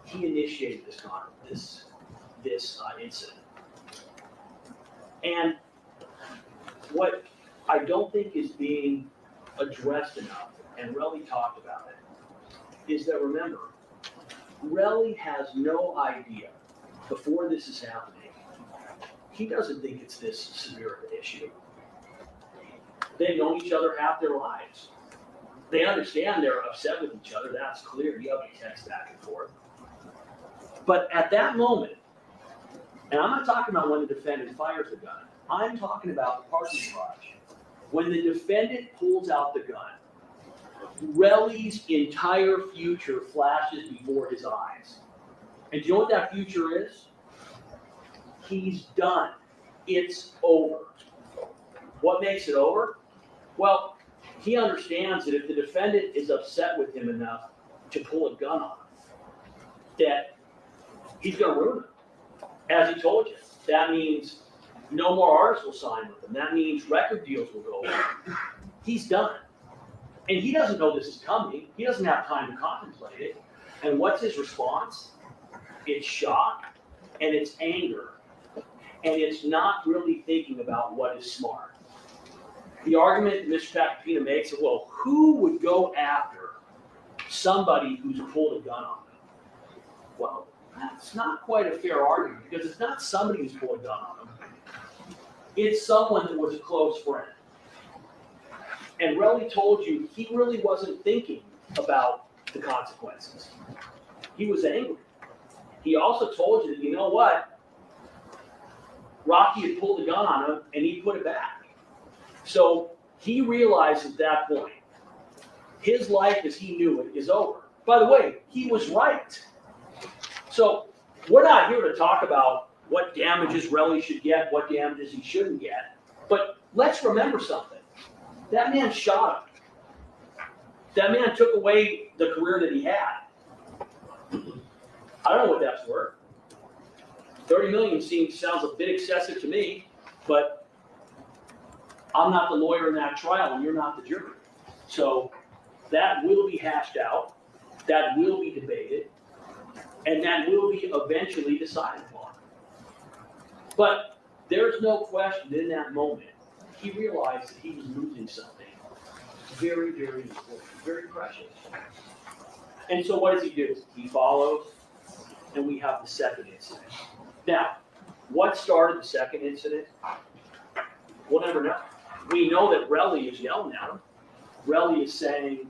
He initiated this incident. And what I don't think is being addressed enough, and Relli talked about it, is that, remember, Relli has no idea before this is happening. He doesn't think it's this severe of an issue. They've known each other half their lives. They understand they're upset with each other. That's clear. You have a text back and forth. But at that moment, and I'm not talking about when the defendant fires the gun. I'm talking about the parking garage. When the defendant pulls out the gun, Relli's entire future flashes before his eyes. And do you know what that future is? He's done. It's over. What makes it over? Well, he understands that if the defendant is upset with him enough to pull a gun on him, that he's going to ruin him. As he told you, that means no more artists will sign with him. That means record deals will go away. He's done. And he doesn't know this is coming. He doesn't have time to contemplate it. And what's his response? It's shock and it's anger. And it's not really thinking about what is smart. The argument that Mr. Papapina makes is, well, who would go after somebody who's pulled a gun on them? Well, that's not quite a fair argument, because it's not somebody who's pulled a gun on them. It's someone that was a close friend. And Relli told you he really wasn't thinking about the consequences. He was angry. He also told you that, you know what? Rocky had pulled a gun on him and he put it back. So he realized at that point, his life as he knew it is over. By the way, he was right. So we're not here to talk about what damages Relli should get, what damages he shouldn't get. But let's remember something. That man shot him. That man took away the career that he had. I don't know what that's worth. 30 million sounds a bit excessive to me, but I'm not the lawyer in that trial and you're not the jury. So that will be hashed out, that will be debated, and that will be eventually decided upon. But there's no question in that moment, he realized that he was losing something very, very important, very precious. And so what does he do? He follows, and we have the second incident. Now, what started the second incident? We'll never know. We know that Relli is yelling at him. Relli is saying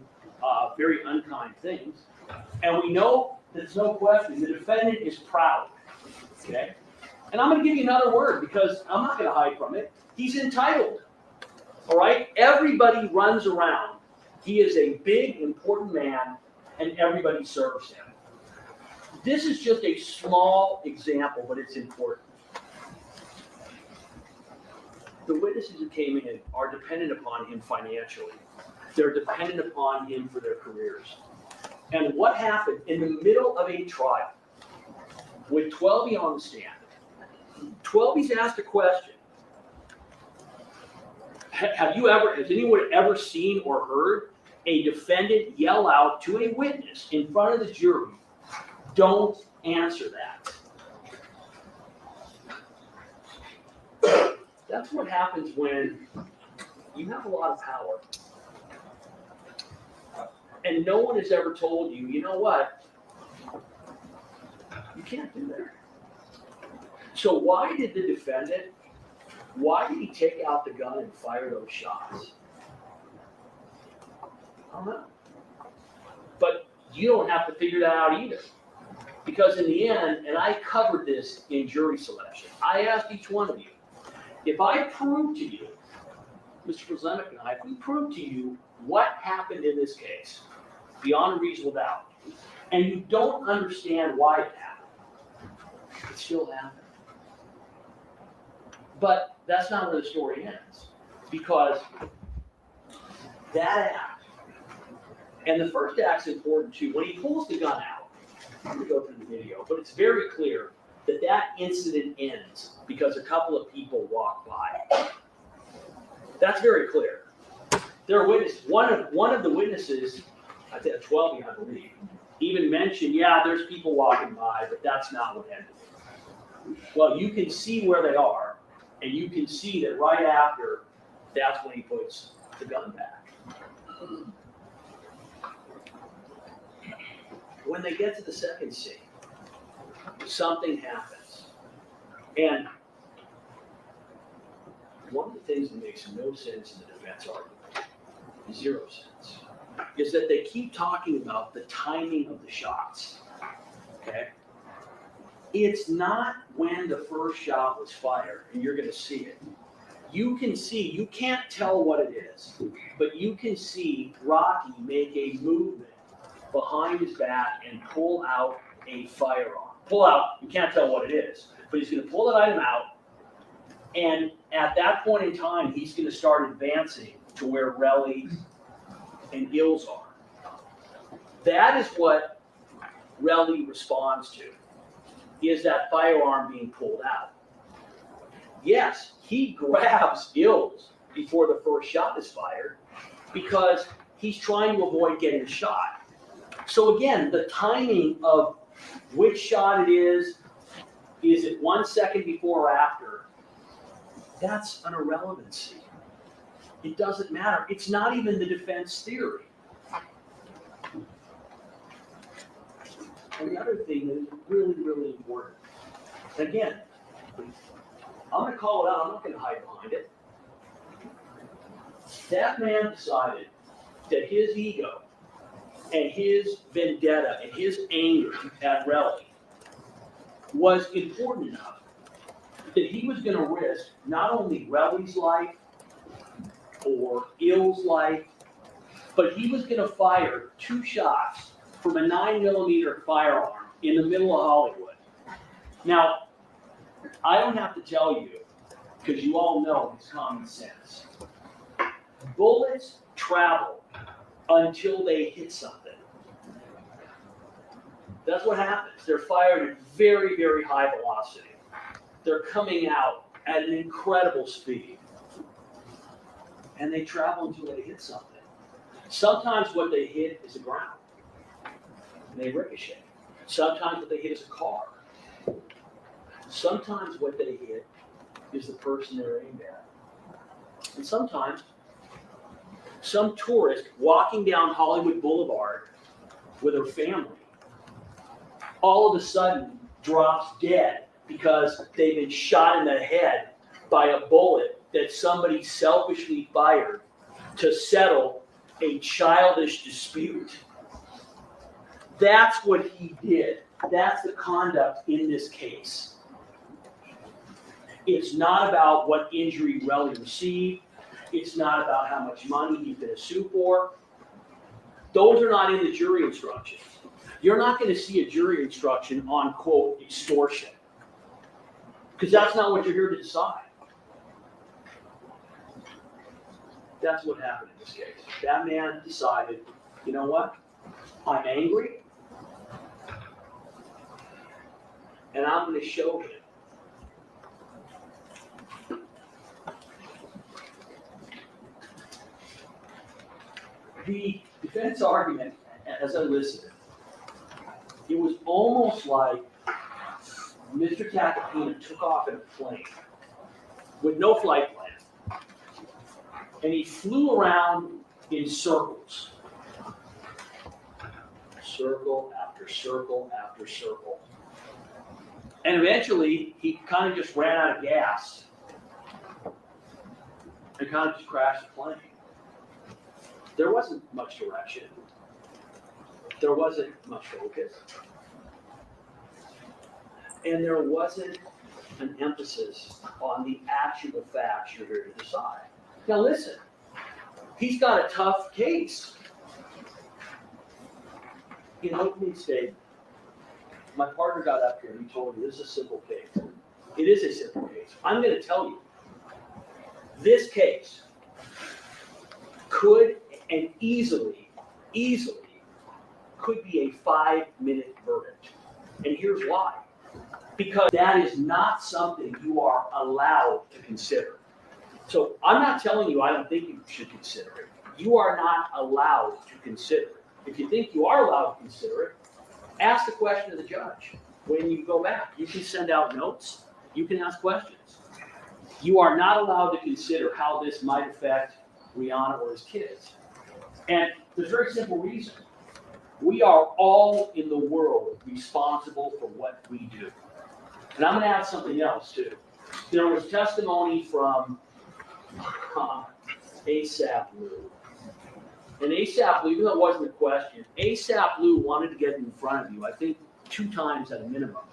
very unkind things. And we know there's no question the defendant is proud. Okay? And I'm going to give you another word because I'm not going to hide from it. He's entitled. All right? Everybody runs around. He is a big, important man, and everybody serves him. This is just a small example, but it's important. The witnesses who came in are dependent upon him financially. They're dependent upon him for their careers. And what happened in the middle of a trial with 12 on the stand? 12's asked a question. Has anyone ever seen or heard a defendant yell out to a witness in front of the jury, "Don't answer that"? That's what happens when you have a lot of power. And no one has ever told you, you know what? You can't do that. So why did the defendant, why did he take out the gun and fire those shots? I don't know. But you don't have to figure that out either. Because in the end, and I covered this in jury selection, I asked each one of you, if I prove to you, Mr. Prezlemic and I, if we prove to you what happened in this case, beyond a reasonable doubt, and you don't understand why it happened, it still happened. But that's not where the story ends. Because that act, and the first act's important too, when he pulls the gun out, I'm going to go through the video, but it's very clear that that incident ends because a couple of people walk by. That's very clear. There are witnesses. One of the witnesses, I think 12, I believe, even mentioned, yeah, there's people walking by, but that's not what ended. Well, you can see where they are, and you can see that right after, that's when he puts the gun back. When they get to the second scene, something happens. And one of the things that makes no sense in the defense argument, 0 sense, is that they keep talking about the timing of the shots. Okay? It's not when the first shot was fired, and you're going to see it. You can see, you can't tell what it is, but you can see Rocky make a movement behind his back and pull out a firearm. Pull out, you can't tell what it is, but he's going to pull that item out, and at that point in time, he's going to start advancing to where Relli and Gills are. That is what Relli responds to, is that firearm being pulled out. Yes, he grabs Gills before the first shot is fired because he's trying to avoid getting shot. So again, the timing of which shot it is it 1 second before or after? That's an irrelevancy. It doesn't matter. It's not even the defense theory. And the other thing that is really, really important, and again, I'm going to call it out. I'm not going to hide behind it. That man decided that his ego and his vendetta and his anger at Relli was important enough that he was going to risk not only Relli's life or Gil's life, but he was going to fire 2 shots from a 9mm firearm in the middle of Hollywood. Now, I don't have to tell you, because you all know it's common sense. Bullets travel until they hit something. That's what happens. They're fired at very, very high velocity. They're coming out at an incredible speed. And they travel until they hit something. Sometimes what they hit is the ground. And they ricochet. Sometimes what they hit is a car. Sometimes what they hit is the person they're aimed at. And sometimes some tourist walking down Hollywood Boulevard with her family all of a sudden drops dead because they've been shot in the head by a bullet that somebody selfishly fired to settle a childish dispute. That's what he did. That's the conduct in this case. It's not about what injury Relli received. It's not about how much money he's going to sue for. Those are not in the jury instructions. You're not going to see a jury instruction on, quote, extortion. Because that's not what you're here to decide. That's what happened in this case. That man decided, you know what? I'm angry. And I'm going to show him. The defense argument, as I listened, it was almost like Mr. Tacopina took off in a plane with no flight plan. And he flew around in circles. Circle after circle after circle. And eventually, he kind of just ran out of gas and kind of just crashed the plane. There wasn't much direction. There wasn't much focus. And there wasn't an emphasis on the actual facts you're here to decide. Now listen, he's got a tough case. In opening statement, my partner got up here and he told me this is a simple case. It is a simple case. I'm going to tell you, this case could and easily could be a 5-minute verdict. And here's why. Because that is not something you are allowed to consider. So I'm not telling you I don't think you should consider it. You are not allowed to consider it. If you think you are allowed to consider it, ask the question of the judge. When you go back, you can send out notes. You can ask questions. You are not allowed to consider how this might affect Rihanna or his kids. And there's a very simple reason. We are all in the world responsible for what we do. And I'm going to add something else too. There was testimony from ASAP Lou. And ASAP Lou, even though it wasn't a question, ASAP Lou wanted to get in front of you, I think 2 times at a minimum,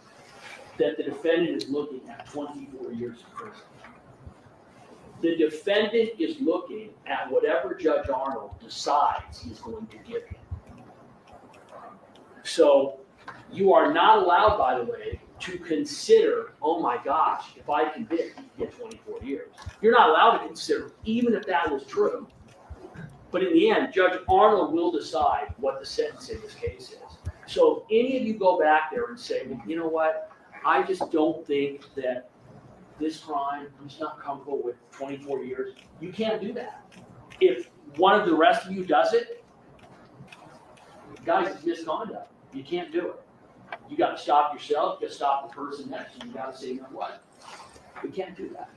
that the defendant is looking at 24 years in prison. The defendant is looking at whatever Judge Arnold decides he's going to give him. So you are not allowed, by the way, to consider, oh my gosh, if I convict, you can get 24 years. You're not allowed to consider, even if that was true. But in the end, Judge Arnold will decide what the sentence in this case is. So if any of you go back there and say, well, you know what, I just don't think that this crime, I'm just not comfortable with 24 years, you can't do that. If one of the rest of you does it, guys, it's misconduct. You can't do it. You got to stop yourself, you got to stop the person next to you, you got to say, you know what, we can't do that.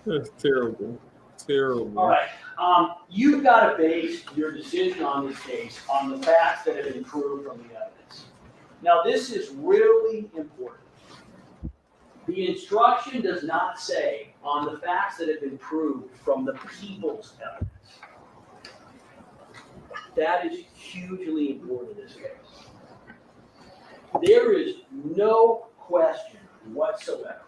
That's terrible. Terrible. All right. You've got to base your decision on this case on the facts that have been proved from the evidence. Now, this is really important. The instruction does not say on the facts that have been proved from the people's evidence. That is hugely important in this case. There is no question whatsoever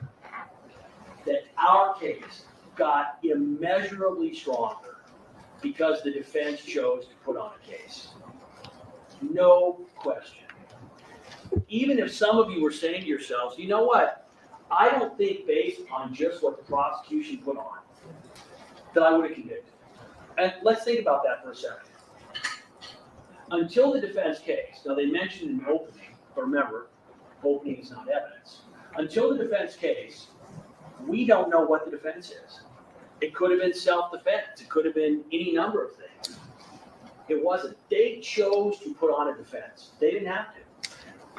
that our case got immeasurably stronger because the defense chose to put on a case. No question. Even if some of you were saying to yourselves, you know what? I don't think based on just what the prosecution put on, that I would have convicted. And let's think about that for a second. Until the defense case, now they mentioned in the opening, but remember, opening is not evidence. Until the defense case, we don't know what the defense is. It could have been self-defense. It could have been any number of things. It wasn't. They chose to put on a defense. They didn't have to.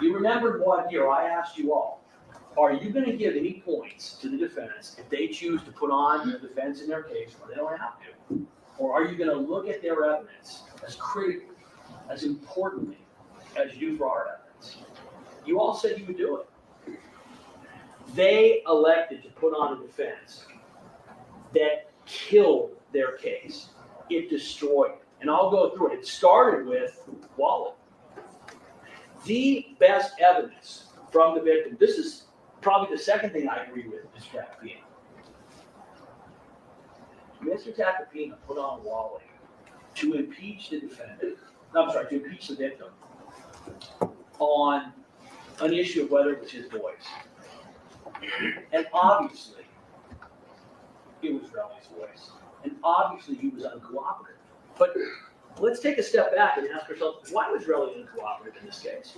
You remembered one year, I asked you all, are you going to give any points to the defense if they choose to put on a defense in their case where they don't have to? Or are you going to look at their evidence as critically, as importantly as you do for our evidence? You all said you would do it. They elected to put on a defense that killed their case. It destroyed it. And I'll go through it. It started with Wally. The best evidence from the victim, this is probably the second thing I agree with, Mr. Tacopina. Mr. Tacopina put on Wally to impeach the defendant, to impeach the victim on an issue of whether it was his voice. And obviously, it was Relli's voice. And obviously, he was uncooperative. But let's take a step back and ask ourselves, why was Relli uncooperative in this case?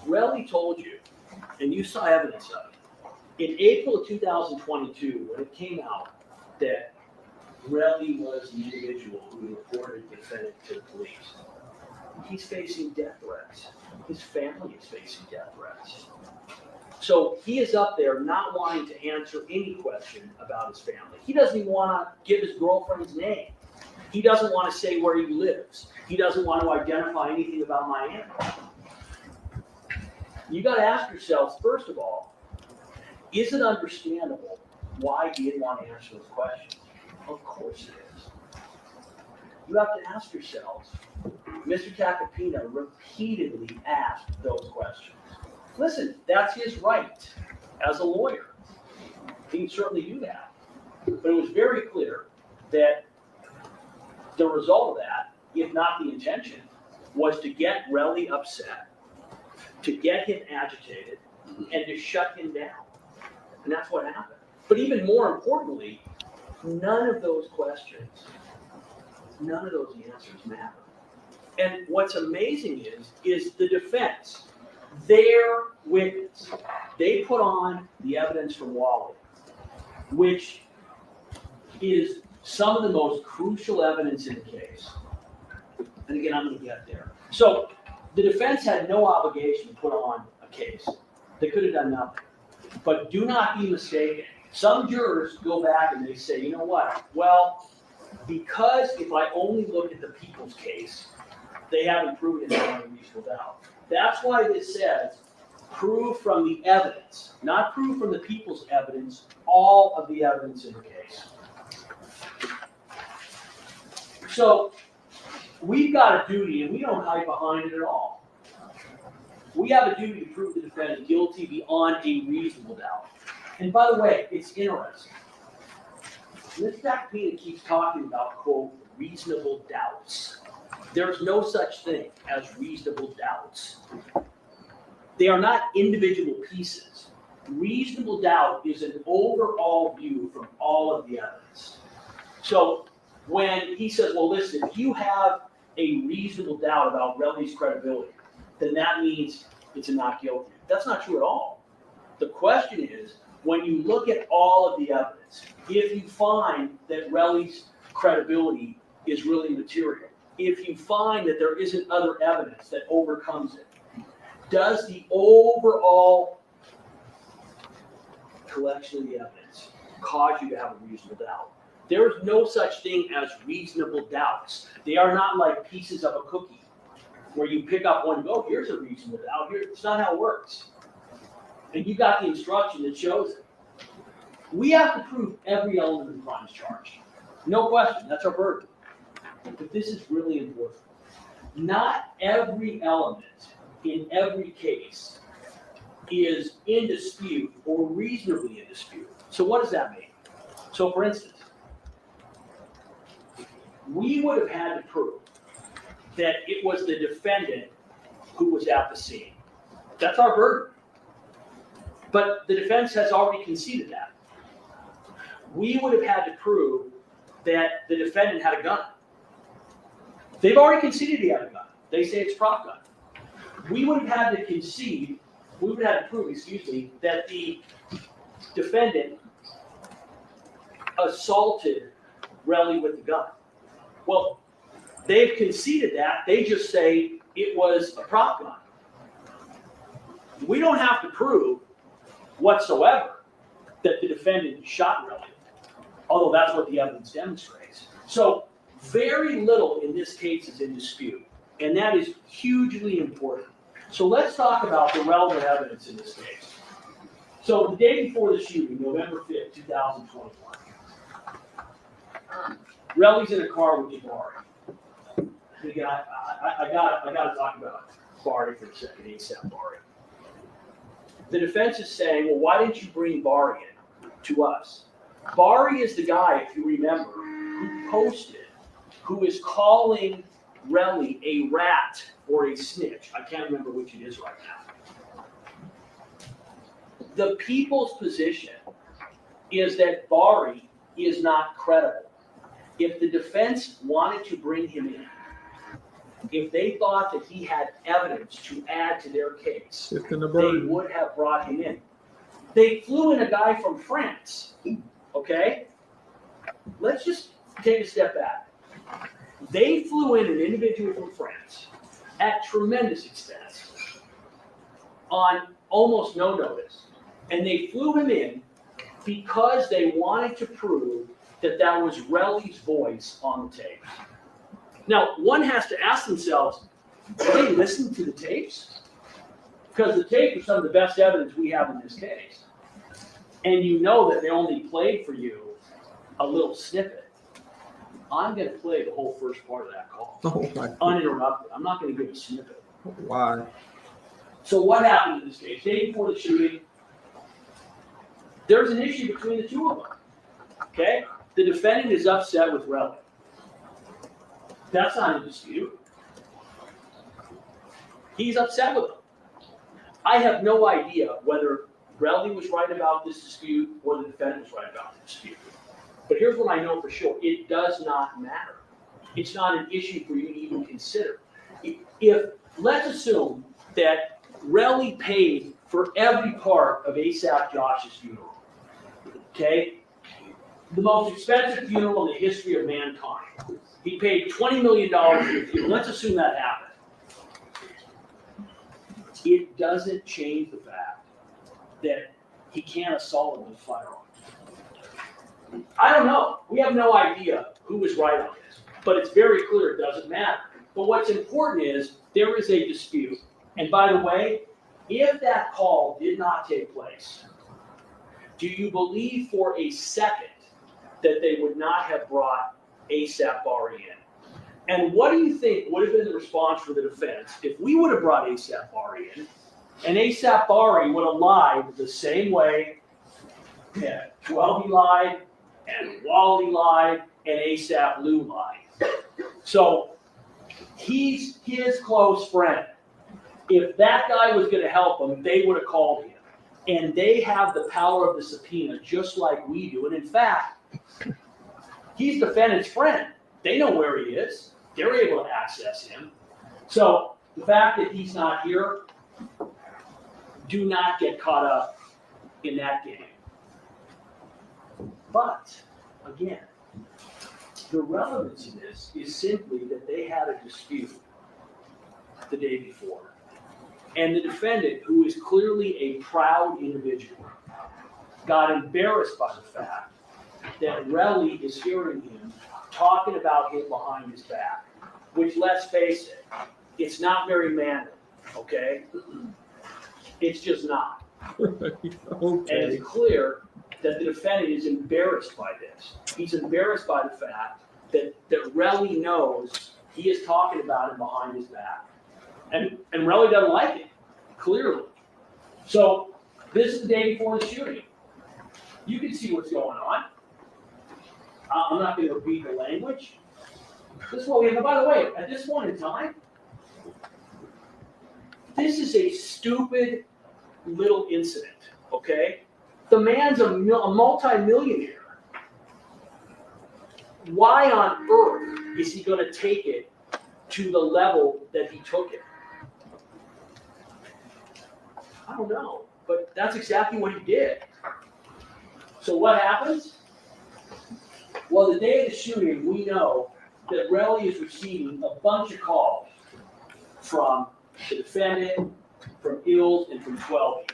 Relli told you, and you saw evidence of it, in April of 2022, when it came out that Relli was the individual who reported the defendant to the police, he's facing death threats. His family is facing death threats. So he is up there not wanting to answer any question about his family. He doesn't even want to give his girlfriend's name. He doesn't want to say where he lives. He doesn't want to identify anything about Miami. You got to ask yourselves, first of all, is it understandable why he didn't want to answer those questions? Of course it is. You have to ask yourselves, Mr. Tacopina repeatedly asked those questions. Listen, that's his right as a lawyer. He can certainly do that. But it was very clear that the result of that, if not the intention, was to get Relli upset, to get him agitated, and to shut him down. And that's what happened. But even more importantly, none of those questions, none of those answers matter. And what's amazing is the defense, their witness, they put on the evidence from Wally, which is some of the most crucial evidence in the case. And again, I'm going to get there. So the defense had no obligation to put on a case. They could have done nothing. But do not be mistaken. Some jurors go back and they say, you know what? Well, because if I only look at the people's case, they haven't proven it beyond a reasonable doubt. That's why this says prove from the evidence, not prove from the people's evidence, all of the evidence in the case. So we've got a duty, and we don't hide behind it at all. We have a duty to prove the defendant guilty beyond a reasonable doubt. And by the way, it's interesting. Ms. Tacopina keeps talking about, quote, reasonable doubts. There's no such thing as reasonable doubts. They are not individual pieces. Reasonable doubt is an overall view from all of the evidence. So when he says, well, listen, if you have a reasonable doubt about Relli's credibility, then that means it's a not guilty. That's not true at all. The question is, when you look at all of the evidence, if you find that Relli's credibility is really material, if you find that there isn't other evidence that overcomes it, does the overall collection of the evidence cause you to have a reasonable doubt? There is no such thing as reasonable doubts. They are not like pieces of a cookie where you pick up one and go, here's a reasonable doubt. Here, it's not how it works. And you got the instruction that shows it. We have to prove every element of the crime is charged. No question, that's our burden. But this is really important. Not every element in every case is in dispute or reasonably in dispute. So what does that mean? So for instance, we would have had to prove that it was the defendant who was at the scene. That's our burden. But the defense has already conceded that. We would have had to prove that the defendant had a gun. They've already conceded he had a gun. They say it's a prop gun. We would have had to concede, we would have had to prove, that the defendant assaulted Relli with the gun. Well, they've conceded that. They just say it was a prop gun. We don't have to prove whatsoever that the defendant shot Relli, although that's what the evidence demonstrates. So very little in this case is in dispute, and that is hugely important. So let's talk about the relevant evidence in this case. So the day before the shooting, November 5th, 2021, Relli's in a car with Bari. Again, I gotta talk about Bari for a second, ASAP Bari. The defense is saying, well, why didn't you bring Bari in to us? Bari is the guy, if you remember, who posted, who is calling Relli a rat or a snitch. I can't remember which it is right now. The people's position is that Bari is not credible. If the defense wanted to bring him in, if they thought that he had evidence to add to their case, they would have brought him in. They flew in a guy from France, okay? Let's just take a step back. They flew in an individual from France at tremendous expense on almost no notice. And they flew him in because they wanted to prove that that was Relli's voice on the tapes. Now, one has to ask themselves, are they listening to the tapes? Because the tapes are some of the best evidence we have in this case. And you know that they only played for you a little snippet. I'm going to play the whole first part of that call, uninterrupted. I'm not going to give a snippet. Why? So what happened in this case? Day before the shooting, there's an issue between the two of them. Okay? The defendant is upset with Relli. That's not in dispute. He's upset with him. I have no idea whether Relli was right about this dispute or the defendant was right about the dispute. But here's what I know for sure. It does not matter. It's not an issue for you to even consider. If let's assume that Relli paid for every part of ASAP Josh's funeral. Okay? The most expensive funeral in the history of mankind. He paid $20 million for the funeral. Let's assume that happened. It doesn't change the fact that he can't assault him with a firearm. I don't know. We have no idea who was right on this. But it's very clear it doesn't matter. But what's important is there is a dispute. And by the way, if that call did not take place, do you believe for a second that they would not have brought ASAP Bari in? And what do you think would have been the response for the defense if we would have brought ASAP Bari in, and ASAP Bari would have lied the same way that Twelby lied, and Wally lied, and ASAP Lou lied? So he's his close friend. If that guy was going to help him, they would have called him. And they have the power of the subpoena just like we do. And in fact, he's the defendant's friend. They know where he is. They're able to access him. So the fact that he's not here, do not get caught up in that game. But, again, the relevance in this is simply that they had a dispute the day before. And the defendant, who is clearly a proud individual, got embarrassed by the fact that Relli is hearing him talking about him behind his back, which, let's face it, it's not very manly, okay? It's just not. Okay. And it's clear that the defendant is embarrassed by this. He's embarrassed by the fact that Relli knows he is talking about him behind his back. And Relli doesn't like it, clearly. So this is the day before the shooting. You can see what's going on. I'm not going to repeat the language. This is what we have. And by the way, at this point in time, this is a stupid little incident, okay? The man's a multi-millionaire. Why on earth is he gonna take it to the level that he took it? I don't know, but that's exactly what he did. So what happens? Well, the day of the shooting, we know that Relli is receiving a bunch of calls from the defendant, from Ills, and from Twelby.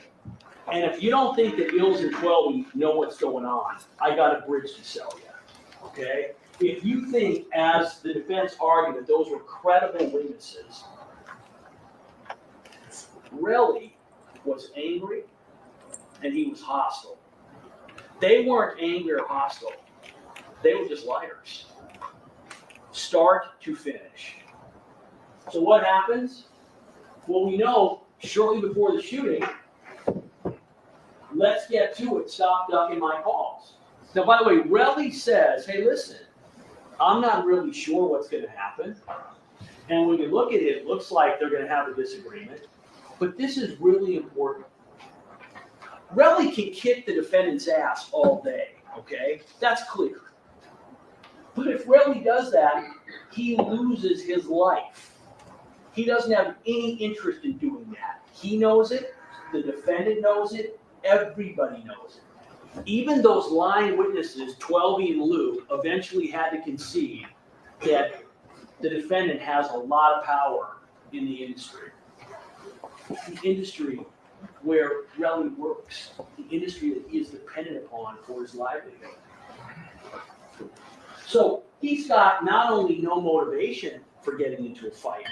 And if you don't think that Ills and Twelby know what's going on, I got a bridge to sell you, okay? If you think, as the defense argued, that those were credible witnesses, Relli was angry and he was hostile. They weren't angry or hostile. They were just liars. Start to finish. So what happens? Well, we know shortly before the shooting, let's get to it, stop ducking my calls. Now, by the way, Relli says, hey, listen, I'm not really sure what's going to happen. And when you look at it, it looks like they're going to have a disagreement. But this is really important. Relli can kick the defendant's ass all day, okay? That's clear. But if Relli does that, he loses his life. He doesn't have any interest in doing that. He knows it, the defendant knows it, everybody knows it. Even those lying witnesses, Twelby and Lou, eventually had to concede that the defendant has a lot of power in the industry. The industry where Relli works, the industry that he is dependent upon for his livelihood. So he's got not only no motivation for getting into a fight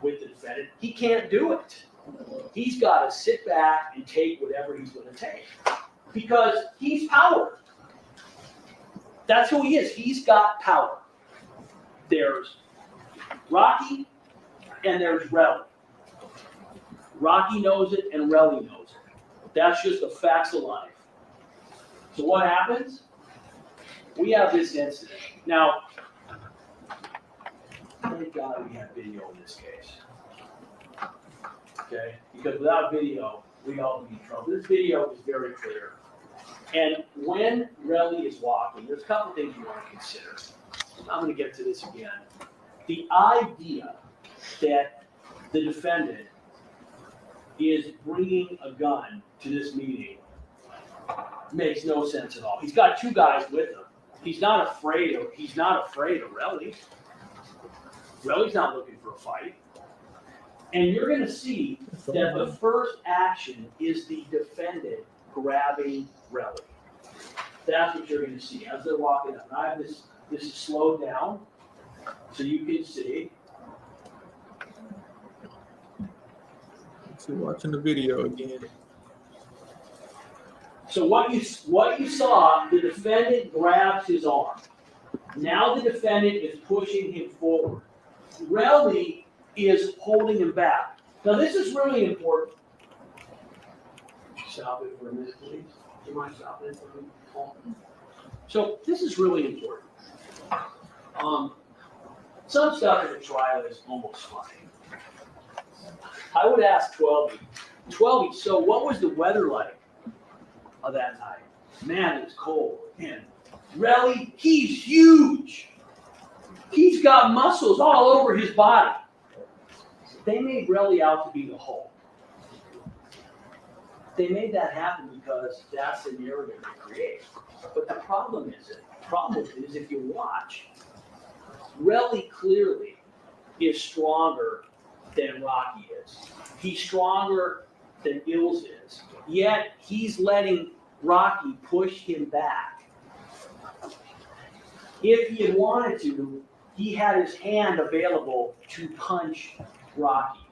with the defendant, he can't do it. He's got to sit back and take whatever he's going to take because he's power. That's who he is. He's got power. There's Rocky and there's Relli. Rocky knows it and Relli knows it. That's just the facts of life. So what happens? We have this incident. Now, thank God we have video in this case. Okay? Because without video, we all would be in trouble. This video is very clear. And when Relli is walking, there's a couple things you want to consider. I'm going to get to this again. The idea that the defendant is bringing a gun to this meeting makes no sense at all. He's got two guys with him. He's not afraid of Relli. Relli's not looking for a fight. And you're going to see that the first action is the defendant grabbing Relli. That's what you're going to see as they're walking up. And I have this is slowed down so you can see. So watching the video again. So what you saw, the defendant grabs his arm. Now the defendant is pushing him forward. Relli is holding him back. Now this is really important. Stop it for a minute, please. Do you mind stopping it for a minute? So this is really important. Some stuff in the trial is almost funny. I would ask Twelby, so what was the weather like of that night? Man, it was cold. And Relli, he's huge. He's got muscles all over his body. They made Relli out to be the Hulk. They made that happen because that's the narrative they create. But the problem is if you watch, Relli clearly is stronger than Rocky is. He's stronger than Ills is. Yet he's letting Rocky push him back. If he had wanted to, he had his hand available to punch Rocky.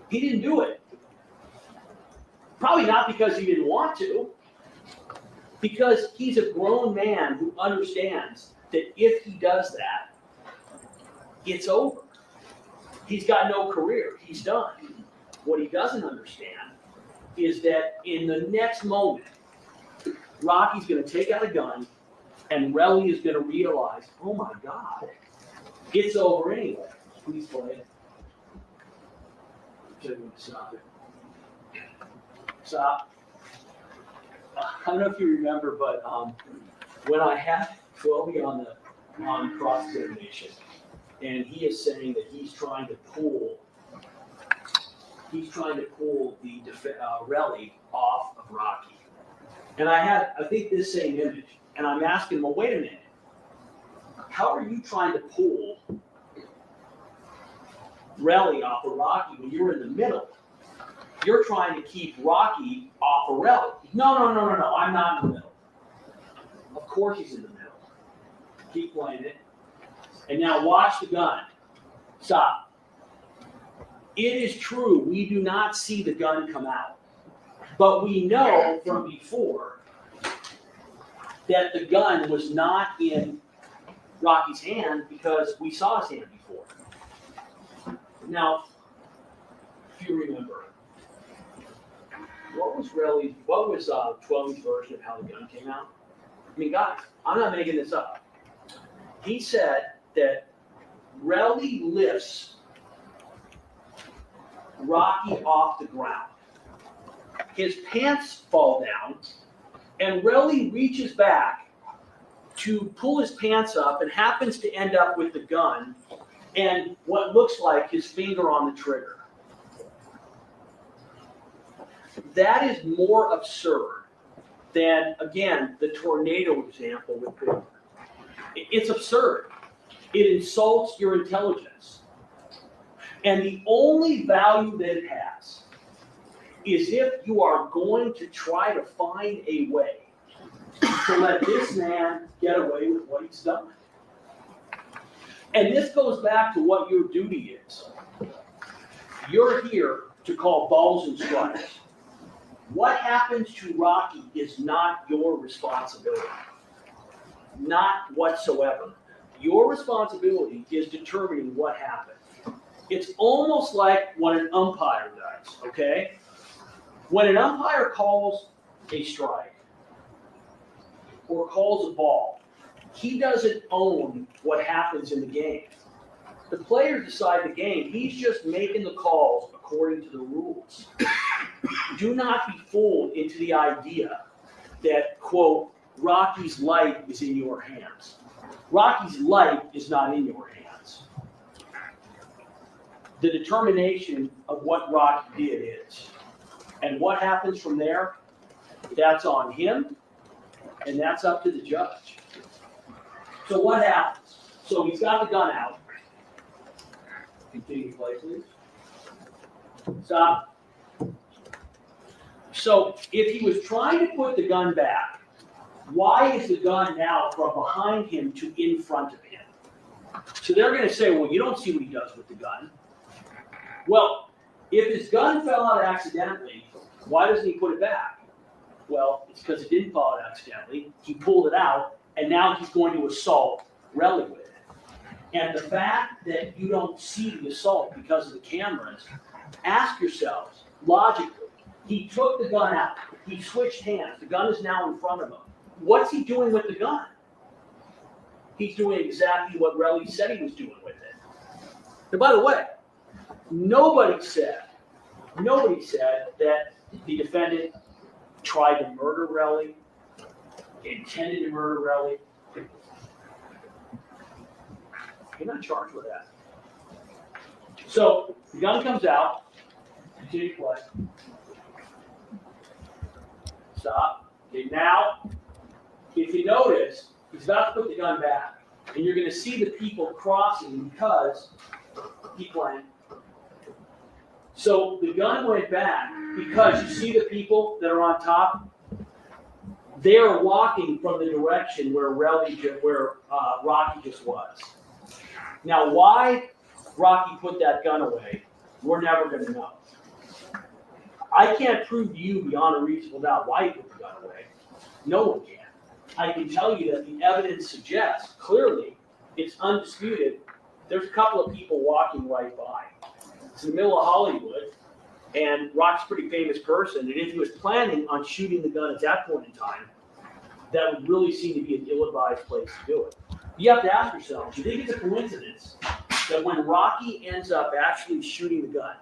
He didn't do it. Probably not because he didn't want to, because he's a grown man who understands that if he does that, it's over. He's got no career. He's done. What he doesn't understand is that in the next moment, Rocky's going to take out a gun And Relli is gonna realize, oh my God, it's over anyway. Please play it. Stop it. Stop. I don't know if you remember, but when I had Toby on cross-examination, and he is saying that he's trying to pull the Relli off of Rocky. And I think this same image, and I'm asking him, well, wait a minute, how are you trying to pull Relli off of Rocky when you're in the middle? You're trying to keep Rocky off of Relli. No, I'm not in the middle. Of course he's in the middle. Keep playing it. And now watch the gun. Stop. It is true, we do not see the gun come out. But we know from before that the gun was not in Rocky's hand because we saw his hand before. Now, if you remember, what was 12's version of how the gun came out? I mean, guys, I'm not making this up. He said that Relli lifts Rocky off the ground. His pants fall down, and Relli reaches back to pull his pants up and happens to end up with the gun and what looks like his finger on the trigger. That is more absurd than, again, the tornado example with Bigger. It's absurd. It insults your intelligence. And the only value that it has is if you are going to try to find a way to let this man get away with what he's done. And this goes back to what your duty is. You're here to call balls and strikes. What happens to Rocky is not your responsibility. Not whatsoever. Your responsibility is determining what happened. It's almost like what an umpire does, okay? When an umpire calls a strike or calls a ball, he doesn't own what happens in the game. The players decide the game. He's just making the calls according to the rules. Do not be fooled into the idea that, quote, Rocky's life is in your hands. Rocky's life is not in your hands. The determination of what Rocky did is. And what happens from there, that's on him, and that's up to the judge. So what happens? So he's got the gun out. Continue to play, please. Stop. So if he was trying to put the gun back, why is the gun now from behind him to in front of him? So they're going to say, well, you don't see what he does with the gun. Well, if his gun fell out accidentally, why doesn't he put it back? Well, it's because it didn't fall out accidentally. He pulled it out, and now he's going to assault Relli with it. And the fact that you don't see the assault because of the cameras, ask yourselves, logically, he took the gun out. He switched hands. The gun is now in front of him. What's he doing with the gun? He's doing exactly what Relli said he was doing with it. And by the way, nobody said that the defendant tried to murder Relli, intended to murder Relli. You're not charged with that. So the gun comes out. Continue to play. Stop. Okay, now, if you notice, he's about to put the gun back, and you're going to see the people crossing because keep playing. So the gun went back because you see the people that are on top. They are walking from the direction where Rocky just was. Now, why Rocky put that gun away, we're never going to know. I can't prove to you beyond a reasonable doubt why he put the gun away. No one can. I can tell you that the evidence suggests clearly, it's undisputed. There's a couple of people walking right by. It's in the middle of Hollywood, and Rock's a pretty famous person. And if he was planning on shooting the gun at that point in time, that would really seem to be an ill-advised place to do it. You have to ask yourself, do you think it's a coincidence that when Rocky ends up actually shooting the gun,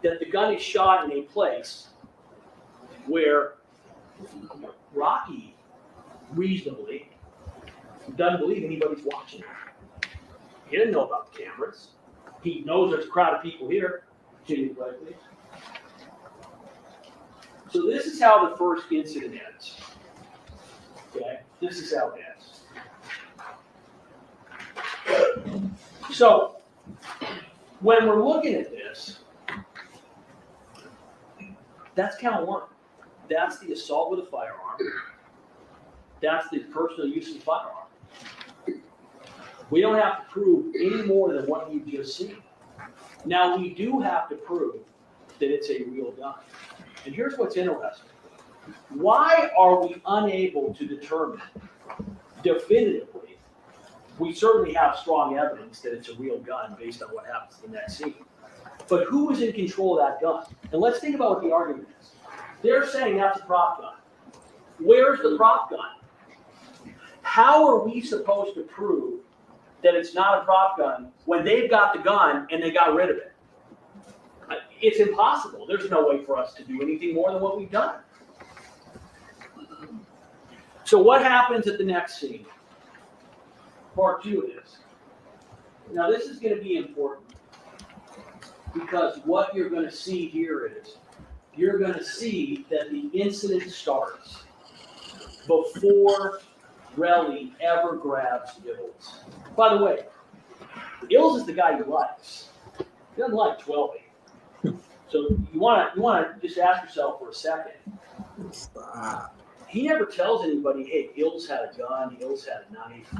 that the gun is shot in a place where Rocky reasonably doesn't believe anybody's watching him. He didn't know about the cameras. He knows there's a crowd of people here. So this is how the first incident ends. Okay, this is how it ends. So when we're looking at this, that's count one. That's the assault with a firearm. That's the personal use of the firearm. We don't have to prove any more than what you've just seen. Now, we do have to prove that it's a real gun. And here's what's interesting. Why are we unable to determine definitively? We certainly have strong evidence that it's a real gun based on what happens in that scene. But who is in control of that gun? And let's think about what the argument is. They're saying that's a prop gun. Where's the prop gun? How are we supposed to prove that it's not a prop gun when they've got the gun and they got rid of it? It's impossible. There's no way for us to do anything more than what we've done. So what happens at the next scene? Part two of this. Now this is going to be important because what you're going to see here is you're going to see that the incident starts before Relli ever grabs Ills. By the way, Ills is the guy who likes. He doesn't like 12. So you want to just ask yourself for a second. He never tells anybody, hey, Ills had a gun, Ills had a knife.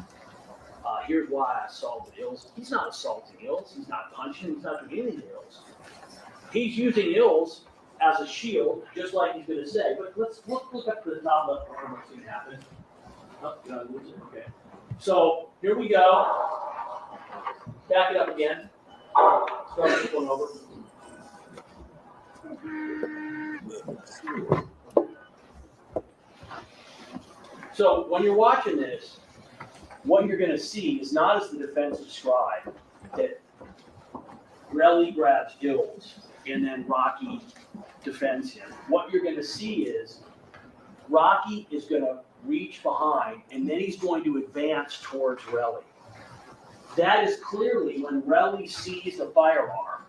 Here's why I assaulted Ills. He's not assaulting Ills. He's not punching. He's not doing anything to Ills. He's using Ills as a shield, just like he's going to say. But let's look up to the top left corner what's going to happen. Oh, okay. So here we go. Back it up again. Start this one over. So when you're watching this, what you're going to see is not as the defense described, that Relli grabs Ills and then Rocky defends him. What you're going to see is Rocky is going to reach behind and then he's going to advance towards Relli. That is clearly when Relli sees the firearm,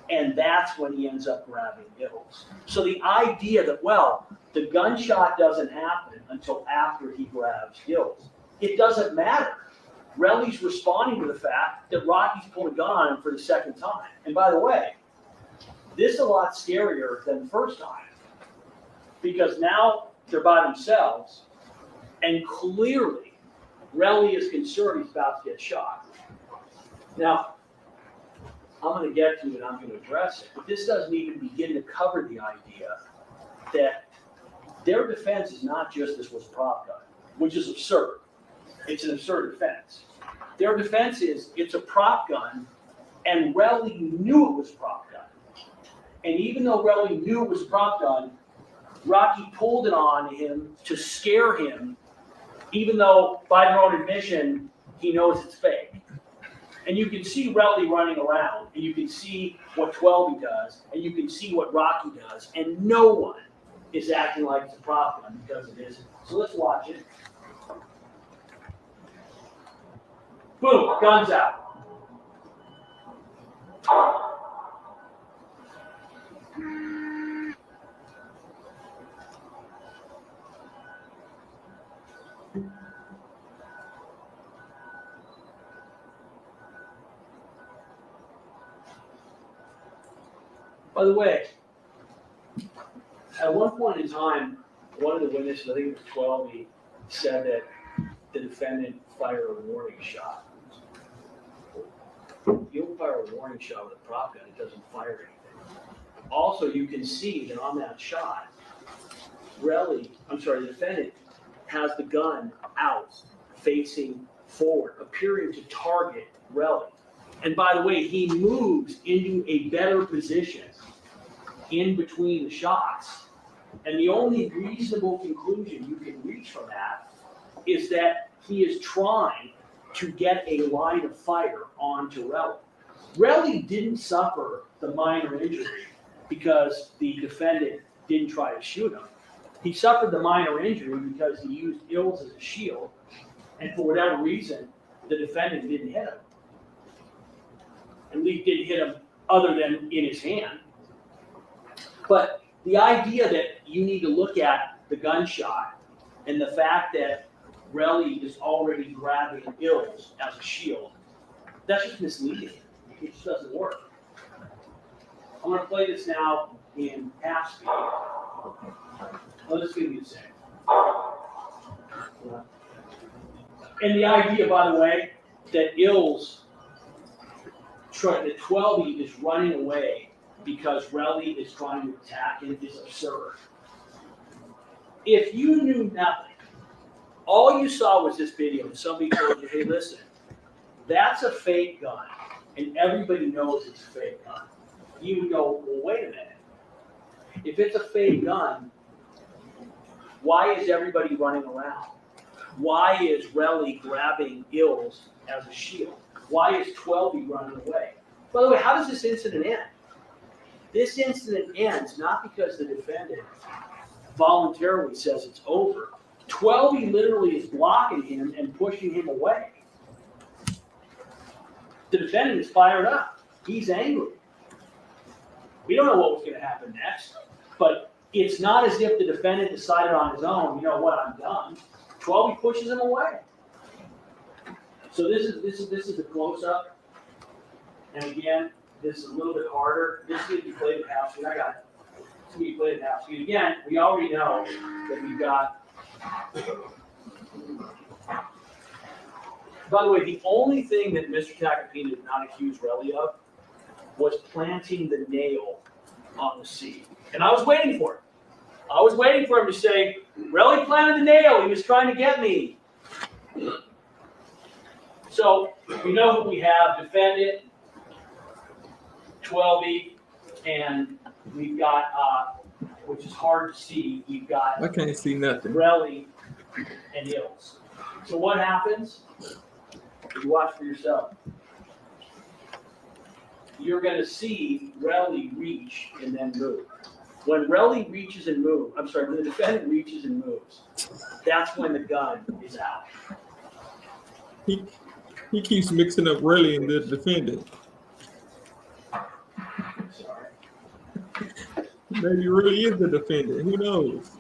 and that's when he ends up grabbing Ills. So the idea that, well, the gunshot doesn't happen until after he grabs Ills, it doesn't matter. Relli's responding to the fact that Rocky's pulled a gun on him for the second time. And by the way, this is a lot scarier than the first time, because now they're by themselves, and clearly Relli is concerned he's about to get shot. Now, I'm going to get to it and I'm going to address it, but this doesn't even begin to cover the idea that their defense is not just this was a prop gun, which is absurd. It's an absurd defense. Their defense is it's a prop gun, and Relli knew it was a prop gun. And even though Relli knew it was a prop gun, Rocky pulled it on him to scare him, even though by their own admission, he knows it's fake. And you can see Relli running around, and you can see what 12 does, and you can see what Rocky does, and no one is acting like it's a prop gun because it isn't. So let's watch it. Boom, guns out. By the way, at one point in time, one of the witnesses, I think it was 12, he said that the defendant fired a warning shot. You don't fire a warning shot with a prop gun, it doesn't fire anything. Also, you can see that on that shot, the defendant has the gun out, facing forward, appearing to target Relli. And by the way, he moves into a better position in between the shots. And the only reasonable conclusion you can reach reads from that is that he is trying to get a line of fire on Terell. Relli didn't suffer the minor injury because the defendant didn't try to shoot him. He suffered the minor injury because he used ills as a shield, and for whatever reason, the defendant didn't hit him. At least didn't hit him other than in his hand. But the idea that you need to look at the gunshot and the fact that Relli is already grabbing ills as a shield, that's just misleading. It just doesn't work. I'm going to play this now in half speed. Let us give you the same. And the idea, by the way, that ills, that 12E is running away because Relli is trying to attack him is absurd. If you knew nothing, all you saw was this video, and somebody told you, hey, listen, that's a fake gun, and everybody knows it's a fake gun. You would go, well, wait a minute. If it's a fake gun, why is everybody running around? Why is Relli grabbing ills as a shield? Why is 12E running away? By the way, how does this incident end? This incident ends not because the defendant voluntarily says it's over. 12E literally is blocking him and pushing him away. The defendant is fired up. He's angry. We don't know what was going to happen next, but it's not as if the defendant decided on his own, you know what, I'm done. 12E pushes him away. So this is a close-up. And again, this is a little bit harder. This is going to be played at half speed. I got it. It's going to be played at half speed. Again, we already know that we've got. By the way, the only thing that Mr. Tacopina did not accuse Relli of was planting the nail on the seat. And I was waiting for it. I was waiting for him to say, Relli planted the nail. He was trying to get me. So we know who we have, defendant, 12E, and we've got, which is hard to see, we've got I can't see nothing. Relli and ills. So what happens? You watch for yourself. You're going to see Relli reach and then move. When Relli reaches and moves, I'm sorry, when the defendant reaches and moves, that's when the gun is out. He keeps mixing up Relli and the defendant. Sorry. Maybe really is the defendant. Who knows?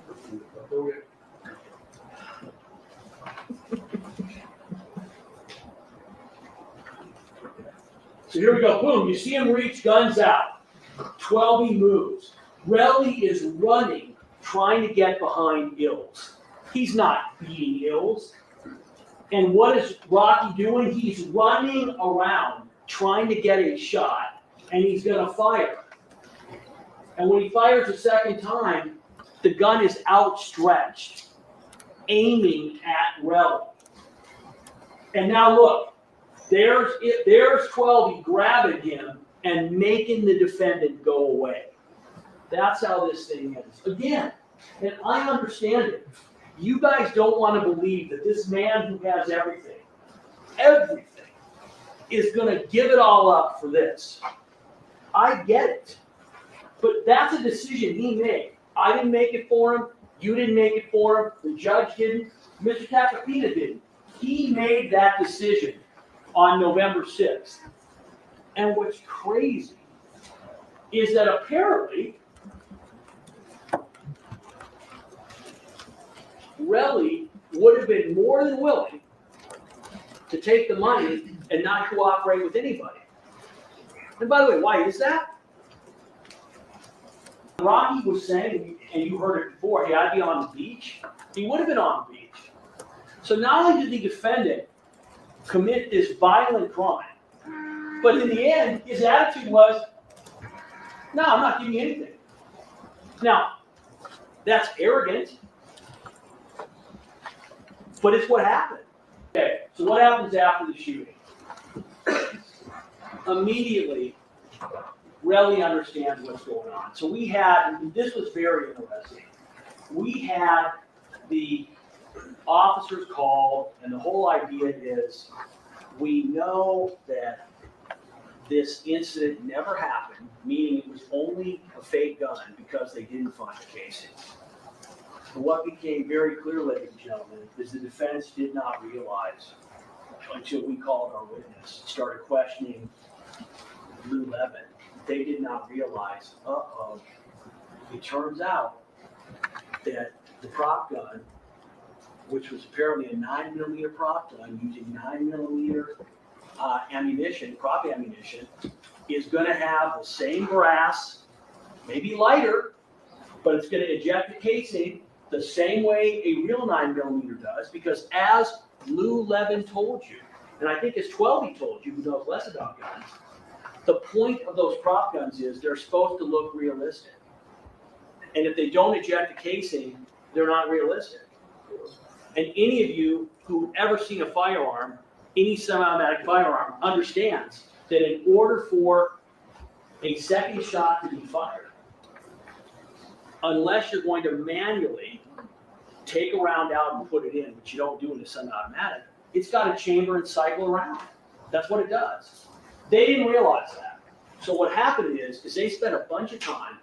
So here we go. Boom. You see him reach, guns out. 12E moves. Relli is running, trying to get behind ills. He's not beating ills. And what is Rocky doing? He's running around, trying to get a shot, and he's going to fire. And when he fires a second time, the gun is outstretched, aiming at Relli. And now look, there's 12E grabbing him and making the defendant go away. That's how this thing ends. Again, and I understand it. You guys don't want to believe that this man who has everything, is going to give it all up for this. I get it. But that's a decision he made. I didn't make it for him. You didn't make it for him. The judge didn't. Mr. Tacopina didn't. He made that decision on November 6th. And what's crazy is that apparently Relli would have been more than willing to take the money and not cooperate with anybody. And by the way, why is that? Rocky was saying, and you heard it before, he had to be on the beach. He would have been on the beach. So not only did the defendant commit this violent crime, but in the end, his attitude was, no, I'm not giving you anything. Now, that's arrogant, but it's what happened. Okay, so what happens after the shooting? Immediately, Relli understands what's going on. So we had, this was very interesting. We had the officers called, and the whole idea is, we know that this incident never happened, meaning it was only a fake gun because they didn't find the casings. But what became very clear, ladies and gentlemen, is the defense did not realize until we called our witness, started questioning Lou Levin. They did not realize, it turns out that the prop gun, which was apparently a 9mm prop gun using 9mm ammunition, prop ammunition, is going to have the same brass, maybe lighter, but it's going to eject the casing the same way a real 9mm does, because as Lou Levin told you, and I think it's 12 he told you, who knows less about guns, the point of those prop guns is they're supposed to look realistic. And if they don't eject the casing, they're not realistic. And any of you who've ever seen a firearm, any semi-automatic firearm, understands that in order for a second shot to be fired, unless you're going to manually take a round out and put it in, which you don't do in a semi-automatic, it's got a chamber and cycle around. That's what it does. They didn't realize that. So what happened is they spent a bunch of time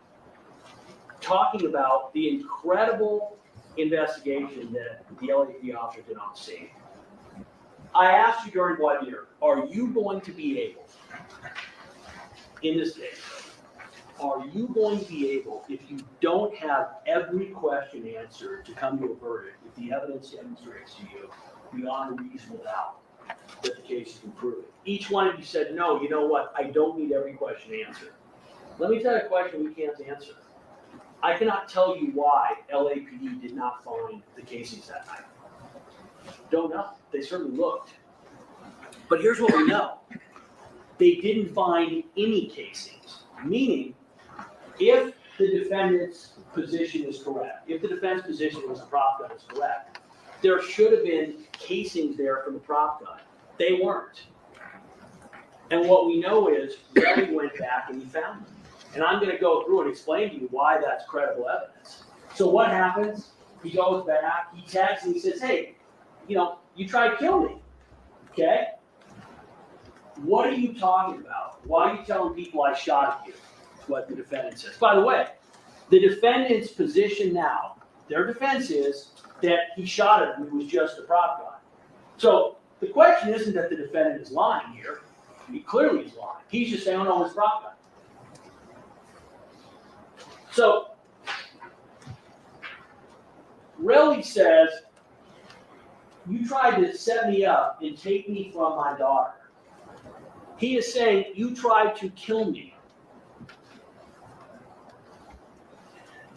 talking about the incredible investigation that the LAPD officer did on the scene. I asked you during voir dire, are you going to be able, in this case, are you going to be able, if you don't have every question answered, to come to a verdict if the evidence demonstrates to you beyond a reasonable doubt that the case has been proven? Each one of you said, no, you know what, I don't need every question answered. Let me tell you a question we can't answer. I cannot tell you why LAPD did not find the casings that night. Don't know. They certainly looked. But here's what we know. They didn't find any casings, meaning if the defendant's position is correct, if the defense position was the prop gun is correct, there should have been casings there from the prop gun. They weren't. And what we know is Relli went back and he found them. And I'm going to go through and explain to you why that's credible evidence. So what happens? He goes back, he texts, and he says, hey, you tried to kill me. Okay? What are you talking about? Why are you telling people I shot at you? That's what the defendant says. By the way, the defendant's position now, their defense is that he shot at him, it was just a prop gun. So the question isn't that the defendant is lying here. He clearly is lying. He's just saying, oh no, it's a prop gun. So Relli says, you tried to set me up and take me from my daughter. He is saying, you tried to kill me.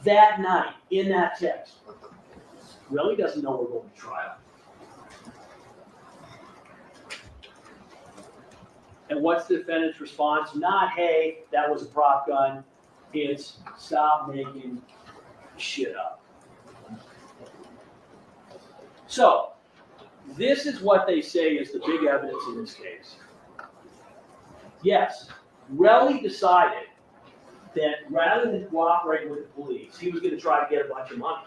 That night, in that text, Relli doesn't know we're going to trial. And what's the defendant's response? Not, hey, that was a prop gun. It's stop making shit up. So, this is what they say is the big evidence in this case. Yes, Relli decided that rather than cooperate with the police, he was going to try to get a bunch of money.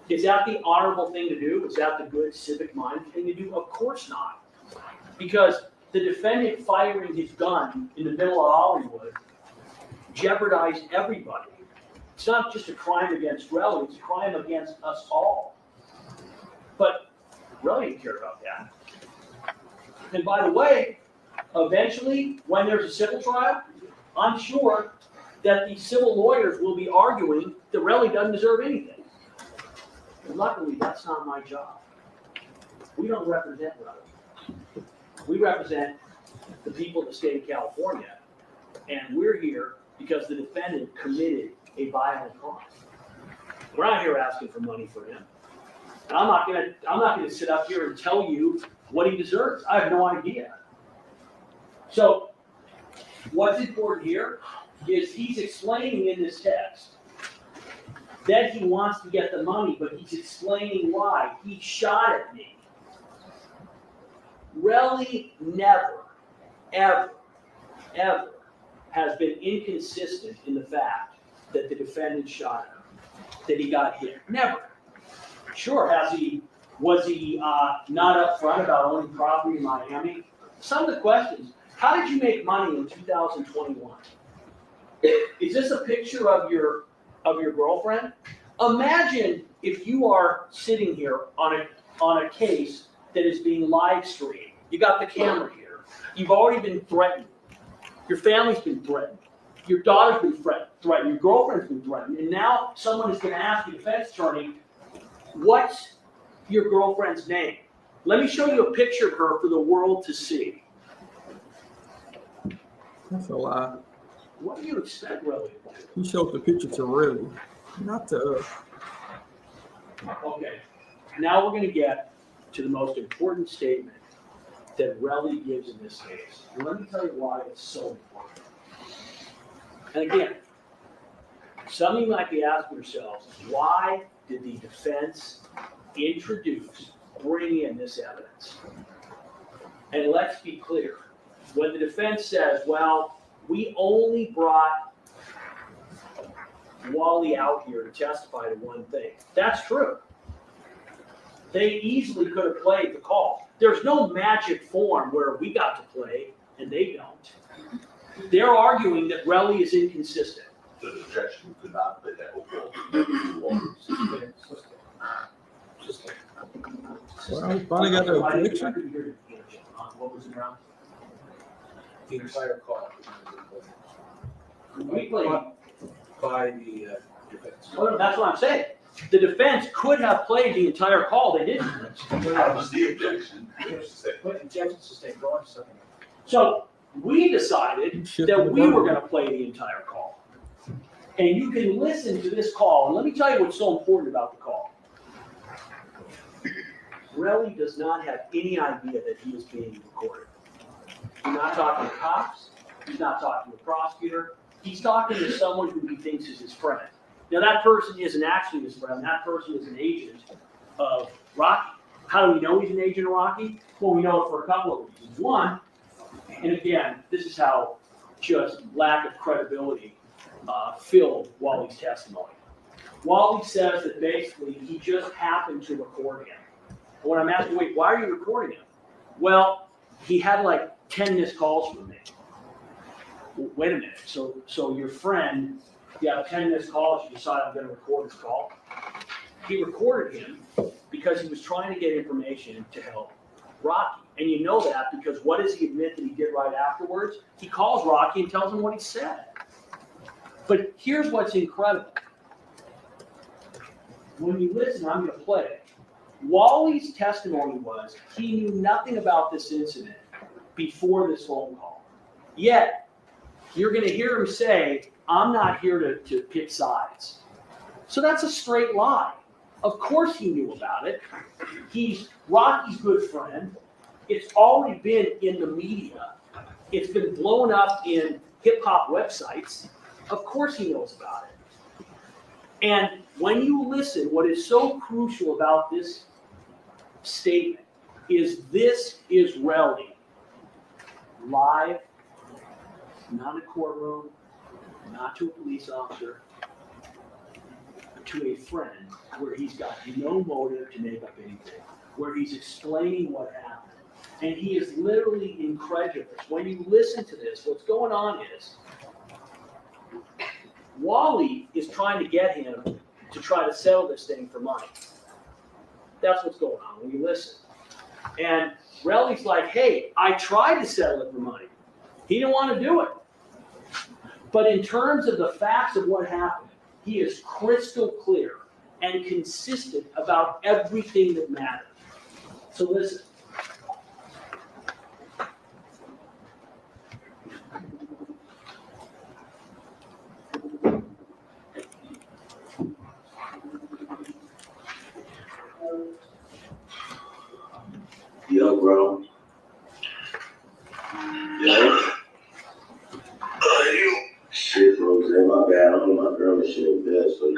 Is that the honorable thing to do? Is that the good civic-minded thing to do? Of course not. Because the defendant firing his gun in the middle of Hollywood jeopardized everybody. It's not just a crime against Relli, it's a crime against us all. But Relli didn't care about that. And by the way, eventually, when there's a civil trial, I'm sure that the civil lawyers will be arguing that Relli doesn't deserve anything. And luckily, that's not my job. We don't represent Relli. We represent the people of the state of California, and we're here because the defendant committed a violent crime. We're not here asking for money for him. And I'm not gonna sit up here and tell you what he deserves. I have no idea. So what's important here is he's explaining in this text that he wants to get the money, but he's explaining why. He shot at me. Relli never, ever, ever has been inconsistent in the fact that the defendant shot him, that he got hit. Never. Sure, was he not upfront about owning property in Miami? Some of the questions, how did you make money in 2021? Is this a picture of your girlfriend? Imagine if you are sitting here on a case that is being live streamed. You got the camera here. You've already been threatened. Your family's been threatened. Your daughter's been threatened. Your girlfriend's been threatened. And now someone is going to ask the defense attorney, what's your girlfriend's name? Let me show you a picture of her for the world to see. That's a lie. What do you expect, really? He showed the picture to Relli, not to us. Okay, now we're going to get to the most important statement that Relli gives in this case. And let me tell you why it's so important. And again, some of you might be asking yourselves, why did the defense bring in this evidence? And let's be clear. When the defense says, well, we only brought Wally out here to testify to one thing, that's true. They easily could have played the call. There's no magic form where we got to play and they don't. They're arguing that Relli is inconsistent. The objection could not play that whole Well, we finally got the objection. What was the ground? The entire call. We played. By the defense. Well, that's what I'm saying. The defense could have played the entire call. They didn't. That was the objection. But objection sustained. Go on a second. So we decided that we were going to play the entire call. And you can listen to this call. And let me tell you what's so important about the call. Relli does not have any idea that he is being recorded. He's not talking to cops. He's not talking to a prosecutor. He's talking to someone who he thinks is his friend. Now, that person isn't actually his friend. That person is an agent of Rocky. How do we know he's an agent of Rocky? Well, we know it for a couple of reasons. One, and again, this is how just lack of credibility filled Wally's testimony. Wally says that basically he just happened to record him. And when I'm asking, wait, why are you recording him? Well, he had like 10 missed calls from me. Wait a minute, so your friend, you have 10 missed calls, you decide I'm gonna record his call? He recorded him because he was trying to get information to help Rocky. And you know that because what does he admit that he did right afterwards? He calls Rocky and tells him what he said. But here's what's incredible. When you listen, I'm gonna play it. Wally's testimony was he knew nothing about this incident before this phone call. Yet, you're going to hear him say, I'm not here to pick sides. So that's a straight lie. Of course he knew about it. He's Rocky's good friend. It's already been in the media. It's been blown up in hip-hop websites. Of course he knows about it. And when you listen, what is so crucial about this statement is this is Relli live, not in a courtroom, not to a police officer, but to a friend where he's got no motive to make up anything, where he's explaining what happened. And he is literally incredulous. When you listen to this, what's going on is Wally is trying to get him to try to settle this thing for money. That's what's going on when you listen. And Relli's like, hey, I tried to settle it for money. He didn't want to do it. But in terms of the facts of what happened, he is crystal clear and consistent about everything that mattered. So listen. Yo, bro. Yo. Shit, bro, my bad. I don't know my girl and shit in bed, so you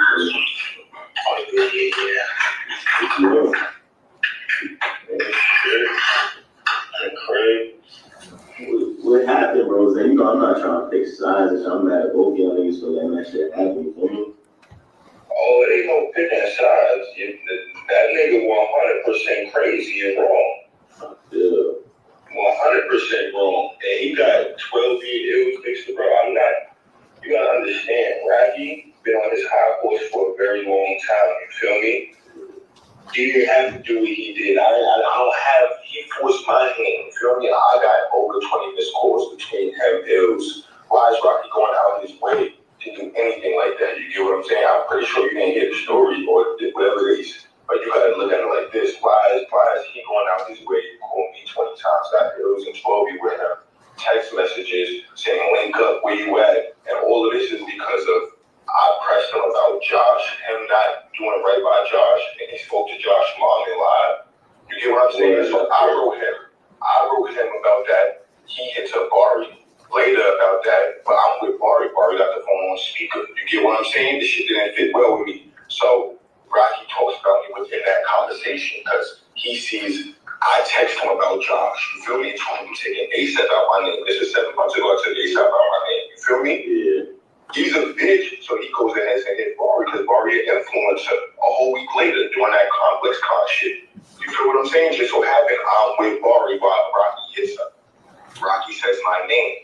know. What happened, bro? You know, I'm not trying to pick sides, and I'm mad at both y'all niggas for letting that shit happen, you feel me? Oh, it ain't no picking sides. That nigga 100% crazy and wrong. Yeah. 100% wrong. And he got 12 years mixed bro. I'm not, you gotta understand, Racky been on his high horse for a very long time, you feel me? He didn't have to do what he did. I don't have, he forced my hand, you feel me? I got over 20 missed calls between him, Hills. Why is Rocky going out his way to do anything like that? You get what I'm saying? I'm pretty sure you didn't hear the story or whatever it is. But you gotta look at it like this. Why is he going out his way to call me 20 times? Got Hills and 12 with him. Text messages saying link up where you at. And all of this is because of I pressed him about Josh, him not doing right by Josh, and he spoke to Josh's mom and lied. You get what I'm saying? So I wrote him about that. He hits up Bari later about that, but I'm with Bari. Bari got the phone on speaker. You get what I'm saying? This shit didn't fit well with me. So Rocky talks about me within that conversation because he sees I text him about Josh. You feel me? Told him taking ASAP out my name. This is 7 months ago. I took ASAP out my name. You feel me? Yeah. He's a bitch, so he goes in and hit Bari because Bari influenced her a whole week later doing that complex con shit. You feel what I'm saying? Just so happened I'm with Bari while Rocky hits her. Rocky says my name.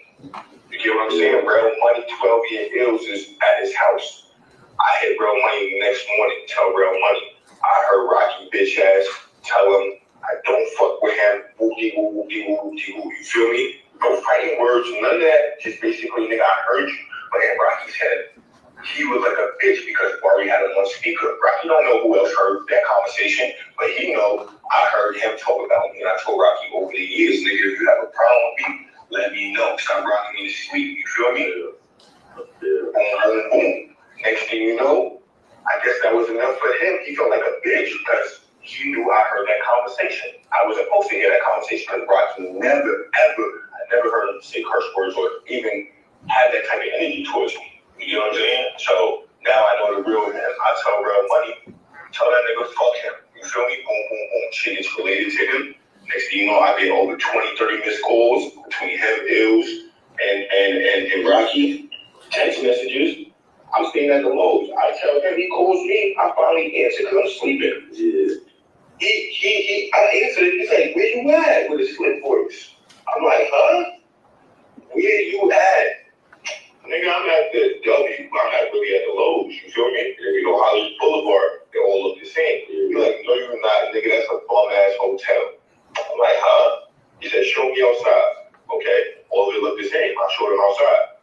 You get what I'm saying? Real Money, 12-year ills is at his house. I hit Real Money the next morning, tell Real Money. I heard Rocky bitch ass tell him I don't fuck with him. Whoopie. You feel me? No fighting words, none of that. Just basically, nigga, I heard you. But in Rocky's head, he was like a bitch because Bari had him on speaker. Rocky don't know who else heard that conversation, but he know I heard him talk about me. And I told Rocky over the years, nigga, if you have a problem with me, let me know. Stop rocking me to sleep. You feel me? Boom. Next thing you know, I guess that was enough for him. He felt like a bitch because he knew I heard that conversation. I wasn't supposed to hear that conversation because Rocky I never heard him say curse words or even have that type of energy towards me. You know what I'm saying? So now I know the real him. I tell Real Money, tell that nigga fuck him. You feel me? Boom. Shit gets related to him. Next thing you know, I get over 20-30 missed calls between him, Ills, and Rocky. Text messages. I'm staying at the Lowe's. I tell him, he calls me. I finally answer because I'm sleeping. Yeah. I answered. He's like, where you at? With a slip voice. I'm like, huh? Where you at? Nigga, I'm at the W. I'm not really at the Lowe's. You feel me? You know, Hollywood Boulevard, they all look the same. You're like, no, you're not. Nigga, that's a bum-ass hotel. I'm like, huh? He said, show me outside. Okay. All of it look the same. I showed him outside.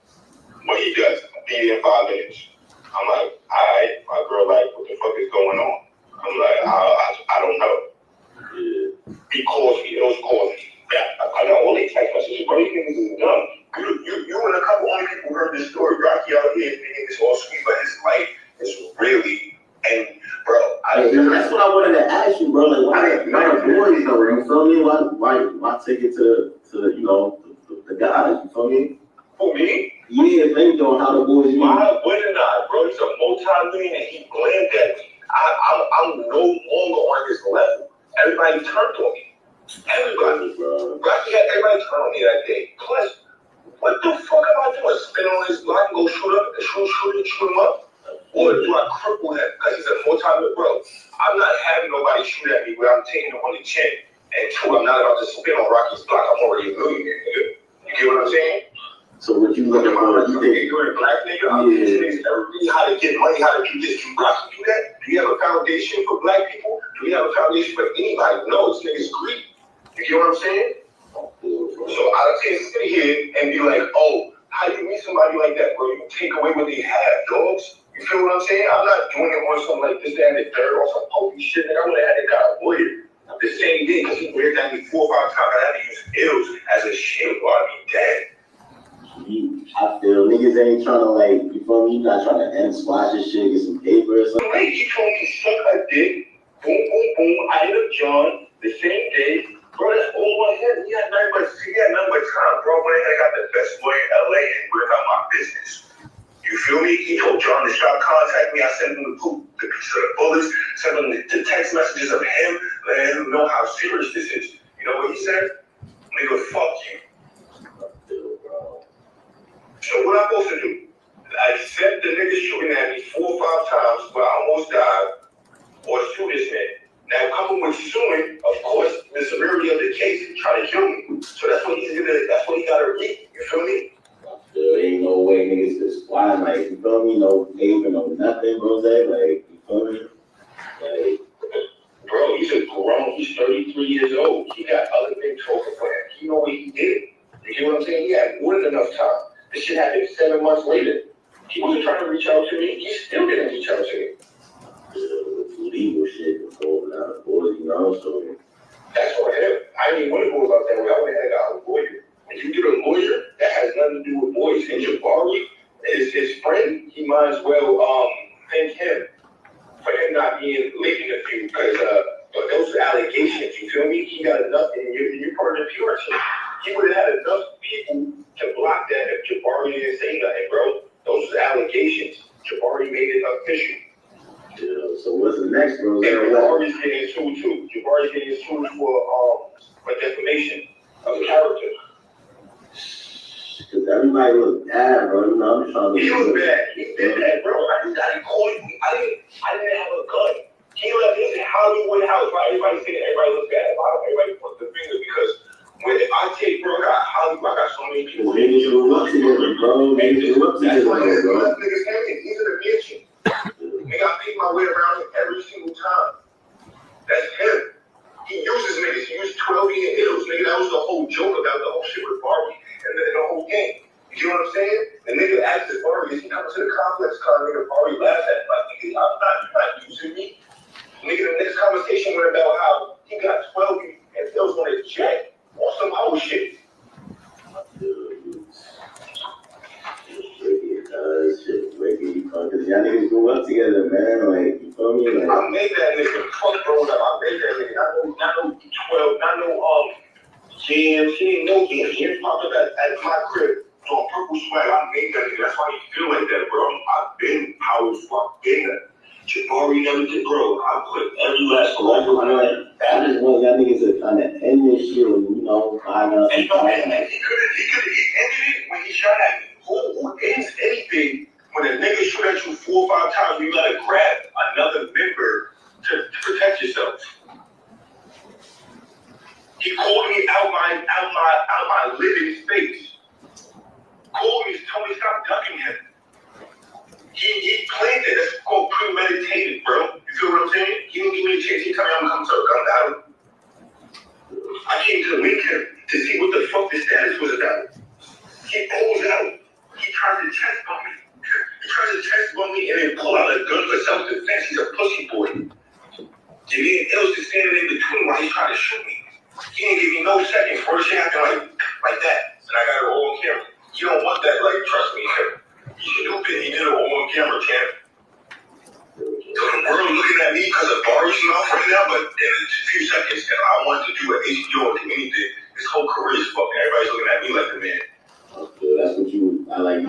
What he does, be in 5 minutes. I'm like, all right. My girl like, what the fuck is going on? I'm like, I don't know. Yeah. He calls me. Those calls me. Yeah, I got all these text messages. Bro, these niggas is dumb. You and a couple other people heard this story. Rocky out here thinking it's all sweet, but his life is really, and bro, that's what I wanted to ask you, bro. Like, why boys though? You feel me? Why take it to you know the guys? You feel me? For me? Yeah, if anything, on how the boys. Why wouldn't I, bro? He's a multi-millionaire. He blamed at me. I'm no longer on his level. Everybody turned on me. Everybody, bro. Rocky had everybody turn on me that day. Plus, what the fuck am I doing? Spin on his block and go shoot him up? Or do I cripple him? Because he's a multi-millionaire, bro. I'm not having nobody shoot at me where I'm taking him on the chin. And two, I'm not about to spin on Rocky's block. I'm already a millionaire, nigga. You get what I'm saying? So what you looking for? You think you're a black nigga? I'm teaching everybody how to get money, how to do this. Can Rocky do that? Do you have a foundation for black people? Do you have a foundation for anybody? No, this nigga's greedy. You get what I'm saying? So I can't sit here and be like, oh, how do you meet somebody like that, bro? You take away what they have, dogs. You feel what I'm saying? I'm not doing it on something like this, that, and the third, or some pokey shit. Nigga, I would have had to got a lawyer the same day because he read at me 4 or 5 times. I had to use ills as a shield or I'd be dead. I feel niggas ain't trying to like, you feel me? You not trying to end squash this shit, get some paper or something. Wait, he told me suck a dick. Boom. I hit up John the same day. Bro, that's all I had. He had nothing but time, bro. When I got the best lawyer in LA and work out my business. You feel me? He told John to stop contacting me. I sent him the piece of the bullets, sent him the text messages of him, letting him know how serious this is. You know what he said? Nigga, fuck you. So what I'm supposed to do? I accept the nigga shooting at me 4 or 5 times where I almost died, or shoot this man. Now problem with suing, of course, the severity of the case and try to kill me. So that's what he gotta read. You feel me? There ain't no way niggas just fly, like, you feel me? No paper, no nothing, Rose, like, you feel me? Like, bro, he's a grown, he's 33 years old. He got other things talking for him. He know what he did. You get what I'm saying? He had more than enough time. This shit happened 7 months later. He wasn't trying to reach out to me. He still didn't reach out to me. legal shit was going on, boys, you know, so. That's on him. I didn't want to go about that way. I went ahead and got a lawyer. When you get a lawyer, that has nothing to do with boys. And Jabari is his friend. He might as well thank him for him not being late in the feud because but those are allegations. You feel me? He got enough, and you're part of the PR team. He would have had enough people to block that if Jabari didn't say nothing, bro. Those are allegations. Jabari made it official. Yeah, so what's the next, bro? And Jabari's getting sued too. Jabari's getting sued for defamation of character. Because everybody look bad, bro. You know, I'm just trying to. He was bad. He did that, bro. I didn't call him. I didn't have a gun. He left his Hollywood house. Right? Everybody said everybody looks bad. Everybody points the finger because when I take, bro, I got Hollywood. I got so many people. Niggas grew up together, bro. Niggas grew up That's why together, bro. niggas hanging. He's in a mansion. Nigga, I paid my way around him every single time. That's him. He uses niggas. He used 12-year ills, nigga. That was the whole joke about the whole shit with Barbie and the whole game. You know what I'm saying? The nigga asked his Barbie, is he coming to the complex con? Nigga, Barbie laughed at him. Like, nigga, you're not using me. Nigga, the next conversation went about how he got 12 and ills on his jet or some whole shit. Because y'all niggas grew up together, man. Like, you feel me? Like, I made that nigga. Fuck growing up. I made that nigga. Not no 12, not no jams. He ain't no jams. He popped up at my crib on purple swag. I made that nigga. That's why he feel like that, bro. I've been powerful. I've been that. Jabari never did, bro. I put every last one. I just want y'all niggas to kind of end this shit, you know, find out. And he could have ended it when he shot at me. Who ends anything when a nigga shoot at you 4 or 5 times? You gotta grab another member to protect yourself. He called me out my living space. Called me, told me stop ducking him. He planned it. That's called premeditated, bro. You feel what I'm saying? He didn't give me a chance. He told me I'm coming to a gun battle. I came to link him to see what the fuck the status was about. He pulls out. He tries to chest bump me. He tries to chest bump me and then pull out a gun for self-defense. He's a pussy boy. Jimmy Ills is standing in between while he's trying to shoot me. He didn't give me no seconds. First shit happened like that. And I got it all on camera. You don't want that, like, trust me. You stupid. He did it all on camera, champ. So the world looking at me because of Barry's mouth right now, but in a few seconds, I wanted to do an HBO or do anything. His whole career is fucking. Everybody's looking at me like the man. That's what I like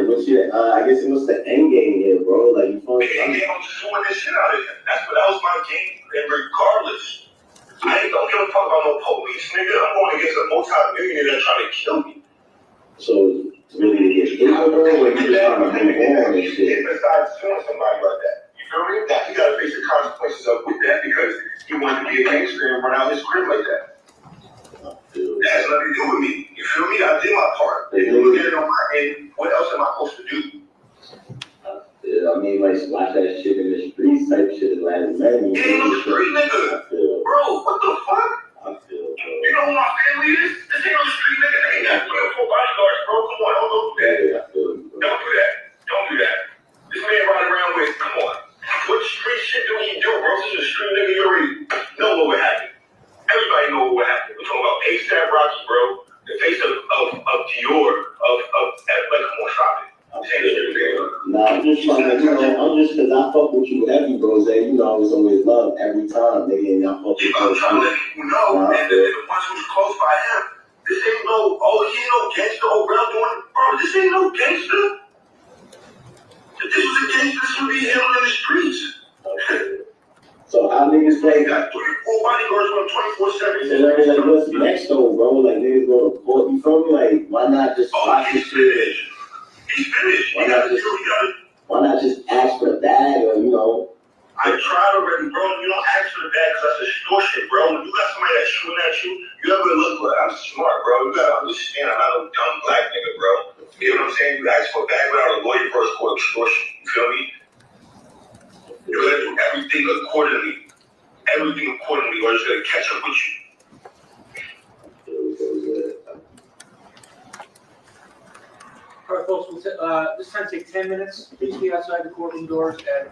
what's your, I guess it was the end game here, bro. Like, you feel me? The end game, I'm just doing this shit out of him. That was my game. And regardless, I ain't don't give a fuck about no police, nigga. I'm going against a multi-millionaire that's trying to kill me. So, really to get hit, bro, or you just trying to move on and shit? Besides suing somebody like that. You feel me? That he got to face the consequences of with that because he wanted to be a gangster and run out his crib like that. That has nothing to do with me. You feel me? I did my part. If you look at it on my end, what else am I supposed to do? Yeah, I mean, like, watch that shit in the streets type shit like that. You ain't no street nigga. Bro, what the fuck? You know who my family is? This ain't no street nigga. They ain't got 3 or 4 bodyguards, bro. Come on, don't do that. Don't do that. Don't do that. This man riding around with, come on. What street shit do he do, bro? This is a street nigga. You already know what would happen. Everybody know what happened. We're talking about A$AP Rocky, bro. The face of Dior, like, come on, stop it. I'm saying this shit there. Nah, I'm just trying to, you know, because I fuck with you heavy, bro. You know, I was always love every time, nigga, and I fuck with you. I'm trying to let people know, and the ones who's close by him, this ain't no, he ain't no gangster, bro, this ain't no gangster. If this was a gangster, this would be handled in the streets. So how niggas play? Got 3 or 4 bodyguards on 24/7. And like, what's next though, bro? Like, niggas go to court, you feel me? Like, why not just watch this shit? He's finished. Why not just ask for the bag or, you know? I tried already, bro. You don't ask for the bag because that's extortion, bro. When you got somebody that's shooting at you, you ever look like I'm smart, bro. You gotta understand I'm not a dumb black nigga, bro. You know what I'm saying? You ask for a bag without a lawyer first for extortion. You feel me? You're gonna do everything accordingly. Everything accordingly, or it's gonna catch up with you. All right, folks, this time take 10 minutes. Please be outside the courtroom doors at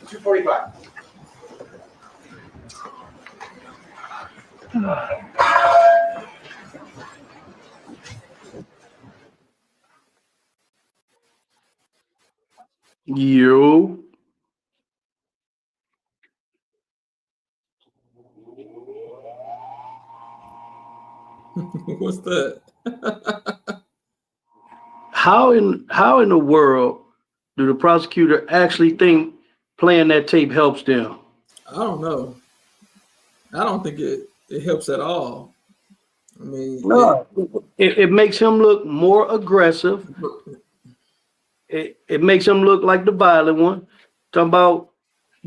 2:45. Yo. What's that? How in the world do the prosecutor actually think playing that tape helps them? I don't know. I don't think it helps at all. I mean, No, it makes him look more aggressive. It makes him look like the violent one. Talking about,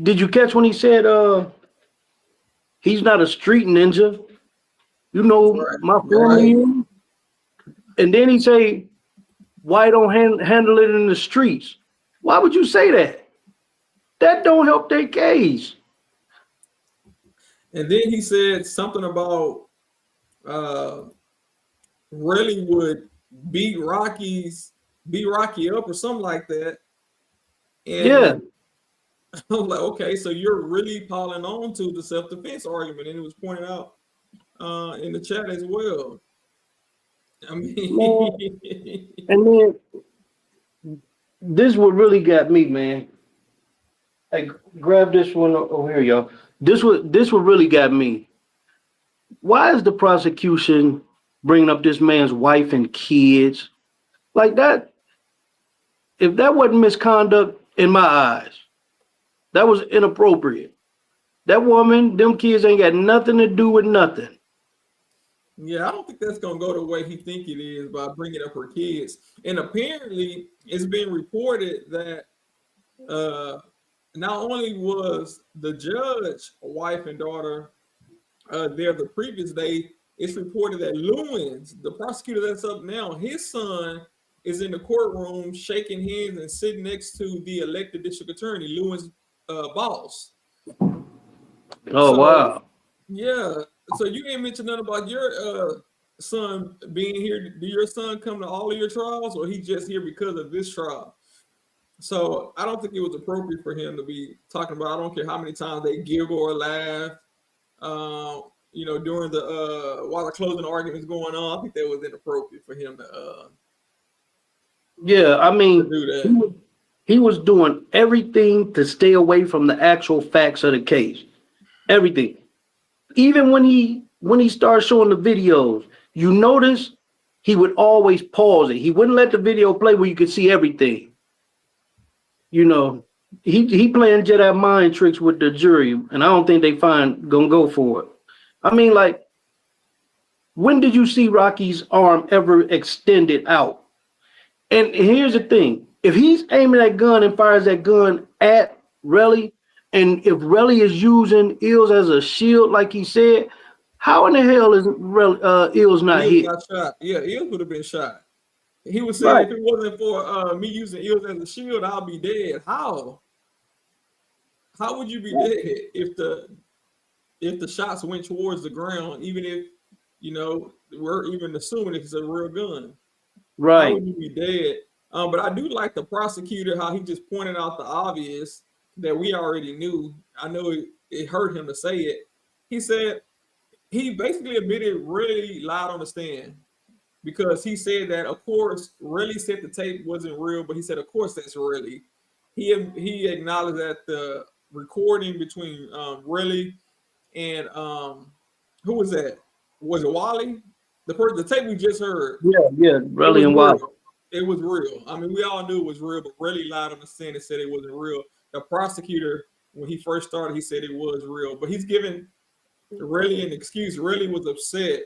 did you catch when he said he's not a street ninja? You know right, my family. right. And then he say, why don't handle it in the streets? Why would you say that? That don't help their case. And then he said something about Relli would beat Rocky up or something like that. And Yeah. I'm like, okay, so you're really piling on to the self-defense argument, and it was pointed out in the chat as well. I mean, And then this what really got me, man. Hey, grab this one over here, y'all. This what really got me. Why is the prosecution bringing up this man's wife and kids like that? If that wasn't misconduct in my eyes, that was inappropriate. That woman, them kids ain't got nothing to do with nothing. yeah, I don't think that's gonna go the way he think it is by bringing up her kids. And apparently, it's been reported that not only was the judge wife and daughter there the previous day, it's reported that Lewins, the prosecutor that's up now, his son is in the courtroom shaking hands and sitting next to the elected district attorney, Lewins' boss. Oh, wow. Yeah. So you didn't mention nothing about your son being here. Did your son come to all of your trials, or he just here because of this trial? So I don't think it was appropriate for him to be talking about. I don't care how many times they giggle or laugh. During the while the closing argument's going on, I think that was inappropriate for him to. Yeah, I mean, do that. He was doing everything to stay away from the actual facts of the case. Everything. Even when he started showing the videos, you notice he would always pause it. He wouldn't let the video play where you could see everything. You know, he playing Jedi mind tricks with the jury, and I don't think they gonna go for it. I mean, like, when did you see Rocky's arm ever extended out? And here's the thing. If he's aiming that gun and fires that gun at Relli, and if Relli is using Ills as a shield, like he said, how in the hell is Ills not hit? Got shot. Yeah, Ills would have been shot. He was saying, right, if it wasn't for me using Ills as a shield, I'll be dead. How? How would you be dead if the shots went towards the ground, even if, we're even assuming it's a real gun? Right. How would you be dead? But I do like the prosecutor, how he just pointed out the obvious that we already knew. I know it hurt him to say it. He said, he basically admitted Relli lied on the stand, because he said that, of course, Relli said the tape wasn't real, but he said, of course, that's Relli. He acknowledged that the recording between Relli and who was that? Was it Wally? The tape we just heard. Yeah, Relli and Wally. It was real. I mean, we all knew it was real, but Relli lied on the stand and said it wasn't real. The prosecutor, when he first started, he said it was real, but he's giving Relli an excuse. Relli was upset.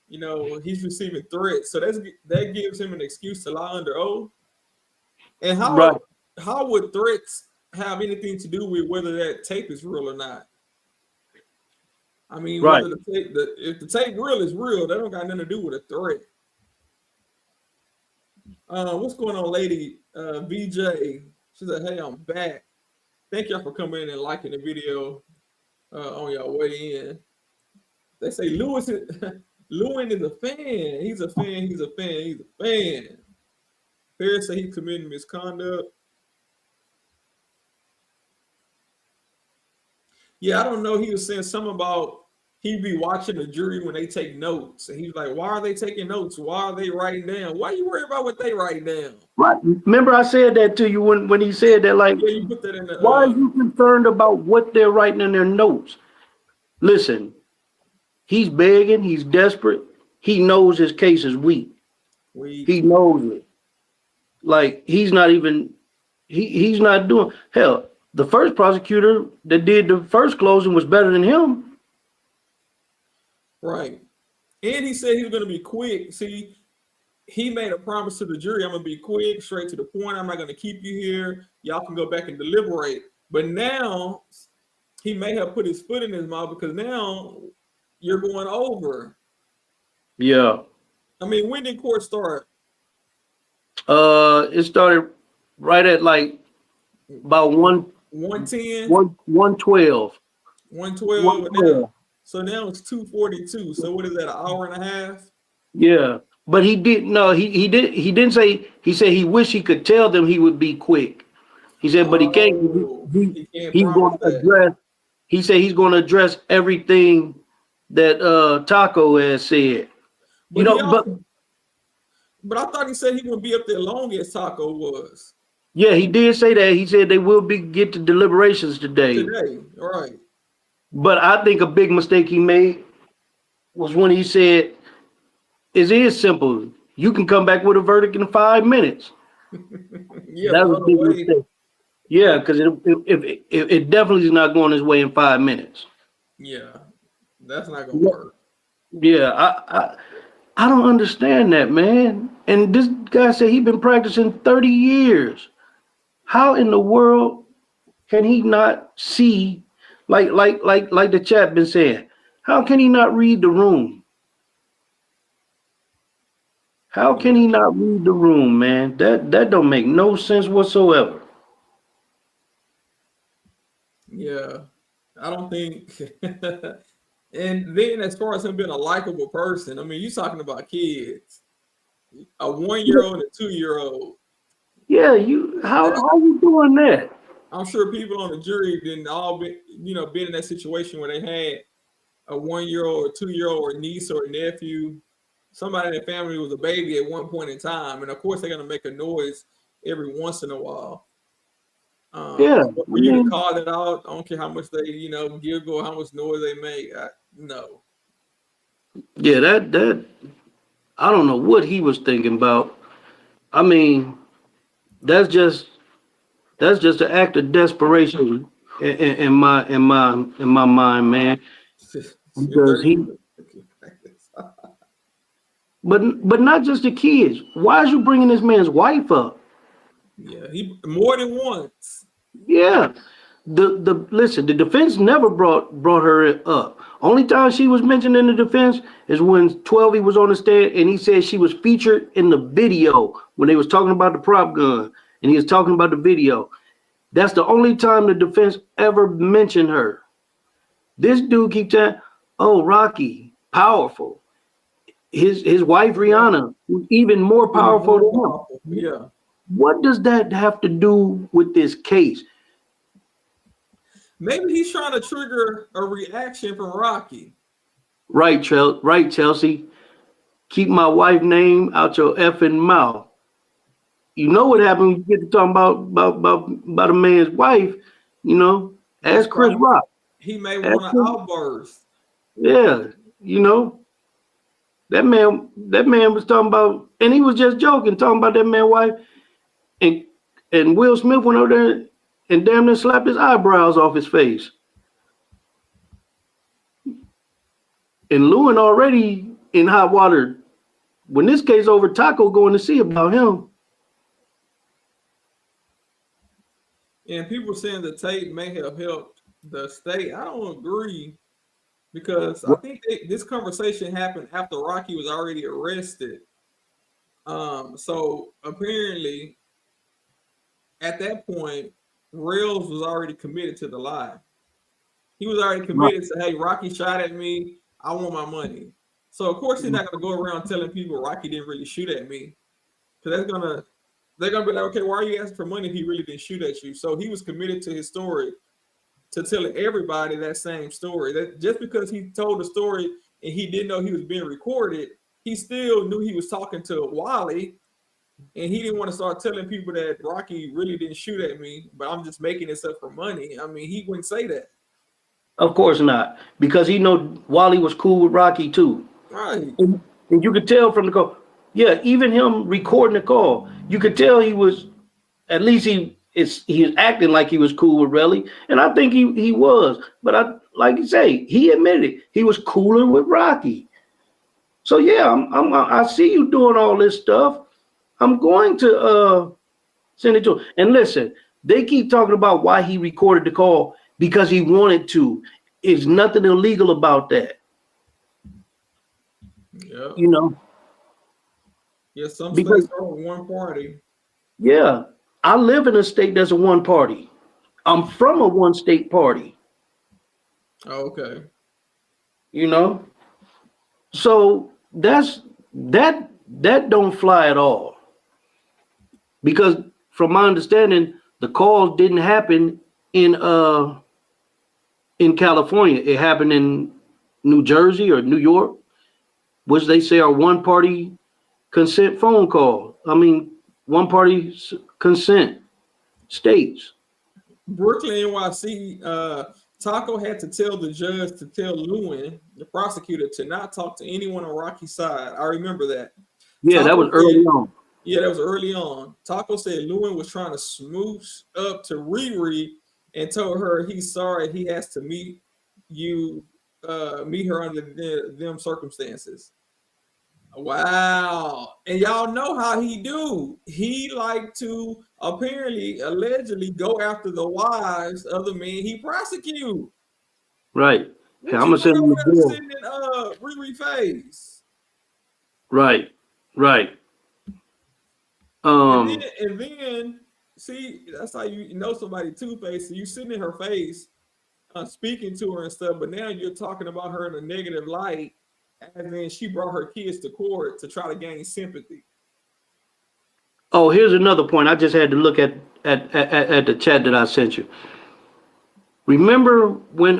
He's receiving threats, so that gives him an excuse to lie under oath. And how would threats have anything to do with whether that tape is real or not. I mean, Right. whether if the tape real is real, that don't got nothing to do with a threat. What's going on, lady? VJ. She said, "Hey, I'm back. Thank y'all for coming in and liking the video on your way in." They say Lewin is a fan. He's a fan. He's a fan. He's a fan. Paris said he committed misconduct. Yeah, I don't know. He was saying something about he'd be watching the jury when they take notes. And he's like, why are they taking notes? Why are they writing down? Why are you worried about what they write down? Right. Remember I said that to you when he said that, like, Yeah, you put that in the why are you concerned about what they're writing in their notes? Listen, he's begging, he's desperate. He knows his case is weak. He knows it. Like, he's not even, he's not doing, hell, the first prosecutor that did the first closing was better than him. Right. And he said he was going to be quick. See, he made a promise to the jury, I'm going to be quick, straight to the point. I'm not going to keep you here. Y'all can go back and deliberate. But now he may have put his foot in his mouth because now you're going over. Yeah. I mean, when did court start? It started right at like about 110? 112. 112. So now it's 2:42. So what is that, an hour and a half? Yeah. But he didn't say, he said he wished he could tell them he would be quick. He said, but he can't. He's going to address, he said he's going to address everything that Taco has said. But I thought he said he would be up there long as Taco was. Yeah, he did say that. He said they will get to deliberations today. All right. But I think a big mistake he made was when he said, it is simple. You can come back with a verdict in 5 minutes. Yeah, that was a big mistake. Yeah, because it definitely is not going his way in 5 minutes. Yeah, that's not gonna work. Yeah, I don't understand that, man. And this guy said he's been practicing 30 years. How in the world can he not see, like the chat been saying, how can he not read the room? How can he not read the room, man? That don't make no sense whatsoever. Yeah, I don't think. And then as far as him being a likable person, I mean, you're talking about kids, a 1-year-old and a 2-year-old. Yeah, how are you doing that? I'm sure people on the jury didn't all been in that situation where they had a 1-year-old or 2-year-old or niece or nephew. Somebody in their family was a baby at one point in time, and of course they're gonna make a noise every once in a while. Yeah, for you to call it out, I don't care how much they giggle, how much noise they make. No. Yeah, that I don't know what he was thinking about. I mean, that's just an act of desperation in my mind, man. Because but not just the kids. Why is you bringing this man's wife up? Yeah, he more than once. Yeah, listen, the defense never brought her up. Only time she was mentioned in the defense is when 12 was on the stand and he said she was featured in the video when they was talking about the prop gun and he was talking about the video. That's the only time the defense ever mentioned her. This dude keeps saying, "Oh, Rocky, powerful." His wife Rihanna, even more powerful than him. Yeah. What does that have to do with this case? Maybe he's trying to trigger a reaction from Rocky. Right, Chelsea. Keep my wife's name out your effing mouth. You know what happened when you get to talking about a man's wife, ask Chris Rock. He may want an outburst. Yeah, that man was talking about, and he was just joking, talking about that man's wife, and Will Smith went over there and damn near slapped his eyebrows off his face. And Lewin already in hot water. When this case over, Taco going to see about him. And people saying the tape may have helped the state. I don't agree because I think this conversation happened after Rocky was already arrested. So apparently, at that point, Rails was already committed to the lie. He was already committed to, hey, Rocky shot at me. I want my money. So of course he's not gonna go around telling people Rocky didn't really shoot at me, because they're gonna be like, okay, why are you asking for money if he really didn't shoot at you? So he was committed to his story, to telling everybody that same story. That just because he told the story and he didn't know he was being recorded, he still knew he was talking to Wally, and he didn't want to start telling people that Rocky really didn't shoot at me, but I'm just making this up for money. I mean, he wouldn't say that. Of course not, because he know Wally was cool with Rocky too. Right. And you could tell from the call. Yeah, even him recording the call, you could tell he was, at least he was acting like he was cool with Relli, and I think he was. But like you say, he admitted he was cooler with Rocky. So yeah, I see you doing all this stuff. I'm going to send it to him. And listen, they keep talking about why he recorded the call because he wanted to. There's nothing illegal about that. Yeah. You know. Yeah, some Because, states are one party. yeah, I live in a state that's a one party. I'm from a one state party. Oh, okay. You know, so that don't fly at all. Because from my understanding, the calls didn't happen in California. It happened in New Jersey or New York, which they say are one party consent phone call. I mean, one party consent states. Brooklyn, NYC, Taco had to tell the judge to tell Lewin, the prosecutor, to not talk to anyone on Rocky's side. I remember that. Yeah, Taco that was early on. Yeah, that was early on. Taco said Lewin was trying to smooch up to Riri and told her he's sorry he has to meet her under them circumstances. Wow. And y'all know how he do. He like to allegedly go after the wives of the men he prosecute. Right. What I'm you gonna send doing him over there the bill. sitting in Riri face? Right. Right. And then see, that's how you know somebody two-faced. So you sitting in her face, speaking to her and stuff, but now you're talking about her in a negative light, and then she brought her kids to court to try to gain sympathy. Oh, here's another point. I just had to look at the chat that I sent you. Remember when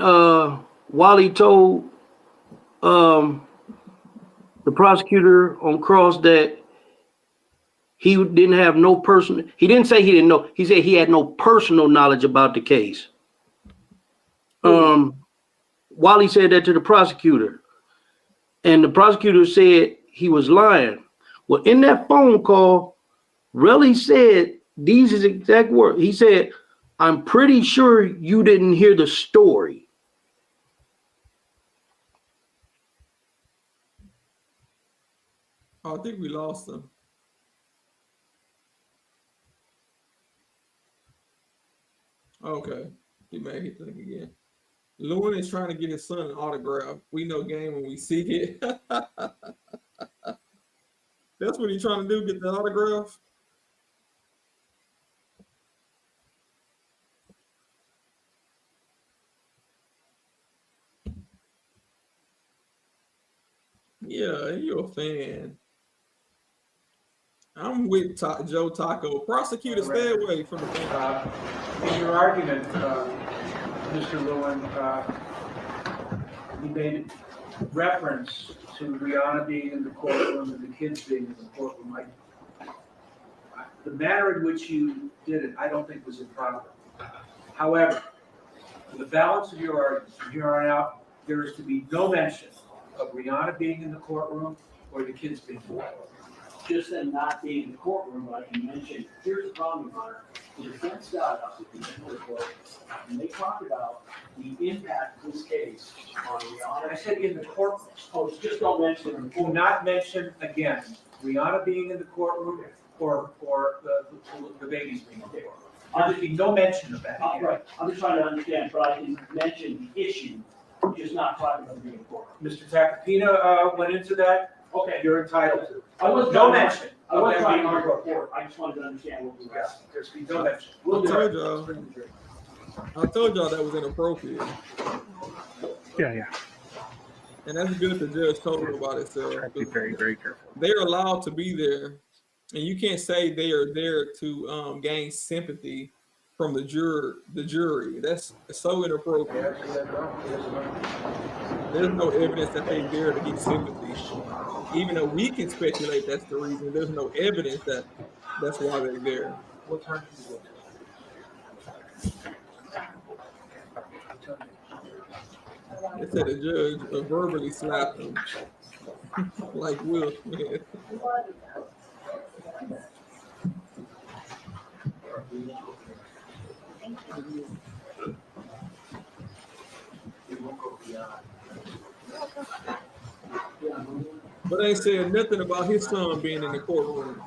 Wally told the prosecutor on cross that he didn't have no personal, he didn't say he didn't know, he said he had no personal knowledge about the case. Wally said that to the prosecutor, and the prosecutor said he was lying. Well, in that phone call, Relli said these is exact words. He said, "I'm pretty sure you didn't hear the story." Oh, I think we lost him. Okay, he made his thing again. Lewin is trying to get his son an autograph. We know game when we see it. That's what he's trying to do, get the autograph. Yeah, you're a fan. I'm with Joe Taco. Prosecutor, stay away from the fan. In your argument, Mr. Lewin, you made reference to Rihanna being in the courtroom and the kids being in the courtroom. The manner in which you did it, I don't think was improper. However, for the balance of your argument, from here on out, there is to be no mention of Rihanna being in the courtroom or the kids being in the courtroom. Just them not being in the courtroom, like you mentioned, here's the problem, Your Honor. The defense got up at the end of the court, and they talked about the impact of this case on Rihanna. I said in the courtroom. Oh, just don't mention it. Do not mention again Rihanna being in the courtroom or the babies being in the courtroom. There'd be no mention of that. Right, I'm just trying to understand, but I can mention the issue, just not talking about being court. Mr. Tacopina, went into that, Okay, you're entitled to. I wasn't No trying to- mention. I wasn't of trying to that argue being a court, I just wanted to understand what we were asking. There's be no mention. We'll do it. I told y'all that was inappropriate. Yeah. And that's good the judge told me about it, so Try to be very, very careful. they're allowed to be there. And you can't say they are there to gain sympathy from the jury. That's so inappropriate. There's no evidence that they're there to get sympathy. Even though we can speculate that's the reason, there's no evidence that that's why they're there. What time did you go to? They said the judge verbally slapped him like Will Smith. But they said nothing about his son being in the courtroom.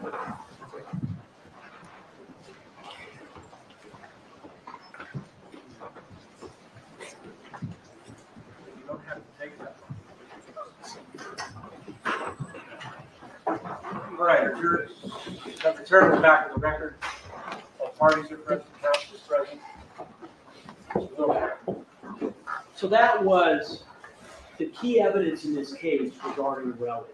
You don't have to take that. All right, you're, have returned to the back of the record. All parties are present, counsel is present. Go ahead. So that was the key evidence in this case regarding Relli.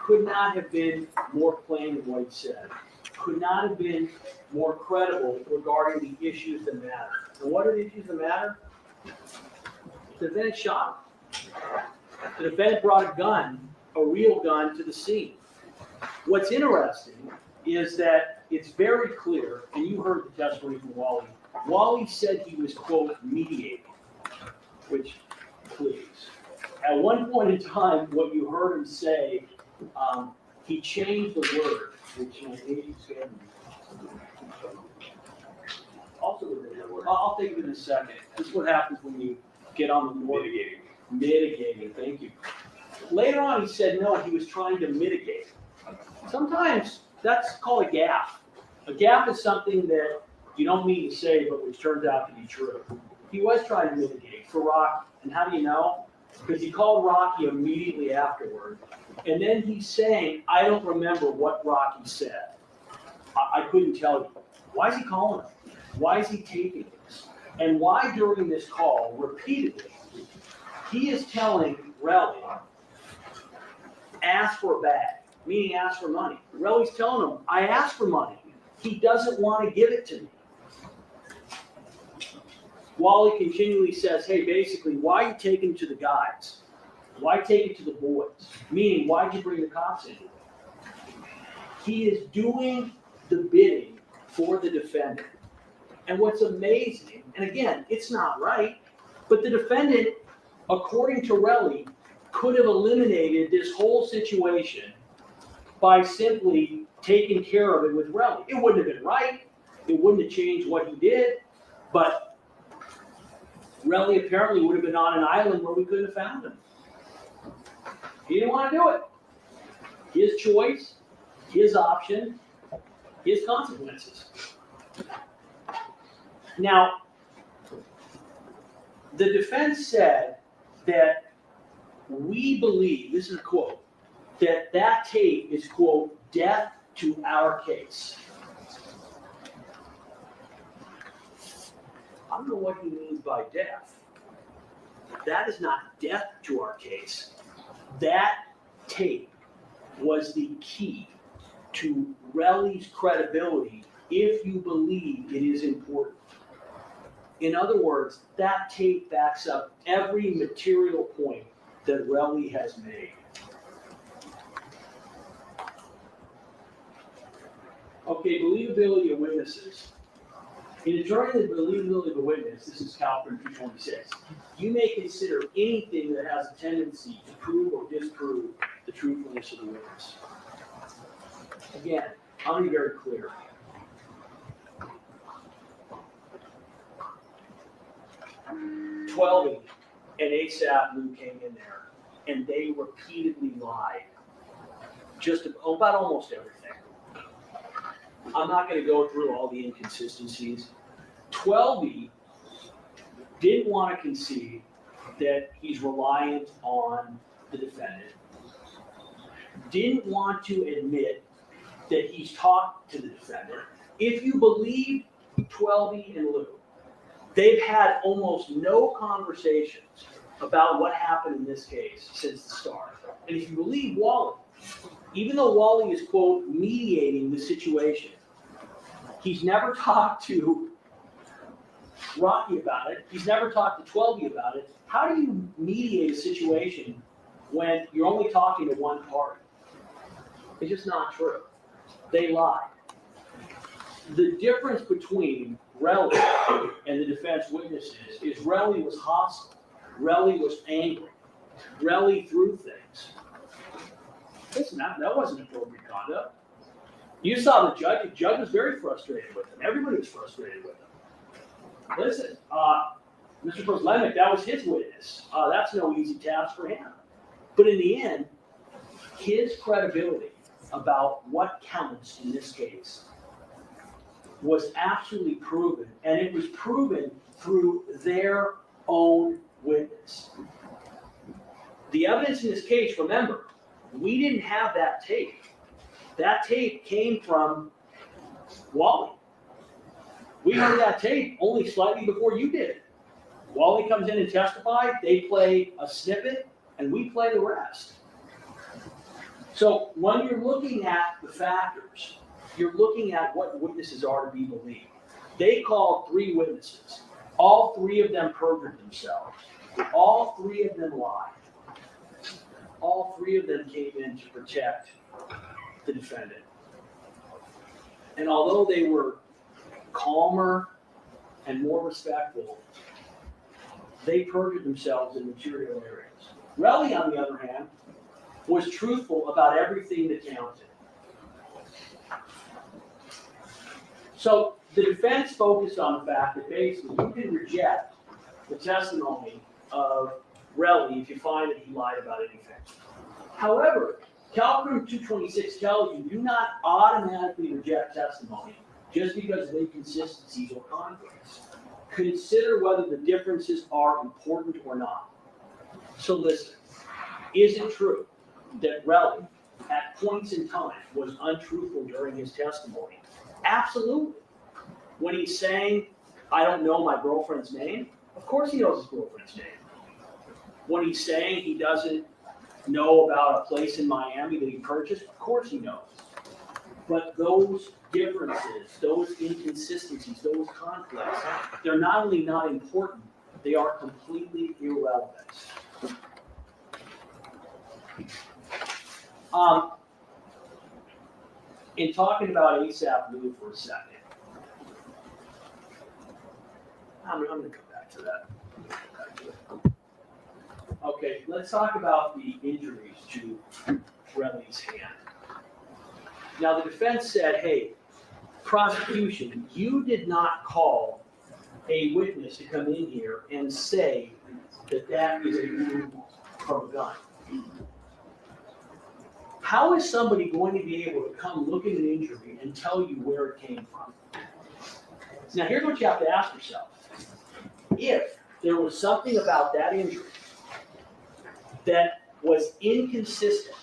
Could not have been more plain than what he said. Could not have been more credible regarding the issues that matter. And what are the issues that matter? The defendant shot him. The defendant brought a gun, a real gun, to the scene. What's interesting is that it's very clear, and you heard the testimony from Wally. Wally said he was, quote, mediating, which, please. At one point in time, what you heard him say, he changed the word, which he said. Also, I'll think of it in a second. This is what happens when you get on the board. Mitigating, thank you. Later on, he said, no, he was trying to mitigate. Sometimes that's called a gaffe. A gaffe is something that you don't mean to say, but which turns out to be true. He was trying to mitigate for Rocky. And how do you know? Because he called Rocky immediately afterward. And then he's saying, I don't remember what Rocky said. I couldn't tell you. Why is he calling him? Why is he taping this? And why during this call, repeatedly, he is telling Relli, ask for a bag, meaning ask for money. Relli's telling him, I asked for money. He doesn't want to give it to me. Wally continually says, hey, basically, why are you taking it to the guys? Why take it to the boys? Meaning, why'd you bring the cops in? He is doing the bidding for the defendant. And what's amazing, and again, it's not right, but the defendant, according to Relli, could have eliminated this whole situation by simply taking care of it with Relli. It wouldn't have been right. It wouldn't have changed what he did. But Relli apparently would have been on an island where we couldn't have found him. He didn't want to do it. His choice, his option, his consequences. Now, the defense said that we believe, this is a quote, that that tape is, quote, death to our case. I don't know what he means by death. That is not death to our case. That tape was the key to Relli's credibility if you believe it is important. In other words, that tape backs up every material point that Relli has made. Okay, believability of witnesses. In determining the believability of a witness, this is California 226, you may consider anything that has a tendency to prove or disprove the truthfulness of the witness. Again, I'll be very clear. $12 and ASAP Lou came in there, and they repeatedly lied. Just about almost everything. I'm not gonna go through all the inconsistencies. 12E didn't want to concede that he's reliant on the defendant. Didn't want to admit that he's talked to the defendant. If you believe 12E and Lou, they've had almost no conversations about what happened in this case since the start. And if you believe Wally, even though Wally is, quote, mediating the situation, he's never talked to Rocky about it. He's never talked to 12E about it. How do you mediate a situation when you're only talking to one party? It's just not true. They lied. The difference between Relli and the defense witnesses is Relli was hostile. Relli was angry. Relli threw things. Listen, that wasn't appropriate conduct. You saw the judge. The judge was very frustrated with him. Everybody was frustrated with him. Listen, Mr. Proslemek, that was his witness. That's no easy task for him. But in the end, his credibility about what counts in this case was absolutely proven, and it was proven through their own witness. The evidence in this case, remember, we didn't have that tape. That tape came from Wally. We heard that tape only slightly before you did. Wally comes in and testifies, they play a snippet, and we play the rest. So when you're looking at the factors, you're looking at what witnesses are to be believed. They called 3 witnesses. All 3 of them perjured themselves. All 3 of them lied. All 3 of them came in to protect the defendant. And although they were calmer and more respectful, they perjured themselves in material areas. Relli, on the other hand, was truthful about everything that counted. So the defense focused on the fact that basically you can reject the testimony of Relli if you find that he lied about anything. However, Calcrim 226 tells you do not automatically reject testimony just because of inconsistencies or conflicts. Consider whether the differences are important or not. So listen, is it true that Relli at points in time was untruthful during his testimony? Absolutely. When he's saying, I don't know my girlfriend's name, of course he knows his girlfriend's name. When he's saying he doesn't know about a place in Miami that he purchased, of course he knows. But those differences, those inconsistencies, those conflicts, they're not only not important, they are completely irrelevant. In talking about ASAP Lou for a second, I'm going to come back to that. Okay, let's talk about the injuries to Relli's hand. Now, the defense said, hey, prosecution, you did not call a witness to come in here and say that that is a wound from a gun. How is somebody going to be able to come look at an injury and tell you where it came from? Now, here's what you have to ask yourself. If there was something about that injury that was inconsistent,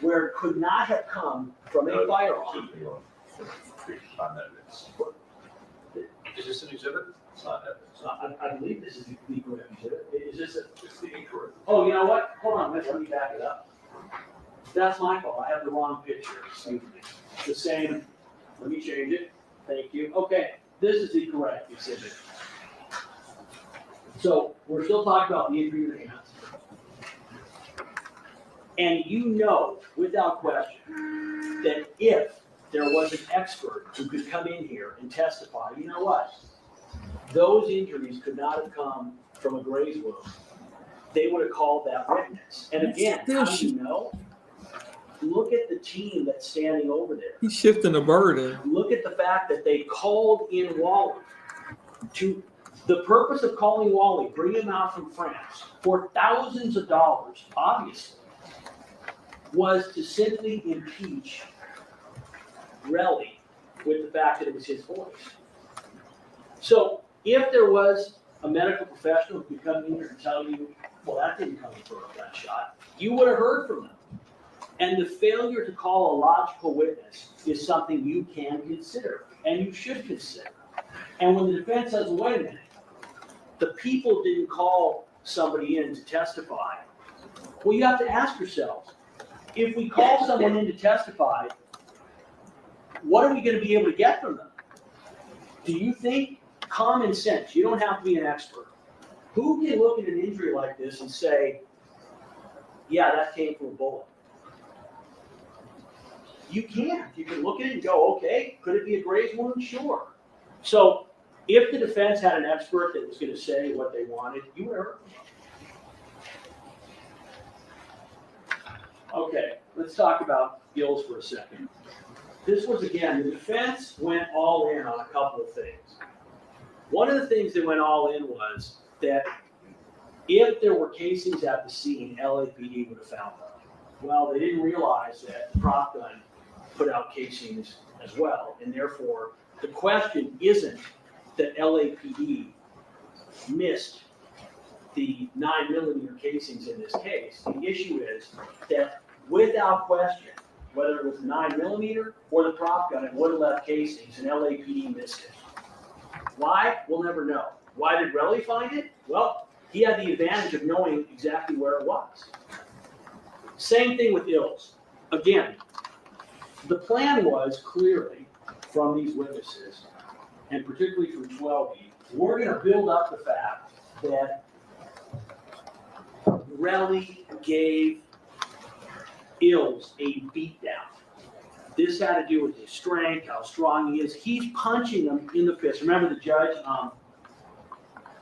where it could not have come from a firearm. Is this an exhibit? It's not evidence. I believe this is the correct exhibit. Is this the incorrect? Oh, you know what? Hold on, let me back it up. That's my fault. I have the wrong picture. Excuse me. It's the same. Let me change it. Thank you. Okay, this is the correct exhibit. So we're still talking about the injury to the hands. And you know, without question, that if there was an expert who could come in here and testify, you know what? Those injuries could not have come from a graze wound. They would have called that witness. And again, how do you know? Look at the team that's standing over there. He's shifting the burden. Look at the fact that they called in Wally. To the purpose of calling Wally, bring him out from France for thousands of dollars, obviously, was to simply impeach Relli with the fact that it was his voice. So if there was a medical professional who could come in here and tell you, well, that didn't come from a gunshot, you would have heard from them. And the failure to call a logical witness is something you can consider, and you should consider. And when the defense says, wait a minute, the people didn't call somebody in to testify, well, you have to ask yourselves, if we call someone in to testify, what are we going to be able to get from them? Do you think common sense, you don't have to be an expert, who can look at an injury like this and say, yeah, that came from a bullet? You can't. You can look at it and go, okay, could it be a graze wound? Sure. So if the defense had an expert that was going to say what they wanted, you would have heard from them. Okay, let's talk about Gills for a second. This was, again, the defense went all in on a couple of things. One of the things that went all in was that if there were casings at the scene, LAPD would have found them. Well, they didn't realize that the prop gun put out casings as well, and therefore the question isn't that LAPD missed the 9mm casings in this case. The issue is that without question, whether it was 9mm or the prop gun, it would have left casings, and LAPD missed it. Why? We'll never know. Why did Relli find it? Well, he had the advantage of knowing exactly where it was. Same thing with Ills. Again, the plan was clearly from these witnesses, and particularly from 12E, we're going to build up the fact that Relli gave Ills a beatdown. This had to do with his strength, how strong he is. He's punching him in the fist. Remember the judge?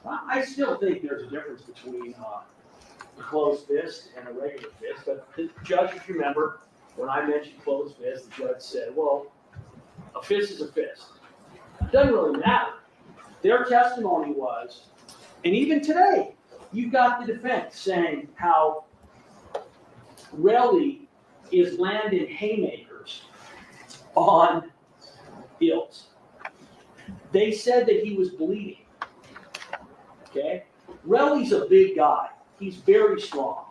I still think there's a difference between a closed fist and a regular fist. But the judge, if you remember, when I mentioned closed fist, the judge said, well, a fist is a fist. It doesn't really matter. Their testimony was, and even today, you've got the defense saying how Relli is landing haymakers on Ills. They said that he was bleeding. Okay? Relli's a big guy. He's very strong.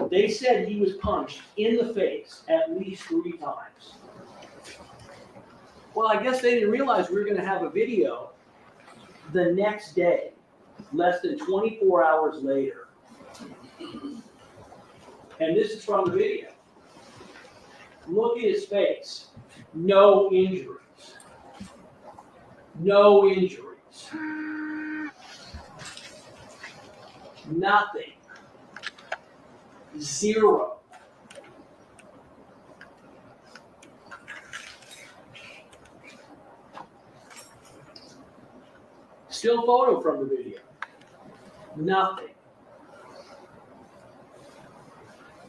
They said he was punched in the face at least 3 times. Well, I guess they didn't realize we were going to have a video the next day, less than 24 hours later. And this is from the video. Look at his face. No injuries. No injuries. Nothing. 0. Still photo from the video. Nothing.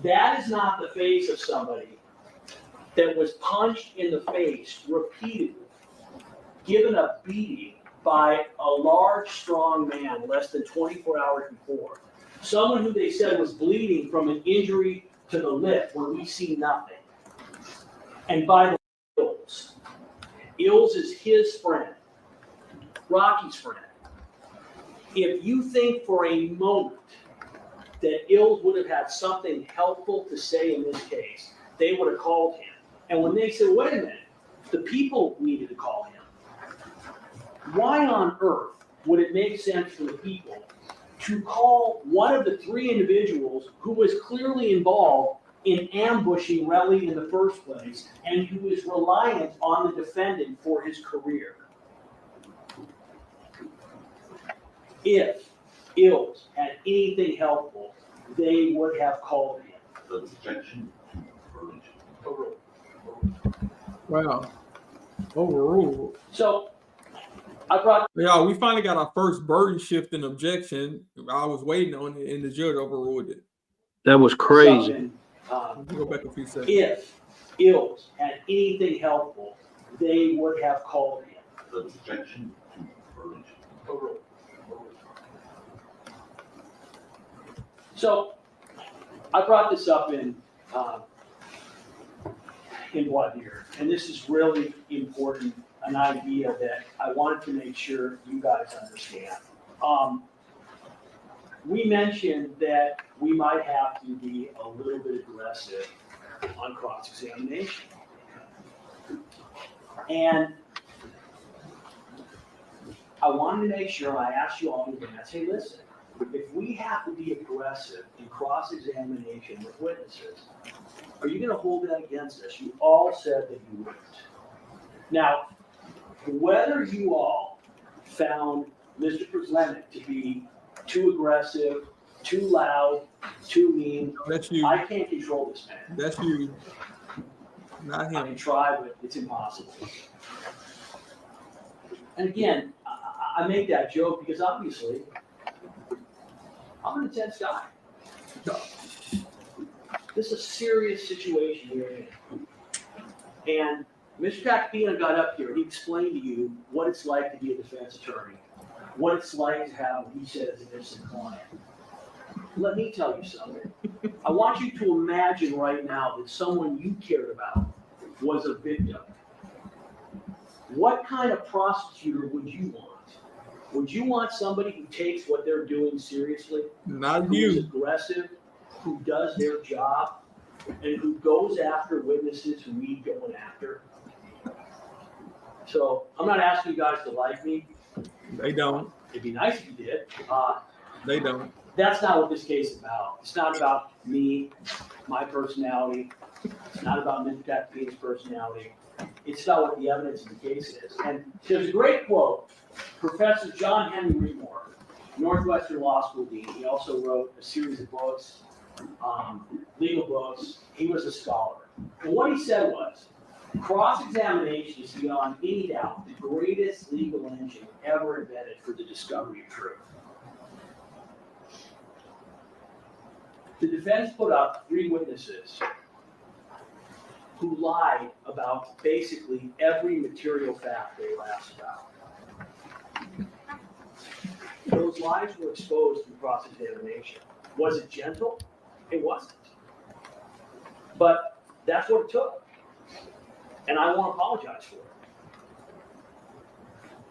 That is not the face of somebody that was punched in the face repeatedly, given a beating by a large, strong man less than 24 hours before. Someone who they said was bleeding from an injury to the lip where we see nothing. And by the way, Ills. Ills is his friend, Rocky's friend. If you think for a moment that Ills would have had something helpful to say in this case, they would have called him. And when they said, wait a minute, the people needed to call him, why on earth would it make sense for the people to call one of the 3 individuals who was clearly involved in ambushing Relli in the first place and who is reliant on the defendant for his career? If Ills had anything helpful, they would have called him. Overruled. Wow. Overruled. So I brought. Yeah, we finally got our first burden shifting objection. I was waiting on it, and the judge overruled it. That was crazy. Go back a few seconds. If Ills had anything helpful, they would have called him. Objection. Overruled. So I brought this up in voir dire, and this is really important an idea that I wanted to make sure you guys understand. We mentioned that we might have to be a little bit aggressive on cross-examination. And I wanted to make sure, I asked you all in advance, hey, listen, if we have to be aggressive in cross-examination with witnesses, are you gonna hold that against us? You all said that you wouldn't. Now, whether you all found Mr. Prezlenik to be too aggressive, too loud, too mean, That's you. I can't control this man. That's you. Not I can him. try, but it's impossible. And again, I make that joke because obviously, I'm an intense guy. This is a serious situation we're in. And Mr. Takapina got up here, he explained to you what it's like to be a defense attorney, what it's like to have what he said is an innocent client. Let me tell you something. I want you to imagine right now that someone you cared about was a victim. What kind of prosecutor would you want? Would you want somebody who takes what they're doing seriously? Not Who is you. aggressive, who does their job, and who goes after witnesses who need going after? So I'm not asking you guys to like me. They don't. It'd be nice if you did. They don't. That's not what this case is about. It's not about me, my personality. It's not about Mr. Takapina's personality. It's about what the evidence of the case is. And there's a great quote. Professor John Henry Remore, Northwestern Law School dean, he also wrote a series of books, legal books. He was a scholar. And what he said was, cross-examination is beyond any doubt the greatest legal engine ever invented for the discovery of truth. The defense put up 3 witnesses who lied about basically every material fact they were asked about. Those lies were exposed through cross-examination. Was it gentle? It wasn't. But that's what it took. And I won't apologize for it.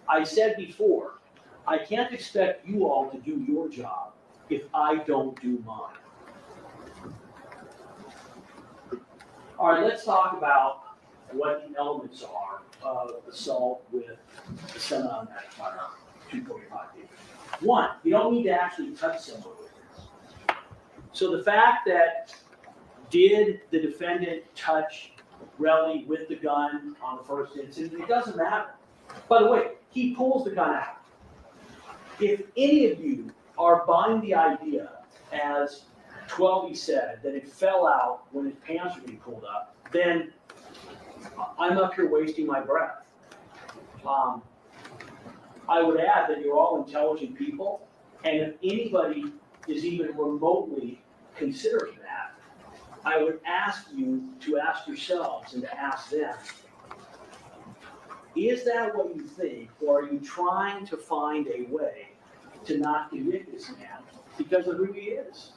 I said before, I can't expect you all to do your job if I don't do mine. All right, let's talk about what the elements are of assault with a semiautomatic firearm, 2.5 feet. 1, you don't need to actually touch someone with this. So the fact that did the defendant touch Relli with the gun on the first incident, it doesn't matter. By the way, he pulls the gun out. If any of you are buying the idea, as 12 said, that it fell out when his pants were being pulled up, then I'm up here wasting my breath. I would add that you're all intelligent people, and if anybody is even remotely considering that, I would ask you to ask yourselves and to ask them, is that what you think, or are you trying to find a way to not convict this man because of who he is?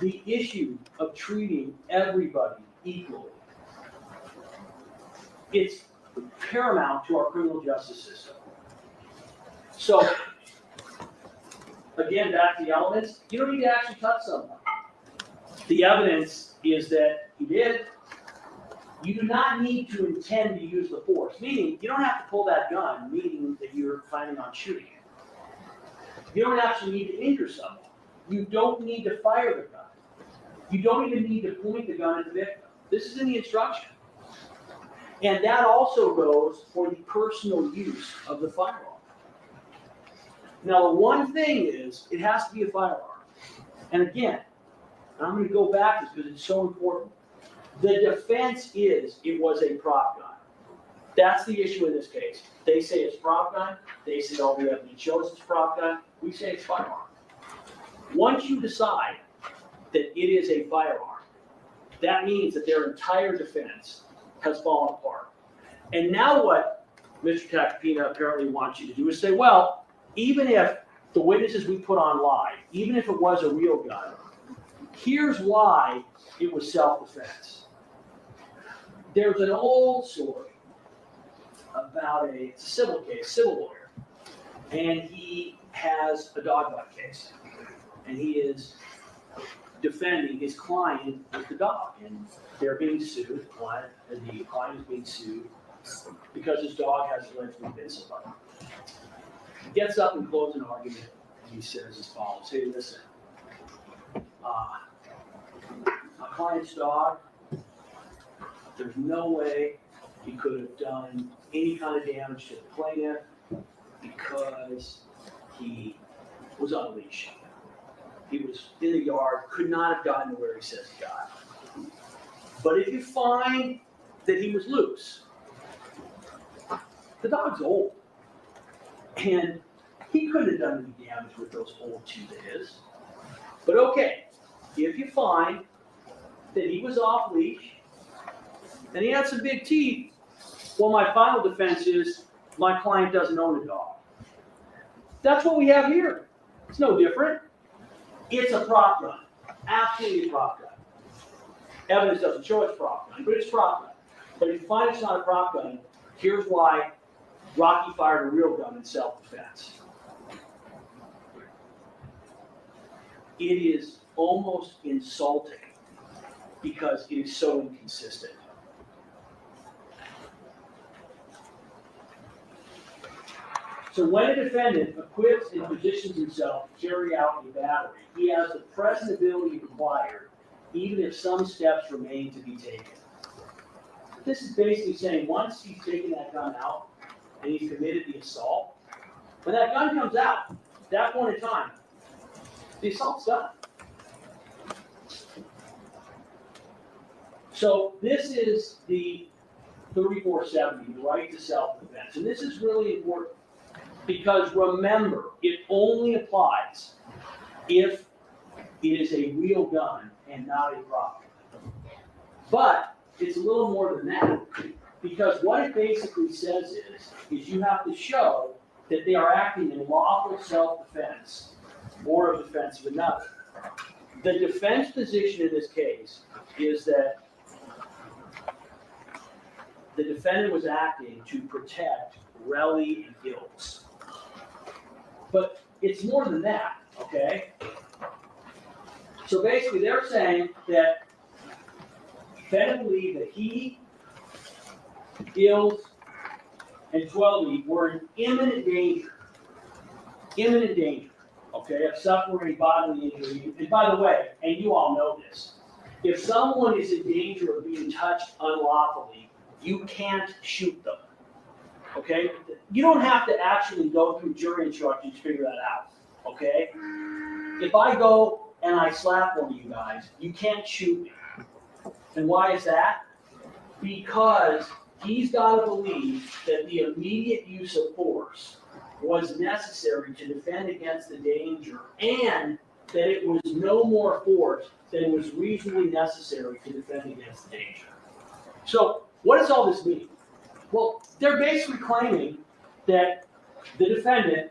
The issue of treating everybody equally, it's paramount to our criminal justice system. So, again, back to the elements, you don't need to actually touch someone. The evidence is that he did. You do not need to intend to use the force, meaning you don't have to pull that gun, meaning that you're planning on shooting it. You don't actually need to injure someone. You don't need to fire the gun. You don't even need to point the gun at the victim. This is in the instruction. And that also goes for the personal use of the firearm. Now, the one thing is, it has to be a firearm. And again, I'm going to go back to this because it's so important. The defense is it was a prop gun. That's the issue in this case. They say it's prop gun. They say all the evidence shows it's prop gun. We say it's firearm. Once you decide that it is a firearm, that means that their entire defense has fallen apart. And now what Mr. Takapina apparently wants you to do is say, well, even if the witnesses we put on lied, even if it was a real gun, here's why it was self-defense. There's an old story about it's a civil case, civil lawyer, and he has a dog bite case, and he is defending his client with the dog, and they're being sued. The client is being sued because his dog has allegedly bitten somebody. He gets up and closes an argument, and he says as follows: "Hey, listen, my client's dog, there's no way he could have done any kind of damage to the plaintiff because he was on a leash. He was in the yard, could not have gotten to where he says he got. But if you find that he was loose, the dog's old, and he couldn't have done any damage with those old teeth of his. But okay, if you find that he was off leash and he had some big teeth, well, my final defense is my client doesn't own a dog." That's what we have here. It's no different. It's a prop gun. Absolutely a prop gun. Evidence doesn't show it's a prop gun, but it's a prop gun. But if you find it's not a prop gun, here's why Rocky fired a real gun in self-defense. It is almost insulting because it is so inconsistent. So when a defendant equips and positions himself to carry out a battery, he has the present ability required, even if some steps remain to be taken. This is basically saying once he's taken that gun out and he's committed the assault, when that gun comes out, at that point in time, the assault's done. So this is the 3470, the right to self-defense. And this is really important because remember, it only applies if it is a real gun and not a prop gun. But it's a little more than that, because what it basically says is you have to show that they are acting in lawful self-defense or a defense of another. The defense position in this case is that the defendant was acting to protect Relli and Gills. But it's more than that, okay? So basically they're saying that defendant believed that he, Gills, and Twelby were in imminent danger, okay, of suffering bodily injury. And by the way, and you all know this, if someone is in danger of being touched unlawfully, you can't shoot them, okay? You don't have to actually go through jury instructions to figure that out, okay? If I go and I slap one of you guys, you can't shoot me. And why is that? Because he's got to believe that the immediate use of force was necessary to defend against the danger and that it was no more force than was reasonably necessary to defend against the danger. So what does all this mean? Well, they're basically claiming that the defendant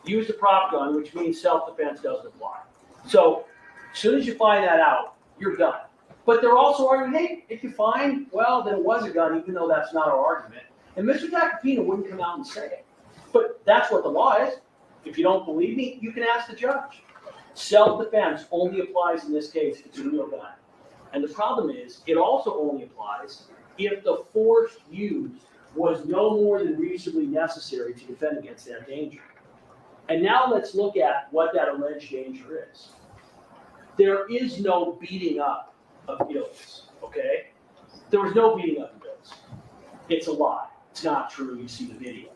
used a prop gun, which means self-defense doesn't apply. So as soon as you find that out, you're done. But they're also arguing, hey, if you find, well, then it was a gun, even though that's not our argument. And Mr. Tacopina wouldn't come out and say it. But that's what the law is. If you don't believe me, you can ask the judge. Self-defense only applies in this case if it's a real gun. And the problem is, it also only applies if the force used was no more than reasonably necessary to defend against that danger. And now let's look at what that alleged danger is. There is no beating up of Gills, okay? There was no beating up of Gills. It's a lie. It's not true. You see the video.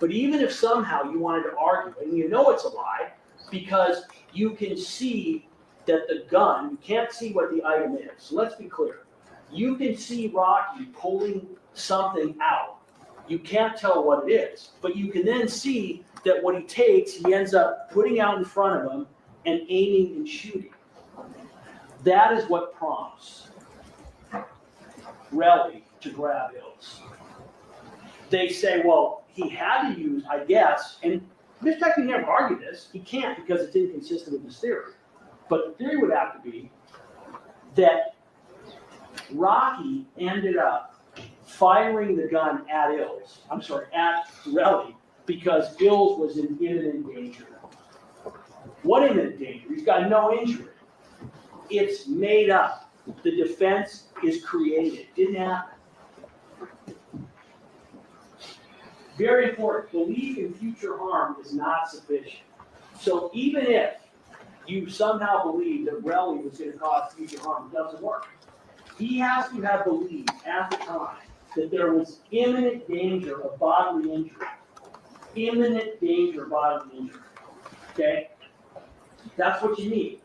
But even if somehow you wanted to argue, and you know it's a lie, because you can see that the gun, you can't see what the item is. So let's be clear. You can see Rocky pulling something out. You can't tell what it is, but you can then see that what he takes, he ends up putting out in front of him and aiming and shooting. That is what prompts Relli to grab Gills. They say, well, he had to use, I guess, and Mr. Tech can never argue this. He can't because it's inconsistent with his theory. But the theory would have to be that Rocky ended up firing the gun at Relli, because Ills was in imminent danger. What imminent danger? He's got no injury. It's made up. The defense is created. Didn't happen. Very important. Belief in future harm is not sufficient. So even if you somehow believe that Relli was going to cause future harm, it doesn't work. He has to have believed at the time that there was imminent danger of bodily injury. Imminent danger of bodily injury. Okay? That's what you need.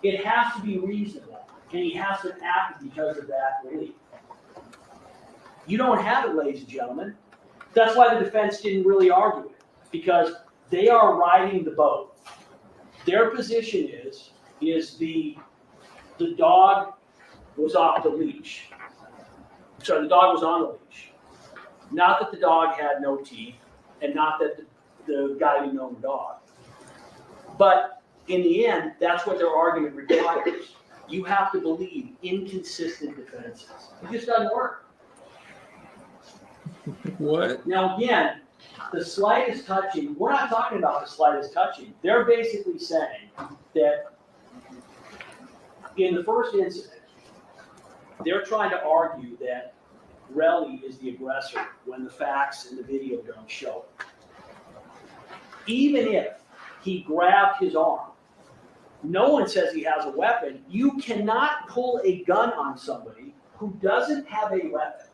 It has to be reasonable, and he has to act because of that belief. You don't have it, ladies and gentlemen. That's why the defense didn't really argue it, because they are riding the boat. Their position is the dog was off the leash. Sorry, the dog was on the leash. Not that the dog had no teeth, and not that the guy didn't own the dog. But in the end, that's what their argument requires. You have to believe inconsistent defenses. It just doesn't work. What? Now again, the slightest touching, we're not talking about the slightest touching. They're basically saying that in the first incident, they're trying to argue that Relli is the aggressor when the facts in the video don't show it. Even if he grabbed his arm, no one says he has a weapon. You cannot pull a gun on somebody who doesn't have a weapon,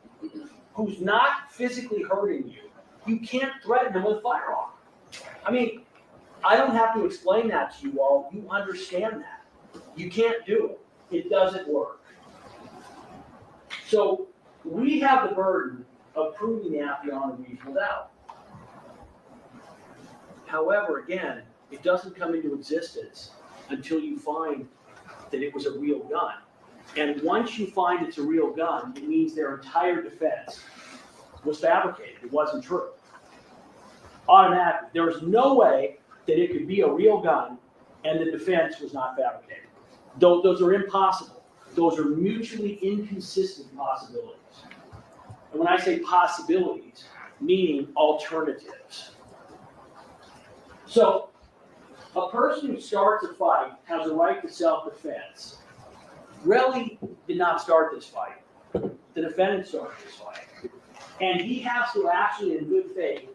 who's not physically hurting you. You can't threaten them with a firearm. I mean, I don't have to explain that to you all. You understand that. You can't do it. It doesn't work. So we have the burden of proving the AP beyond a reasonable doubt. However, again, it doesn't come into existence until you find that it was a real gun. And once you find it's a real gun, it means their entire defense was fabricated. It wasn't true. Automatically, there was no way that it could be a real gun and the defense was not fabricated. Those are impossible. Those are mutually inconsistent possibilities. And when I say possibilities, meaning alternatives. So, a person who starts a fight has a right to self-defense. Relli did not start this fight. The defendant started this fight. And he has to actually, in good faith,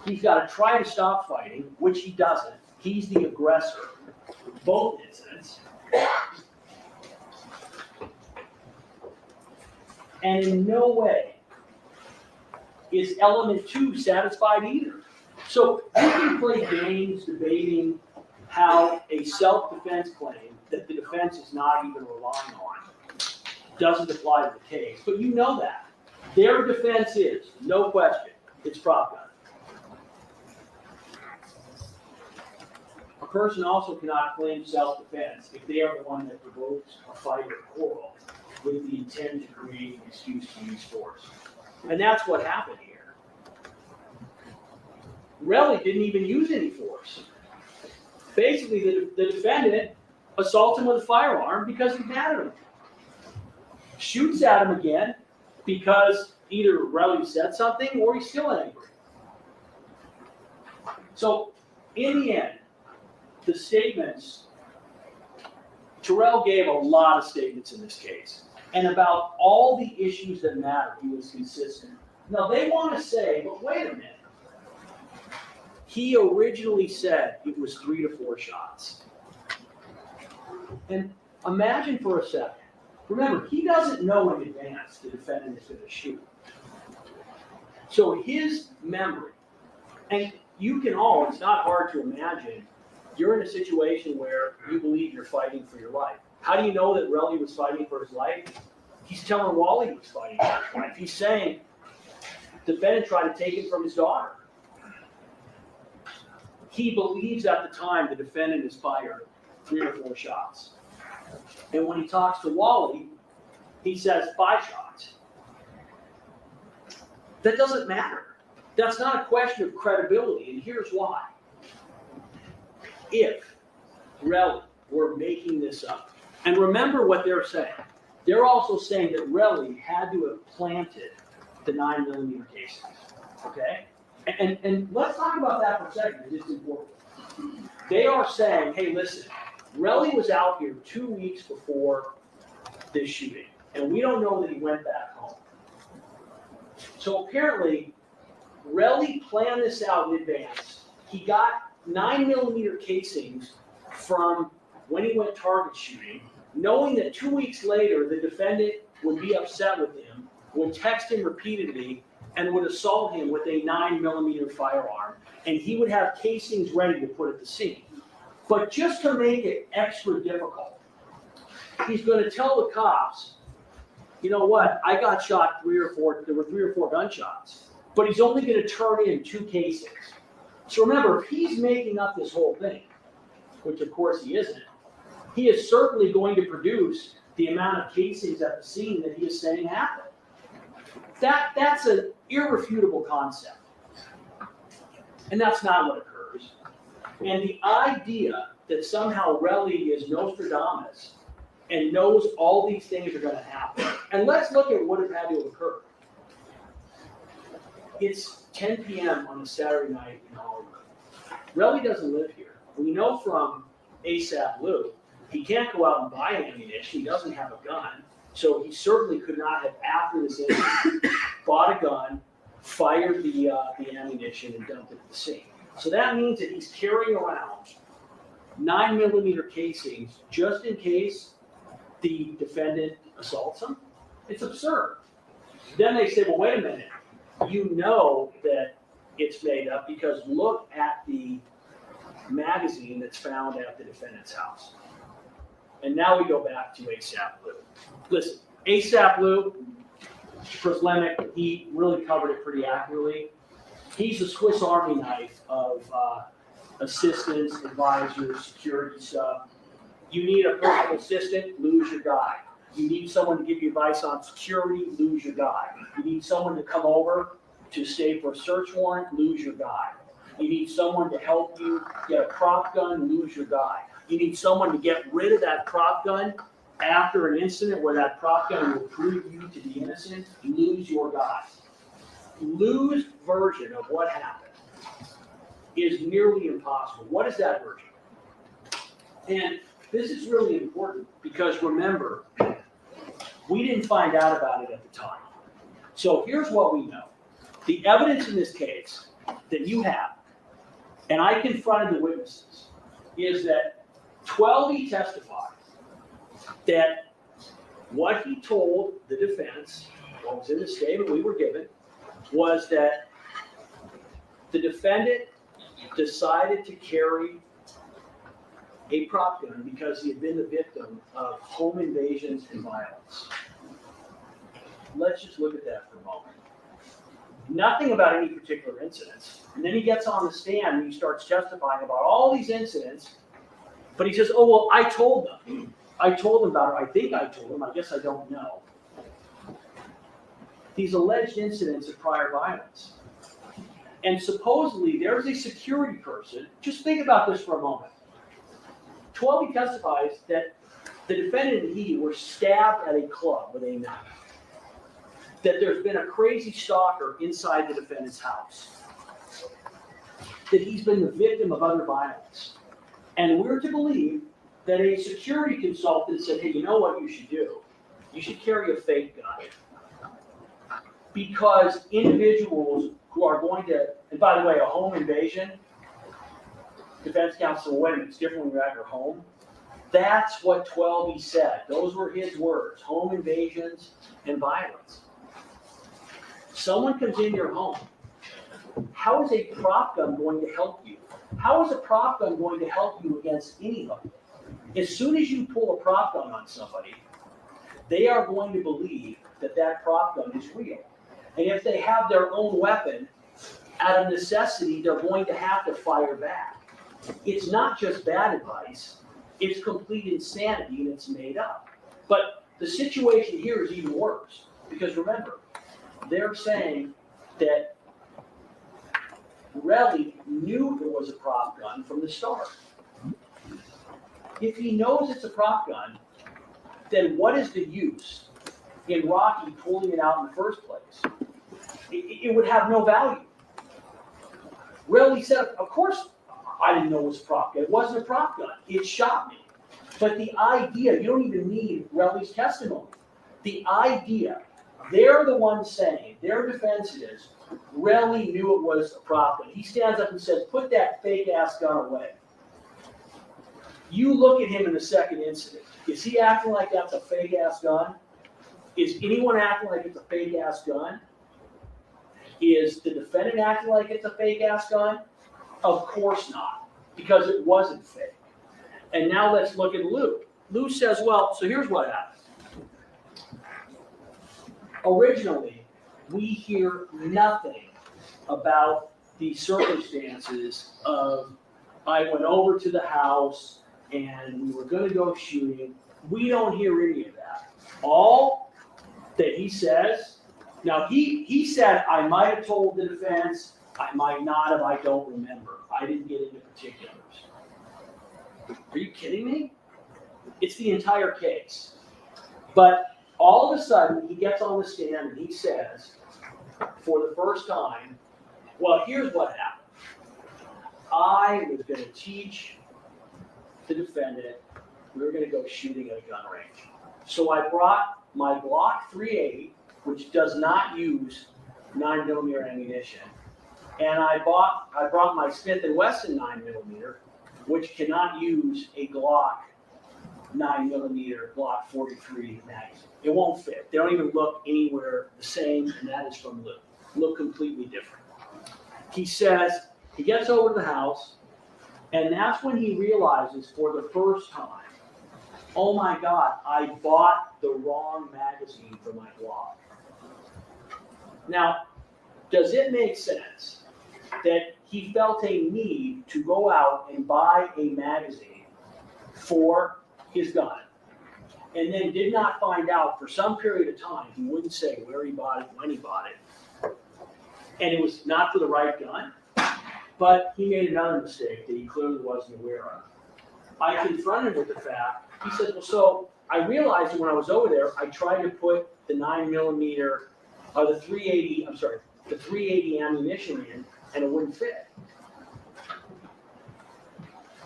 he's got to try to stop fighting, which he doesn't. He's the aggressor. Both incidents. And in no way is element 2 satisfied either. So you can play games debating how a self-defense claim that the defense is not even relying on doesn't apply to the case. But you know that. Their defense is, no question, it's prop gun. A person also cannot claim self-defense if they are the one that provokes a fight or quarrel with the intent to create an excuse to use force. And that's what happened here. Relli didn't even use any force. Basically, the defendant assaults him with a firearm because he's mad at him. Shoots at him again because either Relli said something or he's still angry. So, in the end, the statements, Terell gave a lot of statements in this case. And about all the issues that matter, he was consistent. Now, they want to say, but wait a minute. He originally said it was 3 to 4 shots. And imagine for a second. Remember, he doesn't know in advance the defendant is going to shoot. So his memory, and you can all, it's not hard to imagine, you're in a situation where you believe you're fighting for your life. How do you know that Relli was fighting for his life? He's telling Wally he was fighting for his life. He's saying the defendant tried to take him from his daughter. He believes at the time the defendant has fired 3 or 4 shots. And when he talks to Wally, he says 5 shots. That doesn't matter. That's not a question of credibility, and here's why. If Relli were making this up, and remember what they're saying. They're also saying that Relli had to have planted the 9mm casings, okay? And let's talk about that for a second, because it's important. They are saying, hey, listen, Relli was out here 2 weeks before this shooting, and we don't know that he went back home. So apparently, Relli planned this out in advance. He got 9mm casings from when he went target shooting, knowing that 2 weeks later, the defendant would be upset with him, would text him repeatedly, and would assault him with a 9mm firearm, and he would have casings ready to put at the scene. But just to make it extra difficult, he's going to tell the cops, you know what, I got shot there were 3 or 4 gunshots, but he's only going to turn in 2 casings. So remember, if he's making up this whole thing, which of course he isn't, he is certainly going to produce the amount of casings at the scene that he is saying happened. That's an irrefutable concept. And that's not what occurs. And the idea that somehow Relli is Nostradamus and knows all these things are going to happen. And let's look at what had to occur. It's 10 p.m. on a Saturday night in Hollywood. Relli doesn't live here. We know from ASAP Lou, he can't go out and buy ammunition. He doesn't have a gun. So he certainly could not have, after this incident, bought a gun, fired the ammunition, and dumped it at the scene. So that means that he's carrying around 9mm casings just in case the defendant assaults him. It's absurd. Then they say, well, wait a minute. You know that it's made up because look at the magazine that's found at the defendant's house. And now we go back to ASAP Lou. Listen, ASAP Lou, Preslemic, he really covered it pretty accurately. He's a Swiss Army knife of assistants, advisors, security stuff. You need a personal assistant, lose your guy. You need someone to give you advice on security, lose your guy. You need someone to come over to stay for a search warrant, lose your guy. You need someone to help you get a prop gun, lose your guy. You need someone to get rid of that prop gun after an incident where that prop gun will prove you to be innocent, lose your guy. Lou's version of what happened is nearly impossible. What is that version? And this is really important because remember, we didn't find out about it at the time. So here's what we know. The evidence in this case that you have, and I confronted the witnesses, is that 12 testified that what he told the defense, what was in the statement we were given, was that the defendant decided to carry a prop gun because he had been the victim of home invasions and violence. Let's just look at that for a moment. Nothing about any particular incidents. And then he gets on the stand and he starts testifying about all these incidents. But he says, oh, well, I told them. I told them about it. I think I told them. I guess I don't know. These alleged incidents of prior violence. And supposedly there's a security person. Just think about this for a moment. 12 testifies that the defendant and he were stabbed at a club with a knife. That there's been a crazy stalker inside the defendant's house. That he's been the victim of other violence. And we're to believe that a security consultant said, hey, you know what you should do? You should carry a fake gun. Because individuals who are going to, and by the way, a home invasion, defense counsel, wait a minute, it's different when you're at your home. That's what 12 said. Those were his words, home invasions and violence. Someone comes in your home. How is a prop gun going to help you? How is a prop gun going to help you against anybody? As soon as you pull a prop gun on somebody, they are going to believe that that prop gun is real. And if they have their own weapon, out of necessity, they're going to have to fire back. It's not just bad advice, it's complete insanity and it's made up. But the situation here is even worse. Because remember, they're saying that Relli knew there was a prop gun from the start. If he knows it's a prop gun, then what is the use in Rocky pulling it out in the first place? it would have no value. Relli said, of course, I didn't know it was a prop gun. It wasn't a prop gun. It shot me. But the idea, you don't even need Relli's testimony. The idea, they're the ones saying, their defense is, Relli knew it was a prop gun. He stands up and says, put that fake ass gun away. You look at him in the second incident. Is he acting like that's a fake ass gun? Is anyone acting like it's a fake ass gun? Is the defendant acting like it's a fake ass gun? Of course not, because it wasn't fake. And now let's look at Lou. Lou says, well, so here's what happened. Originally, we hear nothing about the circumstances of I went over to the house and we were going to go shooting. We don't hear any of that. All that he says, now he said, I might have told the defense, I might not have, I don't remember. I didn't get into particulars. Are you kidding me? It's the entire case. But all of a sudden, he gets on the stand and he says, for the first time, well, here's what happened. I was going to teach the defendant, we were going to go shooting at a gun range. So I brought my Glock 380, which does not use 9mm ammunition, and I brought my Smith & Wesson 9mm, which cannot use a Glock 9mm Glock 43 magazine. It won't fit. They don't even look anywhere the same, and that is from Lou. Look completely different. He says, he gets over to the house, and that's when he realizes for the first time, oh my God, I bought the wrong magazine for my Glock. Now, does it make sense that he felt a need to go out and buy a magazine for his gun, and then did not find out for some period of time, he wouldn't say where he bought it, when he bought it, and it was not for the right gun, but he made another mistake that he clearly wasn't aware of. I confronted him with the fact, he said, well, so I realized that when I was over there, I tried to put the 9mm, the 380 ammunition in, and it wouldn't fit.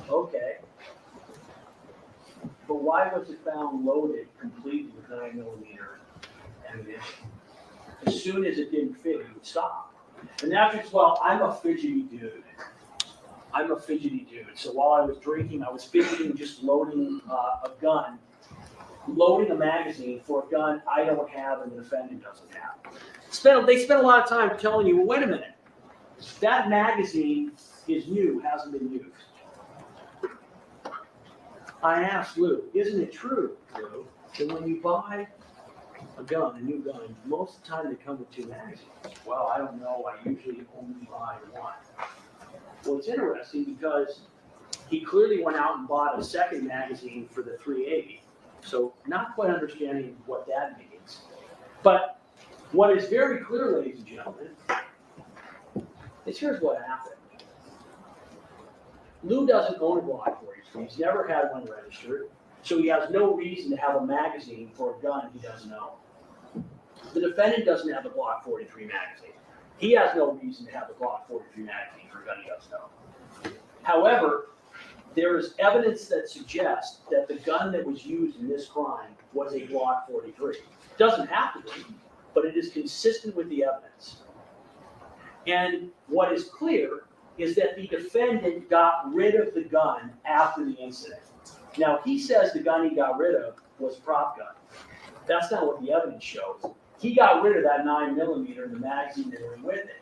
Okay. But why was it found loaded completely with 9mm ammunition? As soon as it didn't fit, he would stop. And that's just, well, I'm a fidgety dude. I'm a fidgety dude. So while I was drinking, I was fidgeting, just loading a gun, loading a magazine for a gun I don't have and the defendant doesn't have. They spent a lot of time telling you, well, wait a minute. That magazine is new, hasn't been used. I asked Lou, isn't it true, Lou, that when you buy a gun, a new gun, most of the time they come with two magazines? Well, I don't know. I usually only buy one. Well, it's interesting because he clearly went out and bought a second magazine for the 380. So not quite understanding what that means. But what is very clear, ladies and gentlemen, is here's what happened. Lou doesn't own a Glock 43. He's never had one registered. So he has no reason to have a magazine for a gun he doesn't own. The defendant doesn't have a Glock 43 magazine. He has no reason to have a Glock 43 magazine for a gun he doesn't own. However, there is evidence that suggests that the gun that was used in this crime was a Glock 43. It doesn't have to be, but it is consistent with the evidence. And what is clear is that the defendant got rid of the gun after the incident. Now, he says the gun he got rid of was a prop gun. That's not what the evidence shows. He got rid of that 9mm and the magazine that went with it.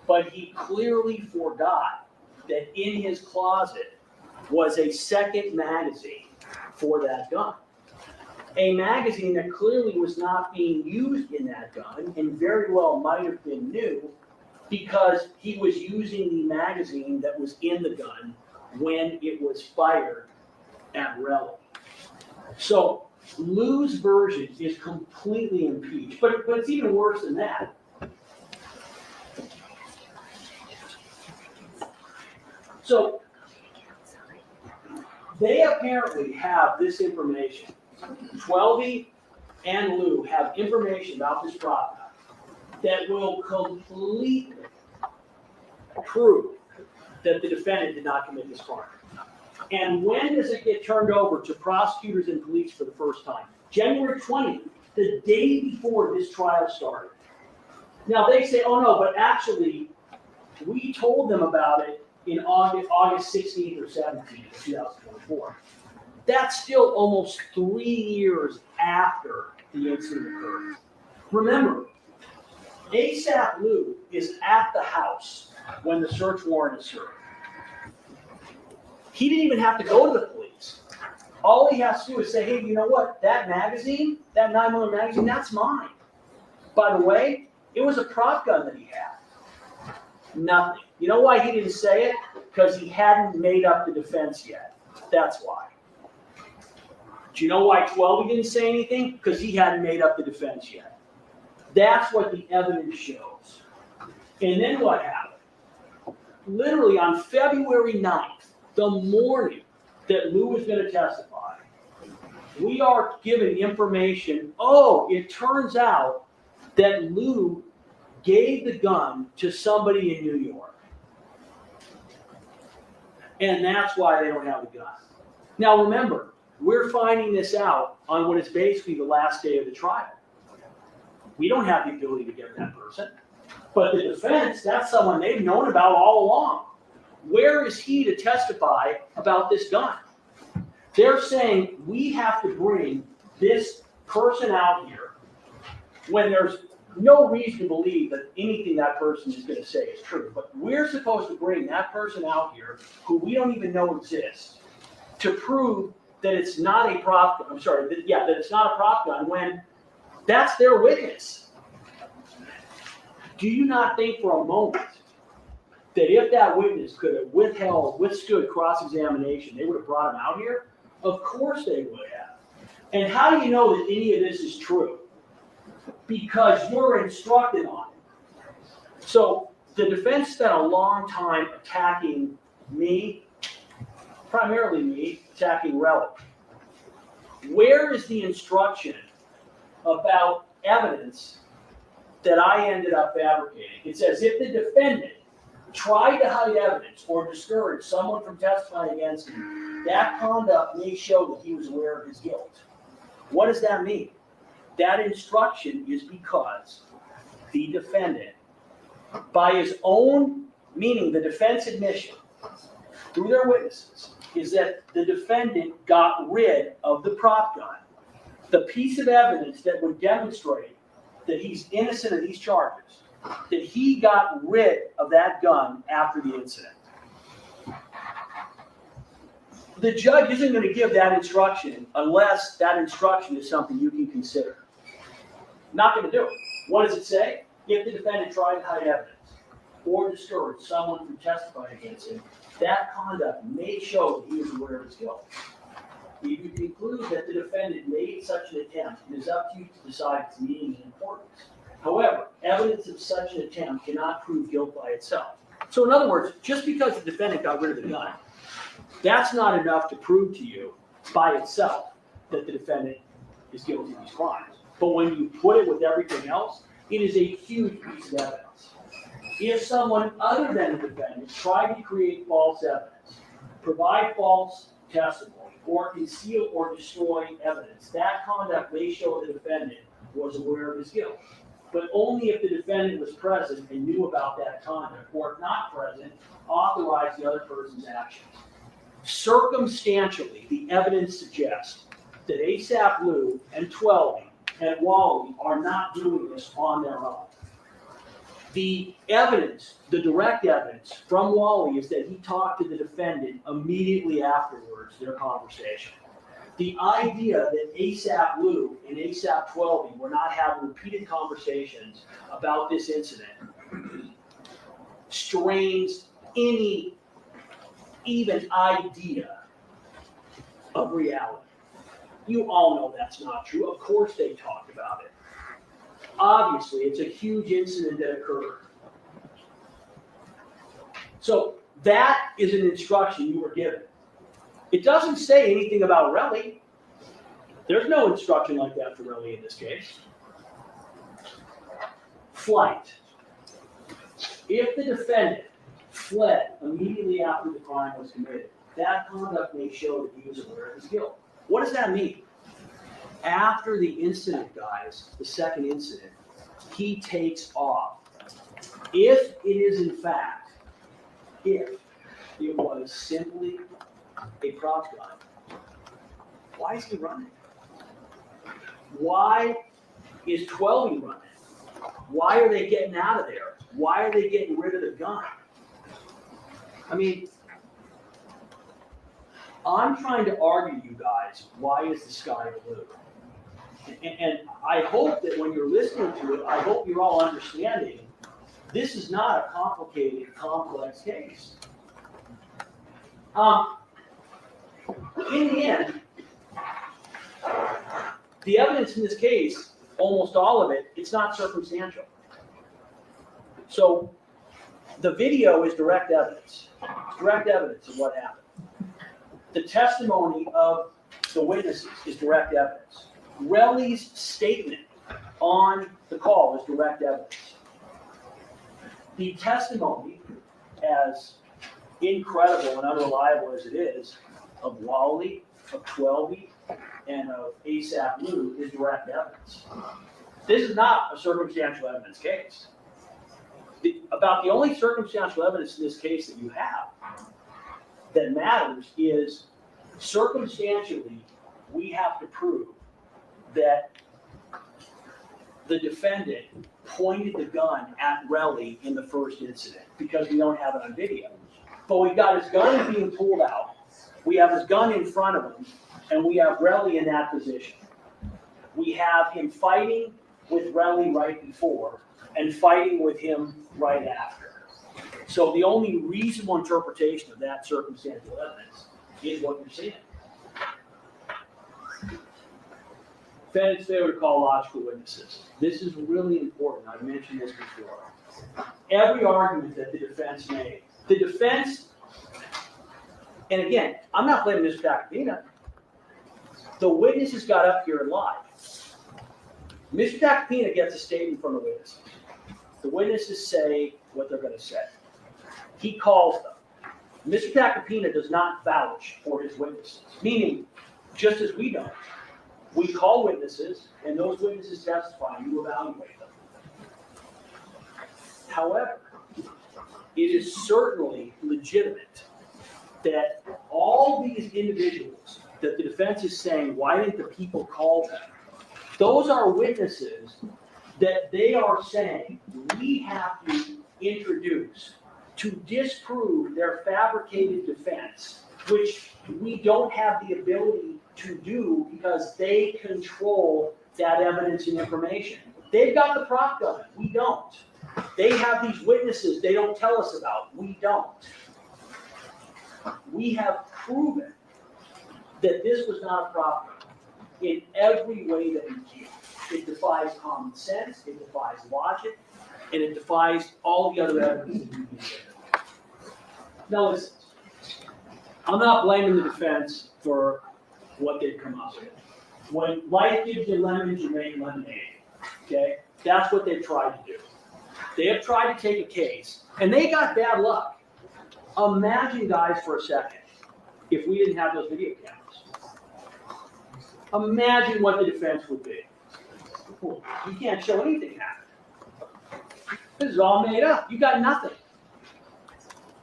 But he clearly forgot that in his closet was a second magazine for that gun. A magazine that clearly was not being used in that gun and very well might have been new because he was using the magazine that was in the gun when it was fired at Relli. So Lou's version is completely impeached, but it's even worse than that. So they apparently have this information. 12E and Lou have information about this prop gun. that will completely prove that the defendant did not commit this crime. And when does it get turned over to prosecutors and police for the first time? January 20th, the day before this trial started. Now they say, oh no, but actually, we told them about it in August 16th or 17th of 2024. That's still almost 3 years after the incident occurred. Remember, ASAP Lou is at the house when the search warrant is served. He didn't even have to go to the police. All he has to do is say, hey, you know what? That magazine, that 9mm magazine, that's mine. By the way, it was a prop gun that he had. Nothing. You know why he didn't say it? Because he hadn't made up the defense yet. That's why. Do you know why 12 didn't say anything? Because he hadn't made up the defense yet. That's what the evidence shows. And then what happened? Literally on February 9th, the morning that Lou was going to testify, we are given information. Oh, it turns out that Lou gave the gun to somebody in New York. And that's why they don't have the gun. Now remember, we're finding this out on what is basically the last day of the trial. We don't have the ability to get that person. But the defense, that's someone they've known about all along. Where is he to testify about this gun? They're saying we have to bring this person out here when there's no reason to believe that anything that person is going to say is true. But we're supposed to bring that person out here who we don't even know exists to prove that it's not a prop gun. That it's not a prop gun when that's their witness. Do you not think for a moment that if that witness could have withstood cross-examination, they would have brought him out here? Of course they would have. And how do you know that any of this is true? Because you're instructed on it. So the defense spent a long time attacking me, primarily me, attacking Relli. Where is the instruction about evidence that I ended up fabricating? It says if the defendant tried to hide evidence or discourage someone from testifying against him, that conduct may show that he was aware of his guilt. What does that mean? That instruction is because the defendant, by his own, meaning the defense admission, through their witnesses, is that the defendant got rid of the prop gun, the piece of evidence that would demonstrate that he's innocent of these charges, that he got rid of that gun after the incident. The judge isn't going to give that instruction unless that instruction is something you can consider. Not going to do it. What does it say? If the defendant tried to hide evidence or discourage someone from testifying against him, that conduct may show that he was aware of his guilt. If you conclude that the defendant made such an attempt, it is up to you to decide its meaning and importance. However, evidence of such an attempt cannot prove guilt by itself. So in other words, just because the defendant got rid of the gun, that's not enough to prove to you by itself that the defendant is guilty of these crimes. But when you put it with everything else, it is a huge piece of evidence. If someone other than the defendant tried to create false evidence, provide false testimony, or conceal or destroy evidence, that conduct may show the defendant was aware of his guilt. But only if the defendant was present and knew about that conduct, or if not present, authorized the other person's actions. Circumstantially, the evidence suggests that ASAP Lou and 12 and Wally are not doing this on their own. The evidence, the direct evidence from Wally is that he talked to the defendant immediately afterwards, their conversation. The idea that ASAP Lou and ASAP 12 were not having repeated conversations about this incident strains any even idea of reality. You all know that's not true. Of course they talked about it. Obviously, it's a huge incident that occurred. So that is an instruction you were given. It doesn't say anything about Relli. There's no instruction like that for Relli in this case. Flight. If the defendant fled immediately after the crime was committed, that conduct may show that he was aware of his guilt. What does that mean? After the incident, guys, the second incident, he takes off. If it is in fact, if it was simply a prop gun, why is he running? Why is 12 running? Why are they getting out of there? Why are they getting rid of the gun? I mean, I'm trying to argue to you guys, why is the sky blue? And I hope that when you're listening to it, I hope you're all understanding this is not a complicated, complex case. In the end, the evidence in this case, almost all of it, it's not circumstantial. So the video is direct evidence. Direct evidence of what happened. The testimony of the witnesses is direct evidence. Relli's statement on the call is direct evidence. The testimony, as incredible and unreliable as it is, of Wally, of 12, and of ASAP Lou is direct evidence. This is not a circumstantial evidence case. About the only circumstantial evidence in this case that you have that matters is circumstantially, we have to prove that the defendant pointed the gun at Relli in the first incident because we don't have it on video. But we've got his gun being pulled out, we have his gun in front of him, and we have Relli in that position. We have him fighting with Relli right before and fighting with him right after. So the only reasonable interpretation of that circumstantial evidence is what you're seeing. Defendant's failure to call logical witnesses. This is really important. I've mentioned this before. Every argument that the defense made, the defense, and again, I'm not blaming Mr. Tacopina. The witnesses got up here and lied. Mr. Tacopina gets a statement from the witnesses. The witnesses say what they're going to say. He calls them. Mr. Tacopina does not vouch for his witnesses, meaning, just as we don't, we call witnesses, and those witnesses testify, and you evaluate them. However, it is certainly legitimate that all these individuals that the defense is saying, why didn't the people call them? Those are witnesses that they are saying we have to introduce to disprove their fabricated defense, which we don't have the ability to do because they control that evidence and information. They've got the prop gun, we don't. They have these witnesses they don't tell us about, we don't. We have proven that this was not a prop gun in every way that we can. It defies common sense, it defies logic, and it defies all the other evidence that we can get. Now listen, I'm not blaming the defense for what they've come up with. When life gives you lemons, you make lemonade. Okay? That's what they've tried to do. They have tried to take a case, and they got bad luck. Imagine, guys, for a second, if we didn't have those video cameras. Imagine what the defense would be. You can't show anything happened. This is all made up. You got nothing.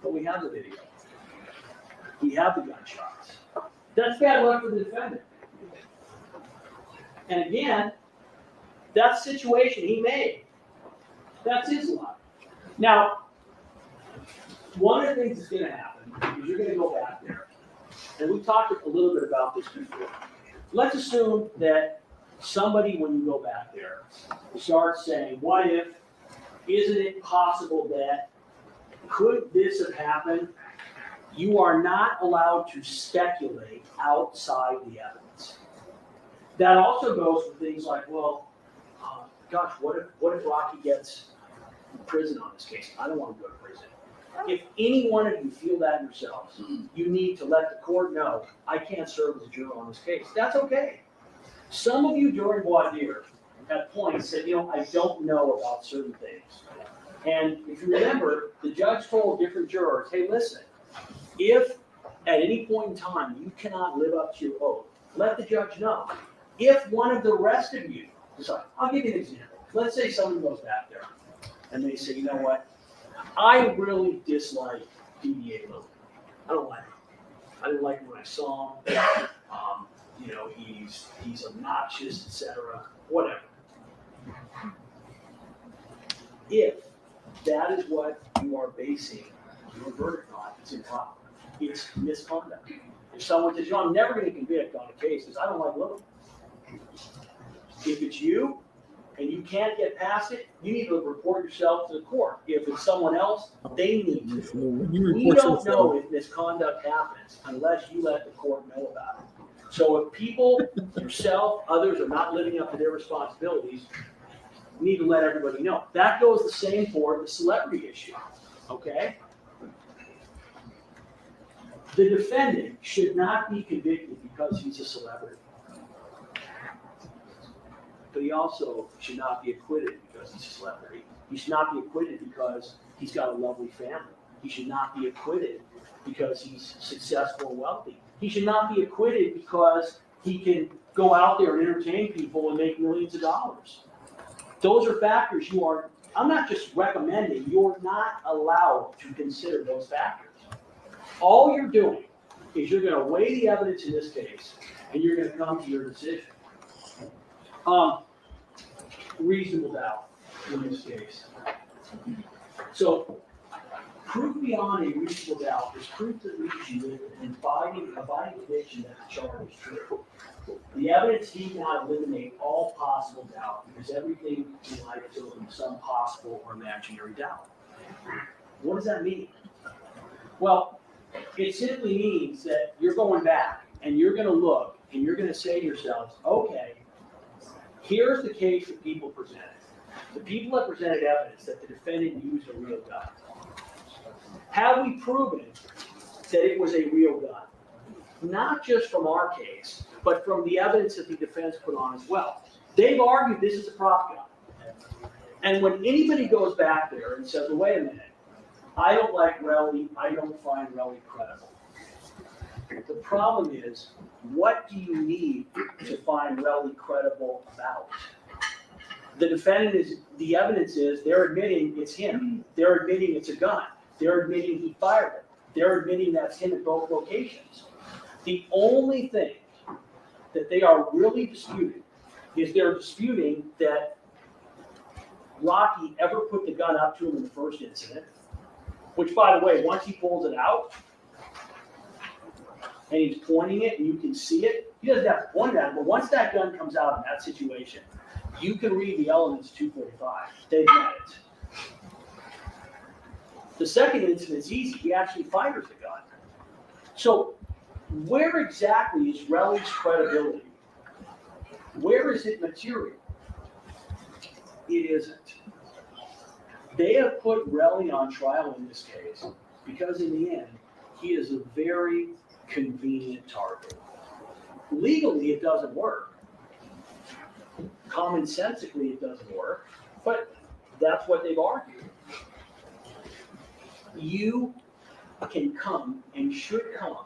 But we have the video. We have the gunshots. That's bad luck for the defendant. And again, that situation he made, that's his luck. Now, one of the things that's going to happen is you're going to go back there. And we talked a little bit about this before. Let's assume that somebody, when you go back there, starts saying, what if, isn't it possible that, could this have happened? You are not allowed to speculate outside the evidence. That also goes for things like, well, gosh, what if Rocky gets in prison on this case? I don't want to go to prison. If any one of you feel that yourselves, you need to let the court know, I can't serve as a juror on this case. That's okay. Some of you during voir dire at points said, I don't know about certain things. And if you remember, the judge told different jurors, hey, listen, if at any point in time you cannot live up to your oath, let the judge know. If one of the rest of you decide, I'll give you an example. Let's say someone goes back there and they say, you know what, I really dislike DBA Lou. I don't like him. I didn't like him when I saw him. He's obnoxious, etc. Whatever. If that is what you are basing your verdict on, it's improper. It's misconduct. If someone says, I'm never going to convict on a case because I don't like Lou. If it's you and you can't get past it, you need to report yourself to the court. If it's someone else, they need to. We don't know if misconduct happens unless you let the court know about it. So if people, yourself, others are not living up to their responsibilities, you need to let everybody know. That goes the same for the celebrity issue, okay? The defendant should not be convicted because he's a celebrity. But he also should not be acquitted because he's a celebrity. He should not be acquitted because he's got a lovely family. He should not be acquitted because he's successful and wealthy. He should not be acquitted because he can go out there and entertain people and make millions of dollars. Those are factors I'm not just recommending, you're not allowed to consider those factors. All you're doing is you're going to weigh the evidence in this case and you're going to come to your decision. Reasonable doubt in this case. So, proof beyond a reasonable doubt is proof that leads you with an abiding conviction that the charge is true. The evidence need not eliminate all possible doubt because everything in life is open to some possible or imaginary doubt. What does that mean? Well, it simply means that you're going back and you're going to look and you're going to say to yourselves, okay, here's the case that people presented. The people that presented evidence that the defendant used a real gun. Have we proven that it was a real gun? Not just from our case, but from the evidence that the defense put on as well. They've argued this is a prop gun. And when anybody goes back there and says, well, wait a minute, I don't like Relli, I don't find Relli credible. The problem is, what do you need to find Relli credible about? The evidence is they're admitting it's him. They're admitting it's a gun. They're admitting he fired it. They're admitting that's him at both locations. The only thing that they are really disputing is they're disputing that Rocky ever put the gun up to him in the first incident, which, by the way, once he pulls it out and he's pointing it and you can see it, he doesn't have to point at it, but once that gun comes out in that situation, you can read the elements 245. They've met it. The second incident's easy. He actually fires the gun. So where exactly is Relli's credibility? Where is it material? It isn't. They have put Relli on trial in this case because in the end, he is a very convenient target. Legally, it doesn't work. Commonsensically, it doesn't work, but that's what they've argued. You can come and should come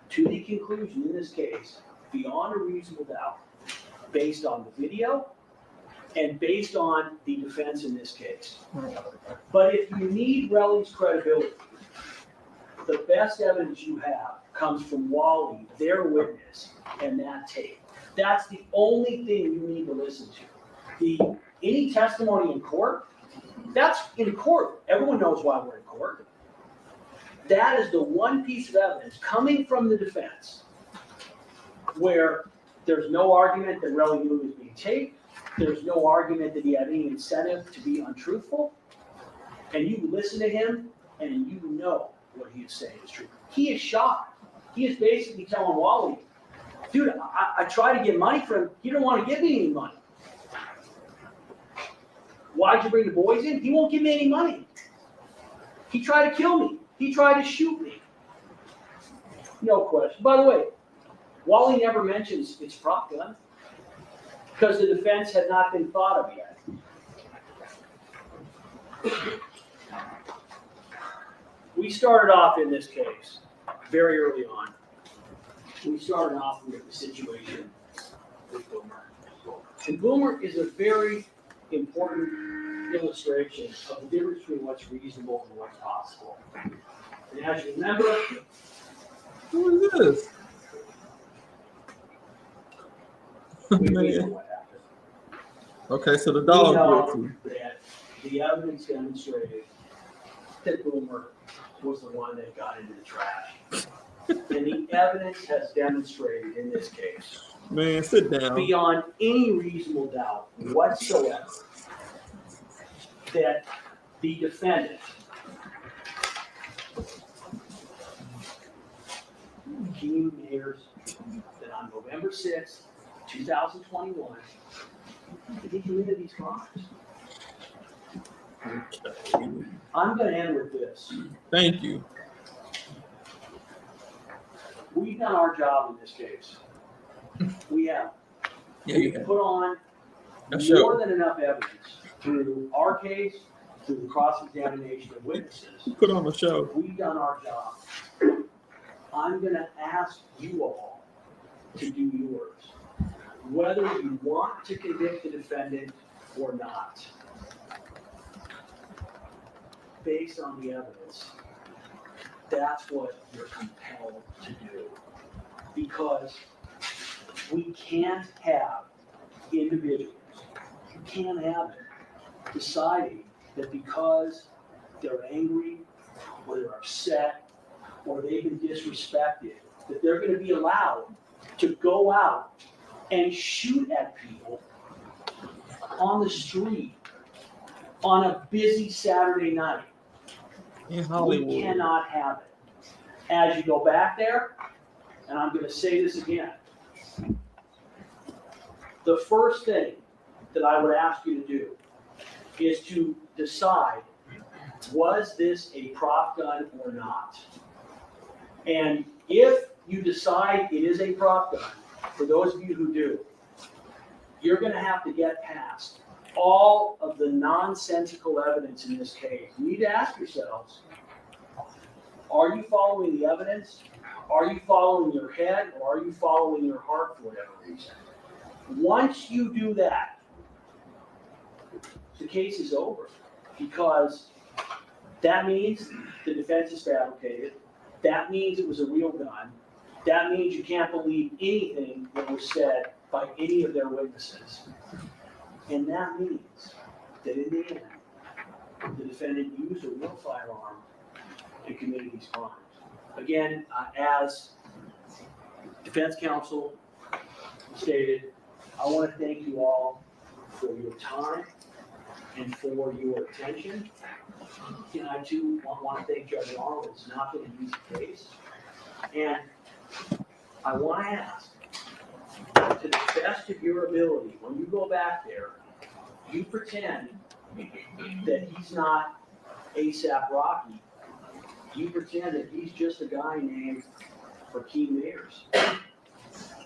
to the conclusion in this case, beyond a reasonable doubt, based on the video and based on the defense in this case. But if you need Relli's credibility, the best evidence you have comes from Wally, their witness, and that tape. That's the only thing you need to listen to. Any testimony in court, that's in court. Everyone knows why we're in court. That is the one piece of evidence coming from the defense where there's no argument that Relli knew he was being taped. There's no argument that he had any incentive to be untruthful. And you listen to him and you know what he is saying is true. He is shocked. He is basically telling Wally, dude, I tried to get money from him. He didn't want to give me any money. Why'd you bring the boys in? He won't give me any money. He tried to kill me. He tried to shoot me. No question. By the way, Wally never mentions it's prop gun. because the defense had not been thought of yet. We started off in this case very early on. We started off with the situation with Boomer. And Boomer is a very important illustration of the difference between what's reasonable and what's possible. And as you remember, Who is this? we know Man. what happened. Okay, so the We dog know guilty. that the evidence demonstrated that Boomer was the one that got into the trash. And the evidence has demonstrated in this case, Man, sit down. beyond any reasonable doubt whatsoever, that the defendant, Rakim Mayers, that on November 6th, 2021, that he committed these crimes. I'm going to end with this. Thank you. We've done our job in this case. We have. Yeah, you We've have. put on That's more sure. than enough evidence through our case, through the cross-examination of witnesses. Put on the show. We've done our job. I'm going to ask you all to do yours, whether you want to convict the defendant or not, based on the evidence. That's what you're compelled to do. Because we can't have individuals, you can't have it, deciding that because they're angry, or they're upset, or they've been disrespected, that they're going to be allowed to go out and shoot at people on the street on a busy Saturday night. In Hollywood. We cannot have it. As you go back there, and I'm going to say this again, the first thing that I would ask you to do is to decide, was this a prop gun or not? And if you decide it is a prop gun, for those of you who do, you're going to have to get past all of the nonsensical evidence in this case. You need to ask yourselves, are you following the evidence? Are you following your head, or are you following your heart for whatever reason? Once you do that, the case is over, because that means the defense is fabricated. That means it was a real gun. That means you can't believe anything that was said by any of their witnesses. And that means that in the end, the defendant used a real firearm and committed these crimes. Again, as defense counsel stated, I want to thank you all for your time and for your attention. And I too want to thank Judge Arnold. It's not been an easy case. And I want to ask, to the best of your ability, when you go back there, you pretend that he's not ASAP Rocky. You pretend that he's just a guy named Rakim Mayers.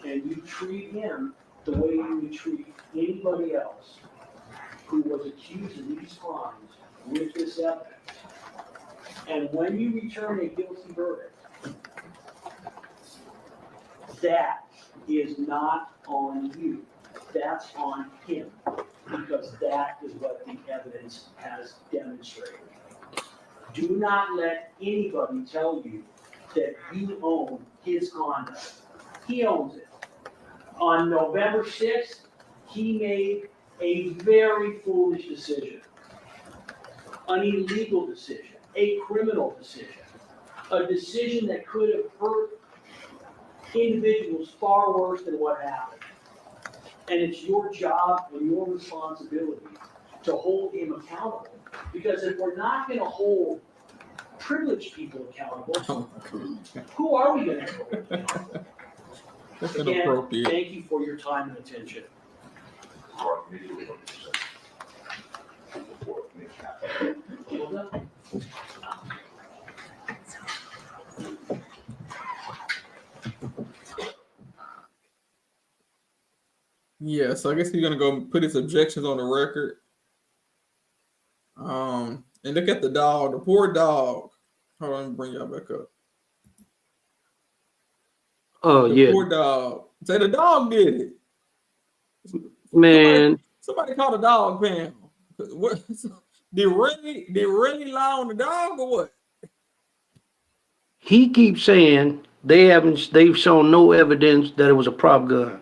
And you treat him the way you would treat anybody else who was accused of these crimes with this evidence. And when you return a guilty verdict, that is not on you. That's on him, because that is what the evidence has demonstrated. Do not let anybody tell you that you own his conduct. He owns it. On November 6th, he made a very foolish decision, an illegal decision, a criminal decision, a decision that could have hurt individuals far worse than what happened. And it's your job and your responsibility to hold him accountable. Because if we're not going to hold privileged people accountable, who are we going to hold accountable? That's Again, inappropriate. thank you for your time and attention. Well done. Yeah, so I guess he's gonna go put his objections on the record. And look at the dog, the poor dog. Hold on, let me bring y'all back up. Oh The yeah, poor dog. Say the dog did it. man. Somebody called a dog pound. What did Relli lie on the dog or what? He keeps saying they've shown no evidence that it was a prop gun.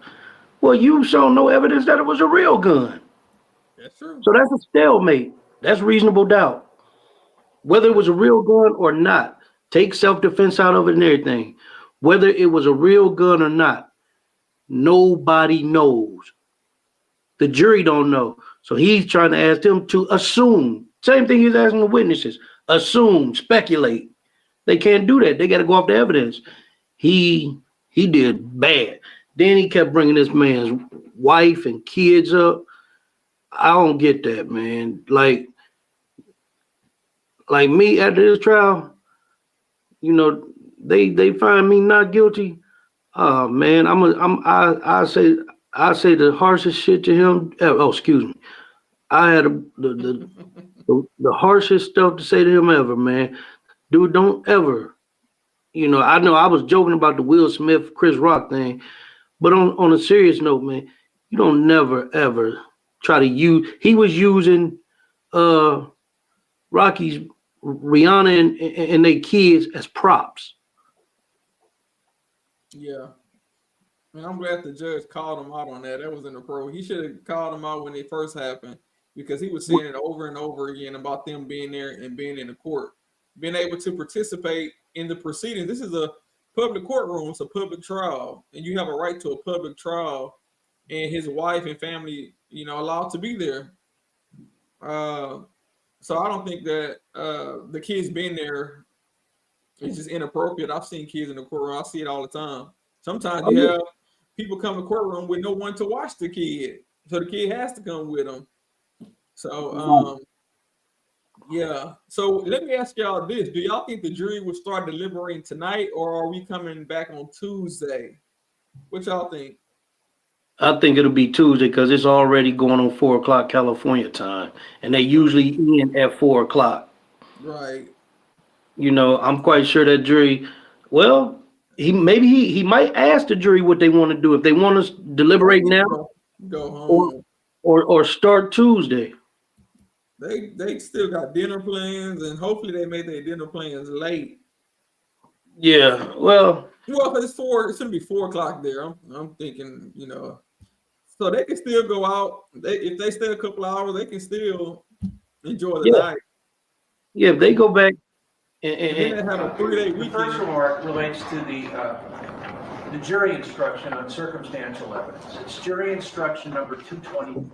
Well, you've shown no evidence that it was a real gun. That's true. So that's a stalemate. That's reasonable doubt. Whether it was a real gun or not, take self-defense out of it and everything. Whether it was a real gun or not, nobody knows. The jury don't know. So he's trying to ask them to assume. Same thing he's asking the witnesses. Assume, speculate. They can't do that. They got to go off the evidence. He did bad. Then he kept bringing this man's wife and kids up. I don't get that, man. Like me after this trial, you know, they find me not guilty. Oh man, I say the harshest shit to him. Oh, excuse me. I had the harshest stuff to say to him ever, man. Dude, don't ever. You know I was joking about the Will Smith, Chris Rock thing, but on a serious note, man, you don't never ever try to use. He was using Rocky's Rihanna and their kids as props. Yeah. Man, I'm glad the judge called him out on that. That was in the pro. He should have called him out when it first happened because he was saying it over and over again about them being there and being in the court, being able to participate in the proceedings. This is a public courtroom. It's a public trial, and you have a right to a public trial. And his wife and family, you know, allowed to be there. So I don't think that the kids being there is just inappropriate. I've seen kids in the courtroom. I see it all the time. Sometimes you have people come to the courtroom with no one to watch the kid, so the kid has to come with them. So yeah. So let me ask y'all this: do y'all think the jury will start deliberating tonight, or are we coming back on Tuesday? What y'all think? I think it'll be Tuesday because it's already going on 4:00 California time, and they usually end at 4:00. Right. You know, I'm quite sure that jury. Well, he might ask the jury what they want to do if they want to deliberate now, Go home. or start Tuesday. They still got dinner plans, and hopefully they made their dinner plans late. Yeah. Well, because it's gonna be 4:00 there. I'm thinking, you know, so they can still go out. If they stay a couple hours, they can still enjoy the night. Yeah, if they go back and then they have a 3-day weekend. The first remark relates to the jury instruction on circumstantial evidence. It's jury instruction number 224.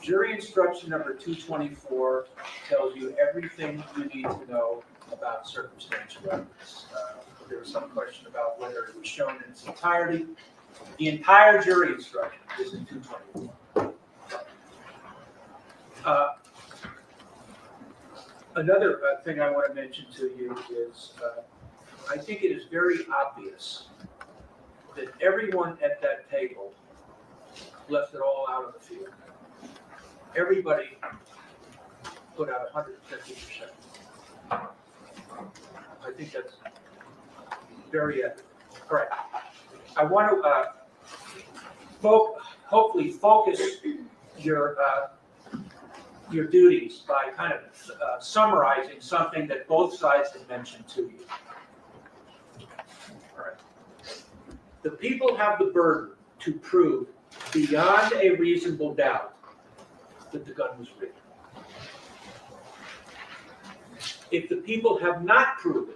Jury instruction number 224 tells you everything you need to know about circumstantial evidence. There was some question about whether it was shown in its entirety. The entire jury instruction is in 224. Another thing I want to mention to you is I think it is very obvious that everyone at that table left it all out of the field. Everybody put out 150%. I think that's very evident. All right. I want to hopefully focus your duties by kind of summarizing something that both sides have mentioned to you. All right. The people have the burden to prove beyond a reasonable doubt that the gun was real. If the people have not proven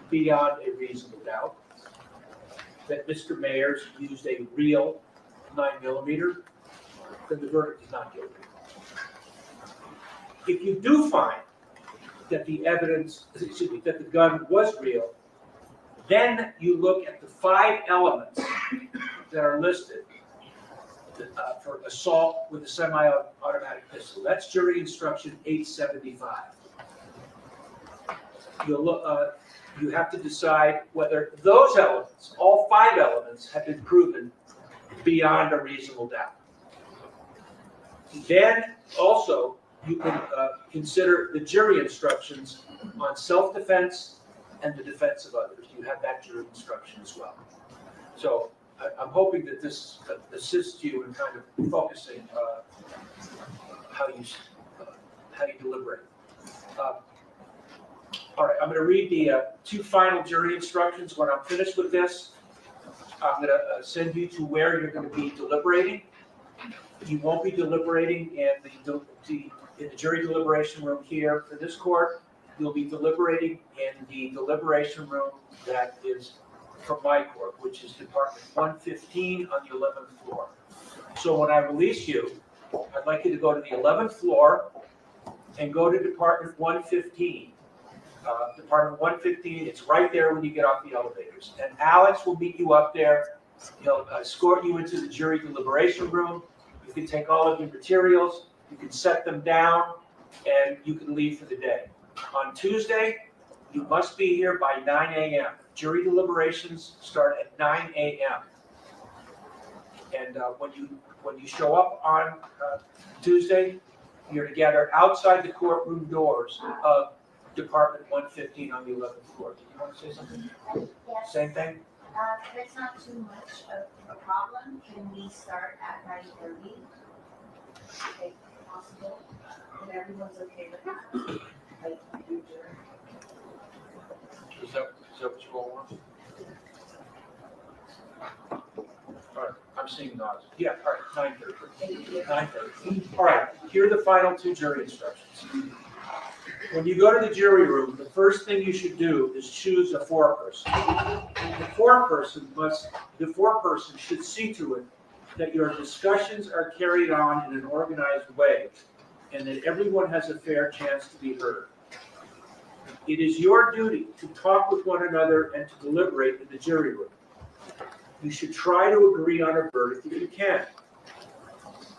beyond a reasonable doubt that Mr. Mayers used a real 9mm, then the verdict is not guilty. If you do find that the that the gun was real, then you look at the 5 elements that are listed for assault with a semi-automatic pistol. That's jury instruction 875. You have to decide whether those elements, all 5 elements, have been proven beyond a reasonable doubt. Then also, you can consider the jury instructions on self-defense and the defense of others. You have that jury instruction as well. So I'm hoping that this assists you in kind of focusing how you deliberate. All right, I'm going to read the two final jury instructions. When I'm finished with this, I'm going to send you to where you're going to be deliberating. You won't be deliberating in the jury deliberation room here for this court. You'll be deliberating in the deliberation room that is from my court, which is Department 115 on the 11th floor. So when I release you, I'd like you to go to the 11th floor and go to Department 115. Department 115, it's right there when you get off the elevators. And Alex will meet you up there. He'll escort you into the jury deliberation room. You can take all of your materials, you can set them down, and you can leave for the day. On Tuesday, you must be here by 9 a.m. Jury deliberations start at 9 a.m. And when you show up on Tuesday, you're to gather outside the courtroom doors of Department 115 on the 11th floor. Did you want to say something? Yes. Same thing? That's not too much of a problem. Can we start at 9:30? If possible, and everyone's okay with that? Is that what you all want? All right, I'm seeing nods. Yeah, all right, 9:30. 9:30. All right, here are the final two jury instructions. When you go to the jury room, the first thing you should do is choose a foreperson. The foreperson should see to it that your discussions are carried on in an organized way and that everyone has a fair chance to be heard. It is your duty to talk with one another and to deliberate in the jury room. You should try to agree on a verdict if you can.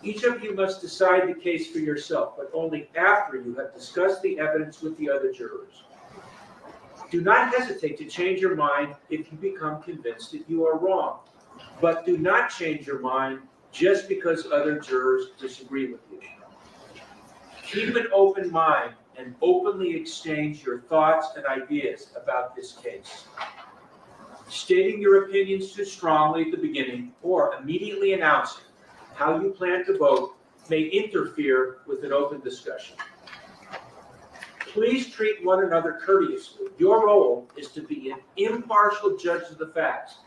Each of you must decide the case for yourself, but only after you have discussed the evidence with the other jurors. Do not hesitate to change your mind if you become convinced that you are wrong, but do not change your mind just because other jurors disagree with you. Keep an open mind and openly exchange your thoughts and ideas about this case. Stating your opinions too strongly at the beginning or immediately announcing how you plan to vote may interfere with an open discussion. Please treat one another courteously. Your role is to be an impartial judge of the facts,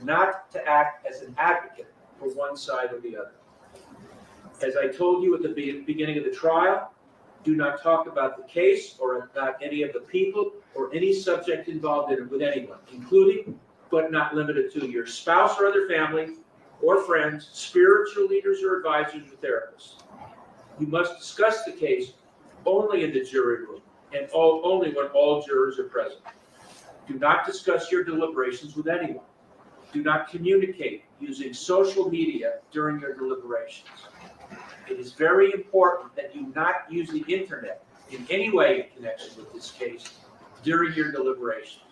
not to act as an advocate for one side or the other. As I told you at the beginning of the trial, do not talk about the case or about any of the people or any subject involved in it with anyone, including but not limited to your spouse or other family or friends, spiritual leaders or advisors or therapists. You must discuss the case only in the jury room and only when all jurors are present. Do not discuss your deliberations with anyone. Do not communicate using social media during your deliberations. It is very important that you not use the internet in any way in connection with this case during your deliberations.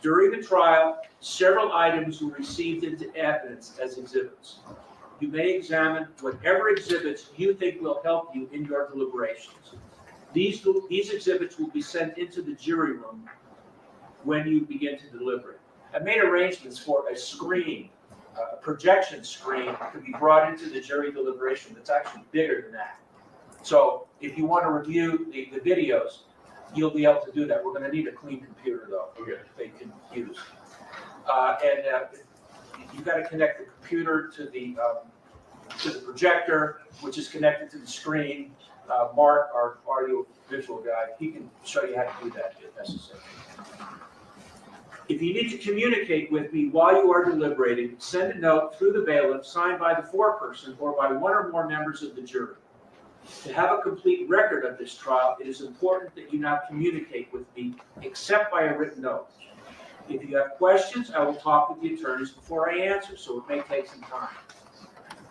During the trial, several items were received into evidence as exhibits. You may examine whatever exhibits you think will help you in your deliberations. These exhibits will be sent into the jury room when you begin to deliberate. I made arrangements for a screen, a projection screen to be brought into the jury deliberation that's actually bigger than that. So if you want to review the videos, you'll be able to do that. We're going to need a clean computer though, they can use. You've got to connect the computer to the projector, which is connected to the screen. Mark, our audio visual guy, he can show you how to do that if necessary. If you need to communicate with me while you are deliberating, send a note through the bailiff signed by the foreperson or by one or more members of the jury. To have a complete record of this trial, it is important that you not communicate with me except by a written note. If you have questions, I will talk with the attorneys before I answer, so it may take some time.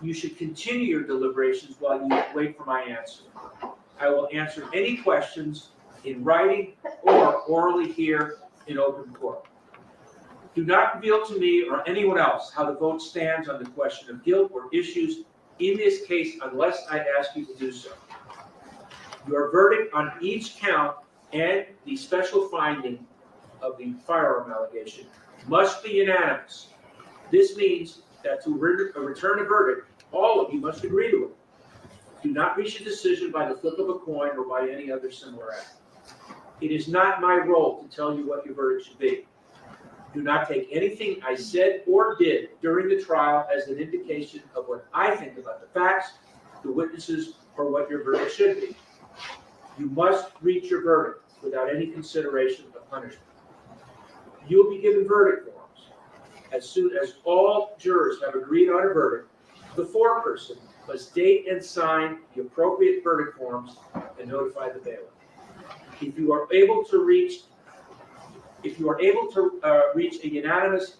You should continue your deliberations while you wait for my answer. I will answer any questions in writing or orally here in open court. Do not reveal to me or anyone else how the vote stands on the question of guilt or issues in this case unless I ask you to do so. Your verdict on each count and the special finding of the firearm allegation must be unanimous. This means that to return a verdict, all of you must agree to it. Do not reach a decision by the flip of a coin or by any other similar act. It is not my role to tell you what your verdict should be. Do not take anything I said or did during the trial as an indication of what I think about the facts, the witnesses, or what your verdict should be. You must reach your verdict without any consideration of punishment. You will be given verdict forms. As soon as all jurors have agreed on a verdict, the foreperson must date and sign the appropriate verdict forms and notify the bailiff. If you are able to reach a unanimous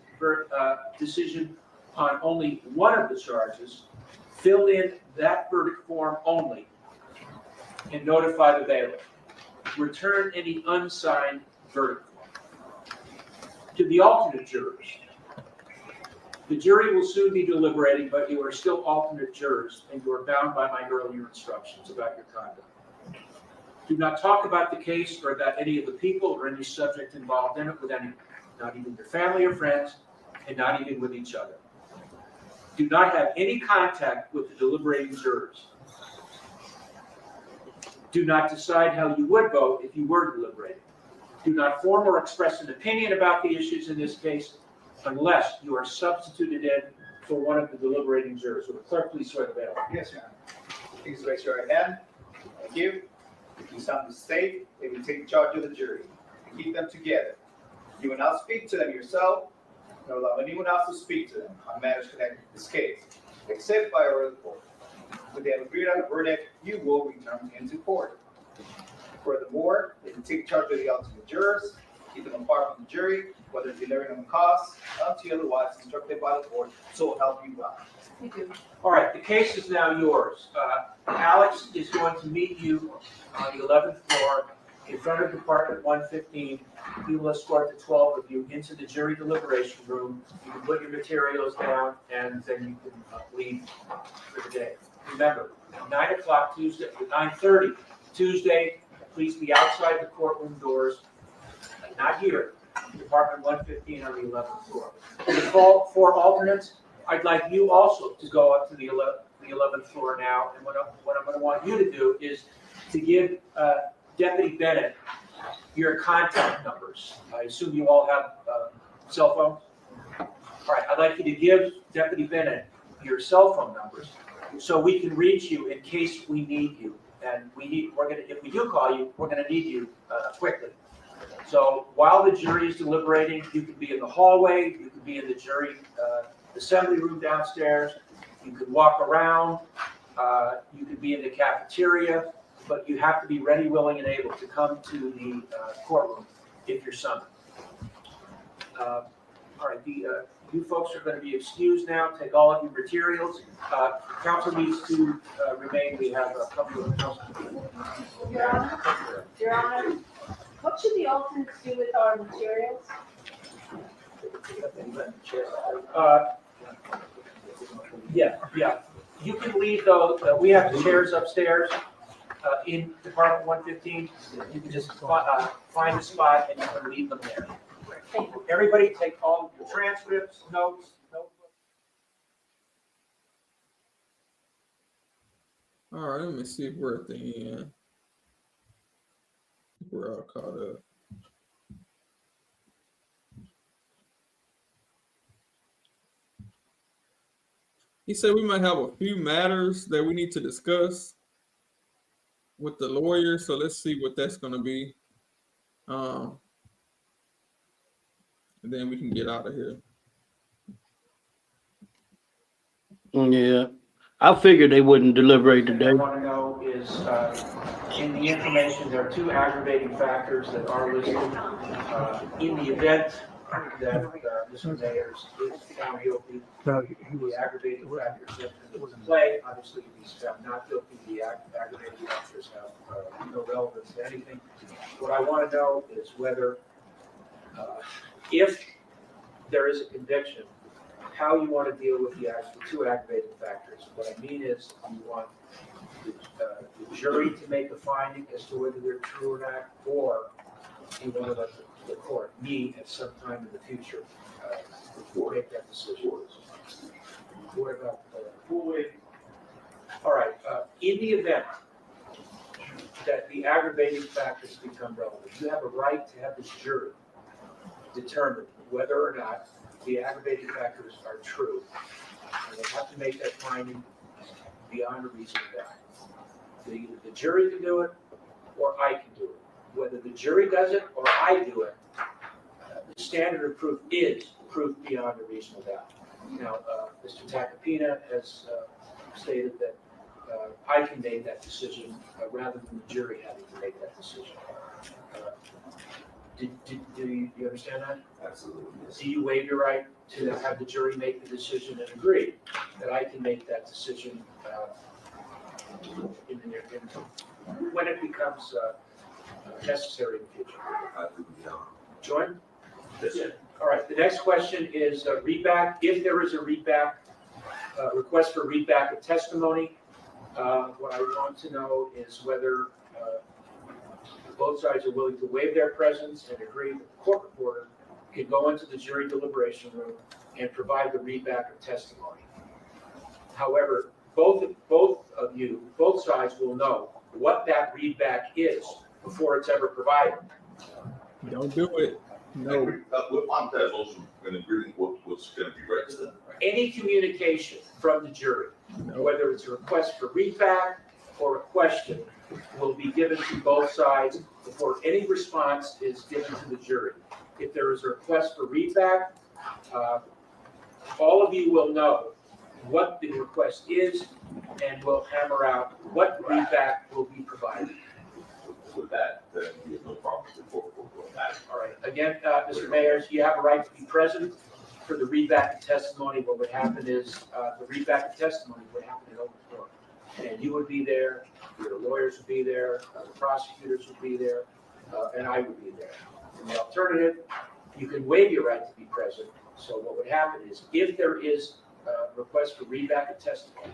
decision on only one of the charges, fill in that verdict form only and notify the bailiff. Return any unsigned verdict form. To the alternate jurors, the jury will soon be deliberating, but you are still alternate jurors, and you are bound by my earlier instructions about your conduct. Do not talk about the case or about any of the people or any subject involved in it with anyone, not even your family or friends, and not even with each other. Do not have any contact with the deliberating jurors. Do not decide how you would vote if you were deliberating. Do not form or express an opinion about the issues in this case unless you are substituted in for one of the deliberating jurors. Will the clerk please swear the bailiff? Yes, Your Honor. Please raise your right hand. Thank you. If you solemnly state, they will take charge of the jury and keep them together. You will not speak to them yourself, nor allow anyone else to speak to them on matters connected to this case, except by order of the court. When they have agreed on a verdict, you will return into court. Furthermore, they will take charge of the alternate jurors, keep them apart from the jury, whether delivering them cause, until otherwise instructed by the court, so help you God. Thank you. All right, the case is now yours. Alex is going to meet you on the 11th floor in front of Department 115. He will escort the 12 of you into the jury deliberation room. You can put your materials down, and then you can leave for the day. Remember, 9 o'clock Tuesday, 9:30 Tuesday, please be outside the courtroom doors, not here, Department 115 on the 11th floor. The four alternates, I'd like you also to go up to the 11th floor now, and what I'm going to want you to do is to give Deputy Bennett your contact numbers. I assume you all have cell phones? All right, I'd like you to give Deputy Bennett your cell phone numbers so we can reach you in case we need you. And if we do call you, we're gonna need you quickly. So while the jury is deliberating, you can be in the hallway, you can be in the jury assembly room downstairs, you could walk around, you could be in the cafeteria, but you have to be ready, willing, and able to come to the courtroom if you're summoned. All right, you folks are going to be excused now. Take all of your materials. Council needs to remain. We have a couple of council. Your Honor, what should the alternates do with our materials? Yeah. You can leave those. We have the chairs upstairs in Department 115. You can just find a spot and you can leave them there. Everybody take all your transcripts, notes, notebooks. All right, let me see if we're at the end. We're all caught up. He said we might have a few matters that we need to discuss with the lawyer, so let's see what that's going to be. And then we can get out of here. Yeah, I figured they wouldn't deliberate What today. I want to know is, in the information, there are two aggravating factors that are listed. In the event that Mr. Mayers is found guilty, the aggravating factors that come into play, obviously, if he's found not guilty, the aggravating factors have no relevance to anything. What I want to know is whether, if there is a conviction, how you want to deal with the two aggravating factors. What I mean is, you want the jury to make a finding as to whether they're true or not, or you want to let the court, me, at some time in the future, make that decision. What about, all right, in the event that the aggravating factors become relevant, you have a right to have this jury determine whether or not the aggravating factors are true. And they have to make that finding beyond a reasonable doubt. Either the jury can do it, or I can do it. Whether the jury does it or I do it, the standard of proof is proof beyond a reasonable doubt. Now, Mr. Tacopina has stated that I can make that decision rather than the jury having to make that decision. Do you understand that? Absolutely. Yes. Do you waive your right to have the jury make the decision and agree that I can make that decision when it becomes necessary in the future? I think we are. Join? Yes. All right, the next question is readback. If there is a readback, request for readback of testimony, what I want to know is whether both sides are willing to waive their presence and agree that the court reporter can go into the jury deliberation room and provide the readback of testimony. However, both sides will know what that readback is before it's ever provided. Don't do it. No. We'll find that also in agreement with what's going to be read to them. Any communication from the jury, No. whether it's a request for readback or a question, will be given to both sides before any response is given to the jury. If there is a request for readback, all of you will know what the request is and will hammer out what readback will be provided. With that, then we have no problem with the court reporter on that. All right, again, Mr. Mayers, you have a right to be present for the readback of testimony. What would happen is, the readback of testimony would happen in open court. And you would be there, your lawyers would be there, the prosecutors would be there, and I would be there. In the alternative, you can waive your right to be present. So what would happen is, if there is a request for readback of testimony,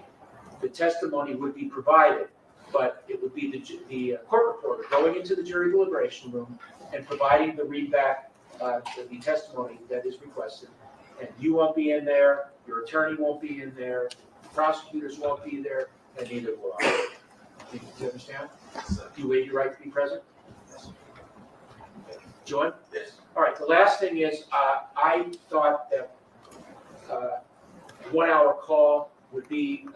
the testimony would be provided, but it would be the court reporter going into the jury deliberation room and providing the readback, the testimony that is requested. And you won't be in there, your attorney won't be in there, prosecutors won't be there, and neither will I. Do you understand? Do you waive your right to be present? John? Yes. All right, the last thing is, I thought that 1 hour call would be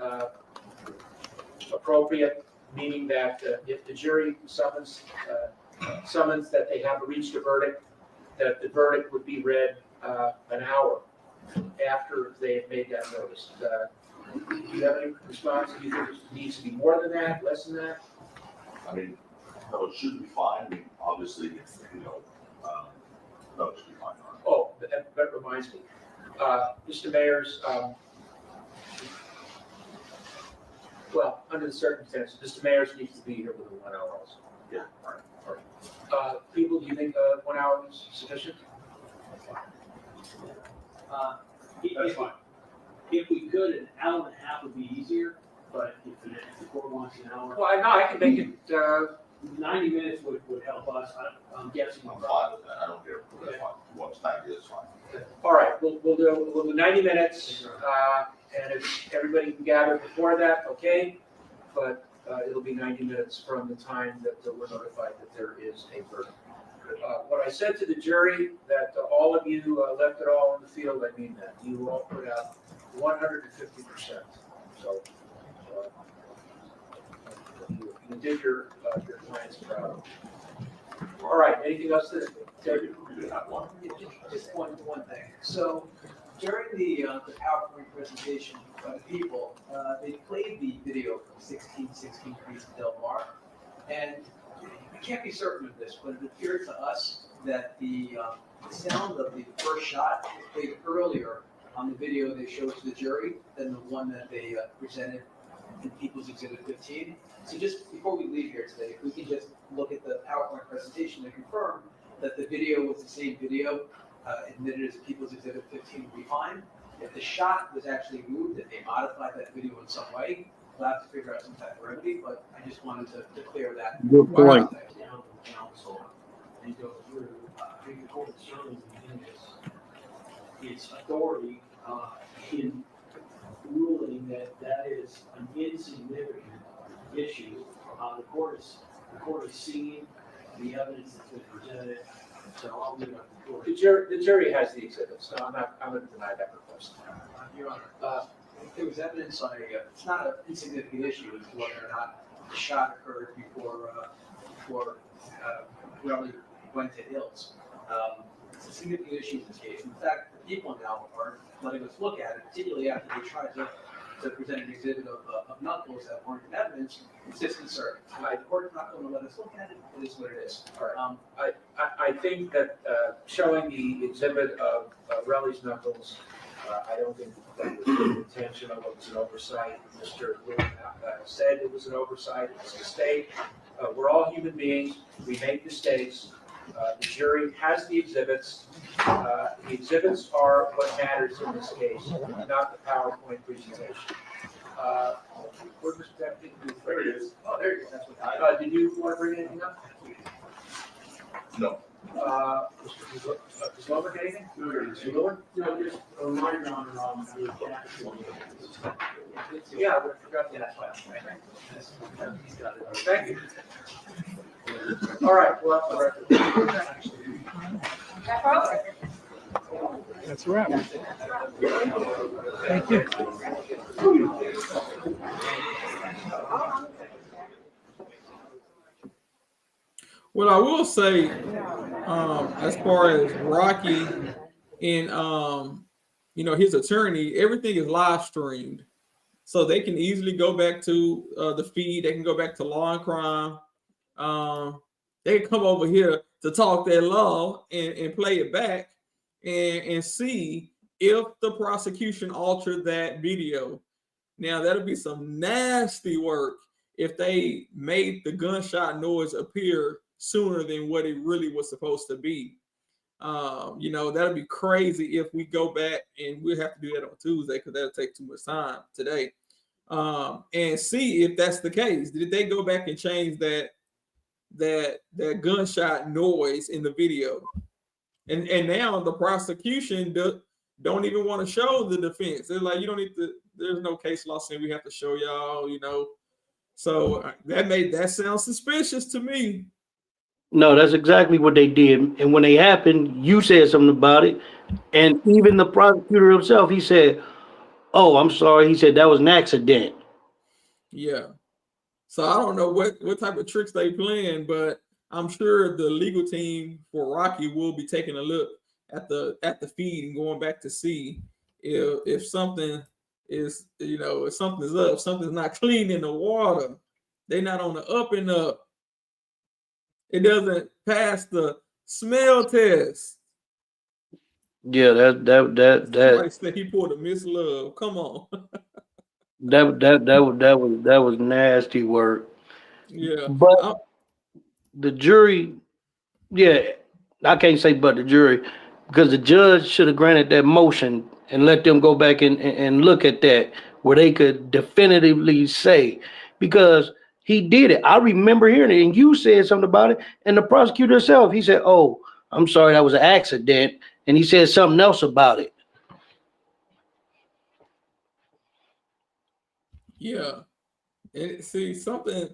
appropriate, meaning that if the jury summons that they have reached a verdict, that the verdict would be read an hour after they have made that notice. Do you have any response? Do you think it needs to be more than that, less than that? I mean, no, it should be fine. I mean, obviously, no, it should be fine. Oh, that reminds me. Mr. Mayers, well, under the circumstances, Mr. Mayers needs to be here within 1 hour also. Yeah. All right. People, do you think 1 hour is sufficient? That's fine. If we could, an hour and a half would be easier, but if the court wants an hour, Well, I can make it, 90 minutes would help us. I'm guessing. I'm fine with that. I don't care. That's fine. Once 90 is fine. all right, we'll do 90 minutes, and if everybody can gather before that, okay? But it'll be 90 minutes from the time that we're notified that there is a verdict. What I said to the jury, that all of you left it all in the field, I mean that. You all put out 150%. So you did your clients proud. All right, anything else to say? Just one thing. So during the PowerPoint presentation by the people, they played the video from 1616 East Del Mar, and I can't be certain of this, but it appeared to us that the sound of the first shot was played earlier on the video they showed to the jury than the one that they presented in People's Exhibit 15. So just before we leave here today, if we can just look at the PowerPoint presentation to confirm that the video was the same video admitted as People's Exhibit 15 would be fine. If the shot was actually moved, if they modified that video in some way, we'll have to figure out some type of remedy, but I just wanted to clear that. Good point. Down to the council and go through, I think the court certainly in its authority, in ruling that that is an insignificant issue. The court has seen the evidence that's been presented, so I'll leave it up to the court. The jury has the exhibits, so I'm going to deny that request. Your Honor, if there was evidence on it's not an insignificant issue as to whether or not the shot occurred before Relli went to Hills. It's a significant issue in this case. In fact, the people now are letting us look at it, particularly after they tried to present an exhibit of knuckles that weren't in evidence. It's disconcerting. The court's not going to let us look at it. It is what it is. All right. I think that showing the exhibit of Relli's knuckles, I don't think that was intentional. It was an oversight. Mr. Lewin said it was an oversight. It was a mistake. We're all human beings. We make mistakes. The jury has the exhibits. The exhibits are what matters in this case, not the PowerPoint presentation. Where's Mr. Deputy? There he is. Oh, there he is. That's what did you want to bring anything up? No. Does Lover get anything? Mr. Lewin? No, just a reminder on the Yeah, I forgot that. Thank you. All right, well, the record. That's a wrap. Thank you. What I will say, as far as Rocky and his attorney, everything is live streamed, so they can easily go back to the feed. They can go back to Law and Crime. They can come over here to Talk That Law and play it back and see if the prosecution altered that video. Now that'll be some nasty work if they made the gunshot noise appear sooner than what it really was supposed to be. That'll be crazy if we go back, and we'll have to do that on Tuesday because that'll take too much time today. And see if that's the case. Did they go back and change that gunshot noise in the video? And now the prosecution don't even want to show the defense. They're like, you don't need to. There's no case law saying we have to show y'all. So that sounds suspicious to me. No, that's exactly what they did. And when they happened, you said something about it. And even the prosecutor himself, he said, "Oh, I'm sorry." He said that was an accident. Yeah. So I don't know what type of tricks they playing, but I'm sure the legal team for Rocky will be taking a look at the feed and going back to see if something is, if something's up, something's not clean in the water. They're not on the up and up. It doesn't pass the smell test. Yeah, Somebody said he pulled a Miss Love. Come on. that was nasty work. Yeah. But the jury, I can't say but the jury, because the judge should have granted that motion and let them go back and look at that where they could definitively say, because he did it. I remember hearing it, and you said something about it. And the prosecutor himself, he said, "Oh, I'm sorry, that was an accident." And he said something else about it. Yeah. And see something,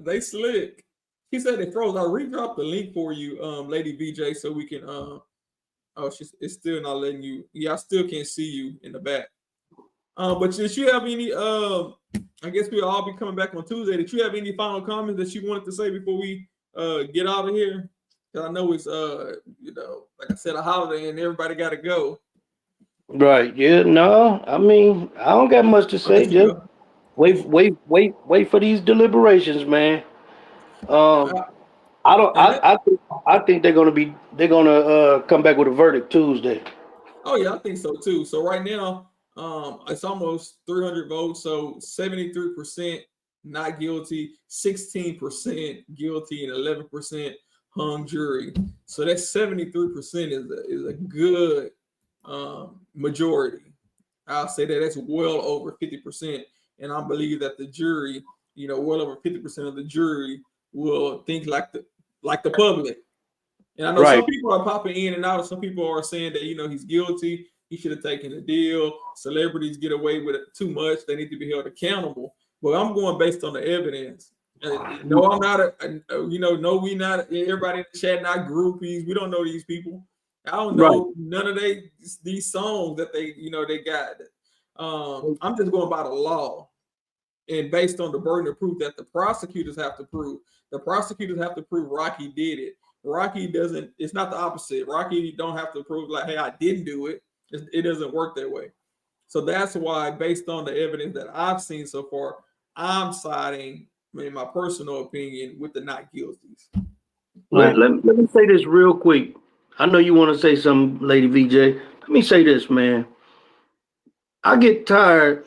they slick. He said it froze. I'll redrop the link for you, Lady VJ, so we can it's still not letting you. Yeah, I still can't see you in the back. But did you have any I guess we'll all be coming back on Tuesday. Did you have any final comments that you wanted to say before we get out of here? Because I know it's like I said, a holiday and everybody gotta go. Right. Yeah, no. I mean, I don't got much to say. Just wait for these deliberations, man. I think they're gonna come back with a verdict Tuesday. Oh yeah, I think so too. So right now, it's almost 300 votes. So 73% not guilty, 16% guilty, and 11% hung jury. So that 73% is a good majority. I'll say that that's well over 50%. And I believe that the jury, well over 50% of the jury will think like the public. And I know some people are popping in and out, and some people are saying that, he's guilty. He should have taken the deal. Celebrities get away with it too much. They need to be held accountable. But I'm going based on the evidence. No, I'm not no, we not, everybody in the chat, not groupies. We don't know these people. I don't know none of these songs that they got. I'm just going by the law and based on the burden of proof that the prosecutors have to prove. The prosecutors have to prove Rocky did it. Rocky doesn't, it's not the opposite. Rocky don't have to prove like, hey, I didn't do it. It doesn't work that way. So that's why, based on the evidence that I've seen so far, I'm siding, in my personal opinion, with the not guilties. Let me say this real quick. I know you want to say something, Lady VJ. Let me say this, man. I get tired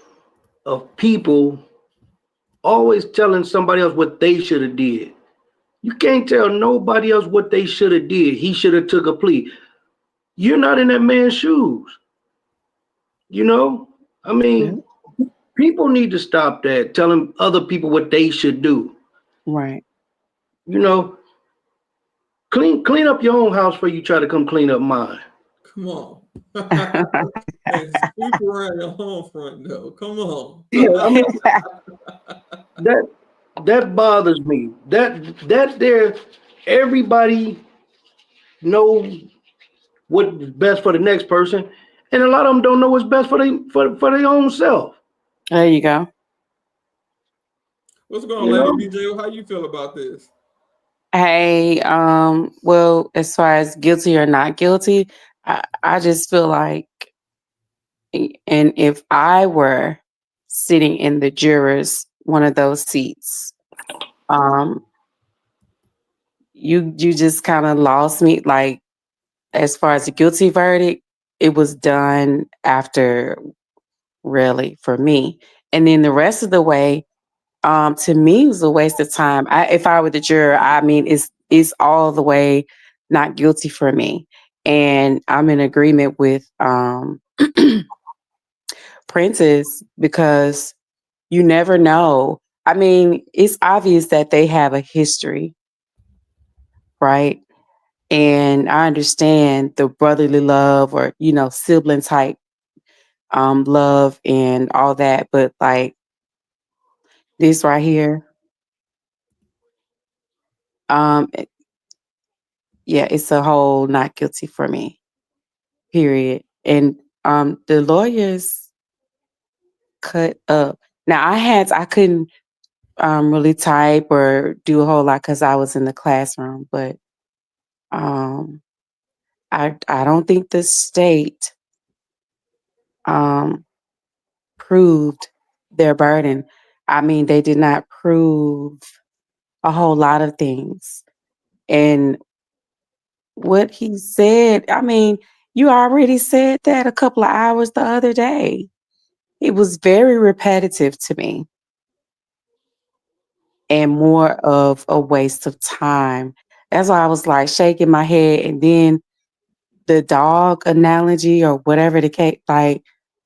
of people always telling somebody else what they should have did. You can't tell nobody else what they should have did. He should have took a plea. You're not in that man's shoes. I mean, people need to stop that, telling other people what they should do. Right. Clean up your own house before you try to come clean up mine. Come on. And sweep around your home front, though. Come on. Yeah, I mean, that bothers me. That there, everybody knows what's best for the next person, and a lot of them don't know what's best for their own self. There you go. What's going on, Lady VJ? How you feel about this? Hey, well, as far as guilty or not guilty, I just feel like, and if I were sitting in the jurors, one of those seats, you just kind of lost me. Like, as far as the guilty verdict, it was done after Relli for me. And then the rest of the way, to me, it was a waste of time. If I were the juror, I mean, it's all the way not guilty for me. And I'm in agreement with Princess, because you never know. I mean, it's obvious that they have a history, right? And I understand the brotherly love, or, sibling type love and all that. But like this right here, it's a whole not guilty for me, period. And the lawyers cut up. Now I couldn't really type or do a whole lot because I was in the classroom, but I don't think the state proved their burden. I mean, they did not prove a whole lot of things. And what he said, I mean, you already said that a couple of hours the other day. It was very repetitive to me and more of a waste of time. That's why I was like shaking my head. And then the dog analogy or whatever the case, like,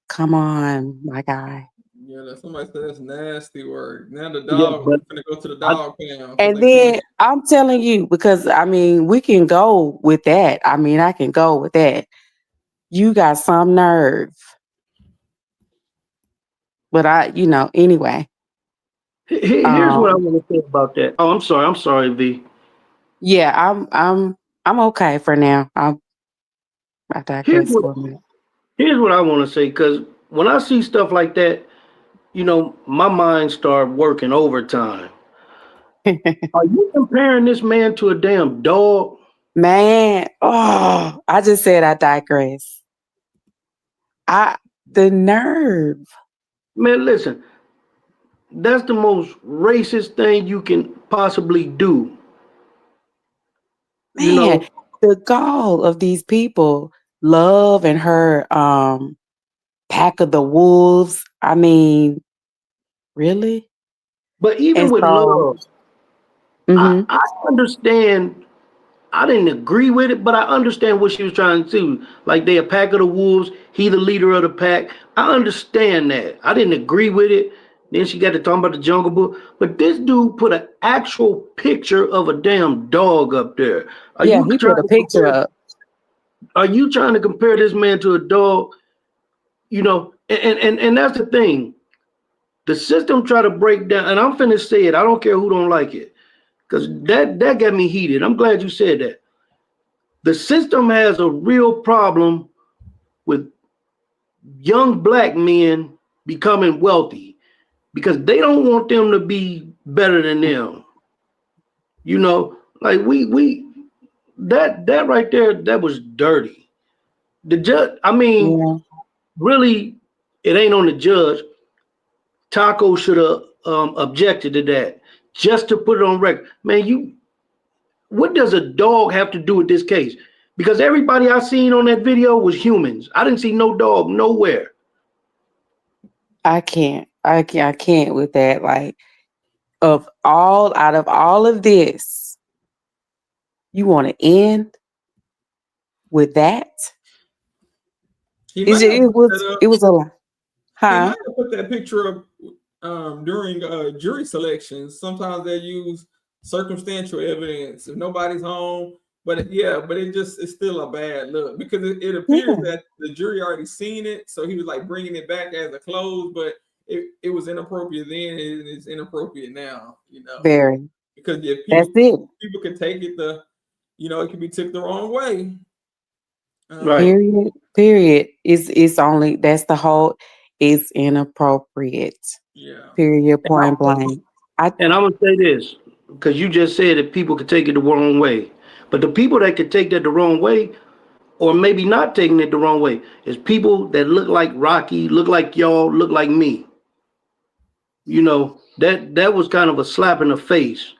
come on, my guy. Yeah, somebody said that's nasty word. Now the dog, we're gonna go to the dog pound. And then I'm telling you, because I mean, we can go with that. I mean, I can go with that. You got some nerve. But anyway. Here's what I want to say about that. Oh, I'm sorry, V. Yeah, I'm okay for now. I digress for a minute. Here's what I want to say, because when I see stuff like that, my mind start working overtime. Are you comparing this man to a damn dog? Man, I just said I digress. The nerve. Man, listen, that's the most racist thing you can possibly do. Man, the gall of these people, Love and her Pack of the Wolves. I mean, really? But even with Love, I understand I didn't agree with it, but I understand what she was trying to do. Like they a pack of the wolves, he the leader of the pack. I understand that. I didn't agree with it. Then she got to talking about the Jungle Book. But this dude put an actual picture of a damn dog up there. Are Yeah, you he trying put a to picture compare, up. are you trying to compare this man to a dog? You know, and that's the thing. The system try to break down, and I'm finna say it. I don't care who don't like it. Because that got me heated. I'm glad you said that. The system has a real problem with young black men becoming wealthy because they don't want them to be better than them. You know, like we that right there, that was dirty. The judge, I mean, Yeah. really, it ain't on the judge. Taco should have objected to that just to put it on record. Man, what does a dog have to do with this case? Because everybody I seen on that video was humans. I didn't see no dog nowhere. I can't with that. Like, out of all of this, you want to end with that? He might have put that up. It was a lot. He Huh? might have put that picture up during jury selections. Sometimes they use circumstantial evidence if nobody's home. But it's still a bad look because it appears that the jury already seen it, so he was like bringing it back as a close, but it was inappropriate then and it's inappropriate now, you know. Very. Because if That's it. people can take it it can be took the wrong way. Right. Period. It's only that's the whole. It's inappropriate. Yeah. Period. Point blank. And I'm gonna say this because you just said that people could take it the wrong way, but the people that could take that the wrong way, or maybe not taking it the wrong way, is people that look like Rocky, look like y'all, look like me. You know, that was kind of a slap in the face.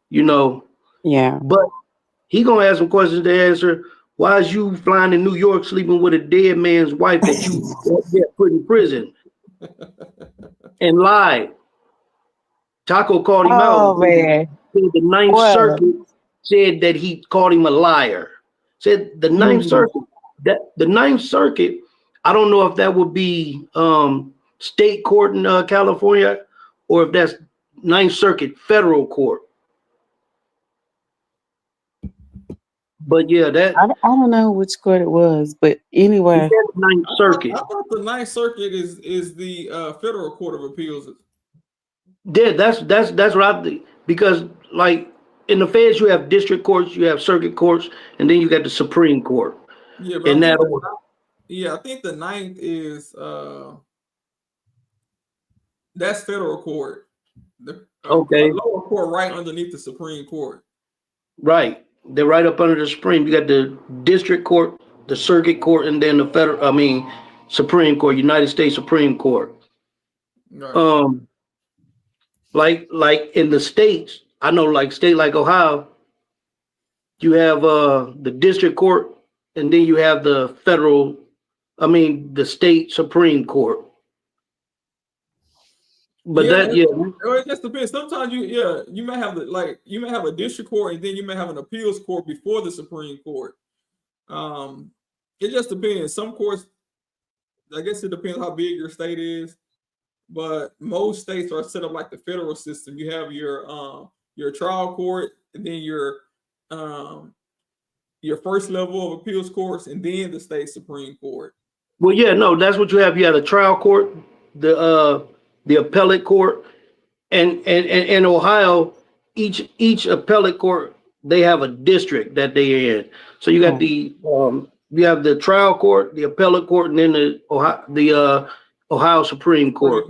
You know. Yeah. But he gonna have some questions to answer. Why is you flying to New York sleeping with a dead man's wife that you get put in prison and lied? Taco called him out. Oh man. The Ninth Circuit said that he called him a liar. Said the Ninth Circuit. The Ninth Circuit. I don't know if that would be state court in California or if that's Ninth Circuit federal court. But yeah, I don't know which court it was, but anyway. Ninth Circuit. I thought the Ninth Circuit is the federal court of appeals. Yeah, that's what I think. Because like in the feds, you have district courts, you have circuit courts, and then you got the Supreme Court. Yeah, but I think the ninth is that's federal court. The lower court right underneath the Supreme Court. Right. They're right up under the Supreme. You got the district court, the circuit court, and then the Supreme Court, United States Supreme Court. Right. Like in the states, I know like state like Ohio, you have the district court, and then you have the the state Supreme Court. But it just depends. Sometimes you may have a district court and then you may have an appeals court before the Supreme Court. It just depends. Some courts, I guess it depends how big your state is, but most states are set up like the federal system. You have your trial court and then your first level of appeals courts and then the state Supreme Court. Well, yeah, no, that's what you have. You have the trial court, the appellate court, and in Ohio, each appellate court, they have a district that they're in. So you got you have the trial court, the appellate court, and then the Ohio Supreme Court.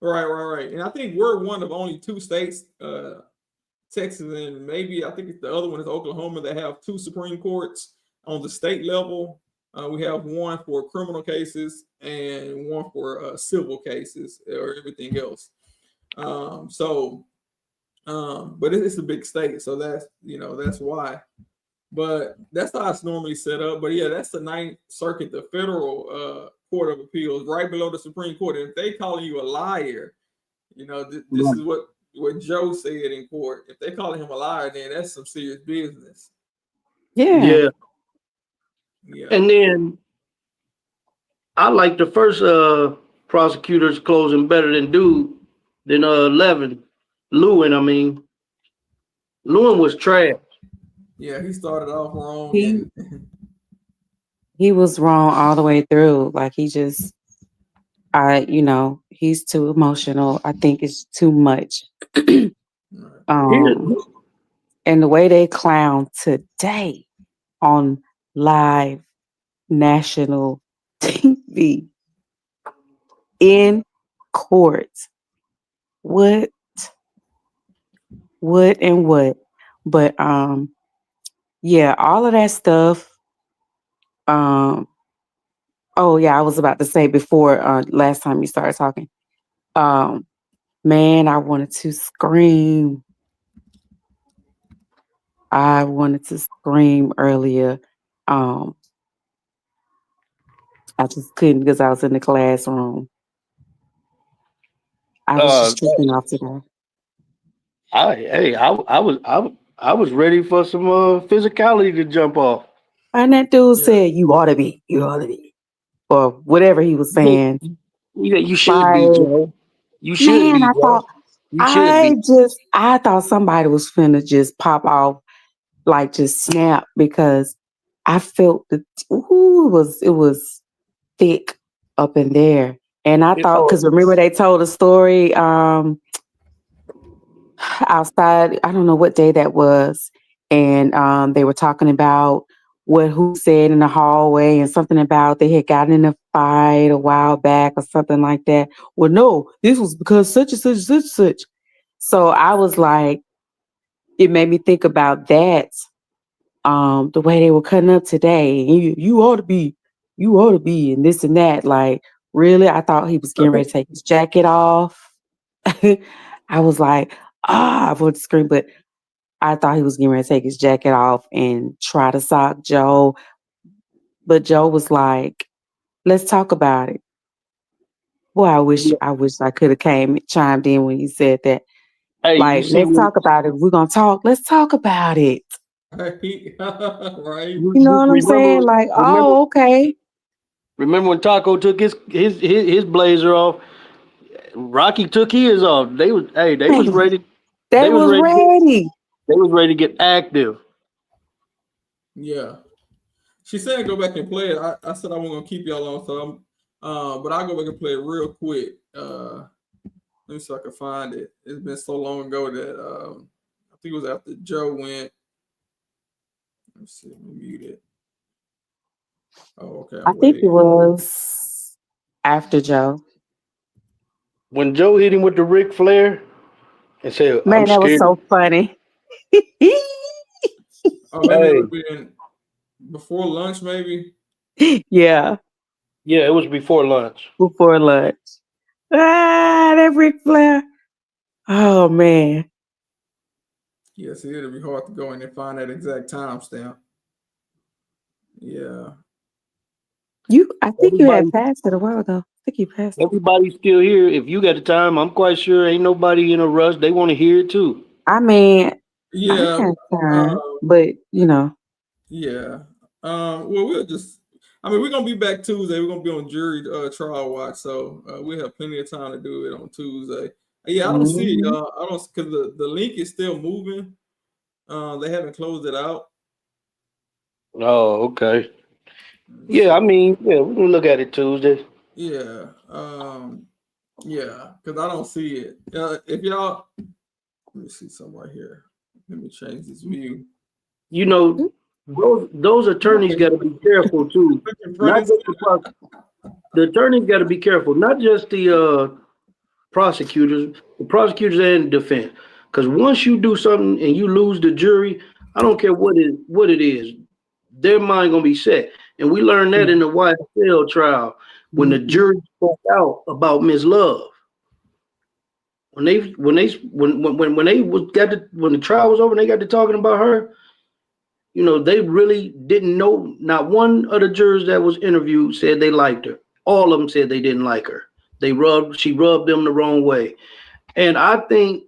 Right. And I think we're one of only two states, Texas and maybe I think the other one is Oklahoma, that have two Supreme Courts on the state level. We have one for criminal cases and one for civil cases or everything else. But it's a big state, so that's why. But that's how it's normally set up. But yeah, that's the Ninth Circuit, the federal court of appeals, right below the Supreme Court. And if they calling you a liar, this is what Joe said in court. If they calling him a liar, then that's some serious business. Yeah. Yeah. And then I like the first prosecutor's closing better than 11. Lewin, I mean. Lewin was trash. Yeah, he started off wrong He and he was wrong all the way through. Like he just he's too emotional. I think it's too much. Here- And the way they clown today on live national TV in court. What and what? But yeah, all of that stuff. Oh yeah, I was about to say before last time you started talking. Man, I wanted to scream. I wanted to scream earlier. I just couldn't because I was in the classroom. I was just tripping off today. I was ready for some physicality to jump off. And that dude said, you ought to be, or whatever he was saying. You should Like, be, Joe. You should man, be, I Joe. You should be. I thought somebody was finna just pop off, like just snap, because I felt it was thick up in there. And I thought, because remember they told a story outside, I don't know what day that was, and they were talking about who said in the hallway and something about they had gotten in a fight a while back or something like that. Well, no, this was because such and such, such and such. So I was like, it made me think about that. The way they were cutting up today. You ought to be, and this and that. Like, really? I thought he was getting ready to take his jacket off. I was like, I wanted to scream, but I thought he was getting ready to take his jacket off and try to sock Joe. But Joe was like, let's talk about it. Boy, I wish I could have chimed in when he said that. Hey, like, let's talk about it. We're gonna talk. Let's talk about it. right. You know what I'm saying? Like, oh, okay. Remember when Taco took his blazer off? Rocky took his off. They was ready. They was ready. They was ready to get active. Yeah. She said go back and play it. I said I wasn't gonna keep y'all on, so but I'll go back and play it real quick. Let me see if I can find it. It's been so long ago that I think it was after Joe went. Let's see, let me mute it. Oh, okay. I think it was after Joe. When Joe hit him with the Ric Flair and said, Man, I'm that was scared. so funny. Oh, maybe it would have been before lunch, maybe. Yeah. Yeah, it was before lunch. Before lunch. That Ric Flair. Oh man. Yeah, see, it'll be hard to go in and find that exact timestamp. Yeah. I think you had passed it a while ago. I think you passed it. Everybody's still here. If you got the time, I'm quite sure ain't nobody in a rush. They want to hear it too. I mean, yeah, I have time, but Yeah. Well, we'll just. I mean, we're gonna be back Tuesday. We're gonna be on jury trial watch, so we have plenty of time to do it on Tuesday. Yeah, I don't see it. I don't because the link is still moving. They haven't closed it out. Oh, okay. Yeah, I mean, yeah, we can look at it Tuesday. Yeah. Yeah, because I don't see it. If y'all, let me see something right here. Let me change this view. You know, those attorneys got to be careful too. Not just the attorneys got to be careful, not just the prosecutors and defense. Because once you do something and you lose the jury, I don't care what it is, their mind gonna be set. And we learned that in the YSL trial when the jury spoke out about Ms. Love. When the trial was over and they got to talking about her, they really didn't know. Not one of the jurors that was interviewed said they liked her. All of them said they didn't like her. She rubbed them the wrong way. And I think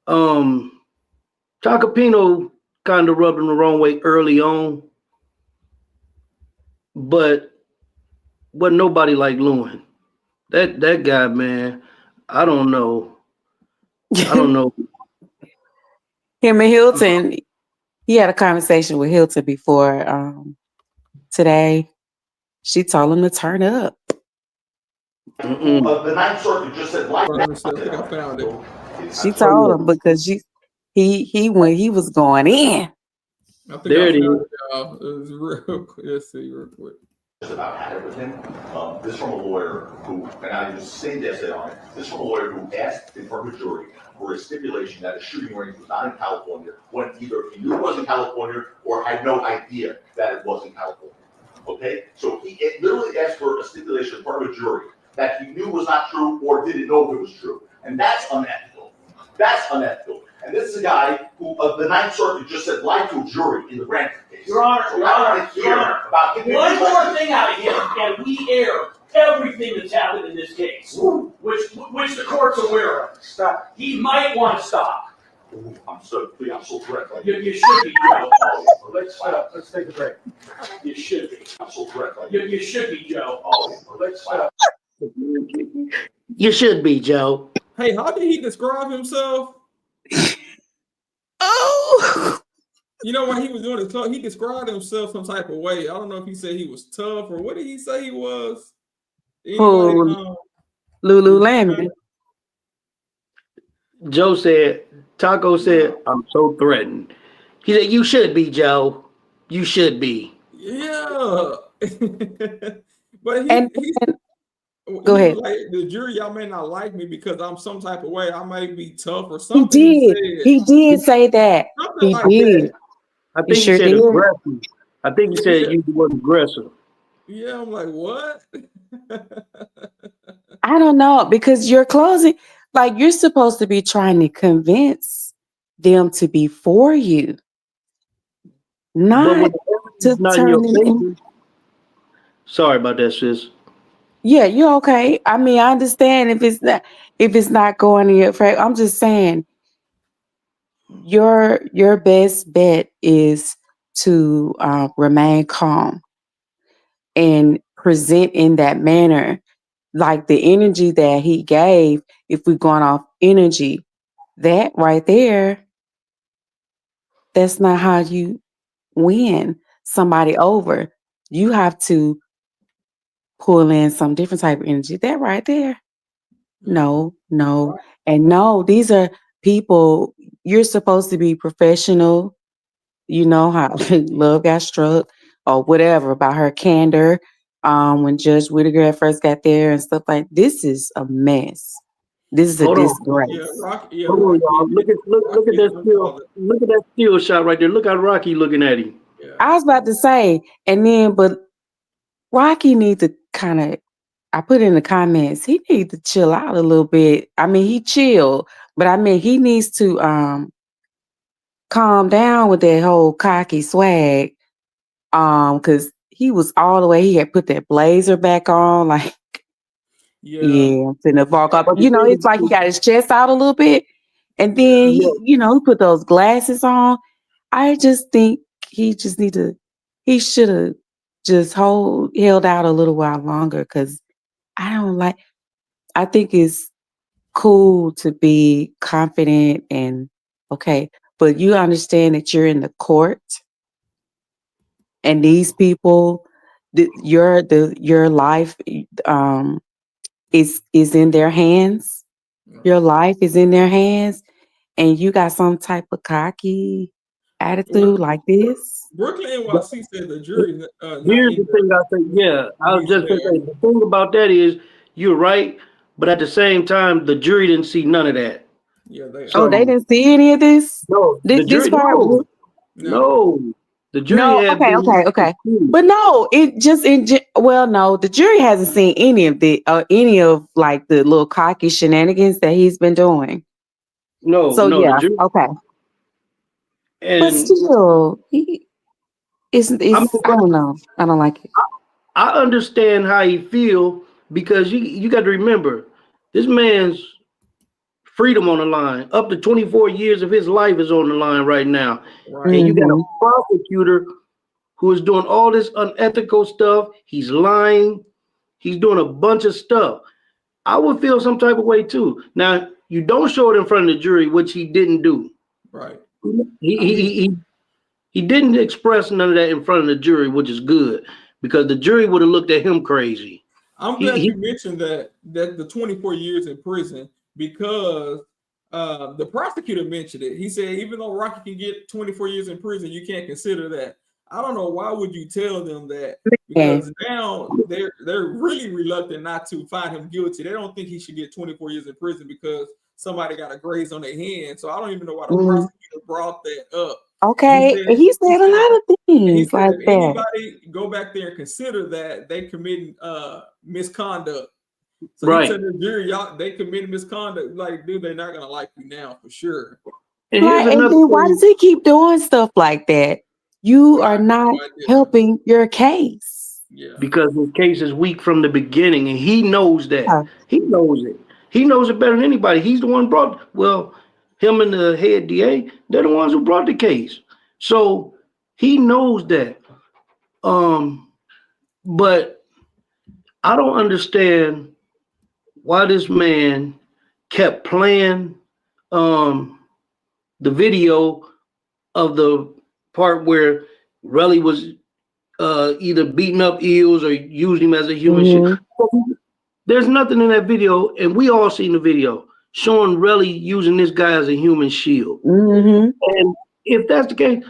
Tacopino kind of rubbed him the wrong way early on, but nobody like Lewin. That guy, man. I don't know. Him and Hilton, he had a conversation with Hilton before today. She told him to turn up. The Ninth Circuit just said like I think I found it. She told him because he when he was going in. I think There I it found is. it, y'all. It was real quick. Let's see real quick. About had it with him. This from a lawyer who, and I just say this on it. This from a lawyer who asked in front of a jury for a stipulation that a shooting range was not in California when either he knew it was in California or had no idea that it was in California. Okay, so he literally asked for a stipulation in front of a jury that he knew was not true or didn't know if it was true, and that's unethical. That's unethical. And this is a guy who the Ninth Circuit just said lied to a jury in the Branford case. Your Honor, So Your I Honor, want to Your hear Honor. about One more thing out of him, and we air everything that's happened in this case, which the court's aware of. Stop. He might want to stop. I'm so threatened. You should be, Joe. Let's take a break. You should be. I'm so threatened. You should be, Joe. You should be, Joe. Hey, how did he describe himself? Oh, You know what he was doing? He described himself some type of way. I don't know if he said he was tough or what did he say he was? Lululemon. Joe said, Taco said, I'm so threatened. He said, you should be, Joe. You should be. Yeah. But go ahead. Like, the jury, y'all may not like me because I'm some type of way. I might be tough or He something. did. He did say that. Something He like did. that. I think he sure said did. aggressive. I think he said you were aggressive. Yeah, I'm like, what? I don't know, because you're closing, like you're supposed to be trying to convince them to be for you, not to Not in turn your them in. favor. Sorry about that, sis. Yeah, you're okay. I mean, I understand if it's not going in your favor. I'm just saying your best bet is to remain calm and present in that manner. Like the energy that he gave, if we're going off energy, that right there, that's not how you win somebody over. You have to pull in some different type of energy. That right there. No. And no, these are people, you're supposed to be professional. You know how Love got struck or whatever about her candor. When Judge Whittaker first got there and stuff like this is a mess. This is a Hold on. disgrace. Hold on, y'all. Look at that still. Look at that still shot right there. Look how Rocky looking at him. I was about to say, but Rocky needs to kind of, I put in the comments, he needs to chill out a little bit. I mean, he chill, but I mean, he needs to calm down with that whole cocky swag. Because he was all the way, he had put that blazer back on, like, yeah, I'm finna walk up. You know, it's like he got his chest out a little bit. And then he put those glasses on. I just think he should have just held out a little while longer, because I think it's cool to be confident and okay, but you understand that you're in the court and these people, your life is in their hands. Your life is in their hands, and you got some type of cocky attitude like this. Brooklyn NYC said the jury. Here's the thing I think. Yeah, I was just going to say, the thing about that is you're right, but at the same time, the jury didn't see none of that. Yeah, they didn't see any of this? No, the jury, part. No, the jury had okay. But no, it just no, the jury hasn't seen any of like the little cocky shenanigans that he's been doing. No, so no, yeah, the jury, okay. and but still, I don't know. I don't like it. I understand how he feel, because you got to remember, this man's freedom on the line. Up to 24 years of his life is on the line right now. Right. And you got a Mhm. prosecutor who is doing all this unethical stuff. He's lying. He's doing a bunch of stuff. I would feel some type of way too. Now, you don't show it in front of the jury, which he didn't do. Right. He didn't express none of that in front of the jury, which is good, because the jury would have looked at him crazy. I'm glad you mentioned that the 24 years in prison, because the prosecutor mentioned it. He said even though Rocky can get 24 years in prison, you can't consider that. I don't know why would you tell them that, because now they're really reluctant not to find him guilty. They don't think he should get 24 years in prison because somebody got a graze on their hand. So I don't even know why the prosecutor brought that up. Okay, he said a lot of things like if that. anybody go back there and consider that, they committing misconduct. So Right. he said to the jury, y'all, they committed misconduct. Like, dude, they're not gonna like you now for sure. And here's Like, and another then why thing. does he keep doing stuff like that? You are not helping your case. Yeah. Because his case is weak from the beginning, and he knows that. Yeah. He knows it. He knows it better than anybody. He's the one brought. Well, him and the head DA, they're the ones who brought the case. So he knows that. But I don't understand why this man kept playing the video of the part where Relli was either beating up Eels or used him as a human shield. There's nothing in that video, and we all seen the video showing Relli using this guy as a human shield. And if that's the case,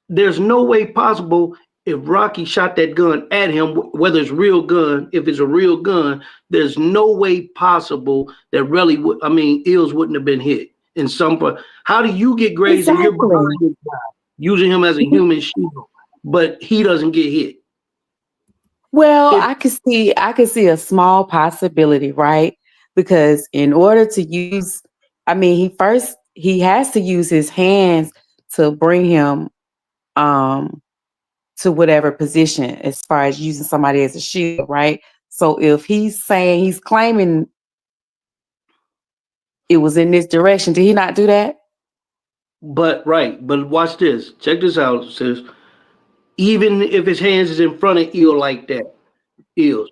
there's no way possible if Rocky shot that gun at him, whether it's real gun, if it's a real gun, there's no way possible that Eels wouldn't have been hit in some part. How do you get grazed and you're behind this guy using him as a human shield, but he doesn't get hit? Well, I could see a small possibility, right? Because in order to use, he has to use his hands to bring him to whatever position as far as using somebody as a shield, right? So if he's claiming it was in this direction, did he not do that? But watch this. Check this out, sis. Even if his hands is in front of Eel like that, Eels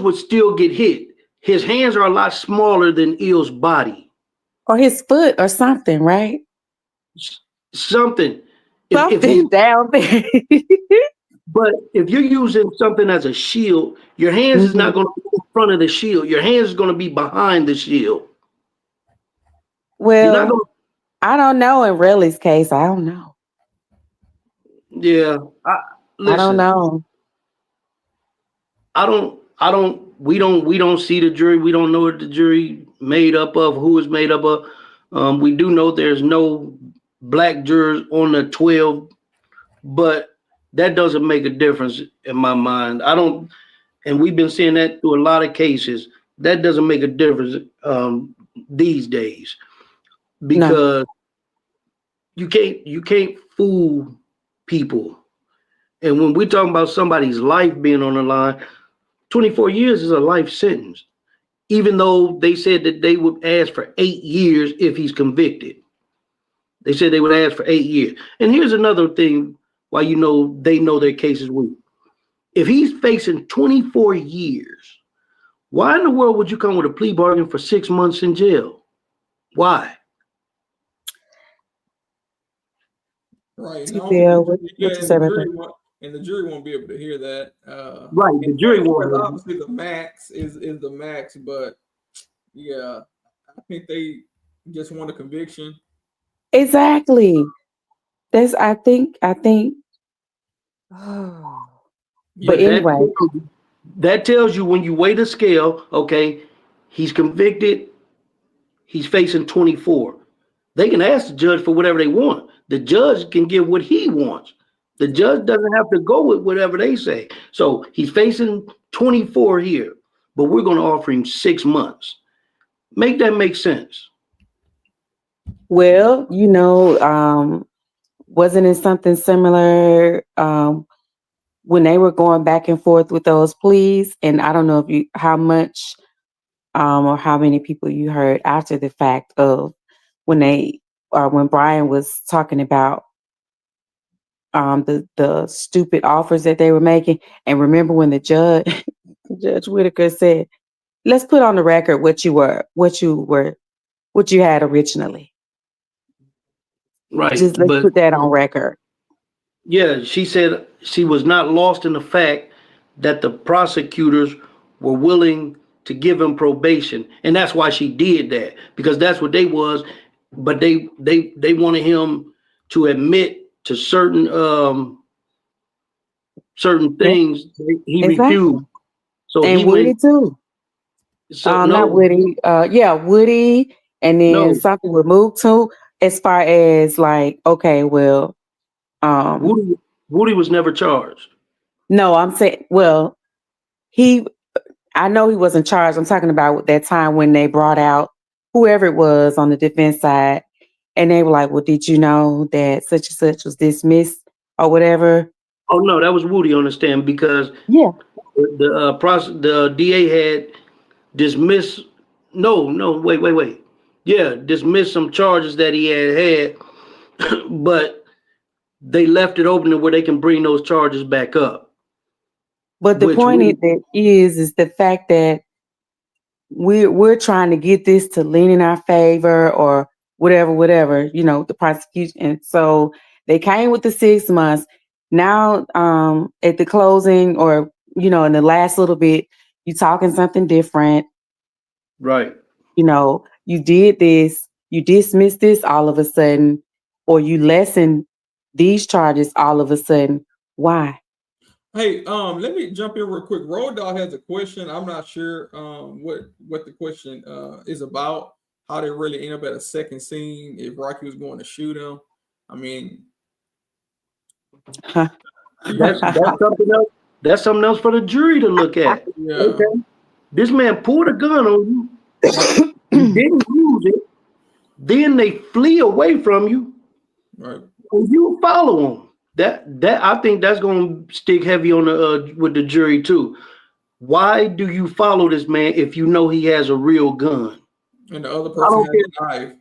would still get hit. His hands are a lot smaller than Eel's body. Or his foot or something, right? Something down there. But if you're using something as a shield, your hands is not going to be in front of the shield. Your hands is going to be behind the shield. Well, I don't know in Relli's case. I don't know. Yeah. I don't know. We don't see the jury. We don't know what the jury made up of, who is made up of. We do know there's no black jurors on the 12, but that doesn't make a difference in my mind. And we've been seeing that through a lot of cases. That doesn't make a difference these days, because you can't fool people. And when we're talking about somebody's life being on the line, 24 years is a life sentence, even though they said that they would ask for 8 years if he's convicted. They said they would ask for 8 years. And here's another thing why they know their case is weak. If he's facing 24 years, why in the world would you come with a plea bargain for 6 months in jail? Why? Right. And the jury won't be able to hear that. Right. The jury won't. Obviously, the max is the max, but yeah, I think they just want a conviction. Exactly. I think. But anyway, that tells you when you weigh the scale, okay, he's convicted, he's facing 24. They can ask the judge for whatever they want. The judge can give what he wants. The judge doesn't have to go with whatever they say. So he's facing 24 here, but we're going to offer him 6 months. Make that make sense. Well, wasn't it something similar when they were going back and forth with those pleas? And I don't know how much or how many people you heard after the fact of when Brian was talking about the stupid offers that they were making. And remember when the Judge Whitaker said, let's put on the record what you had originally. Right. Just let's But put that on record. yeah, she said she was not lost in the fact that the prosecutors were willing to give him probation. And that's why she did that, because that's what they was. But they wanted him to admit to certain things he Exactly. refused. So And he Woody went. too. So Not no, Woody. Woody, and then no. something with Mook too. As far as like, okay, well, Woody was never charged. no, I'm saying, well, I know he wasn't charged. I'm talking about that time when they brought out whoever it was on the defense side, and they were like, well, did you know that such and such was dismissed or whatever? Oh no, that was Woody on the stand, because the DA had dismissed. No, wait. Yeah, dismissed some charges that he had, but they left it open to where they can bring those charges back up. But the point is the fact that we're trying to get this to lean in our favor or whatever, the prosecution. And so they came with the 6 months. Now, at the closing or, in the last little bit, you talking something different. Right. You did this, you dismissed this all of a sudden, or you lessened these charges all of a sudden. Why? Hey, let me jump in real quick. Road Dog has a question. I'm not sure what the question is about. How they really end up at a second scene if Rocky was going to shoot him. I mean, that's something else. That's something else for the jury to look at. Yeah. Okay. This man pulled a gun on you. You didn't use it. Then they flee away from you. Right. And you follow them. That I think that's going to stick heavy on the with the jury too. Why do you follow this man if you know he has a real gun? And the other person has a knife.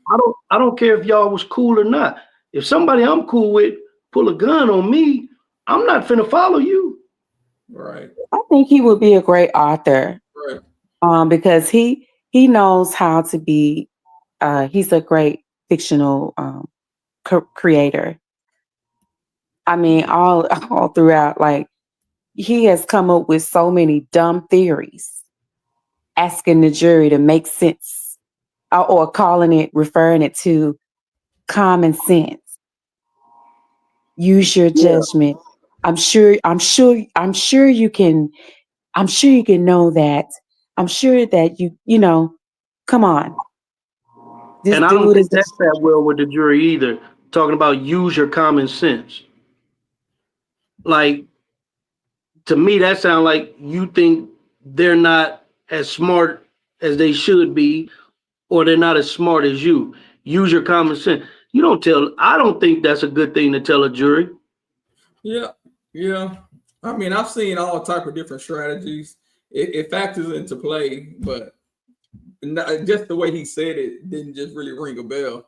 I don't care if y'all was cool or not. If somebody I'm cool with pull a gun on me, I'm not finna follow you. Right. I think he would be a great author. Right. Because he knows how to be. He's a great fictional creator. I mean, all throughout, like he has come up with so many dumb theories, asking the jury to make sense, or referring it to common sense. Use your judgment. I'm sure you can. I'm sure you can know that. I'm sure that you come on. This And I don't dude think is that's that well with the jury either. Talking about use your common sense. Like, to me, that sounds like you think they're not as smart as they should be, or they're not as smart as you. Use your common sense. I don't think that's a good thing to tell a jury. Yeah. I mean, I've seen all type of different strategies. It factors into play, but just the way he said it didn't just really ring a bell.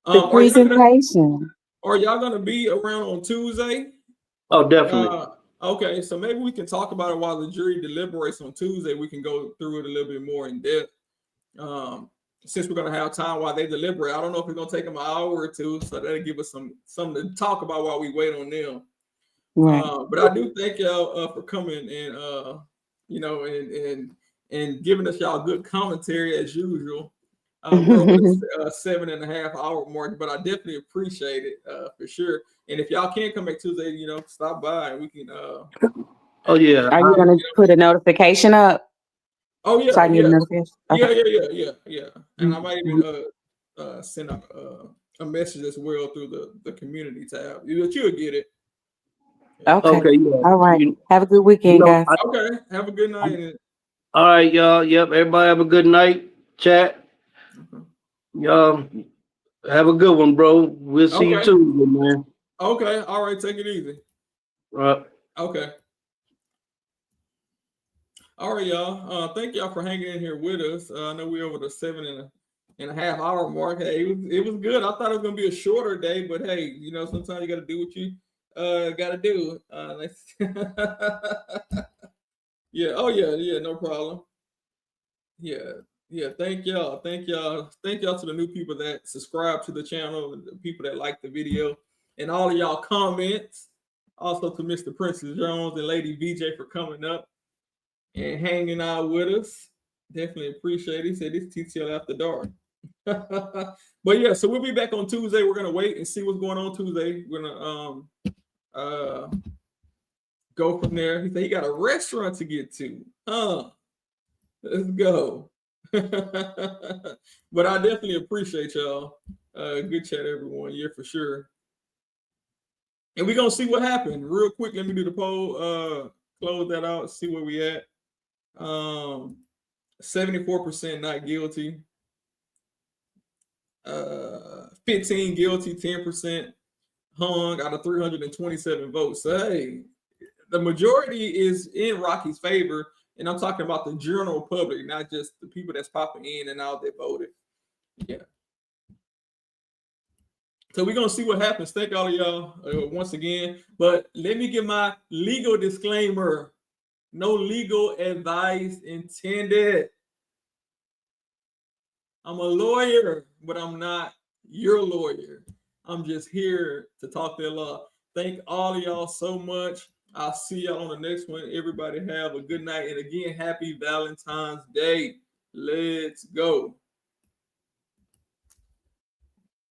The presentation. Are y'all gonna be around on Tuesday? Oh, definitely. Okay, so maybe we can talk about it while the jury deliberates on Tuesday. We can go through it a little bit more in depth. Since we're gonna have time while they deliberate, I don't know if it's gonna take them an hour or two, so that'll give us something to talk about while we wait on them. Right. But I do thank y'all for coming and and giving us y'all good commentary as usual. We're over the 7.5 hour mark, but I definitely appreciate it for sure. And if y'all can't come back Tuesday, stop by and we can. Oh yeah. Are you gonna put a notification up? Oh yeah, So I need a notification. Okay. Yeah. And I might even send a message as well through the community tab. You'll get it. Okay. Yeah. All right. Have a good weekend, guys. Okay. Have a good night. All right, y'all. Yep. Everybody have a good night. Chat. Y'all have a good one, bro. We'll see you Tuesday, man. Okay. All right. Take it easy. Right. Okay. All right, y'all. Thank y'all for hanging in here with us. I know we're over the 7.5 hour mark. Hey, it was good. I thought it was gonna be a shorter day, but hey, you know, sometimes you got to do what you got to do. Yeah. Oh yeah. Yeah. No problem. Yeah. Yeah. Thank y'all. Thank y'all. Thank y'all to the new people that subscribe to the channel, the people that like the video, and all of y'all comments. Also to Mr. Princess Jones and Lady VJ for coming up and hanging out with us. Definitely appreciate it. He said it's TTL after dark. But yeah, so we'll be back on Tuesday. We're gonna wait and see what's going on Tuesday. We're gonna go from there. He said he got a restaurant to get to. Let's go. But I definitely appreciate y'all. Good chat, everyone. Yeah, for sure. And we're gonna see what happened. Real quick, let me do the poll. Close that out, see where we at. 74% not guilty. 15 guilty, 10% hung out of 327 votes. So hey, the majority is in Rocky's favor, and I'm talking about the general public, not just the people that's popping in and out that voted. Yeah. So we're gonna see what happens. Thank all of y'all once again. But let me give my legal disclaimer. No legal advice intended. I'm a lawyer, but I'm not your lawyer. I'm just here to talk their law. Thank all of y'all so much. I'll see y'all on the next one. Everybody have a good night. And again, happy Valentine's Day. Let's go.